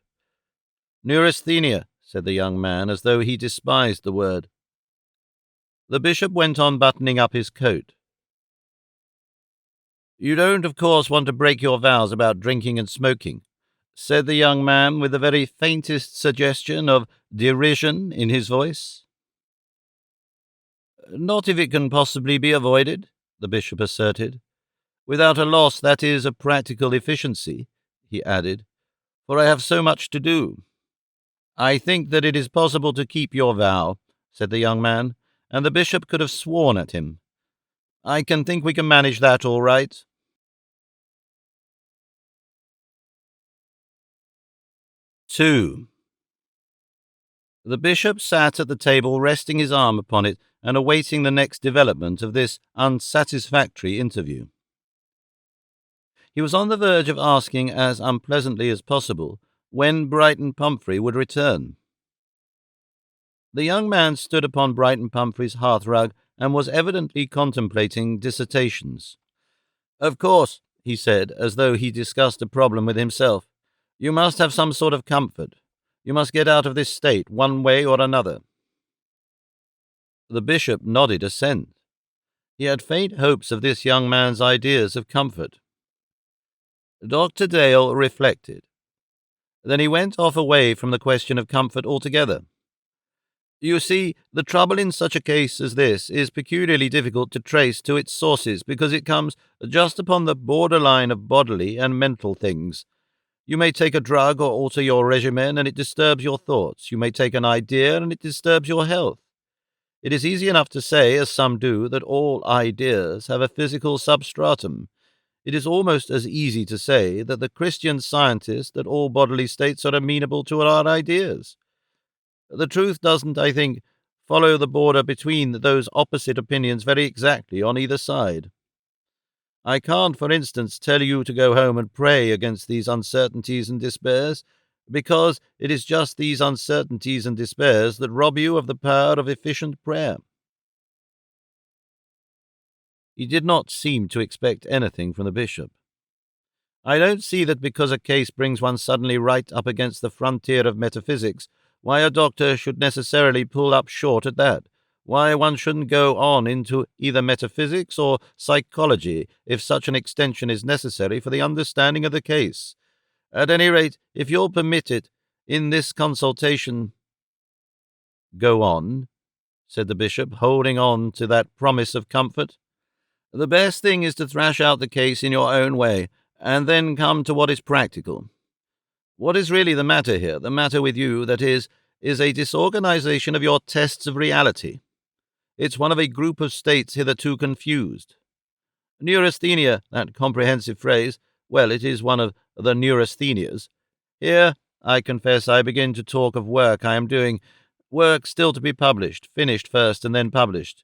Neurasthenia, said the young man, as though he despised the word. The bishop went on buttoning up his coat. You don't, of course, want to break your vows about drinking and smoking, said the young man with the very faintest suggestion of derision in his voice. Not if it can possibly be avoided, the bishop asserted. Without a loss that is of practical efficiency, he added, for I have so much to do. I think that it is possible to keep your vow, said the young man, and the bishop could have sworn at him. I can think we can manage that all right. 2. The bishop sat at the table, resting his arm upon it and awaiting the next development of this unsatisfactory interview. He was on the verge of asking, as unpleasantly as possible, when Brighton Pumphrey would return. The young man stood upon Brighton Pumphrey's hearthrug and was evidently contemplating dissertations. Of course, he said, as though he discussed a problem with himself, you must have some sort of comfort. You must get out of this state, one way or another. The bishop nodded assent. He had faint hopes of this young man's ideas of comfort. Dr. Dale reflected. Then he went off away from the question of comfort altogether. You see, the trouble in such a case as this is peculiarly difficult to trace to its sources because it comes just upon the borderline of bodily and mental things. You may take a drug or alter your regimen and it disturbs your thoughts. You may take an idea and it disturbs your health. It is easy enough to say, as some do, that all ideas have a physical substratum. It is almost as easy to say that the Christian scientist that all bodily states are amenable to our ideas. The truth doesn't, I think, follow the border between those opposite opinions very exactly on either side. I can't, for instance, tell you to go home and pray against these uncertainties and despairs, because it is just these uncertainties and despairs that rob you of the power of efficient prayer. He did not seem to expect anything from the bishop. I don't see that because a case brings one suddenly right up against the frontier of metaphysics, why a doctor should necessarily pull up short at that. Why one shouldn't go on into either metaphysics or psychology if such an extension is necessary for the understanding of the case. At any rate, if you'll permit it, in this consultation— Go on, said the bishop, holding on to that promise of comfort. The best thing is to thrash out the case in your own way, and then come to what is practical. What is really the matter here, the matter with you, that is a disorganization of your tests of reality. It's one of a group of states hitherto confused. Neurasthenia, that comprehensive phrase, well, it is one of the neurasthenias. Here, I confess, I begin to talk of work I am doing, work still to be published, finished first and then published.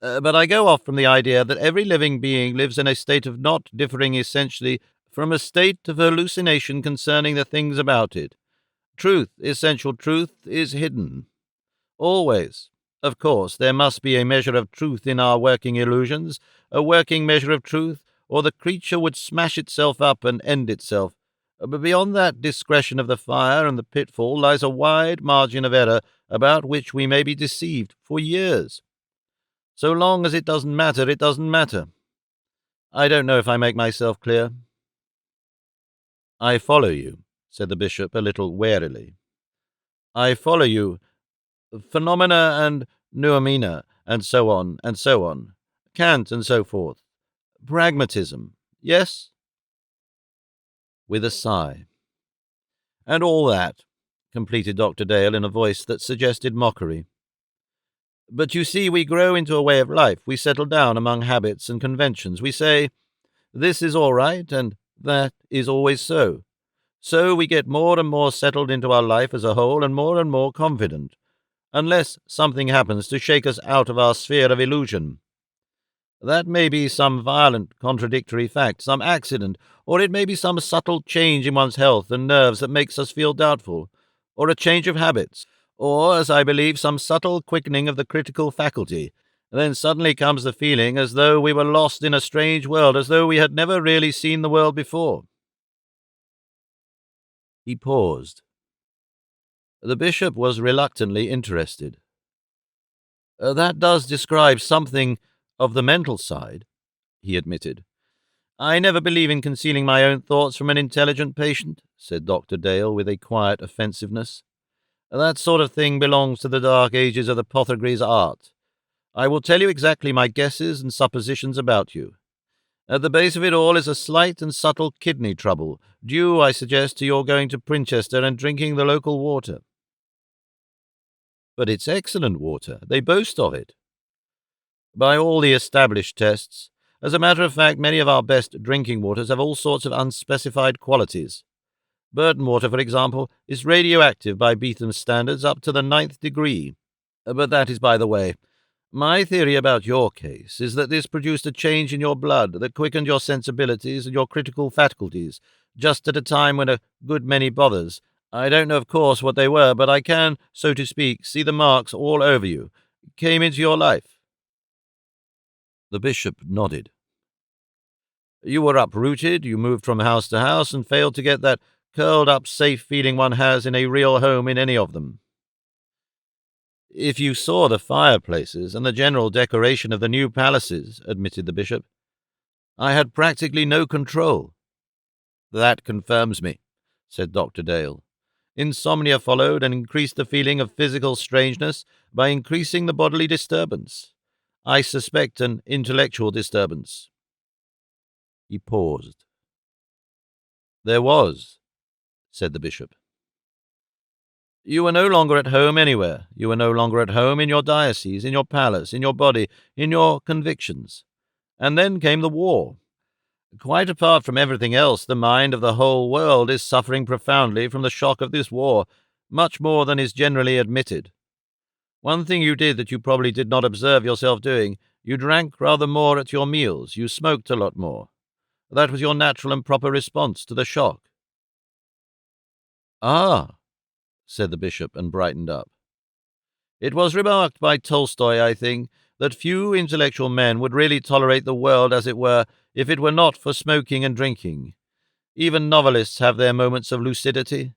But I go off from the idea that every living being lives in a state of not differing essentially from a state of hallucination concerning the things about it. Truth, essential truth, is hidden. Always. Of course, there must be a measure of truth in our working illusions, a working measure of truth, or the creature would smash itself up and end itself. But beyond that discretion of the fire and the pitfall lies a wide margin of error about which we may be deceived for years. So long as it doesn't matter, it doesn't matter. I don't know if I make myself clear. I follow you, said the bishop a little warily. I follow you. Phenomena and noumena and so on, and so on. Kant, and so forth. Pragmatism. Yes? With a sigh. And all that, completed Dr. Dale in a voice that suggested mockery. But you see, we grow into a way of life. We settle down among habits and conventions. We say, this is all right, and that is always so. So we get more and more settled into our life as a whole and more confident, unless something happens to shake us out of our sphere of illusion. That may be some violent contradictory fact, some accident, or it may be some subtle change in one's health and nerves that makes us feel doubtful, or a change of habits, or, as I believe, some subtle quickening of the critical faculty. Then suddenly comes the feeling as though we were lost in a strange world, as though we had never really seen the world before. He paused. The bishop was reluctantly interested. That does describe something of the mental side, he admitted. I never believe in concealing my own thoughts from an intelligent patient, said Dr. Dale with a quiet offensiveness. That sort of thing belongs to the dark ages of the apothecary's art. I will tell you exactly my guesses and suppositions about you. At the base of it all is a slight and subtle kidney trouble, due, I suggest, to your going to Princhester and drinking the local water. But it's excellent water. They boast of it. By all the established tests. As a matter of fact, many of our best drinking waters have all sorts of unspecified qualities. Burton water, for example, is radioactive by Beetham's standards up to the 9th degree. But that is by the way. My theory about your case is that this produced a change in your blood that quickened your sensibilities and your critical faculties, just at a time when a good many bothers. I don't know, of course, what they were, but I can, so to speak, see the marks all over you. Came into your life. The bishop nodded. You were uprooted, you moved from house to house, and failed to get that curled-up, safe feeling one has in a real home in any of them. If you saw the fireplaces and the general decoration of the new palaces, admitted the bishop, I had practically no control. That confirms me, said Dr. Dale. Insomnia followed and increased the feeling of physical strangeness by increasing the bodily disturbance. I suspect an intellectual disturbance. He paused. There was, said the bishop. You were no longer at home anywhere. You were no longer at home in your diocese, in your palace, in your body, in your convictions. And then came the war. Quite apart from everything else, the mind of the whole world is suffering profoundly from the shock of this war, much more than is generally admitted. One thing you did that you probably did not observe yourself doing, you drank rather more at your meals, you smoked a lot more. That was your natural and proper response to the shock. Ah, said the bishop, and brightened up. It was remarked by Tolstoy, I think, that few intellectual men would really tolerate the world, as it were, if it were not for smoking and drinking. Even novelists have their moments of lucidity.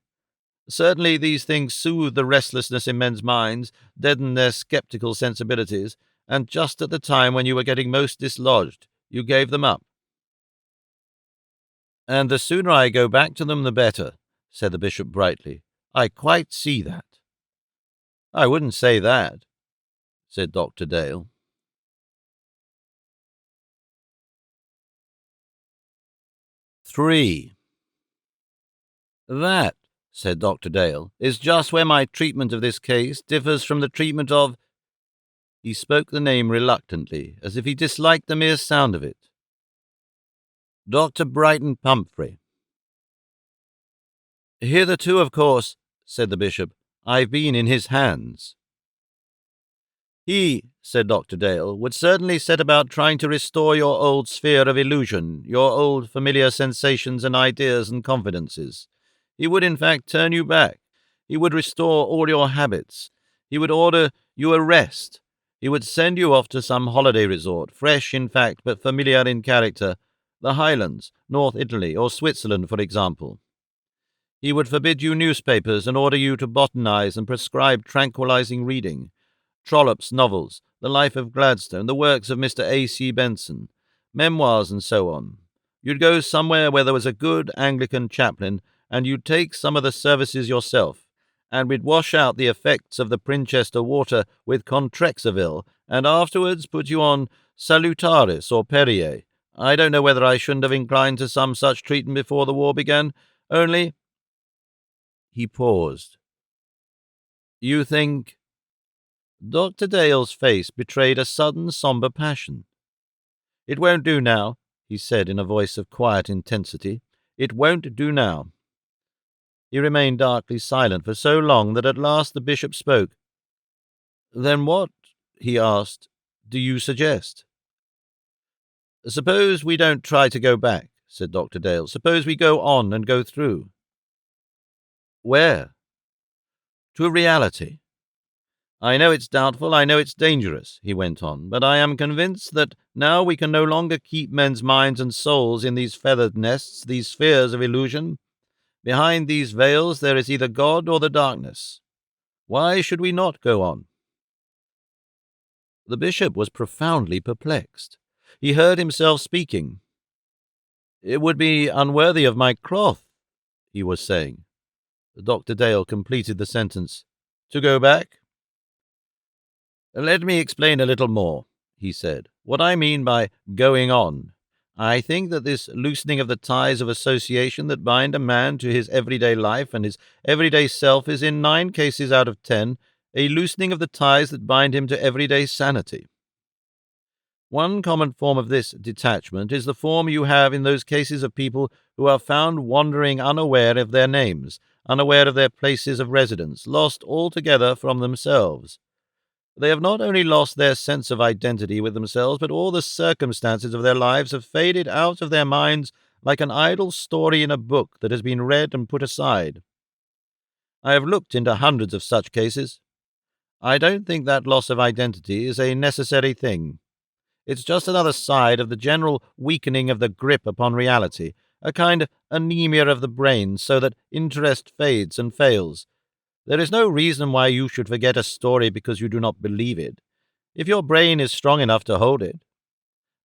Certainly these things soothe the restlessness in men's minds, deaden their sceptical sensibilities, and just at the time when you were getting most dislodged, you gave them up. And the sooner I go back to them, the better, said the bishop brightly. I quite see that. I wouldn't say that, said Dr. Dale. 3. That, said Dr. Dale, is just where my treatment of this case differs from the treatment of— He spoke the name reluctantly, as if he disliked the mere sound of it. Dr. Brighton Pumphrey. Hitherto, of course, said the bishop, I've been in his hands. He, said Dr. Dale, would certainly set about trying to restore your old sphere of illusion, your old familiar sensations and ideas and confidences. He would, in fact, turn you back. He would restore all your habits. He would order you a rest. He would send you off to some holiday resort, fresh in fact but familiar in character, the Highlands, North Italy, or Switzerland, for example. He would forbid you newspapers and order you to botanize and prescribe tranquilizing reading. Trollope's novels, the life of Gladstone, the works of Mr. A.C. Benson, memoirs and so on. You'd go somewhere where there was a good Anglican chaplain, and you'd take some of the services yourself, and we'd wash out the effects of the Princhester water with Contrexaville, and afterwards put you on Salutaris or Perrier. I don't know whether I shouldn't have inclined to some such treatment before the war began, only—" He paused. "You think—" Dr. Dale's face betrayed a sudden sombre passion. "It won't do now," he said in a voice of quiet intensity. "It won't do now." He remained darkly silent for so long that at last the bishop spoke. "Then what," he asked, "do you suggest?" "Suppose we don't try to go back," said Dr. Dale. "Suppose we go on and go through." "Where?" "To reality. I know it's doubtful, I know it's dangerous," he went on, "but I am convinced that now we can no longer keep men's minds and souls in these feathered nests, these spheres of illusion. Behind these veils there is either God or the darkness. Why should we not go on?" The bishop was profoundly perplexed. He heard himself speaking. "It would be unworthy of my cloth," he was saying. Dr. Dale completed the sentence. "To go back?" "Let me explain a little more," he said. "What I mean by going on. I think that this loosening of the ties of association that bind a man to his everyday life and his everyday self is in 9 cases out of 10 a loosening of the ties that bind him to everyday sanity. One common form of this detachment is the form you have in those cases of people who are found wandering unaware of their names, unaware of their places of residence, lost altogether from themselves. They have not only lost their sense of identity with themselves, but all the circumstances of their lives have faded out of their minds like an idle story in a book that has been read and put aside. I have looked into hundreds of such cases. I don't think that loss of identity is a necessary thing. It's just another side of the general weakening of the grip upon reality, a kind of anemia of the brain, so that interest fades and fails. There is no reason why you should forget a story because you do not believe it, if your brain is strong enough to hold it.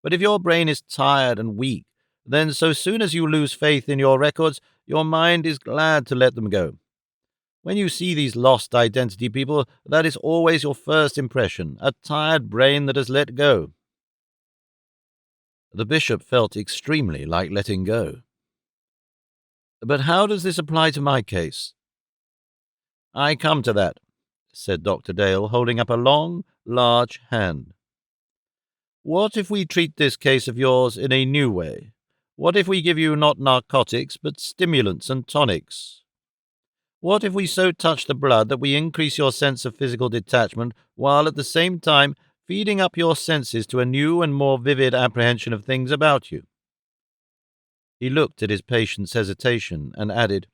But if your brain is tired and weak, then so soon as you lose faith in your records, your mind is glad to let them go. When you see these lost identity people, that is always your first impression, a tired brain that has let go." The bishop felt extremely like letting go. "But how does this apply to my case?" "I come to that," said Dr. Dale, holding up a long, large hand. "What if we treat this case of yours in a new way? What if we give you not narcotics, but stimulants and tonics? What if we so touch the blood that we increase your sense of physical detachment, while at the same time feeding up your senses to a new and more vivid apprehension of things about you?" He looked at his patient's hesitation and added,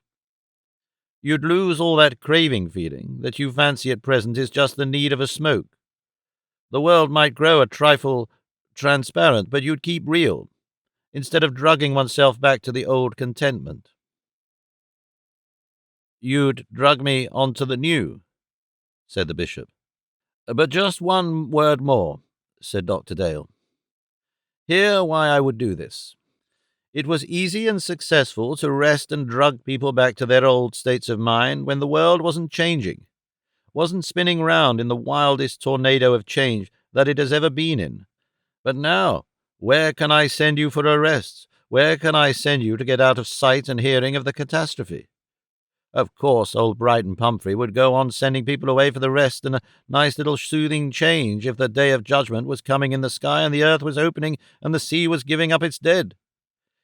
"You'd lose all that craving feeling that you fancy at present is just the need of a smoke. The world might grow a trifle transparent, but you'd keep real, instead of drugging oneself back to the old contentment." "You'd drug me onto the new," said the bishop. "But just one word more," said Dr. Dale. "Hear why I would do this. It was easy and successful to rest and drug people back to their old states of mind when the world wasn't changing, wasn't spinning round in the wildest tornado of change that it has ever been in. But now, where can I send you for a rest? Where can I send you to get out of sight and hearing of the catastrophe? Of course, old Brighton Pumphrey would go on sending people away for the rest and a nice little soothing change if the day of judgment was coming in the sky and the earth was opening and the sea was giving up its dead.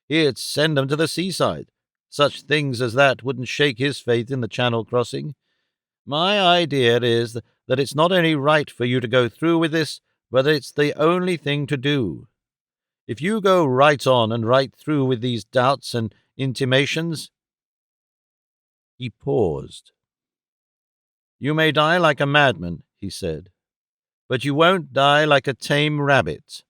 He'd send them to the seaside. Such things as that wouldn't shake his faith in the Channel crossing. My idea is that it's not only right for you to go through with this, but it's the only thing to do. If you go right on and right through with these doubts and intimations—" He paused. "You may die like a madman," he said, "but you won't die like a tame rabbit."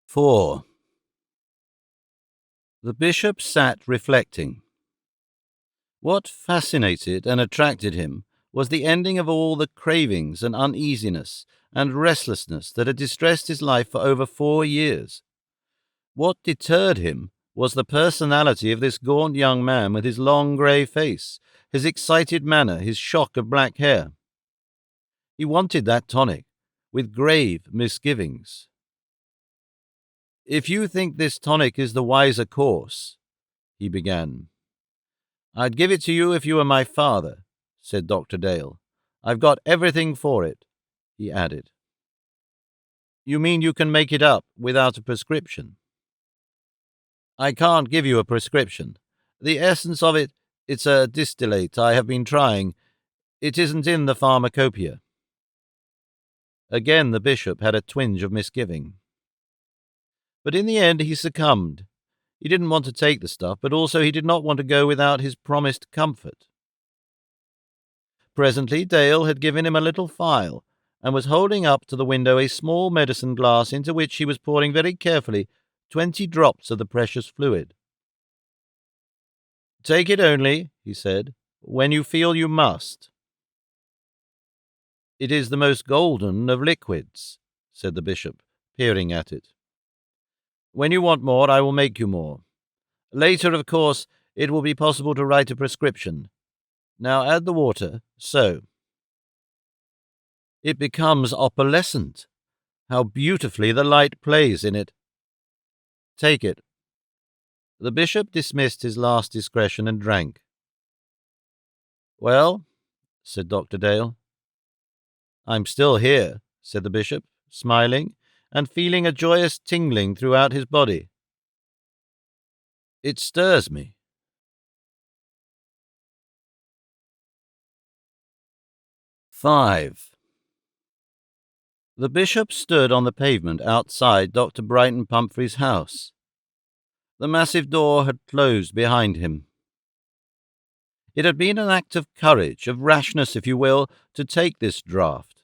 4. The bishop sat reflecting. What fascinated and attracted him was the ending of all the cravings and uneasiness and restlessness that had distressed his life for over 4 years. What deterred him was the personality of this gaunt young man with his long grey face, his excited manner, his shock of black hair. He wanted that tonic, with grave misgivings. "If you think this tonic is the wiser course," he began. "I'd give it to you if you were my father," said Dr. Dale. "I've got everything for it," he added. "You mean you can make it up without a prescription?" "I can't give you a prescription. The essence of it, it's a distillate I have been trying. It isn't in the pharmacopoeia." Again the bishop had a twinge of misgiving. But in the end he succumbed. He didn't want to take the stuff, but also he did not want to go without his promised comfort. Presently Dale had given him a little phial, and was holding up to the window a small medicine glass into which he was pouring very carefully 20 drops of the precious fluid. "Take it only," he said, "when you feel you must." "It is the most golden of liquids," said the bishop, peering at it. "When you want more, I will make you more. Later, of course, it will be possible to write a prescription. Now add the water, so. It becomes opalescent. How beautifully the light plays in it. Take it." The bishop dismissed his last discretion and drank. "Well," said Dr. Dale. "I'm still here," said the bishop, smiling, and feeling a joyous tingling throughout his body. "It stirs me." 5. The bishop stood on the pavement outside Dr. Brighton Pumphrey's house. The massive door had closed behind him. It had been an act of courage, of rashness, if you will, to take this draught.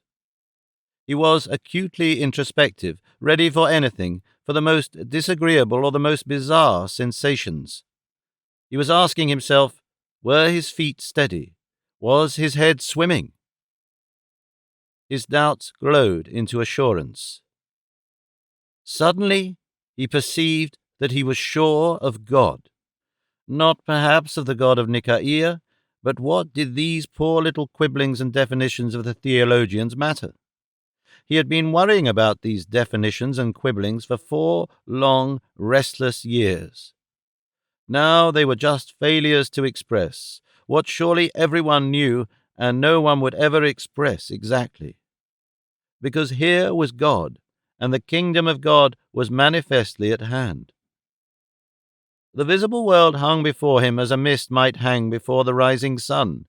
He was acutely introspective, ready for anything, for the most disagreeable or the most bizarre sensations. He was asking himself, were his feet steady? Was his head swimming? His doubts glowed into assurance. Suddenly he perceived that he was sure of God. Not perhaps of the God of Nicaea, but what did these poor little quibblings and definitions of the theologians matter? He had been worrying about these definitions and quibblings for 4 long, restless years. Now they were just failures to express what surely everyone knew and no one would ever express exactly. Because here was God, and the kingdom of God was manifestly at hand. The visible world hung before him as a mist might hang before the rising sun.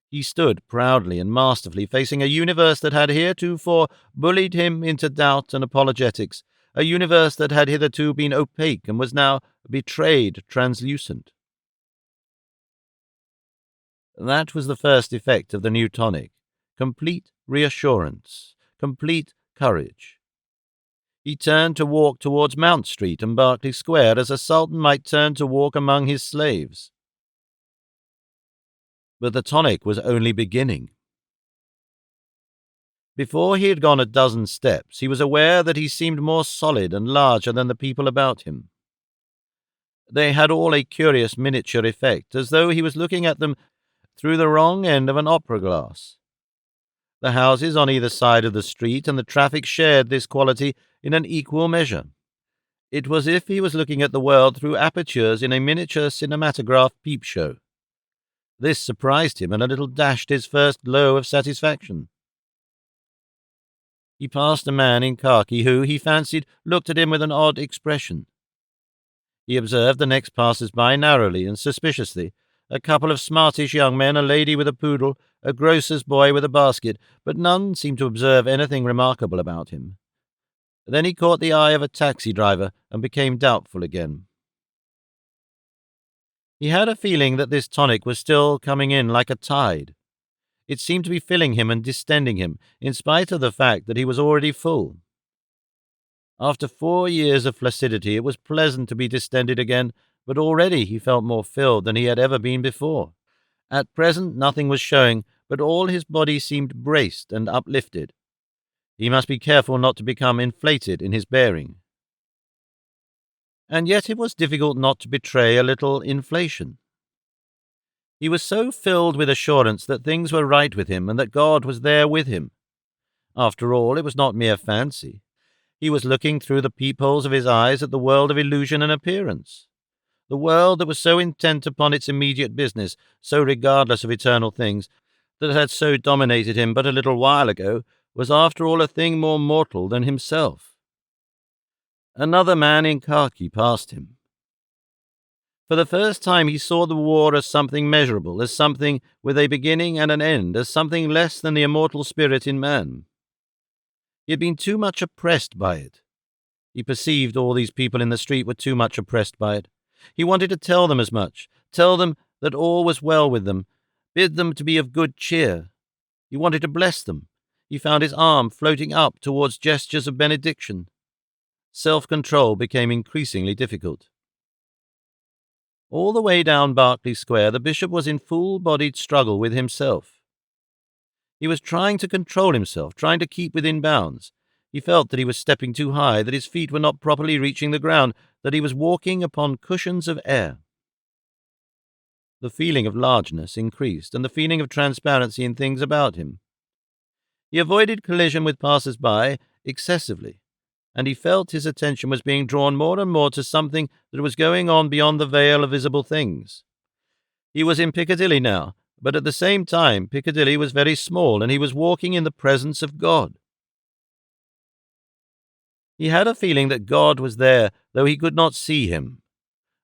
He stood proudly and masterfully facing a universe that had heretofore bullied him into doubt and apologetics, a universe that had hitherto been opaque and was now betrayed translucent. That was the first effect of the new tonic, complete reassurance, complete courage. He turned to walk towards Mount Street and Berkeley Square as a sultan might turn to walk among his slaves. But the tonic was only beginning. Before he had gone a dozen steps, he was aware that he seemed more solid and larger than the people about him. They had all a curious miniature effect, as though he was looking at them through the wrong end of an opera glass. The houses on either side of the street and the traffic shared this quality in an equal measure. It was as if he was looking at the world through apertures in a miniature cinematograph peep-show. This surprised him and a little dashed his first glow of satisfaction. He passed a man in khaki who, he fancied, looked at him with an odd expression. He observed the next passers-by narrowly and suspiciously, a couple of smartish young men, a lady with a poodle, a grocer's boy with a basket, but none seemed to observe anything remarkable about him. Then he caught the eye of a taxi driver and became doubtful again. He had a feeling that this tonic was still coming in like a tide. It seemed to be filling him and distending him, in spite of the fact that he was already full. After 4 years of flaccidity, it was pleasant to be distended again, but already he felt more filled than he had ever been before. At present nothing was showing, but all his body seemed braced and uplifted. He must be careful not to become inflated in his bearing. And yet it was difficult not to betray a little inflation. He was so filled with assurance that things were right with him and that God was there with him. After all, it was not mere fancy. He was looking through the peepholes of his eyes at the world of illusion and appearance. The world that was so intent upon its immediate business, so regardless of eternal things, that had so dominated him but a little while ago, was after all a thing more mortal than himself. Another man in khaki passed him. For the first time he saw the war as something measurable, as something with a beginning and an end, as something less than the immortal spirit in man. He had been too much oppressed by it. He perceived all these people in the street were too much oppressed by it. He wanted to tell them as much, tell them that all was well with them, bid them to be of good cheer. He wanted to bless them. He found his arm floating up towards gestures of benediction. Self-control became increasingly difficult. All the way down Berkeley Square, the bishop was in full-bodied struggle with himself. He was trying to control himself, trying to keep within bounds. He felt that he was stepping too high, that his feet were not properly reaching the ground, that he was walking upon cushions of air. The feeling of largeness increased, and the feeling of transparency in things about him. He avoided collision with passers-by excessively, and he felt his attention was being drawn more and more to something that was going on beyond the veil of visible things. He was in Piccadilly now, but at the same time Piccadilly was very small, and he was walking in the presence of God. He had a feeling that God was there, though he could not see him.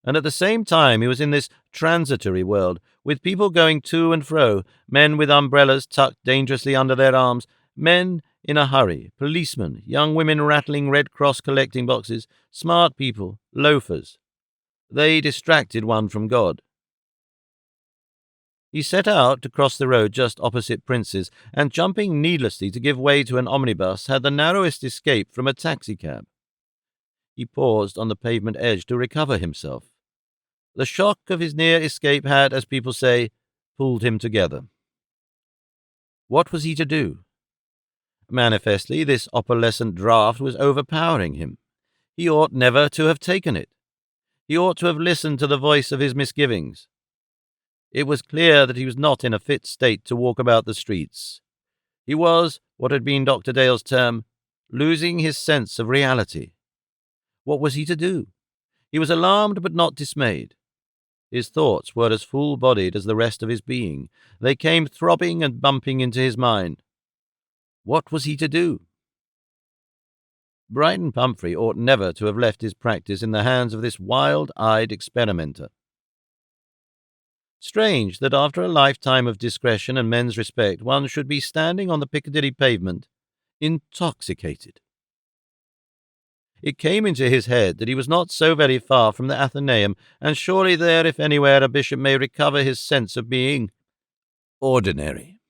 And at the same time he was in this transitory world, with people going to and fro, men with umbrellas tucked dangerously under their arms, men in a hurry, policemen, young women rattling Red Cross collecting boxes, smart people, loafers. They distracted one from God. He set out to cross the road just opposite Prince's, and jumping needlessly to give way to an omnibus, had the narrowest escape from a taxicab. He paused on the pavement edge to recover himself. The shock of his near escape had, as people say, pulled him together. What was he to do? Manifestly, this opalescent draught was overpowering him. He ought never to have taken it. He ought to have listened to the voice of his misgivings. It was clear that he was not in a fit state to walk about the streets. He was, what had been Dr. Dale's term, losing his sense of reality. What was he to do? He was alarmed but not dismayed. His thoughts were as full-bodied as the rest of his being. They came throbbing and bumping into his mind. What was he to do? Brighton Pumphrey ought never to have left his practice in the hands of this wild-eyed experimenter. Strange that after a lifetime of discretion and men's respect, one should be standing on the Piccadilly pavement, intoxicated. It came into his head that he was not so very far from the Athenaeum, and surely there, if anywhere, a bishop may recover his sense of being ordinary.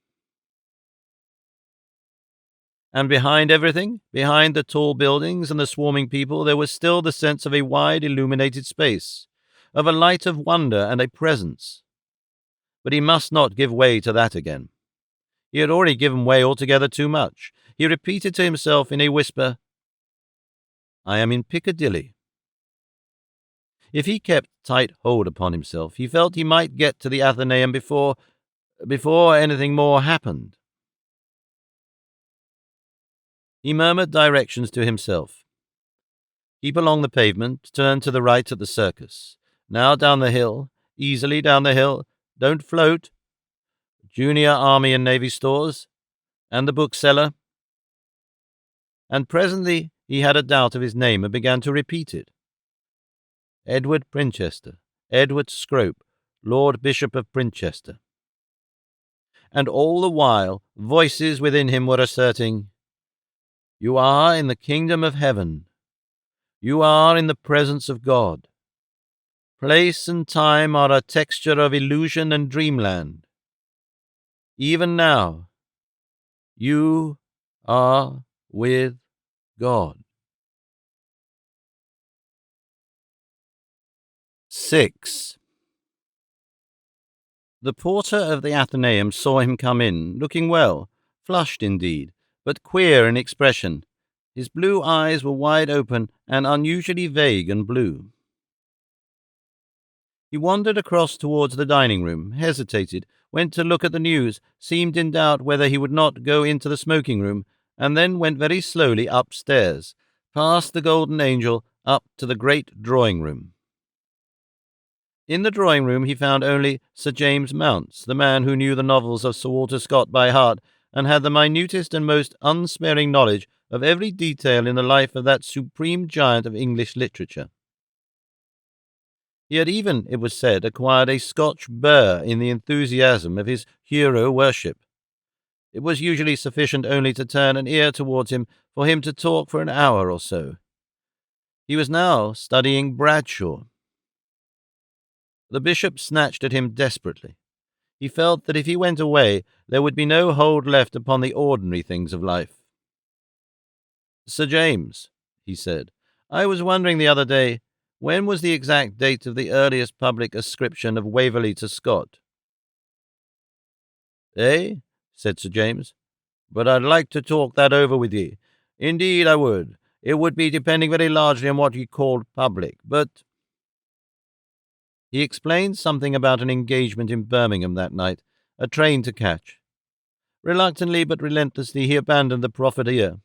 And behind everything, behind the tall buildings and the swarming people, there was still the sense of a wide illuminated space, of a light of wonder and a presence. But he must not give way to that again. He had already given way altogether too much. He repeated to himself in a whisper, "I am in Piccadilly." If he kept tight hold upon himself, he felt he might get to the Athenaeum before anything more happened. He murmured directions to himself. Keep along the pavement, turn to the right at the circus. Now down the hill, easily down the hill. Don't float. Junior Army and Navy Stores, and the bookseller. And presently he had a doubt of his name and began to repeat it. Edward Princhester, Edward Scrope, Lord Bishop of Princhester. And all the while voices within him were asserting, "You are in the kingdom of heaven. You are in the presence of God. Place and time are a texture of illusion and dreamland. Even now, you are with God." 6. The porter of the Athenaeum saw him come in, looking well, flushed indeed, but queer in expression. His blue eyes were wide open and unusually vague and blue. He wandered across towards the dining room, hesitated, went to look at the news, seemed in doubt whether he would not go into the smoking room, and then went very slowly upstairs, past the Golden Angel, up to the great drawing-room. In the drawing-room he found only Sir James Mounts, the man who knew the novels of Sir Walter Scott by heart, and had the minutest and most unsparing knowledge of every detail in the life of that supreme giant of English literature. He had even, it was said, acquired a Scotch burr in the enthusiasm of his hero worship. It was usually sufficient only to turn an ear towards him for him to talk for an hour or so. He was now studying Bradshaw. The bishop snatched at him desperately. He felt that if he went away, there would be no hold left upon the ordinary things of life. "Sir James," he said, "I was wondering the other day, when was the exact date of the earliest public ascription of Waverley to Scott?" "Eh?" said Sir James. "But I'd like to talk that over with ye. Indeed I would. It would be depending very largely on what ye called public, but—" He explained something about an engagement in Birmingham that night, a train to catch. Reluctantly but relentlessly he abandoned the profiteer.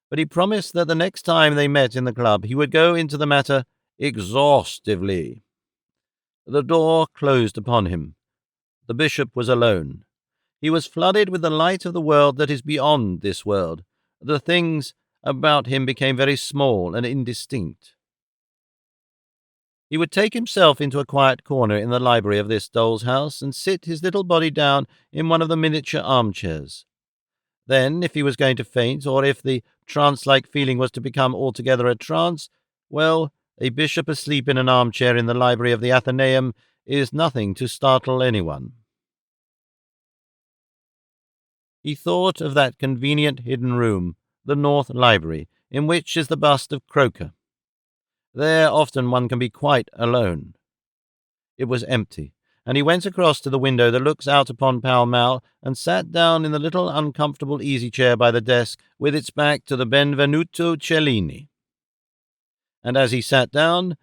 But he promised that the next time they met in the club he would go into the matter exhaustively. The door closed upon him. The bishop was alone. He was flooded with the light of the world that is beyond this world. The things about him became very small and indistinct. He would take himself into a quiet corner in the library of this doll's house and sit his little body down in one of the miniature armchairs. Then, if he was going to faint, or if the trance-like feeling was to become altogether a trance, well, a bishop asleep in an armchair in the library of the Athenaeum is nothing to startle anyone. He thought of that convenient hidden room, the North Library, in which is the bust of Croker. There often one can be quite alone. It was empty, and he went across to the window that looks out upon Pall Mall and sat down in the little uncomfortable easy-chair by the desk with its back to the Benvenuto Cellini. And as he sat down,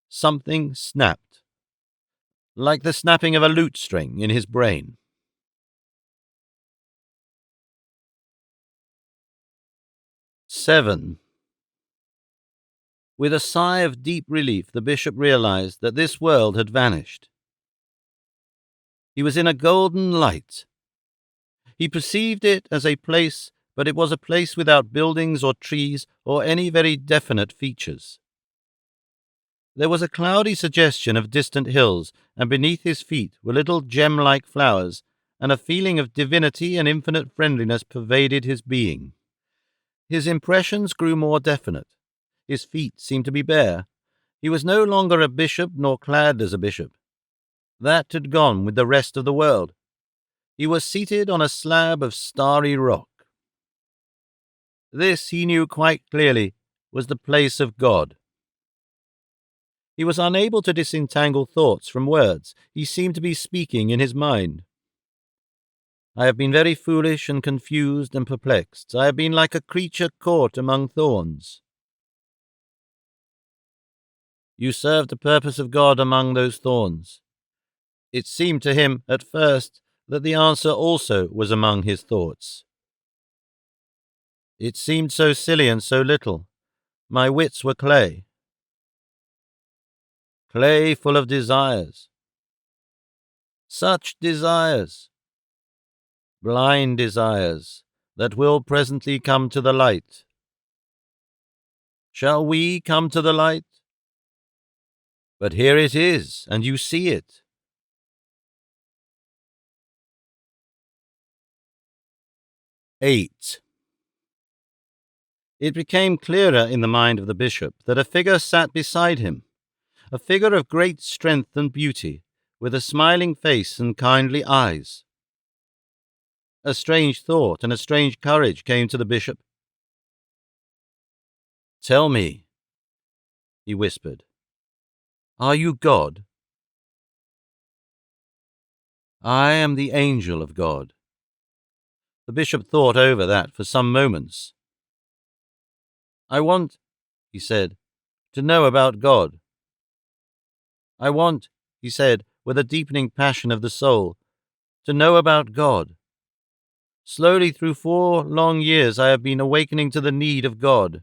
something snapped, like the snapping of a lute string in his brain. 7. With a sigh of deep relief, the bishop realized that this world had vanished. He was in a golden light. He perceived it as a place, but it was a place without buildings or trees or any very definite features. There was a cloudy suggestion of distant hills, and beneath his feet were little gem-like flowers, and a feeling of divinity and infinite friendliness pervaded his being. His impressions grew more definite. His feet seemed to be bare. He was no longer a bishop, nor clad as a bishop. That had gone with the rest of the world. He was seated on a slab of starry rock. This, he knew quite clearly, was the place of God. He was unable to disentangle thoughts from words. He seemed to be speaking in his mind. "I have been very foolish and confused and perplexed. I have been like a creature caught among thorns." You served the purpose of God among those thorns. It seemed to him at first that the answer also was among his thoughts. It seemed so silly and so little. My wits were clay. Clay full of desires. Such desires. Blind desires that will presently come to the light. Shall we come to the light? But here it is, and you see it. 8. It became clearer in the mind of the bishop that a figure sat beside him, a figure of great strength and beauty, with a smiling face and kindly eyes. A strange thought and a strange courage came to the bishop. "Tell me," he whispered, "are you God?" "I am the angel of God." The bishop thought over that for some moments. "I want," he said, "to know about God." I want, he said, with a deepening passion of the soul, to know about God. Slowly through 4 long years I have been awakening to the need of God.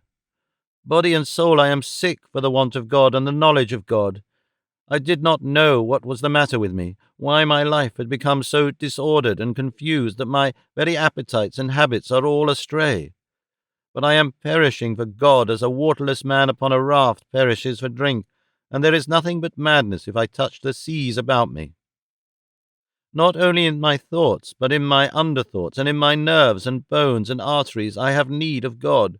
Body and soul I am sick for the want of God and the knowledge of God. I did not know what was the matter with me, why my life had become so disordered and confused that my very appetites and habits are all astray. But I am perishing for God as a waterless man upon a raft perishes for drink, and there is nothing but madness if I touch the seas about me. Not only in my thoughts, but in my underthoughts, and in my nerves and bones and arteries I have need of God.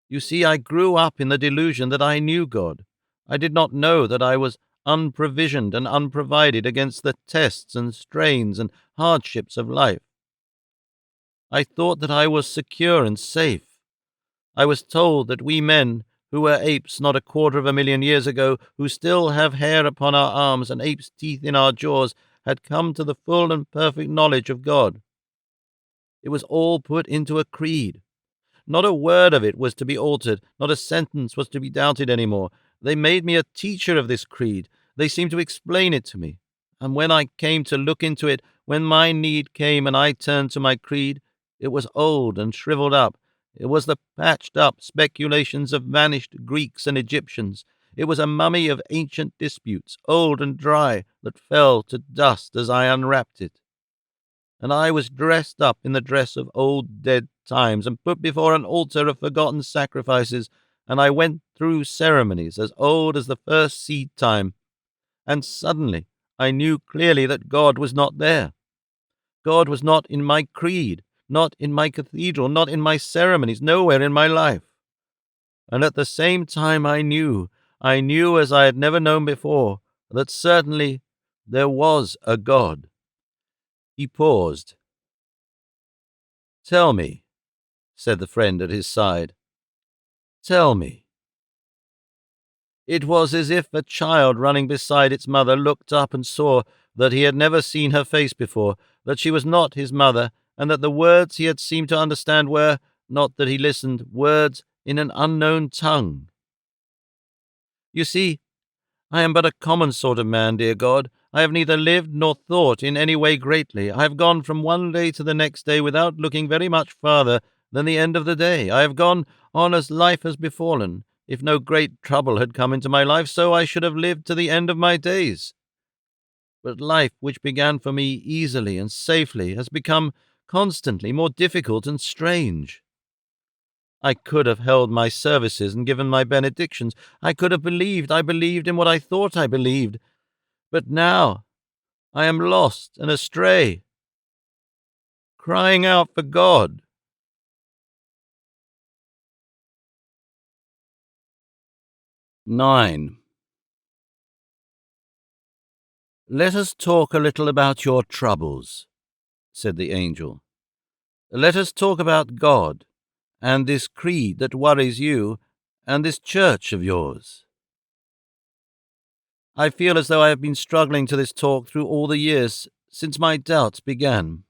You see, I grew up in the delusion that I knew God. I did not know that I was unprovisioned and unprovided against the tests and strains and hardships of life. I thought that I was secure and safe. I was told that we men, who were apes not 250,000 years ago, who still have hair upon our arms and apes' teeth in our jaws, had come to the full and perfect knowledge of God. It was all put into a creed. Not a word of it was to be altered, not a sentence was to be doubted any more. They made me a teacher of this creed. They seemed to explain it to me. And when I came to look into it, when my need came and I turned to my creed, it was old and shriveled up. It was the patched-up speculations of vanished Greeks and Egyptians. It was a mummy of ancient disputes, old and dry, that fell to dust as I unwrapped it. And I was dressed up in the dress of old dead times, and put before an altar of forgotten sacrifices, and I went through ceremonies as old as the first seed time, and suddenly I knew clearly that God was not there. God was not in my creed, not in my cathedral, not in my ceremonies, nowhere in my life. And at the same time I knew as I had never known before, that certainly there was a God. He paused. "Tell me," said the friend at his side. "Tell me." It was as if a child running beside its mother looked up and saw that he had never seen her face before, that she was not his mother, and that the words he had seemed to understand were, not that he listened, words in an unknown tongue. "You see, I am but a common sort of man, dear God. I have neither lived nor thought in any way greatly. I have gone from one day to the next day without looking very much farther than the end of the day. I have gone on as life has befallen. If no great trouble had come into my life, so I should have lived to the end of my days. But life, which began for me easily and safely, has become constantly more difficult and strange. I could have held my services and given my benedictions. I could have believed. I believed in what I thought I believed. But now I am lost and astray, crying out for God." 9. "Let us talk a little about your troubles," said the angel. "Let us talk about God, and this creed that worries you, and this church of yours." I feel as though I have been struggling to this talk through all the years since my doubts began.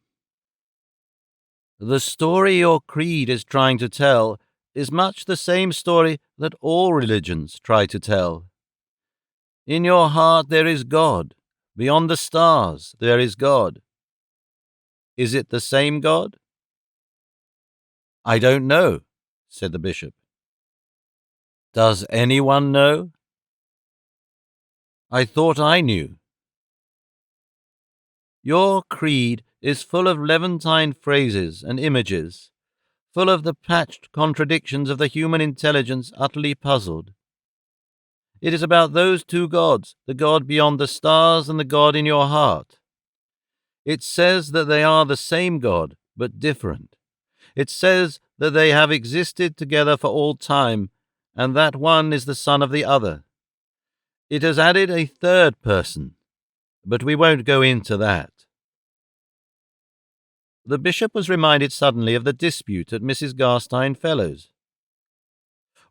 The story your creed is trying to tell is much the same story that all religions try to tell. In your heart there is God. Beyond the stars there is God. Is it the same God? "I don't know," said the bishop. "Does anyone know?" "I thought I knew." Your creed is full of Levantine phrases and images, full of the patched contradictions of the human intelligence utterly puzzled. It is about those two gods, the God beyond the stars and the God in your heart. It says that they are the same God, but different. It says that they have existed together for all time, and that one is the son of the other. It has added a third person, but we won't go into that. The bishop was reminded suddenly of the dispute at Mrs. Garstine Fellowes.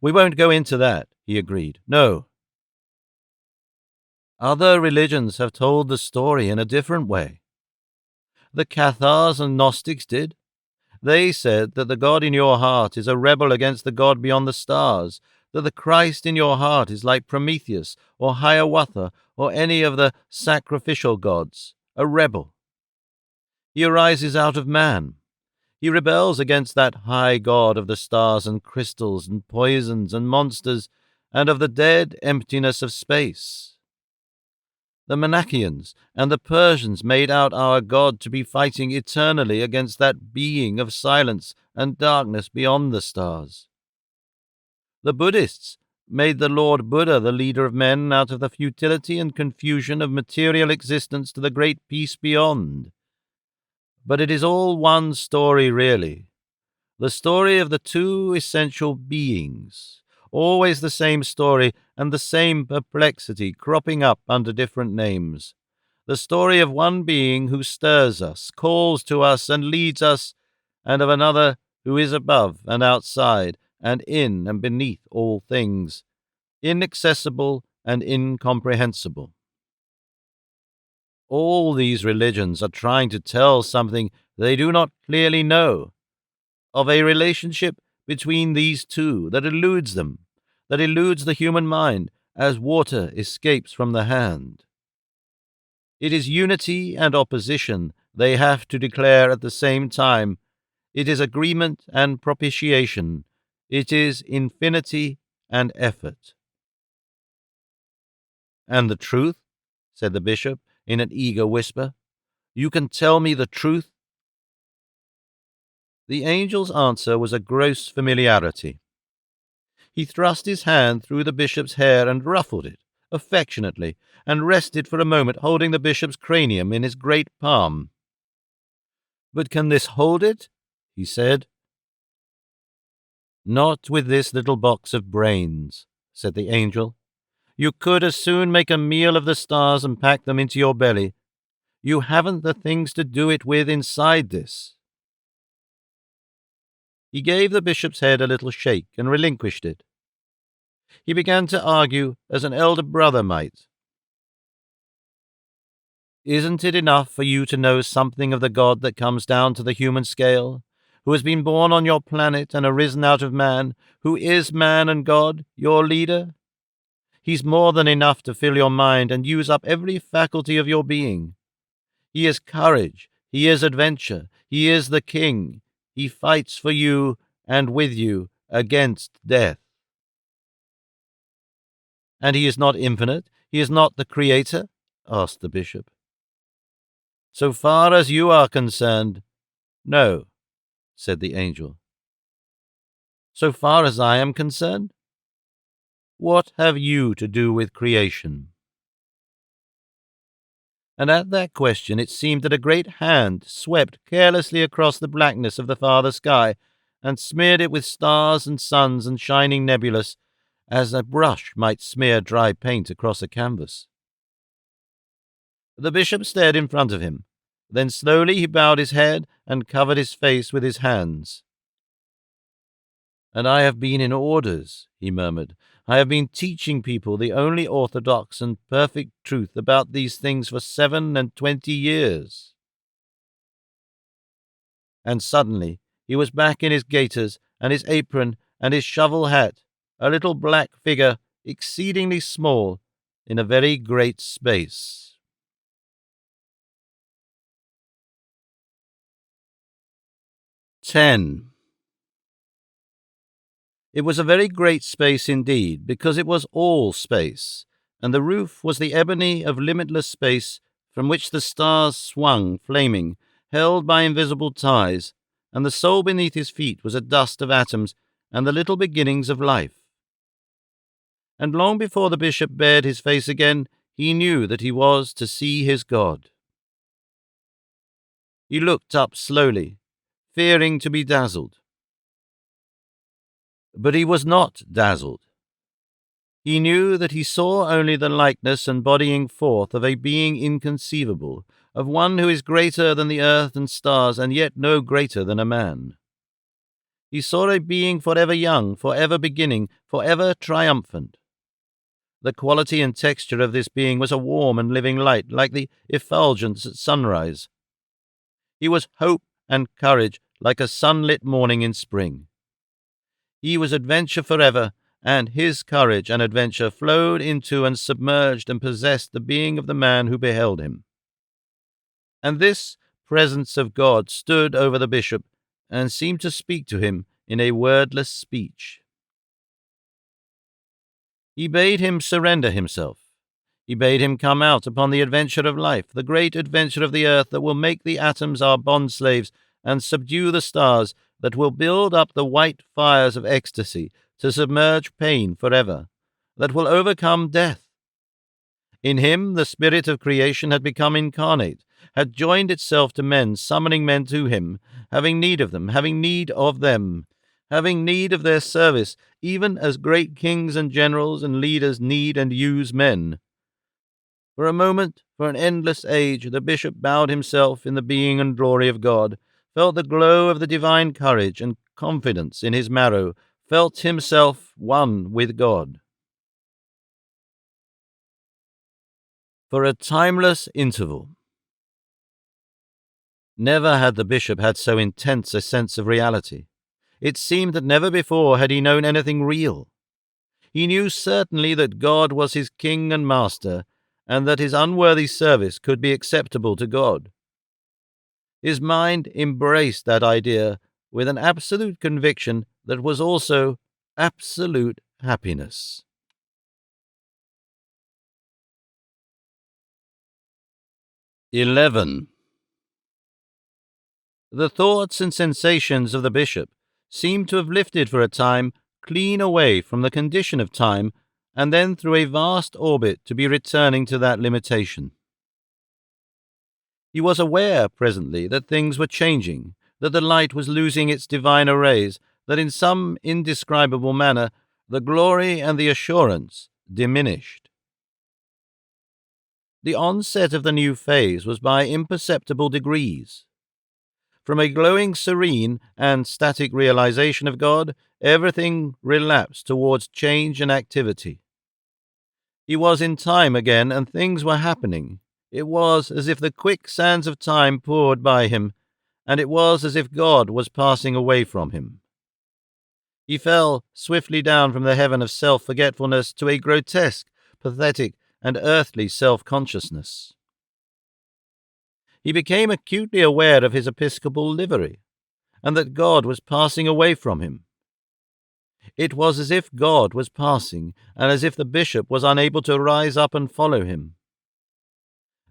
"We won't go into that," he agreed. "No. Other religions have told the story in a different way. The Cathars and Gnostics did. They said that the God in your heart is a rebel against the God beyond the stars, that the Christ in your heart is like Prometheus or Hiawatha or any of the sacrificial gods, a rebel. He arises out of man. He rebels against that high god of the stars and crystals and poisons and monsters and of the dead emptiness of space. The Manichaeans and the Persians made out our God to be fighting eternally against that being of silence and darkness beyond the stars. The Buddhists made the Lord Buddha the leader of men out of the futility and confusion of material existence to the great peace beyond. But it is all one story, really. The story of the two essential beings, always the same story and the same perplexity cropping up under different names. The story of one being who stirs us, calls to us, and leads us, and of another who is above and outside, and in and beneath all things, inaccessible and incomprehensible. All these religions are trying to tell something they do not clearly know, of a relationship between these two that eludes them, that eludes the human mind as water escapes from the hand. It is unity and opposition they have to declare at the same time. It is agreement and propitiation. It is infinity and effort. "And the truth?" said the bishop in an eager whisper. "You can tell me the truth?" The angel's answer was a gross familiarity. He thrust his hand through the bishop's hair and ruffled it affectionately, and rested for a moment holding the bishop's cranium in his great palm. "But can this hold it?" he said. "Not with this little box of brains," said the angel. "You could as soon make a meal of the stars and pack them into your belly. You haven't the things to do it with inside this." He gave the bishop's head a little shake and relinquished it. He began to argue as an elder brother might. "Isn't it enough for you to know something of the God that comes down to the human scale, who has been born on your planet and arisen out of man, who is man and God, your leader? He's more than enough to fill your mind and use up every faculty of your being. He is courage, he is adventure, he is the king. He fights for you and with you against death." "And he is not infinite? He is not the creator?" asked the bishop. "So far as you are concerned, no," said the angel. "So far as I am concerned? What have you to do with creation?" And at that question it seemed that a great hand swept carelessly across the blackness of the farther sky and smeared it with stars and suns and shining nebulas, as a brush might smear dry paint across a canvas. The bishop stared in front of him. Then slowly he bowed his head and covered his face with his hands. "And I have been in orders," he murmured. "I have been teaching people the only orthodox and perfect truth about these things for 27 years. And suddenly he was back in his gaiters and his apron and his shovel hat, a little black figure, exceedingly small, in a very great space. 10. It was a very great space indeed, because it was all space, and the roof was the ebony of limitless space from which the stars swung, flaming, held by invisible ties, and the soul beneath his feet was a dust of atoms and the little beginnings of life. And long before the bishop bared his face again, he knew that he was to see his God. He looked up slowly, fearing to be dazzled. But he was not dazzled. He knew that he saw only the likeness and bodying forth of a being inconceivable, of one who is greater than the earth and stars, and yet no greater than a man. He saw a being forever young, forever beginning, forever triumphant. The quality and texture of this being was a warm and living light, like the effulgence at sunrise. He was hope and courage, like a sunlit morning in spring. He was adventure forever, and his courage and adventure flowed into and submerged and possessed the being of the man who beheld him. And this presence of God stood over the bishop and seemed to speak to him in a wordless speech. He bade him surrender himself. He bade him come out upon the adventure of life, the great adventure of the earth that will make the atoms our bond-slaves and subdue the stars, that will build up the white fires of ecstasy to submerge pain forever, that will overcome death. In him the spirit of creation had become incarnate, had joined itself to men, summoning men to him, having need of them, having need of them, having need of their service, even as great kings and generals and leaders need and use men. For a moment, for an endless age, the bishop bowed himself in the being and glory of God, felt the glow of the divine courage and confidence in his marrow, felt himself one with God. For a timeless interval. Never had the bishop had so intense a sense of reality. It seemed that never before had he known anything real. He knew certainly that God was his king and master, and that his unworthy service could be acceptable to God. His mind embraced that idea with an absolute conviction that was also absolute happiness. 11. The thoughts and sensations of the bishop seemed to have lifted for a time clean away from the condition of time, and then through a vast orbit to be returning to that limitation. He was aware presently that things were changing, that the light was losing its diviner rays, that in some indescribable manner the glory and the assurance diminished. The onset of the new phase was by imperceptible degrees. From a glowing, serene, and static realization of God, everything relapsed towards change and activity. He was in time again, and things were happening. It was as if the quick sands of time poured by him, and it was as if God was passing away from him. He fell swiftly down from the heaven of self-forgetfulness to a grotesque, pathetic, and earthly self-consciousness. He became acutely aware of his episcopal livery, and that God was passing away from him. It was as if God was passing, and as if the bishop was unable to rise up and follow him.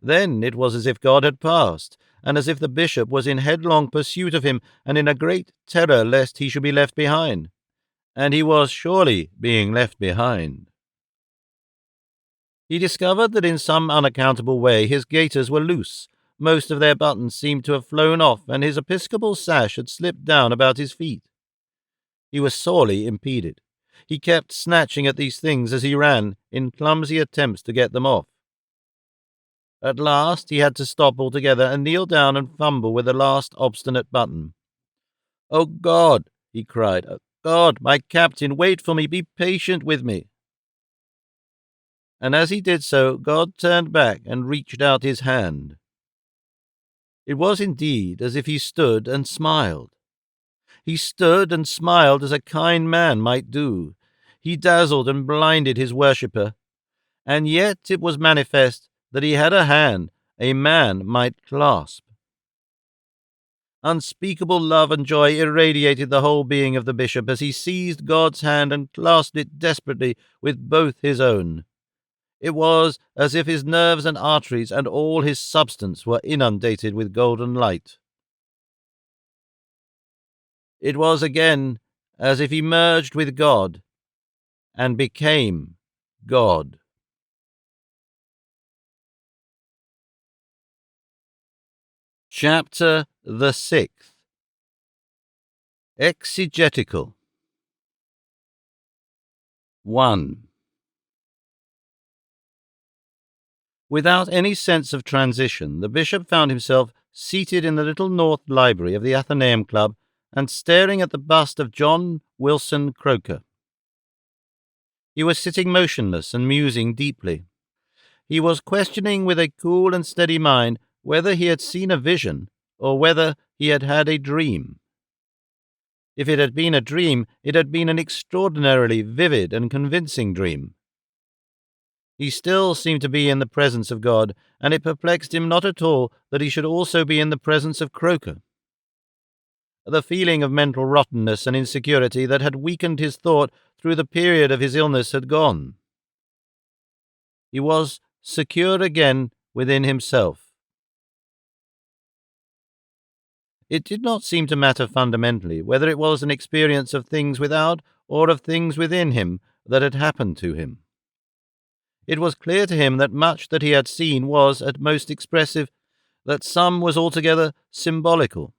Then it was as if God had passed, and as if the bishop was in headlong pursuit of him, and in a great terror lest he should be left behind. And he was surely being left behind. He discovered that in some unaccountable way his gaiters were loose. Most of their buttons seemed to have flown off, and his episcopal sash had slipped down about his feet. He was sorely impeded. He kept snatching at these things as he ran, in clumsy attempts to get them off. At last he had to stop altogether and kneel down and fumble with the last obstinate button. "Oh God," he cried, "oh God, my captain, wait for me, be patient with me." And as he did so, God turned back and reached out his hand. It was indeed as if he stood and smiled. He stood and smiled as a kind man might do. He dazzled and blinded his worshipper, and yet it was manifest that he had a hand a man might clasp. Unspeakable love and joy irradiated the whole being of the bishop as he seized God's hand and clasped it desperately with both his own. It was as if his nerves and arteries and all his substance were inundated with golden light. It was again as if he merged with God and became God. Chapter the 6th. Exegetical. 1. Without any sense of transition, the bishop found himself seated in the little north library of the Athenaeum Club and staring at the bust of John Wilson Croker. He was sitting motionless and musing deeply. He was questioning with a cool and steady mind whether he had seen a vision or whether he had had a dream. If it had been a dream, it had been an extraordinarily vivid and convincing dream. He still seemed to be in the presence of God, and it perplexed him not at all that he should also be in the presence of Croker. The feeling of mental rottenness and insecurity that had weakened his thought through the period of his illness had gone. He was secure again within himself. It did not seem to matter fundamentally whether it was an experience of things without or of things within him that had happened to him. It was clear to him that much that he had seen was at most expressive, that some was altogether symbolical.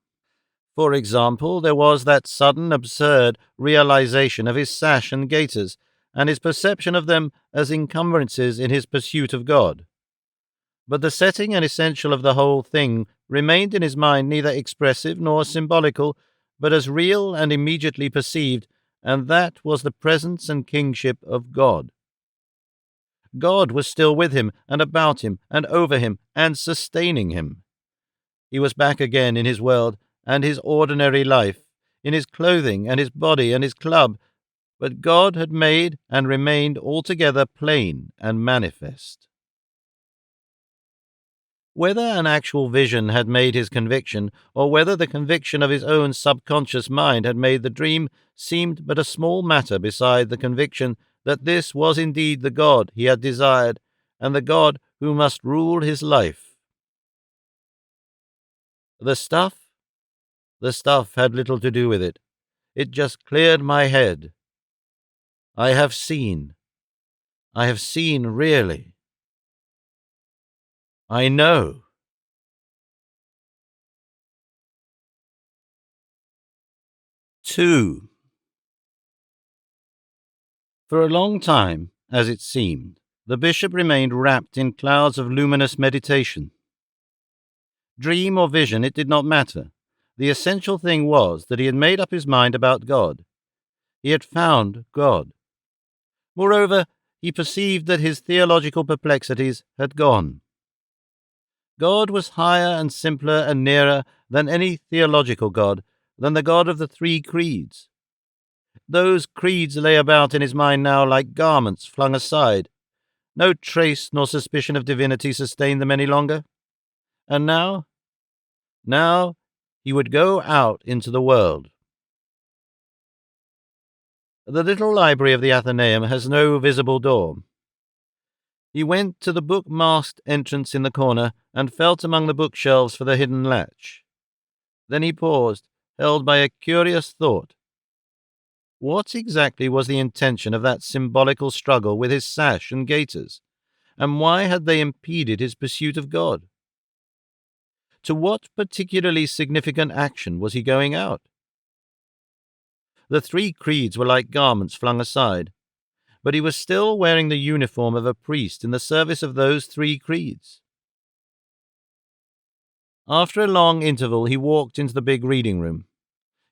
For example, there was that sudden, absurd realization of his sash and gaiters, and his perception of them as encumbrances in his pursuit of God. But the setting and essential of the whole thing remained in his mind neither expressive nor symbolical, but as real and immediately perceived, and that was the presence and kingship of God. God was still with him, and about him, and over him, and sustaining him. He was back again in his world and his ordinary life, in his clothing and his body and his club, but God had made and remained altogether plain and manifest. Whether an actual vision had made his conviction, or whether the conviction of his own subconscious mind had made the dream, seemed but a small matter beside the conviction that this was indeed the God he had desired, and the God who must rule his life. The stuff had little to do with it. It just cleared my head. I have seen really. I know. Two. For a long time, as it seemed, the bishop remained wrapped in clouds of luminous meditation. Dream or vision, it did not matter. The essential thing was that he had made up his mind about God. He had found God. Moreover, he perceived that his theological perplexities had gone. God was higher and simpler and nearer than any theological God, than the God of the three creeds. Those creeds lay about in his mind now like garments flung aside. No trace nor suspicion of divinity sustained them any longer. And now he would go out into the world. The little library of the Athenaeum has no visible door. He went to the book-masked entrance in the corner and felt among the bookshelves for the hidden latch. Then he paused, held by a curious thought. What exactly was the intention of that symbolical struggle with his sash and gaiters, and why had they impeded his pursuit of God? To what particularly significant action was he going out? The three creeds were like garments flung aside, but he was still wearing the uniform of a priest in the service of those three creeds. After a long interval, he walked into the big reading room.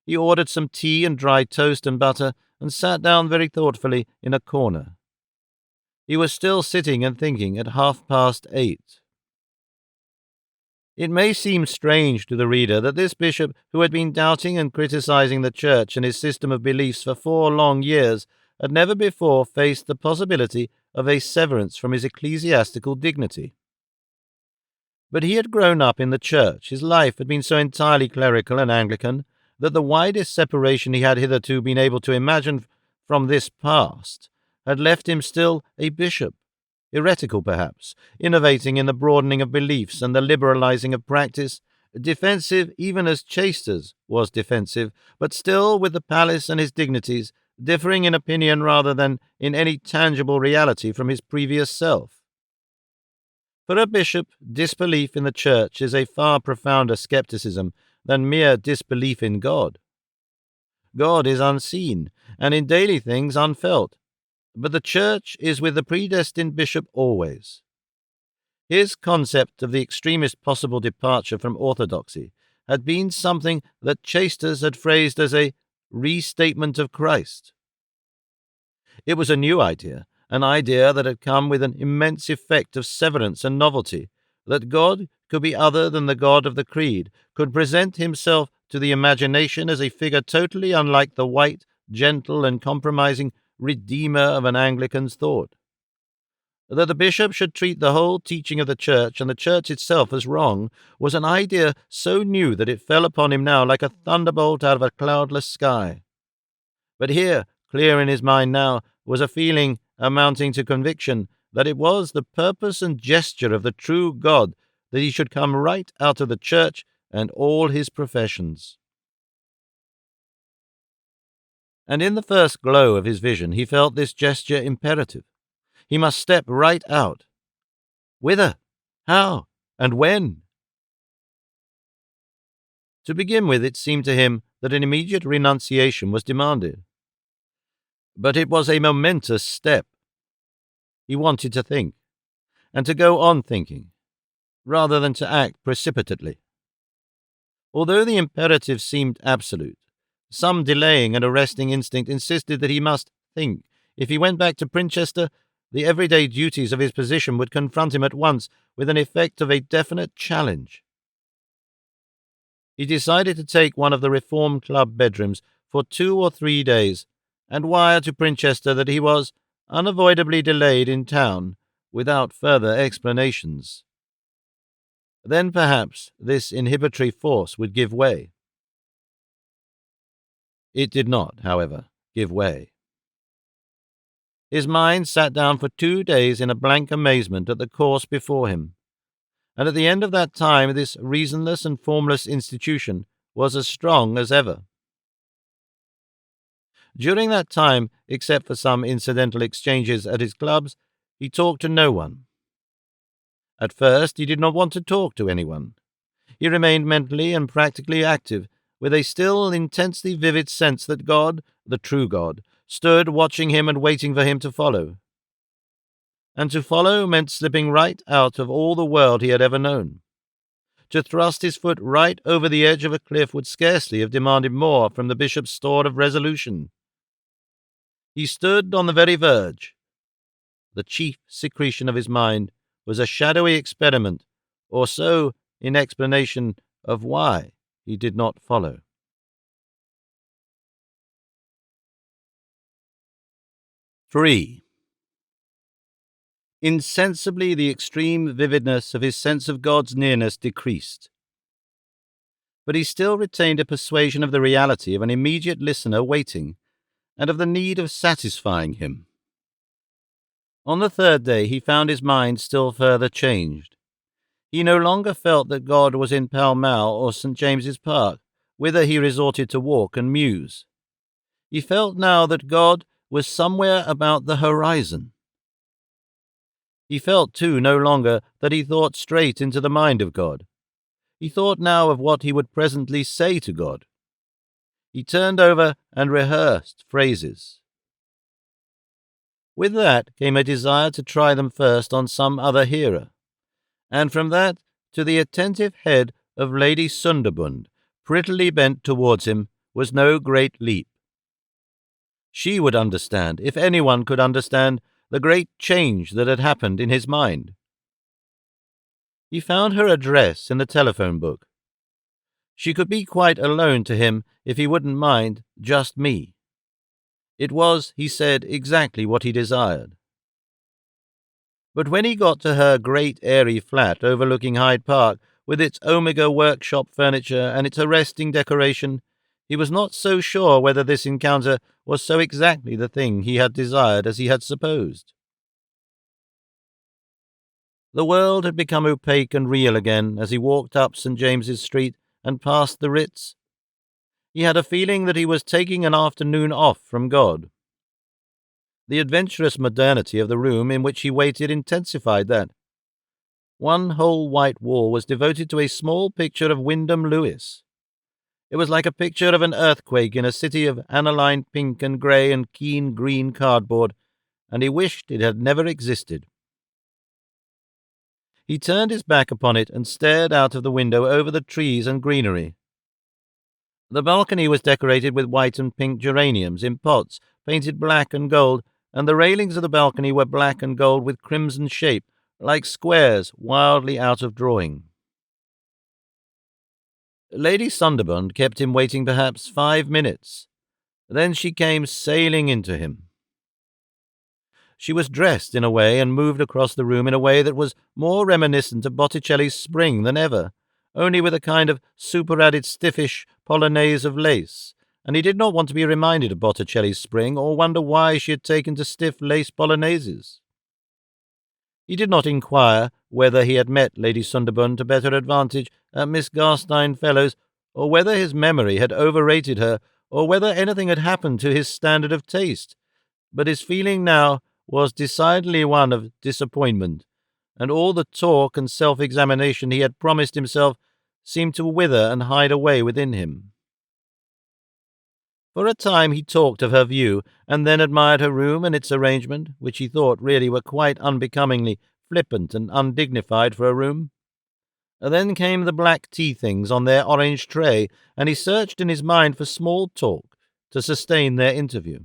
He ordered some tea and dry toast and butter, and sat down very thoughtfully in a corner. He was still sitting and thinking at 8:30. It may seem strange to the reader that this bishop, who had been doubting and criticizing the Church and his system of beliefs for 4 long years, had never before faced the possibility of a severance from his ecclesiastical dignity. But he had grown up in the Church. His life had been so entirely clerical and Anglican that the widest separation he had hitherto been able to imagine from this past had left him still a bishop, heretical perhaps, innovating in the broadening of beliefs and the liberalizing of practice, defensive even as Chasters was defensive, but still with the palace and his dignities, differing in opinion rather than in any tangible reality from his previous self. For a bishop, disbelief in the Church is a far profounder skepticism than mere disbelief in God. God is unseen, and in daily things unfelt, but the Church is with the predestined bishop always. His concept of the extremest possible departure from orthodoxy had been something that Chasters had phrased as a restatement of Christ. It was a new idea, an idea that had come with an immense effect of severance and novelty, that God could be other than the God of the creed, could present himself to the imagination as a figure totally unlike the white, gentle, and compromising Redeemer of an Anglican's thought. That the bishop should treat the whole teaching of the Church and the Church itself as wrong was an idea so new that it fell upon him now like a thunderbolt out of a cloudless sky. But here, clear in his mind now, was a feeling amounting to conviction that it was the purpose and gesture of the true God that he should come right out of the Church and all his professions. And in the first glow of his vision he felt this gesture imperative. He must step right out. Whither? How? And when? To begin with, it seemed to him that an immediate renunciation was demanded. But it was a momentous step. He wanted to think, and to go on thinking, rather than to act precipitately. Although the imperative seemed absolute, some delaying and arresting instinct insisted that he must think. If he went back to Princhester, the everyday duties of his position would confront him at once with an effect of a definite challenge. He decided to take one of the Reform Club bedrooms for 2 or 3 days and wire to Princhester that he was unavoidably delayed in town without further explanations. Then perhaps this inhibitory force would give way. It did not, however, give way. His mind sat down for 2 days in a blank amazement at the course before him, and at the end of that time this reasonless and formless institution was as strong as ever. During that time, except for some incidental exchanges at his clubs, he talked to no one. At first, he did not want to talk to anyone. He remained mentally and practically active, with a still intensely vivid sense that God, the true God, stood watching him and waiting for him to follow. And to follow meant slipping right out of all the world he had ever known. To thrust his foot right over the edge of a cliff would scarcely have demanded more from the bishop's store of resolution. He stood on the very verge. The chief secretion of his mind was a shadowy experiment, or so in explanation of why he did not follow. 3. Insensibly the extreme vividness of his sense of God's nearness decreased, but he still retained a persuasion of the reality of an immediate listener waiting, and of the need of satisfying him. On the 3rd day he found his mind still further changed. He no longer felt that God was in Pall Mall or St. James's Park, whither he resorted to walk and muse. He felt now that God was somewhere about the horizon. He felt, too, no longer that he thought straight into the mind of God. He thought now of what he would presently say to God. He turned over and rehearsed phrases. With that came a desire to try them first on some other hearer, and from that to the attentive head of Lady Sunderbund, prettily bent towards him, was no great leap. She would understand, if anyone could understand, the great change that had happened in his mind. He found her address in the telephone book. She could be quite alone to him if he wouldn't mind, just me. It was, he said, exactly what he desired. But when he got to her great airy flat overlooking Hyde Park, with its Omega workshop furniture and its arresting decoration, he was not so sure whether this encounter was so exactly the thing he had desired as he had supposed. The world had become opaque and real again as he walked up St. James's Street and past the Ritz. He had a feeling that he was taking an afternoon off from God. The adventurous modernity of the room in which he waited intensified that. One whole white wall was devoted to a small picture of Wyndham Lewis. It was like a picture of an earthquake in a city of aniline pink and grey and keen green cardboard, and he wished it had never existed. He turned his back upon it and stared out of the window over the trees and greenery. The balcony was decorated with white and pink geraniums in pots, painted black and gold, and the railings of the balcony were black and gold with crimson shape, like squares wildly out of drawing. Lady Sunderland kept him waiting perhaps 5 minutes. Then she came sailing into him. She was dressed in a way and moved across the room in a way that was more reminiscent of Botticelli's Spring than ever, only with a kind of superadded stiffish polonaise of lace, and he did not want to be reminded of Botticelli's Spring or wonder why she had taken to stiff lace polonaises. He did not inquire whether he had met Lady Sunderland to better advantage at Miss Garstine Fellowes, or whether his memory had overrated her, or whether anything had happened to his standard of taste, but his feeling now was decidedly one of disappointment, and all the talk and self-examination he had promised himself seemed to wither and hide away within him. For a time he talked of her view, and then admired her room and its arrangement, which he thought really were quite unbecomingly flippant and undignified for a room. Then came the black tea-things on their orange tray, and he searched in his mind for small talk to sustain their interview.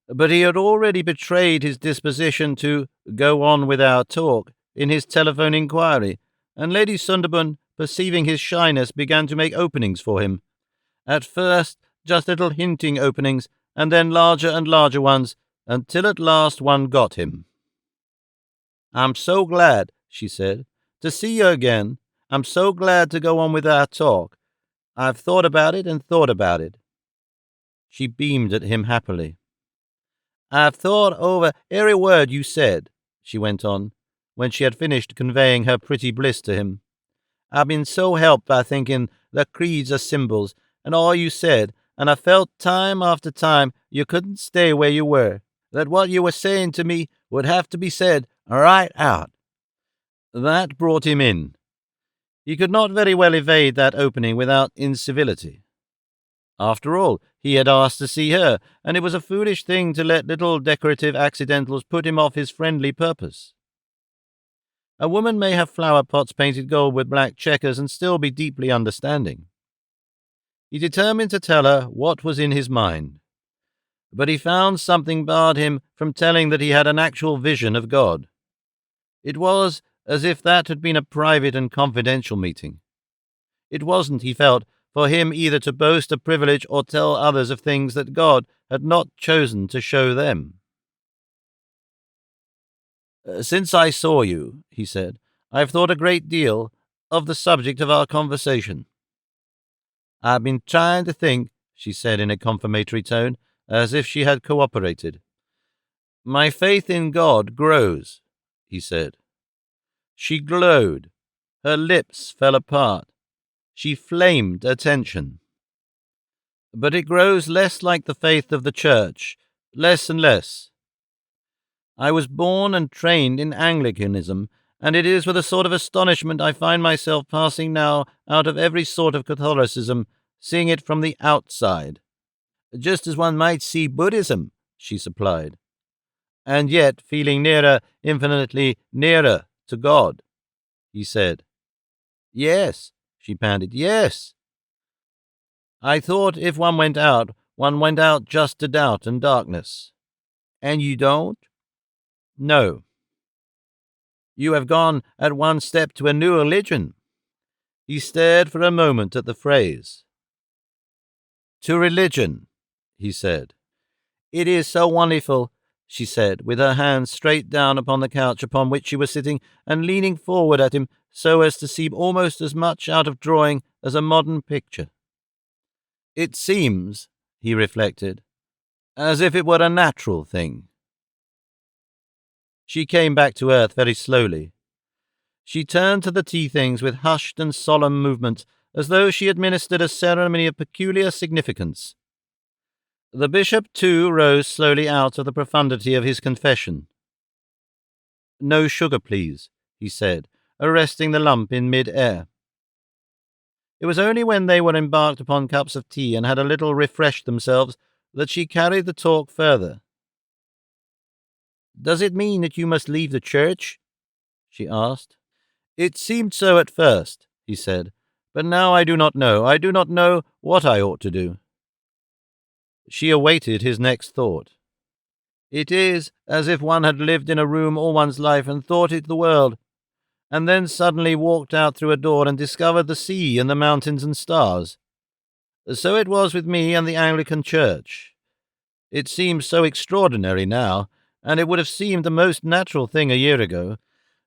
But he had already betrayed his disposition to go on with our talk in his telephone inquiry, and Lady Sunderland, perceiving his shyness, began to make openings for him. At first, just little hinting openings, and then larger and larger ones, until at last one got him. "I'm so glad," she said, "to see you again. I'm so glad to go on with our talk. I've thought about it and thought about it." She beamed at him happily. "I've thought over every word you said," she went on, when she had finished conveying her pretty bliss to him. "I've been so helped by thinking that creeds are symbols, and all you said, and I felt time after time you couldn't stay where you were, that what you were saying to me would have to be said right out." That brought him in. He could not very well evade that opening without incivility. After all, he had asked to see her, and it was a foolish thing to let little decorative accidentals put him off his friendly purpose. A woman may have flower pots painted gold with black checkers and still be deeply understanding. He determined to tell her what was in his mind, but he found something barred him from telling that he had an actual vision of God. It was as if that had been a private and confidential meeting. It wasn't, he felt, for him either to boast a privilege or tell others of things that God had not chosen to show them. "Since I saw you," he said, "I've thought a great deal of the subject of our conversation." "I've been trying to think," she said in a confirmatory tone, as if she had cooperated. "My faith in God grows," he said. She glowed. Her lips fell apart. She flamed attention. "But it grows less like the faith of the Church, less and less. I was born and trained in Anglicanism, and it is with a sort of astonishment I find myself passing now out of every sort of Catholicism, seeing it from the outside." "Just as one might see Buddhism," she supplied. "And yet feeling nearer, infinitely nearer to God," he said. "Yes," she panted, "yes. I thought if one went out just to doubt and darkness." "And you don't?" "No." "You have gone at one step to a new religion." He stared for a moment at the phrase. "To religion," he said. "It is so wonderful," she said, with her hands straight down upon the couch upon which she was sitting, and leaning forward at him so as to seem almost as much out of drawing as a modern picture. "It seems," he reflected, "as if it were a natural thing." She came back to earth very slowly. She turned to the tea-things with hushed and solemn movement, as though she administered a ceremony of peculiar significance. The bishop, too, rose slowly out of the profundity of his confession. "No sugar, please," he said, arresting the lump in mid-air. It was only when they were embarked upon cups of tea and had a little refreshed themselves that she carried the talk further. "Does it mean that you must leave the church?" she asked. "It seemed so at first," he said, "but now I do not know. I do not know what I ought to do." She awaited his next thought. "It is as if one had lived in a room all one's life and thought it the world. and then suddenly walked out through a door and discovered the sea and the mountains and stars. So it was with me and the Anglican Church. It seems so extraordinary now, and it would have seemed the most natural thing a year ago,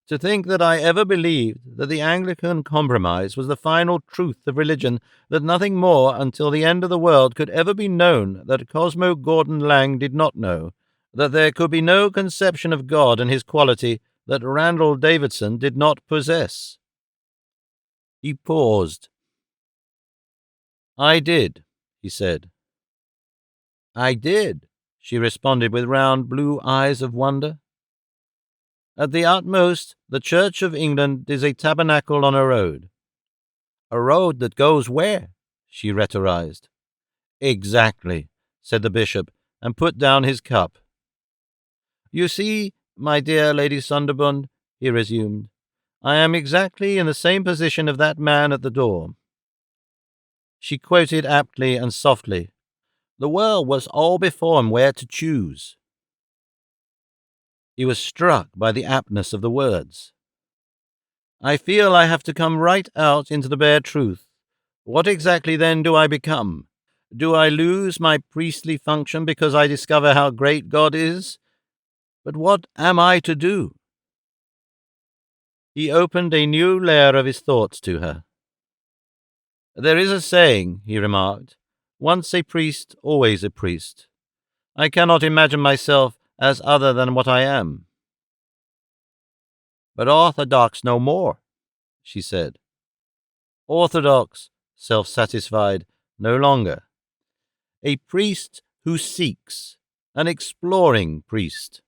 to think that I ever believed that the Anglican compromise was the final truth of religion, that nothing more until the end of the world could ever be known that Cosmo Gordon Lang did not know, that there could be no conception of God and his quality that Randall Davidson did not possess. He paused. "I did," he said. "I did," she responded with round blue eyes of wonder. "At the utmost, the Church of England is a tabernacle on a road." "A road that goes where?" she rhetorized. "Exactly," said the bishop, and put down his cup. "You see, my dear Lady Sunderbund," he resumed, "I am exactly in the same position of that man at the door." She quoted aptly and softly, "The world was all before him where to choose." He was struck by the aptness of the words. "I feel I have to come right out into the bare truth. What exactly then do I become? Do I lose my priestly function because I discover how great God is? But what am I to do?" He opened a new layer of his thoughts to her. "There is a saying," he remarked, "once a priest, always a priest. I cannot imagine myself as other than what I am." "But orthodox no more," she said. "Orthodox, self-satisfied, no longer. A priest who seeks, an exploring priest.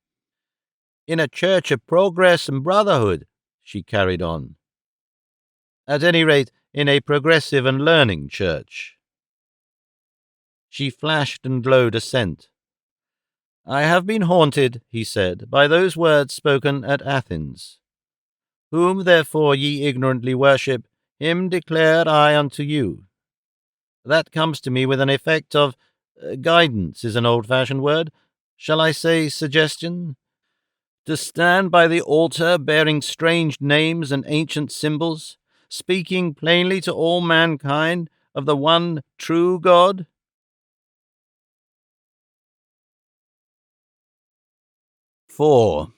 In a church of progress and brotherhood," she carried on. "At any rate, in a progressive and learning church." She flashed and glowed assent. "I have been haunted," he said, "by those words spoken at Athens. Whom therefore ye ignorantly worship, him declare I unto you. That comes to me with an effect of guidance is an old-fashioned word. Shall I say suggestion? To stand by the altar bearing strange names and ancient symbols, speaking plainly to all mankind of the one true God." 4.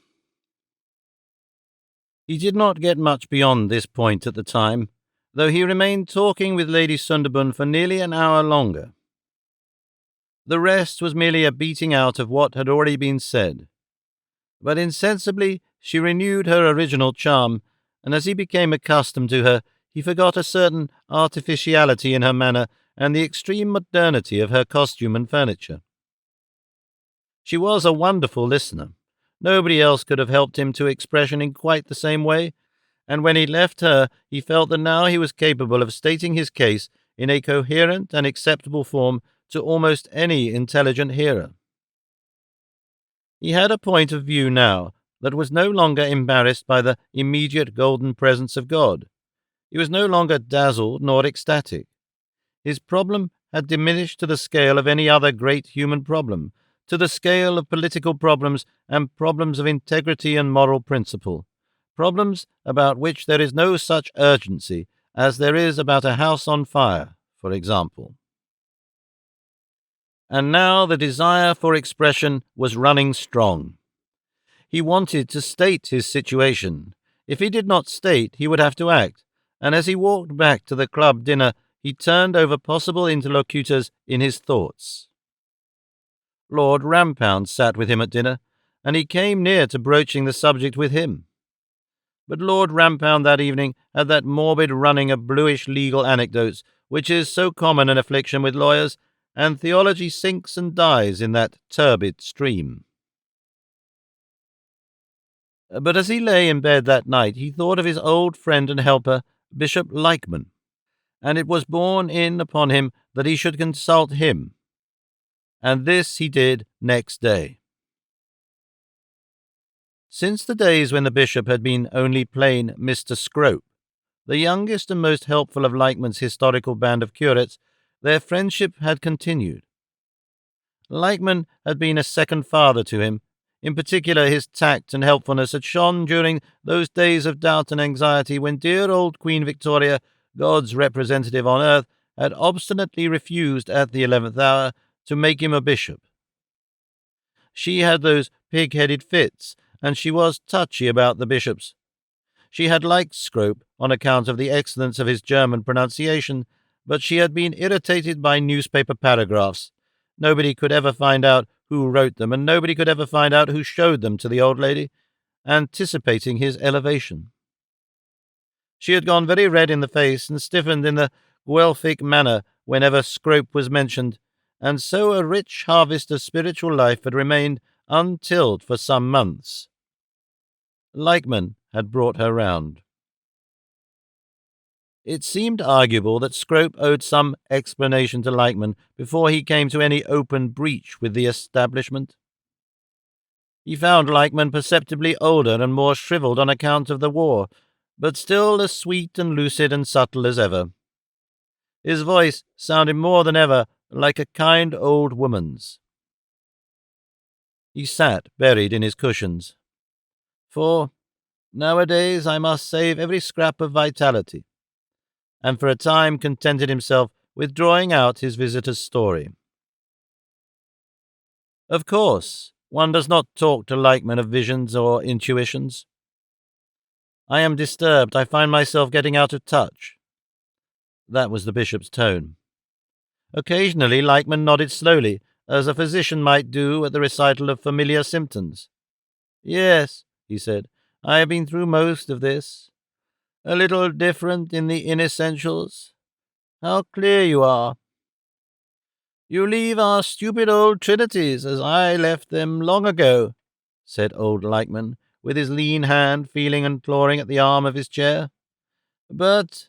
He did not get much beyond this point at the time, though he remained talking with Lady Sunderbund for nearly an hour longer. The rest was merely a beating out of what had already been said. But insensibly she renewed her original charm, and as he became accustomed to her, he forgot a certain artificiality in her manner and the extreme modernity of her costume and furniture. She was a wonderful listener. Nobody else could have helped him to expression in quite the same way, and when he left her, he felt that now he was capable of stating his case in a coherent and acceptable form to almost any intelligent hearer. He had a point of view now that was no longer embarrassed by the immediate golden presence of God. He was no longer dazzled nor ecstatic. His problem had diminished to the scale of any other great human problem, to the scale of political problems and problems of integrity and moral principle, problems about which there is no such urgency as there is about a house on fire, for example. And now the desire for expression was running strong. He wanted to state his situation. If he did not state, he would have to act, and as he walked back to the club dinner, he turned over possible interlocutors in his thoughts. Lord Rampound sat with him at dinner, and he came near to broaching the subject with him. But Lord Rampound that evening had that morbid running of bluish legal anecdotes which is so common an affliction with lawyers, and theology sinks and dies in that turbid stream. But as he lay in bed that night, he thought of his old friend and helper, Bishop Lykeman, and it was borne in upon him that he should consult him. And this he did next day. Since the days when the bishop had been only plain Mr. Scrope, the youngest and most helpful of Lykeman's historical band of curates, their friendship had continued. Lykeman had been a second father to him, In particular, his tact and helpfulness had shone during those days of doubt and anxiety when dear old Queen Victoria, God's representative on earth, had obstinately refused at the 11th hour to make him a bishop. She had those pig-headed fits, and she was touchy about the bishops. She had liked Scrope on account of the excellence of his German pronunciation, but she had been irritated by newspaper paragraphs. Nobody could ever find out who wrote them, and nobody could ever find out who showed them to the old lady, anticipating his elevation. She had gone very red in the face and stiffened in the Guelphic manner whenever Scrope was mentioned, and so a rich harvest of spiritual life had remained untilled for some months. Lykeman had brought her round. It seemed arguable that Scrope owed some explanation to Lykeman before he came to any open breach with the establishment. He found Lykeman perceptibly older and more shriveled on account of the war, but still as sweet and lucid and subtle as ever. His voice sounded more than ever like a kind old woman's. He sat buried in his cushions. For nowadays I must save every scrap of vitality, and for a time contented himself with drawing out his visitor's story. Of course, one does not talk to Lykeman of visions or intuitions. I am disturbed. I find myself getting out of touch. That was the bishop's tone. Occasionally Lykeman nodded slowly, as a physician might do at the recital of familiar symptoms. Yes, he said, I have been through most of this. A little different in the inessentials. How clear you are. You leave our stupid old trinities as I left them long ago, said old Lykeman, with his lean hand feeling and clawing at the arm of his chair. But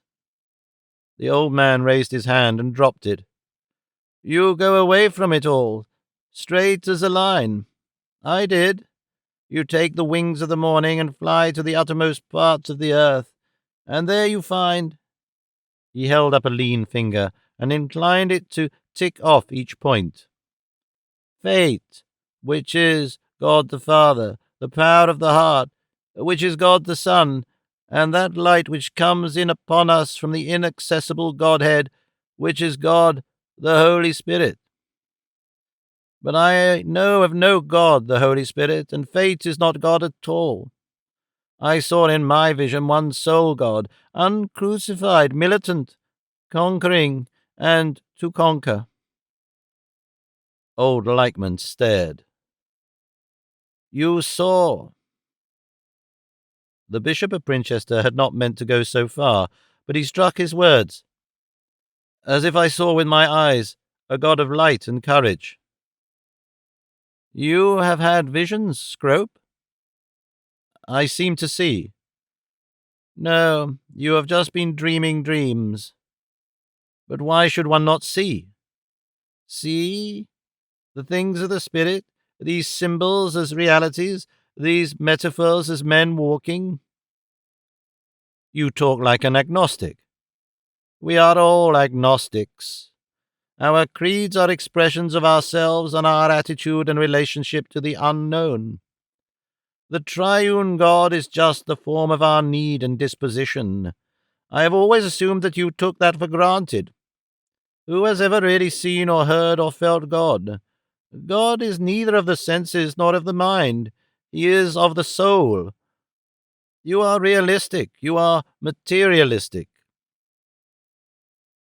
the old man raised his hand and dropped it. You go away from it all, straight as a line. I did. You take the wings of the morning and fly to the uttermost parts of the earth, and there you find— He held up a lean finger and inclined it to tick off each point. Fate, which is God the Father, the power of the heart, which is God the Son, and that light which comes in upon us from the inaccessible Godhead, which is God the Holy Spirit. But I know of no God the Holy Spirit, and fate is not God at all. I saw in my vision one sole God, uncrucified, militant, conquering, and to conquer. Old Lykeman stared. You saw. The Bishop of Princhester had not meant to go so far, but he struck his words. As if I saw with my eyes a God of light and courage. You have had visions, Scrope? I seem to see. No, you have just been dreaming dreams. But why should one not see? See? The things of the spirit, these symbols as realities, these metaphors as men walking. You talk like an agnostic. We are all agnostics. Our creeds are expressions of ourselves and our attitude and relationship to the unknown. The triune God is just the form of our need and disposition. I have always assumed that you took that for granted. Who has ever really seen or heard or felt God? God is neither of the senses nor of the mind. He is of the soul. You are realistic. You are materialistic.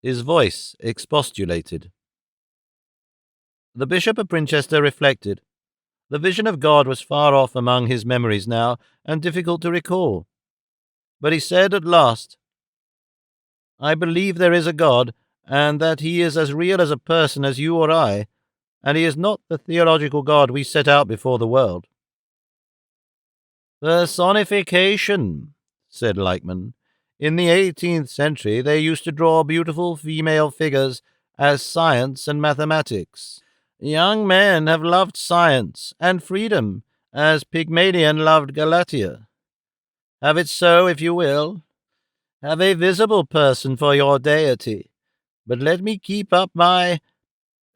His voice expostulated. The Bishop of Princhester reflected. The vision of God was far off among his memories now, and difficult to recall. But he said at last, I believe there is a God, and that he is as real as a person as you or I, and he is not the theological God we set out before the world. Personification, said Lykeman. In the 18th century they used to draw beautiful female figures as science and mathematics. Young men have loved science and freedom, as Pygmalion loved Galatea. Have it so, if you will. Have a visible person for your deity, but let me keep up my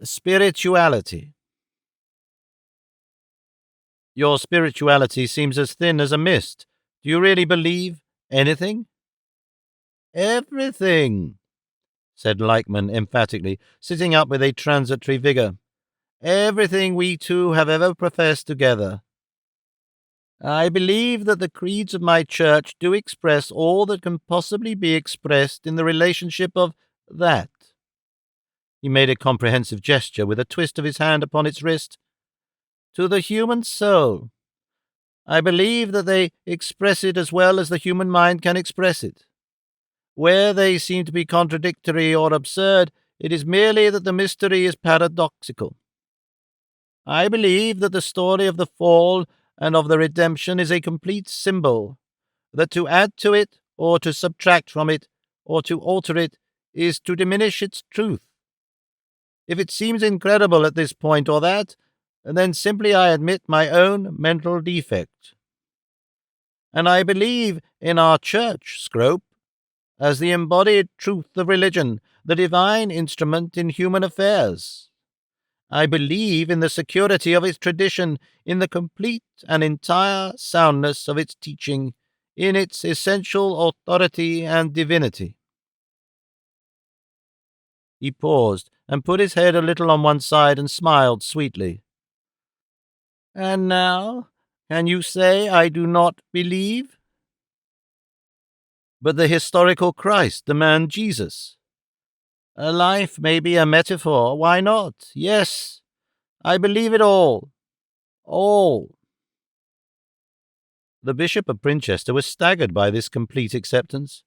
spirituality. Your spirituality seems as thin as a mist. Do you really believe anything? Everything, said Leichman emphatically, sitting up with a transitory vigor. Everything we two have ever professed together. I believe that the creeds of my church do express all that can possibly be expressed in the relationship of that. He made a comprehensive gesture with a twist of his hand upon its wrist. To the human soul. I believe that they express it as well as the human mind can express it. Where they seem to be contradictory or absurd, it is merely that the mystery is paradoxical. I believe that the story of the fall and of the redemption is a complete symbol, that to add to it, or to subtract from it, or to alter it, is to diminish its truth. If it seems incredible at this point or that, then simply I admit my own mental defect. And I believe in our church, Scrope, as the embodied truth of religion, the divine instrument in human affairs. I believe in the security of its tradition, in the complete and entire soundness of its teaching, in its essential authority and divinity. He paused and put his head a little on one side and smiled sweetly. And now, can you say I do not believe? But the historical Christ, the man Jesus. A life may be a metaphor, why not? Yes, I believe it all. All. The Bishop of Princhester was staggered by this complete acceptance.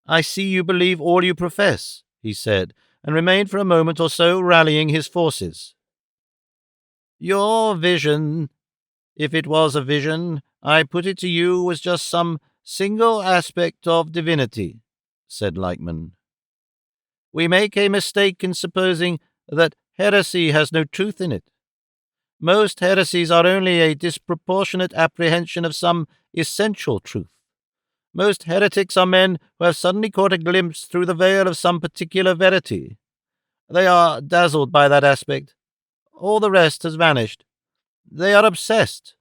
I see you believe all you profess, he said, and remained for a moment or so rallying his forces. Your vision, if it was a vision, I put it to you, was just some single aspect of divinity, said Leichman. We make a mistake in supposing that heresy has no truth in it. Most heresies are only a disproportionate apprehension of some essential truth. Most heretics are men who have suddenly caught a glimpse through the veil of some particular verity. They are dazzled by that aspect. All the rest has vanished. They are obsessed.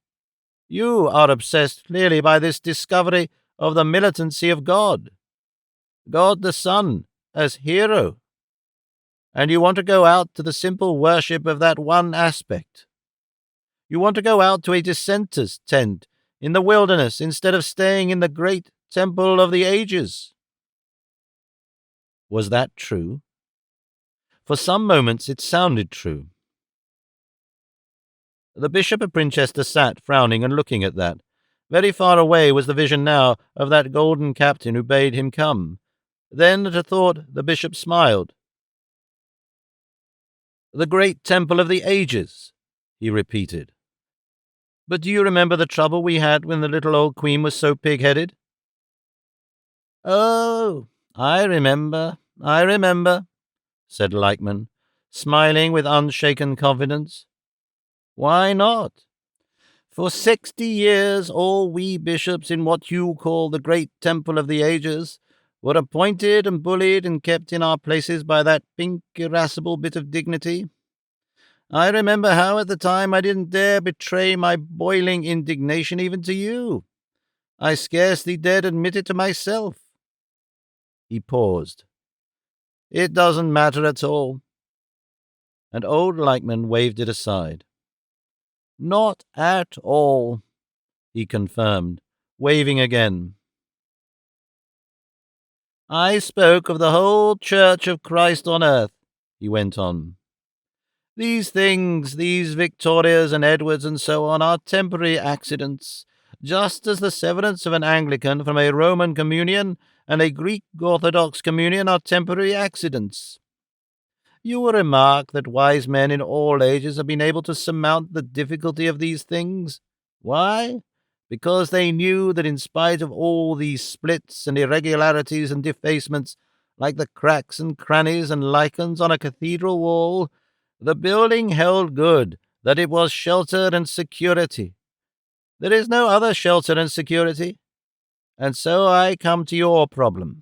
You are obsessed clearly by this discovery of the militancy of God. God the Son as hero. And you want to go out to the simple worship of that one aspect. You want to go out to a dissenter's tent in the wilderness instead of staying in the great temple of the ages. Was that true? For some moments it sounded true. The Bishop of Princhester sat, frowning and looking at that. Very far away was the vision now of that golden captain who bade him come. Then, at a thought, the bishop smiled. The great temple of the ages, he repeated. But do you remember the trouble we had when the little old queen was so pig-headed? Oh, I remember, said Leichman, smiling with unshaken confidence. Why not? For 60 years all we bishops in what you call the great temple of the ages were appointed and bullied and kept in our places by that pink, irascible bit of dignity. I remember how at the time I didn't dare betray my boiling indignation even to you. I scarcely dared admit it to myself. He paused. It doesn't matter at all. And old Leichman waved it aside. Not at all, he confirmed, waving again. I spoke of the whole Church of Christ on earth, he went on. These things, these Victorias and Edwards and so on, are temporary accidents, just as the severance of an Anglican from a Roman communion and a Greek Orthodox communion are temporary accidents. You will remark that wise men in all ages have been able to surmount the difficulty of these things. Why? Because they knew that in spite of all these splits and irregularities and defacements, like the cracks and crannies and lichens on a cathedral wall, the building held good, that it was shelter and security. There is no other shelter and security. And so I come to your problem.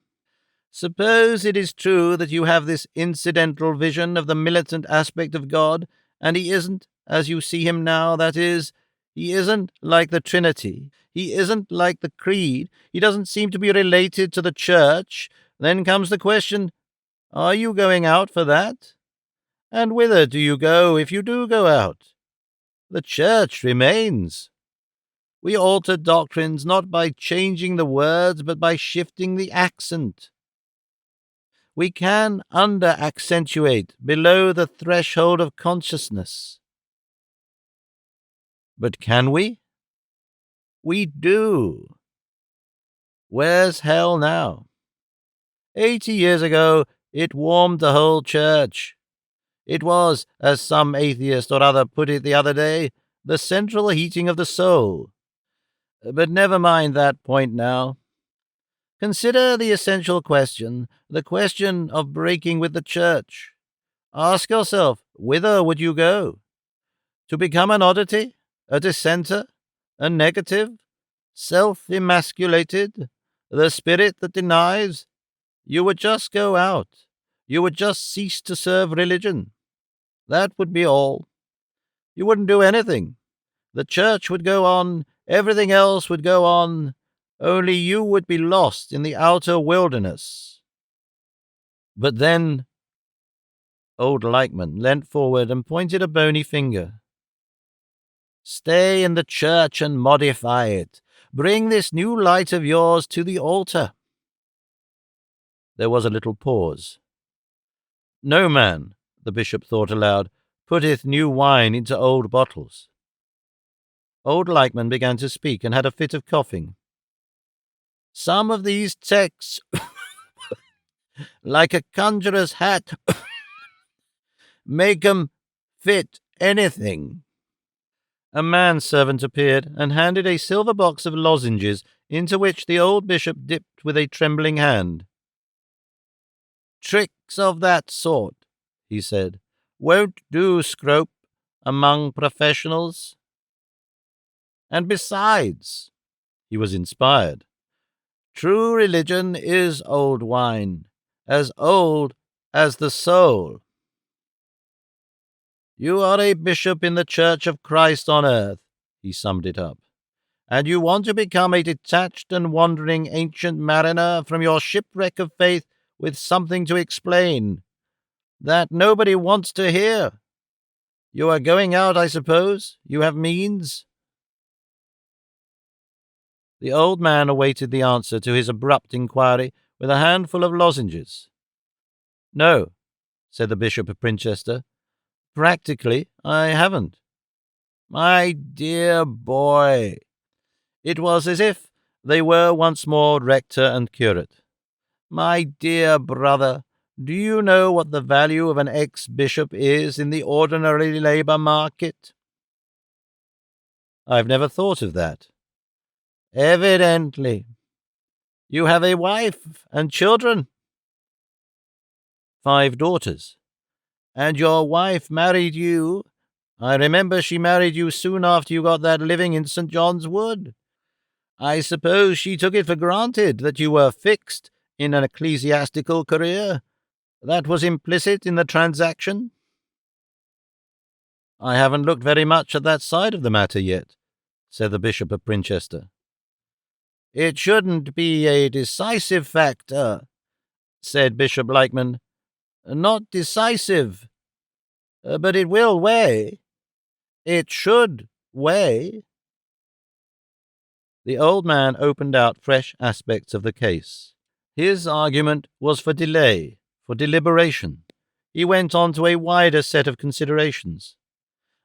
Suppose it is true that you have this incidental vision of the militant aspect of God, and he isn't, as you see him now, that is, He isn't like the Trinity. He isn't like the Creed. He doesn't seem to be related to the Church. Then comes the question, are you going out for that? And whither do you go if you do go out? The Church remains. We alter doctrines not by changing the words, but by shifting the accent. We can under-accentuate below the threshold of consciousness. But can we? We do. Where's hell now? 80 years ago, it warmed the whole church. It was, as some atheist or other put it the other day, the central heating of the soul. But never mind that point now. Consider the essential question, the question of breaking with the church. Ask yourself, whither would you go? To become an oddity, a dissenter, a negative, self-emasculated, the spirit that denies? You would just go out. You would just cease to serve religion. That would be all. You wouldn't do anything. The church would go on, everything else would go on, only you would be lost in the outer wilderness. But then old Leichman leant forward and pointed a bony finger. Stay in the church and modify it. Bring this new light of yours to the altar. There was a little pause. No man, the bishop thought aloud, putteth new wine into old bottles. Old Leichman began to speak and had a fit of coughing. Some of these texts, like a conjurer's hat, make 'em fit anything. A manservant appeared and handed a silver box of lozenges into which the old bishop dipped with a trembling hand. Tricks of that sort, he said, won't do, Scrope, among professionals. And besides, he was inspired, true religion is old wine, as old as the soul. You are a bishop in the Church of Christ on earth, he summed it up, and you want to become a detached and wandering ancient mariner from your shipwreck of faith with something to explain that nobody wants to hear. You are going out, I suppose? You have means? The old man awaited the answer to his abrupt inquiry with a handful of lozenges. No, said the Bishop of Princhester. Practically, I haven't. My dear boy. It was as if they were once more rector and curate. My dear brother, do you know what the value of an ex-bishop is in the ordinary labour market? I've never thought of that. Evidently. You have a wife and children. 5 daughters. And your wife married you. I remember she married you soon after you got that living in St. John's Wood. I suppose she took it for granted that you were fixed in an ecclesiastical career. That was implicit in the transaction? I haven't looked very much at that side of the matter yet, said the Bishop of Princhester. It shouldn't be a decisive factor, said Bishop Leichman. Not decisive, but it will weigh. It should weigh. The old man opened out fresh aspects of the case. His argument was for delay, for deliberation. He went on to a wider set of considerations.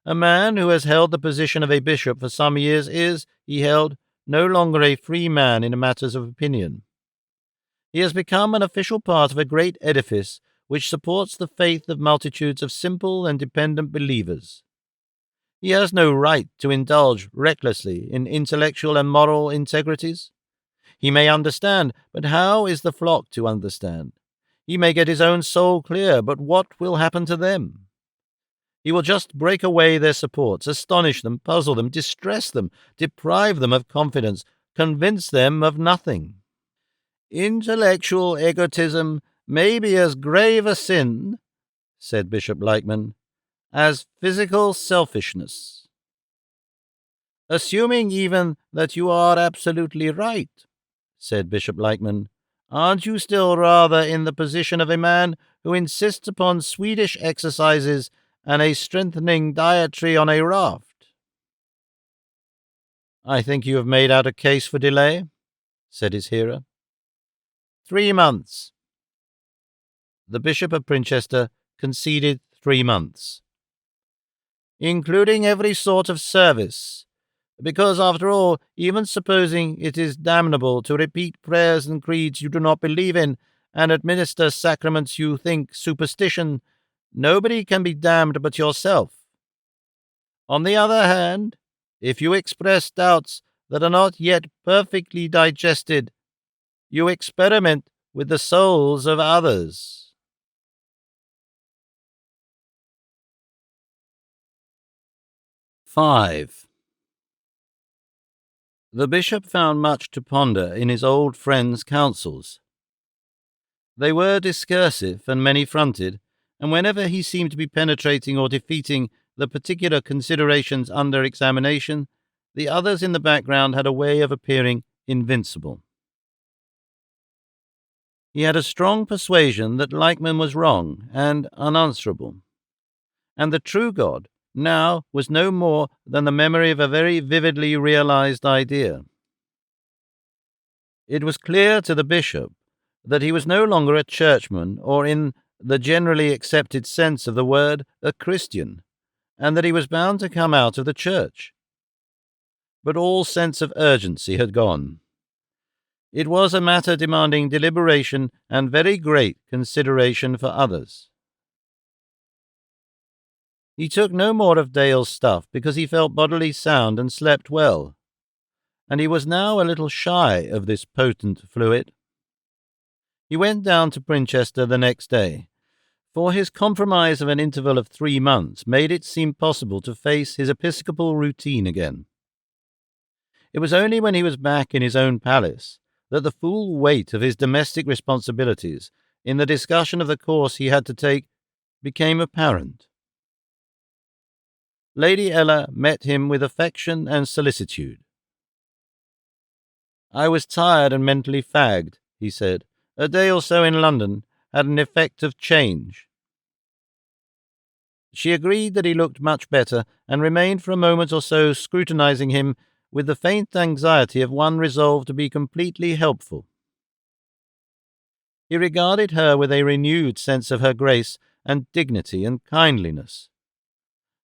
A man who has held the position of a bishop for some years is, he held, no longer a free man in matters of opinion. He has become an official part of a great edifice which supports the faith of multitudes of simple and dependent believers. He has no right to indulge recklessly in intellectual and moral integrities. He may understand, but how is the flock to understand? He may get his own soul clear, but what will happen to them? He will just break away their supports, astonish them, puzzle them, distress them, deprive them of confidence, convince them of nothing. Intellectual egotism may be as grave a sin, said Bishop Leichman, as physical selfishness. "Assuming even that you are absolutely right," said Bishop Lightman, "aren't you still rather in the position of a man who insists upon Swedish exercises and a strengthening dietary on a raft?" "I think you have made out a case for delay," said his hearer. 3 months. The Bishop of Princhester conceded 3 months. "Including every sort of service. Because, after all, even supposing it is damnable to repeat prayers and creeds you do not believe in, and administer sacraments you think superstition, nobody can be damned but yourself. On the other hand, if you express doubts that are not yet perfectly digested, you experiment with the souls of others." 5. The bishop found much to ponder in his old friend's counsels. They were discursive and many-fronted, and whenever he seemed to be penetrating or defeating the particular considerations under examination, the others in the background had a way of appearing invincible. He had a strong persuasion that Leichmann was wrong and unanswerable, and the true God now was no more than the memory of a very vividly realized idea. It was clear to the bishop that he was no longer a churchman, or in the generally accepted sense of the word, a Christian, and that he was bound to come out of the church. But all sense of urgency had gone. It was a matter demanding deliberation and very great consideration for others. He took no more of Dale's stuff because he felt bodily sound and slept well, and he was now a little shy of this potent fluid. He went down to Princhester the next day, for his compromise of an interval of 3 months made it seem possible to face his episcopal routine again. It was only when he was back in his own palace that the full weight of his domestic responsibilities in the discussion of the course he had to take became apparent. Lady Ella met him with affection and solicitude. "I was tired and mentally fagged," he said. "A day or so in London had an effect of change." She agreed that he looked much better, and remained for a moment or so scrutinizing him with the faint anxiety of one resolved to be completely helpful. He regarded her with a renewed sense of her grace and dignity and kindliness.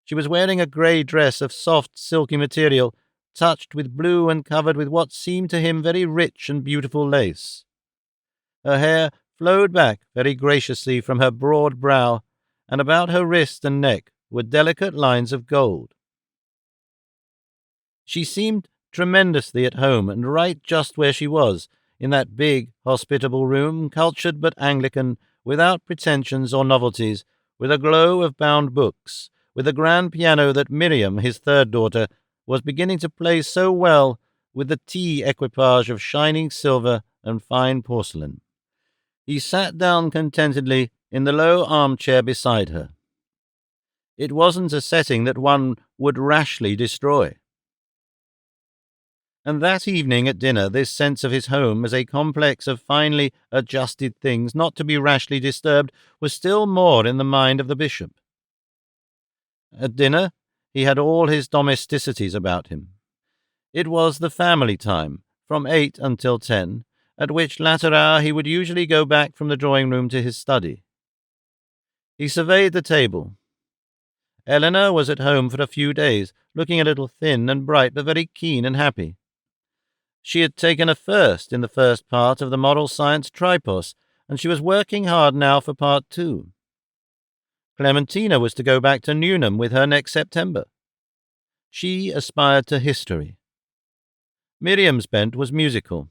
She was wearing a grey dress of soft, silky material, touched with blue and covered with what seemed to him very rich and beautiful lace. Her hair flowed back very graciously from her broad brow, and about her wrist and neck were delicate lines of gold. She seemed tremendously at home and right just where she was, in that big, hospitable room, cultured but Anglican, without pretensions or novelties, with a glow of bound books, with a grand piano that Miriam, his third daughter, was beginning to play so well, with the tea equipage of shining silver and fine porcelain. He sat down contentedly in the low armchair beside her. It wasn't a setting that one would rashly destroy. And that evening at dinner this sense of his home as a complex of finely adjusted things not to be rashly disturbed was still more in the mind of the bishop. At dinner he had all his domesticities about him. It was the family time, from 8 until 10, at which latter hour he would usually go back from the drawing-room to his study. He surveyed the table. Eleanor was at home for a few days, looking a little thin and bright, but very keen and happy. She had taken a first in the first part of the moral science tripos, and she was working hard now for part 2. Clementina was to go back to Newnham with her next September. She aspired to history. Miriam's bent was musical.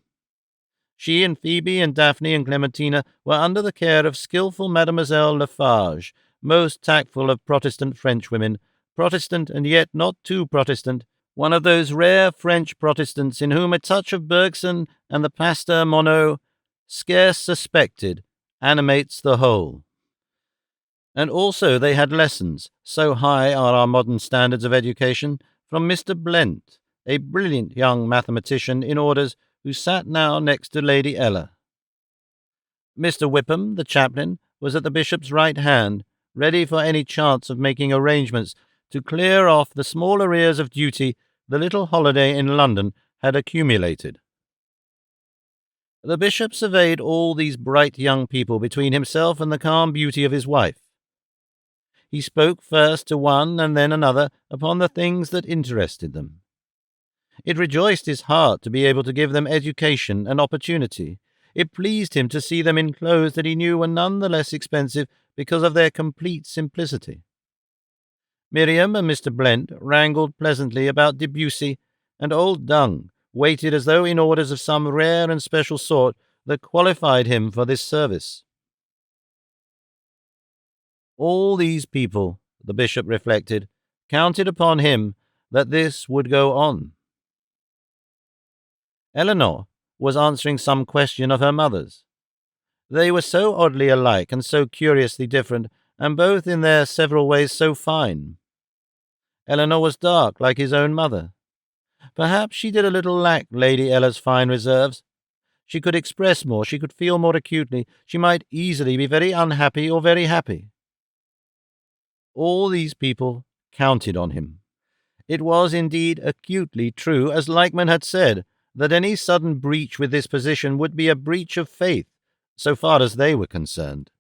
She and Phoebe and Daphne and Clementina were under the care of skilful Mademoiselle Lafarge, most tactful of Protestant Frenchwomen, Protestant and yet not too Protestant, one of those rare French Protestants in whom a touch of Bergson and the Pasteur Monod, scarce suspected, animates the whole. And also they had lessons, so high are our modern standards of education, from Mr. Blent, a brilliant young mathematician in orders, who sat now next to Lady Ella. Mr. Whipham, the chaplain, was at the bishop's right hand, ready for any chance of making arrangements to clear off the small arrears of duty the little holiday in London had accumulated. The bishop surveyed all these bright young people between himself and the calm beauty of his wife. He spoke first to one and then another upon the things that interested them. It rejoiced his heart to be able to give them education and opportunity. It pleased him to see them in clothes that he knew were none the less expensive because of their complete simplicity. Miriam and Mr. Blent wrangled pleasantly about Debussy, and old Dung waited as though in orders of some rare and special sort that qualified him for this service. All these people, the bishop reflected, counted upon him that this would go on. Eleanor was answering some question of her mother's. They were so oddly alike and so curiously different, and both in their several ways so fine. Eleanor was dark, like his own mother. Perhaps she did a little lack Lady Ella's fine reserves. She could express more, she could feel more acutely, she might easily be very unhappy or very happy. All these people counted on him. It was indeed acutely true, as Leichmann had said, that any sudden breach with this position would be a breach of faith, so far as they were concerned.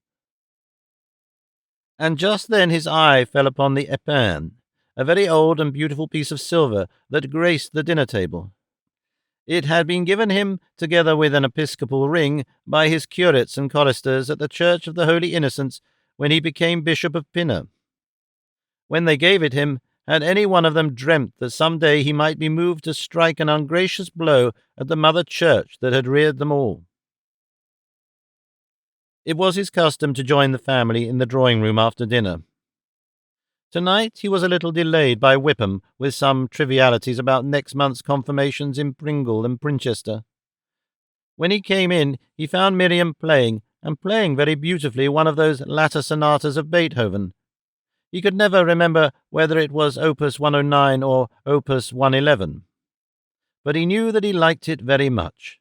And just then his eye fell upon the épingle, a very old and beautiful piece of silver that graced the dinner-table. It had been given him, together with an episcopal ring, by his curates and choristers at the Church of the Holy Innocents when he became Bishop of Pinner. When they gave it him, had any one of them dreamt that some day he might be moved to strike an ungracious blow at the Mother Church that had reared them all? It was his custom to join the family in the drawing-room after dinner. Tonight he was a little delayed by Whipham with some trivialities about next month's confirmations in Pringle and Princhester. When he came in, he found Miriam playing, and playing very beautifully, one of those latter sonatas of Beethoven. He could never remember whether it was Opus 109 or Opus 111. But he knew that he liked it very much.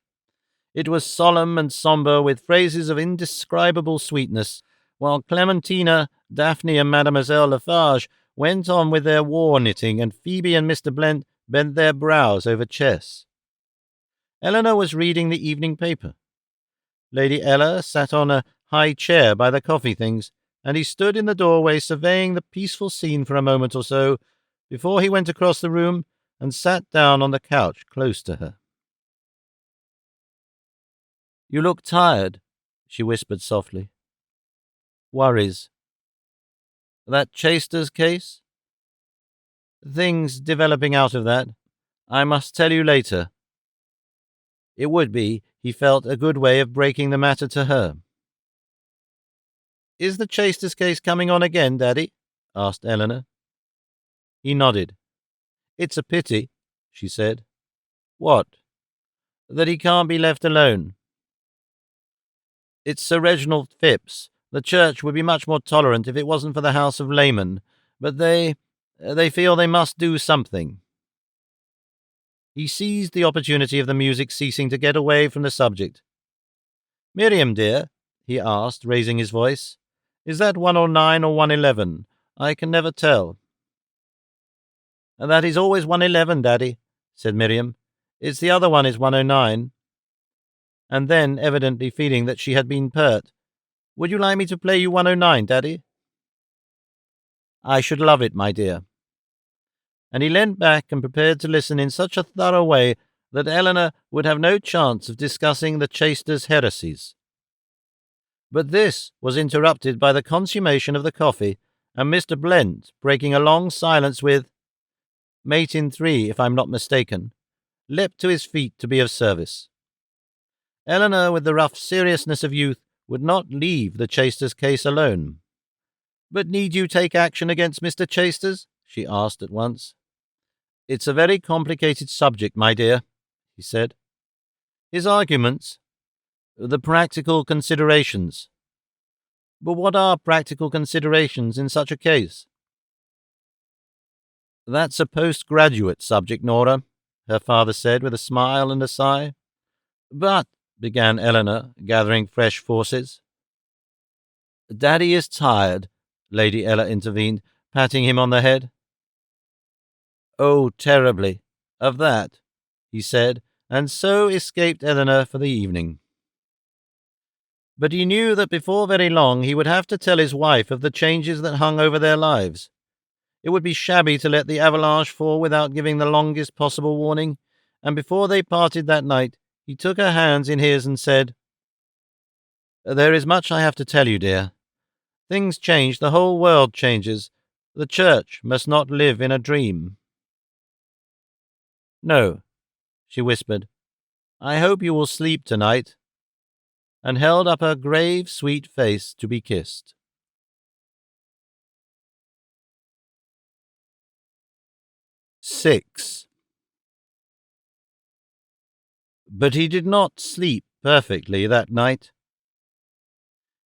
It was solemn and sombre, with phrases of indescribable sweetness, while Clementina, Daphne, and Mademoiselle Lafarge went on with their war-knitting, and Phoebe and Mr. Blent bent their brows over chess. Eleanor was reading the evening paper. Lady Ella sat on a high chair by the coffee-things, and he stood in the doorway surveying the peaceful scene for a moment or so before he went across the room and sat down on the couch close to her. "You look tired," she whispered softly. "Worries. That Chasters case? Things developing out of that. I must tell you later." It would be, he felt, a good way of breaking the matter to her. "Is the Chasters case coming on again, Daddy?" asked Eleanor. He nodded. "It's a pity," she said. "What?" "That he can't be left alone. It's Sir Reginald Phipps. The church would be much more tolerant if it wasn't for the House of Laymen, but they feel they must do something." He seized the opportunity of the music ceasing to get away from the subject. "Miriam, dear," he asked, raising his voice, "is that 109 or 111? I can never tell." "That is always 111, Daddy," said Miriam. "It's the other one is 109. And then, evidently feeling that she had been pert, "Would you like me to play you 109, Daddy?" "I should love it, my dear." And he leant back and prepared to listen in such a thorough way that Eleanor would have no chance of discussing the Chasters' heresies. But this was interrupted by the consummation of the coffee, and Mr. Blent, breaking a long silence with, "Mate in 3, if I'm not mistaken," leapt to his feet to be of service. Eleanor, with the rough seriousness of youth, would not leave the Chasters case alone. "But need you take action against Mr. Chasters?" she asked at once. "It's a very complicated subject, my dear," he said. "His arguments, the practical considerations." "But what are practical considerations in such a case?" "That's a postgraduate subject, Nora," her father said with a smile and a sigh. But, began Eleanor, gathering fresh forces. Daddy is tired, Lady Ella intervened, patting him on the head. Oh, terribly. Of that, he said, and so escaped Eleanor for the evening. But he knew that before very long he would have to tell his wife of the changes that hung over their lives. It would be shabby to let the avalanche fall without giving the longest possible warning, and before they parted that night, he took her hands in his and said, There is much I have to tell you, dear. Things change, the whole world changes. The church must not live in a dream. No, she whispered. I hope you will sleep tonight, and held up her grave, sweet face to be kissed. 6. But he did not sleep perfectly that night.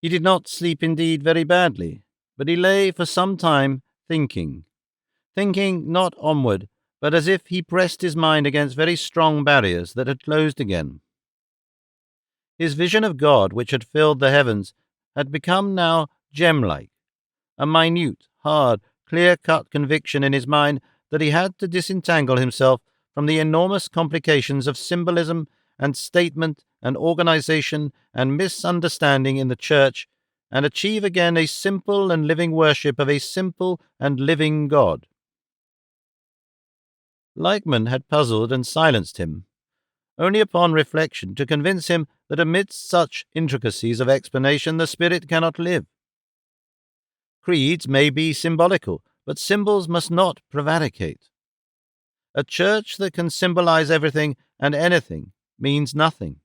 He did not sleep indeed very badly, but he lay for some time thinking not onward, but as if he pressed his mind against very strong barriers that had closed again. His vision of God, which had filled the heavens, had become now gem-like, a minute, hard, clear-cut conviction in his mind that he had to disentangle himself from the enormous complications of symbolism and statement and organization and misunderstanding in the church, and achieve again a simple and living worship of a simple and living God. Leichmann had puzzled and silenced him, only upon reflection to convince him that amidst such intricacies of explanation the spirit cannot live. Creeds may be symbolical, but symbols must not prevaricate. A church that can symbolize everything and anything means nothing.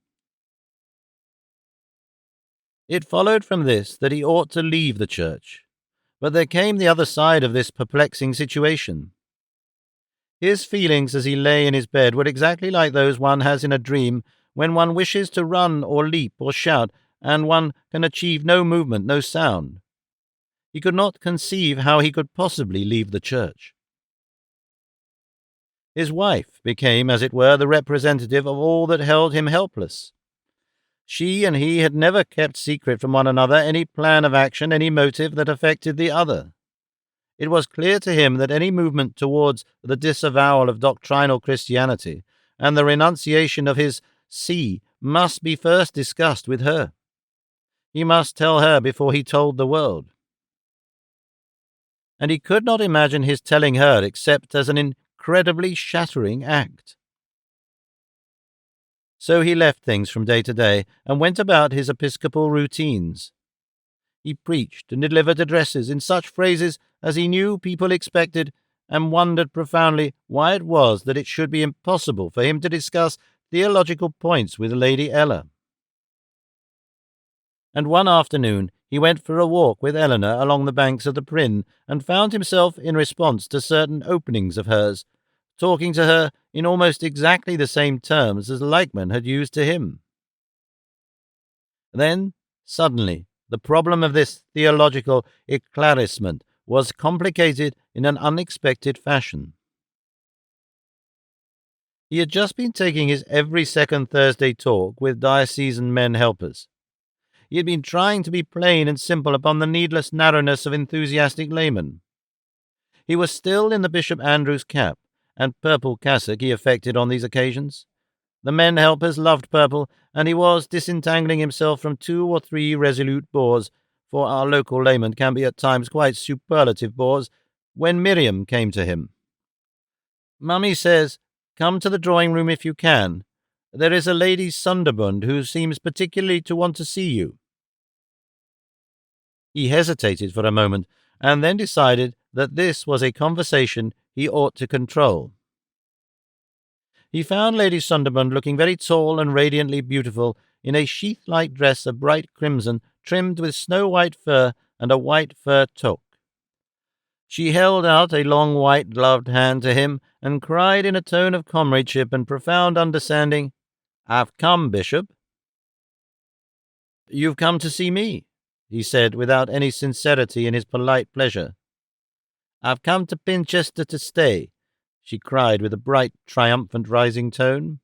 It followed from this that he ought to leave the church, but there came the other side of this perplexing situation. His feelings as he lay in his bed were exactly like those one has in a dream when one wishes to run or leap or shout, and one can achieve no movement, no sound. He could not conceive how he could possibly leave the church. His wife became, as it were, the representative of all that held him helpless. She and he had never kept secret from one another any plan of action, any motive that affected the other. It was clear to him that any movement towards the disavowal of doctrinal Christianity and the renunciation of his see must be first discussed with her. He must tell her before he told the world. And he could not imagine his telling her except as an incredibly shattering act. So he left things from day to day and went about his episcopal routines. He preached and delivered addresses in such phrases as he knew people expected, and wondered profoundly why it was that it should be impossible for him to discuss theological points with Lady Ella. And one afternoon he went for a walk with Eleanor along the banks of the Pryn, and found himself, in response to certain openings of hers, talking to her in almost exactly the same terms as Leichmann had used to him. Then, suddenly, the problem of this theological éclaircissement was complicated in an unexpected fashion. He had just been taking his every second Thursday talk with diocesan men helpers. He had been trying to be plain and simple upon the needless narrowness of enthusiastic laymen. He was still in the Bishop Andrews cap and purple cassock he affected on these occasions. The men helpers loved purple, and he was disentangling himself from 2 or 3 resolute bores, for our local laymen can be at times quite superlative bores, when Miriam came to him. Mummy says, "Come to the drawing-room if you can. There is a Lady Sunderbund who seems particularly to want to see you." He hesitated for a moment, and then decided that this was a conversation he ought to control. He found Lady Sunderbund looking very tall and radiantly beautiful in a sheath-like dress of bright crimson, trimmed with snow-white fur and a white fur toque. She held out a long white-gloved hand to him and cried in a tone of comradeship and profound understanding, "I've come, Bishop." "You've come to see me," he said, without any sincerity in his polite pleasure. "I've come to Pinchester to stay. she cried with a bright, triumphant rising tone.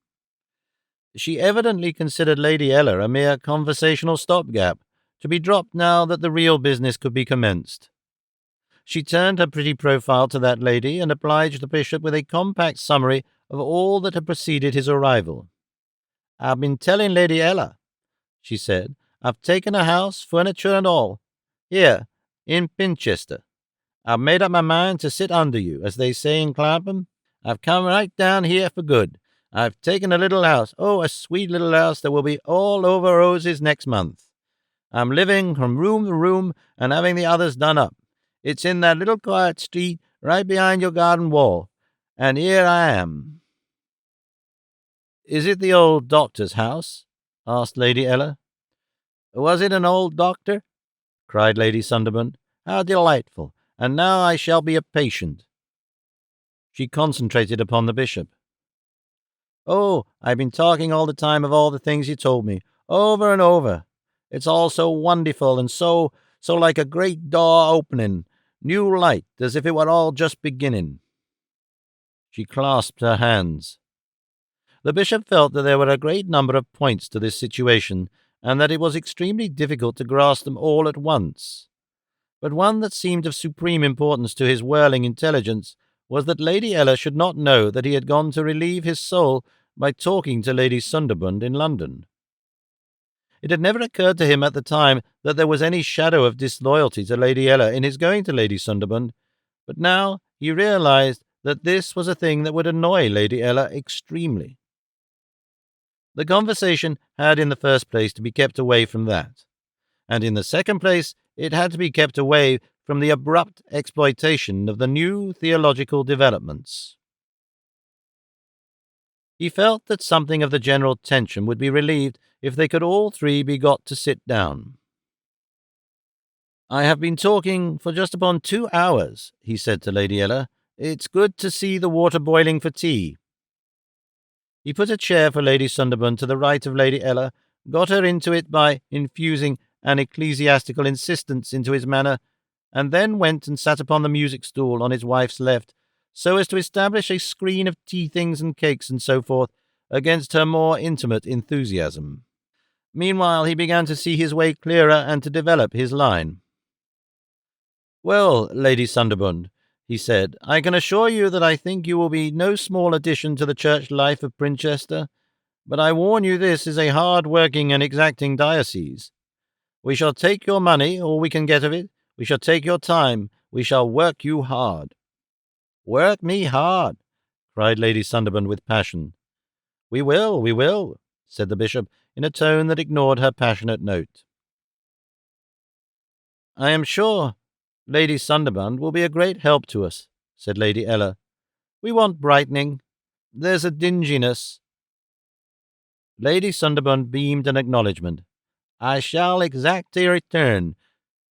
She evidently considered Lady Ella a mere conversational stopgap, to be dropped now that the real business could be commenced. She turned her pretty profile to that lady and obliged the bishop with a compact summary of all that had preceded his arrival. "I've been telling Lady Ella," she said. "I've taken a house, furniture and all, here, in Pinchester. I've made up my mind to sit under you, as they say in Clapham. I've come right down here for good. I've taken a little house, a sweet little house that will be all over roses next month. I'm living from room to room and having the others done up. It's in that little quiet street right behind your garden wall, and here I am." "Is it the old doctor's house?" asked Lady Ella. "Was it an old doctor?" cried Lady Sunderland. "How delightful! And now I shall be a patient." She concentrated upon the bishop. "Oh, I've been talking all the time of all the things you told me, over and over. It's all so wonderful and so like a great door opening, new light, as if it were all just beginning." She clasped her hands. The bishop felt that there were a great number of points to this situation, and that it was extremely difficult to grasp them all at once. But one that seemed of supreme importance to his whirling intelligence was that Lady Ella should not know that he had gone to relieve his soul by talking to Lady Sunderland in London. It had never occurred to him at the time that there was any shadow of disloyalty to Lady Ella in his going to Lady Sunderland, but now he realized that this was a thing that would annoy Lady Ella extremely. The conversation had in the first place to be kept away from that, and in the second place it had to be kept away from the abrupt exploitation of the new theological developments. He felt that something of the general tension would be relieved if they could all three be got to sit down. "I have been talking for just upon 2 hours," he said to Lady Ella. "It's good to see the water boiling for tea." He put a chair for Lady Sunderland to the right of Lady Ella, got her into it by infusing an ecclesiastical insistence into his manner, and then went and sat upon the music-stool on his wife's left, so as to establish a screen of tea-things and cakes and so forth against her more intimate enthusiasm. Meanwhile he began to see his way clearer and to develop his line. "Well, Lady Sunderland," he said, "I can assure you that I think you will be no small addition to the church life of Princhester, but I warn you this is a hard-working and exacting diocese. We shall take your money, all we can get of it. We shall take your time. We shall work you hard." "Work me hard!" cried Lady Sunderland with passion. We will," said the bishop, in a tone that ignored her passionate note. "I am sure Lady Sunderland will be a great help to us," said Lady Ella. "We want brightening. There's a dinginess—" Lady Sunderland beamed an acknowledgment. "I shall exact a return,"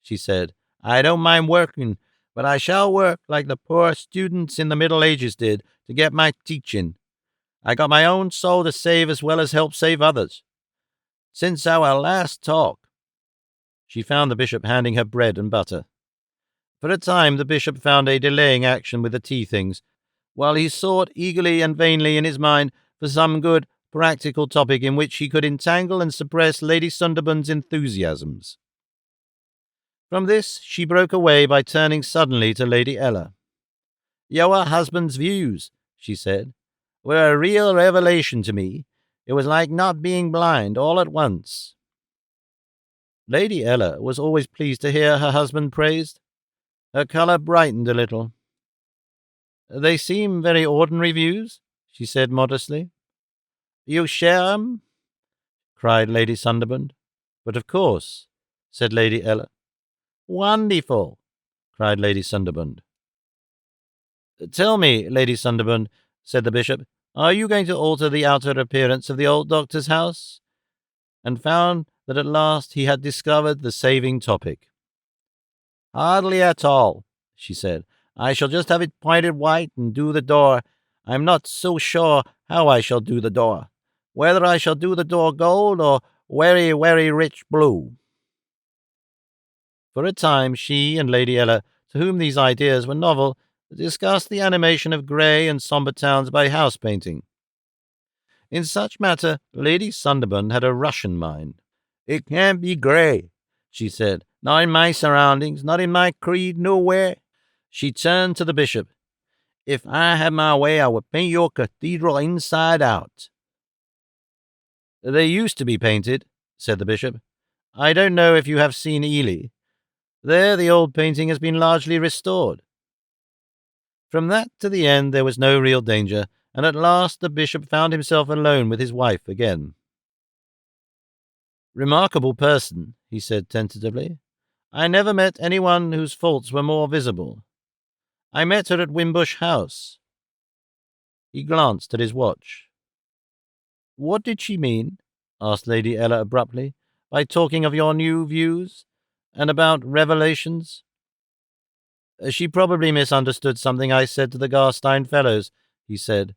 she said. "I don't mind working, but I shall work like the poor students in the Middle Ages did to get my teaching. I got my own soul to save as well as help save others. Since our last talk—" She found the bishop handing her bread and butter. For a time the bishop found a delaying action with the tea-things, while he sought eagerly and vainly in his mind for some good, practical topic in which he could entangle and suppress Lady Sunderland's enthusiasms. From this she broke away by turning suddenly to Lady Ella. "Your husband's views," she said, "were a real revelation to me. It was like not being blind all at once." Lady Ella was always pleased to hear her husband praised. Her colour brightened a little. "They seem very ordinary views," she said modestly. "You share 'em?" cried Lady Sunderland. "But of course," said Lady Ella. "Wonderful!" cried Lady Sunderland. "Tell me, Lady Sunderland," said the bishop, "are you going to alter the outer appearance of the old doctor's house?" And found that at last he had discovered the saving topic. "Hardly at all," she said. "I shall just have it pointed white and do the door. I'm not so sure how I shall do the door. Whether I shall do the door gold or very, very rich blue." For a time she and Lady Ella, to whom these ideas were novel, Discuss the animation of grey and sombre towns by house painting. In such matter, Lady Sunderland had a Russian mind. It can't be grey, she said. Not in my surroundings, not in my creed, nowhere. She turned to the bishop. If I had my way, I would paint your cathedral inside out. They used to be painted, said the bishop. I don't know if you have seen Ely. There the old painting has been largely restored. From that to the end there was no real danger, and at last the bishop found himself alone with his wife again. Remarkable person, he said tentatively. I never met anyone whose faults were more visible. I met her at Wimbush House. He glanced at his watch. What did she mean, asked Lady Ella abruptly, by talking of your new views, and about revelations? She probably misunderstood something I said to the Garstein fellows, he said.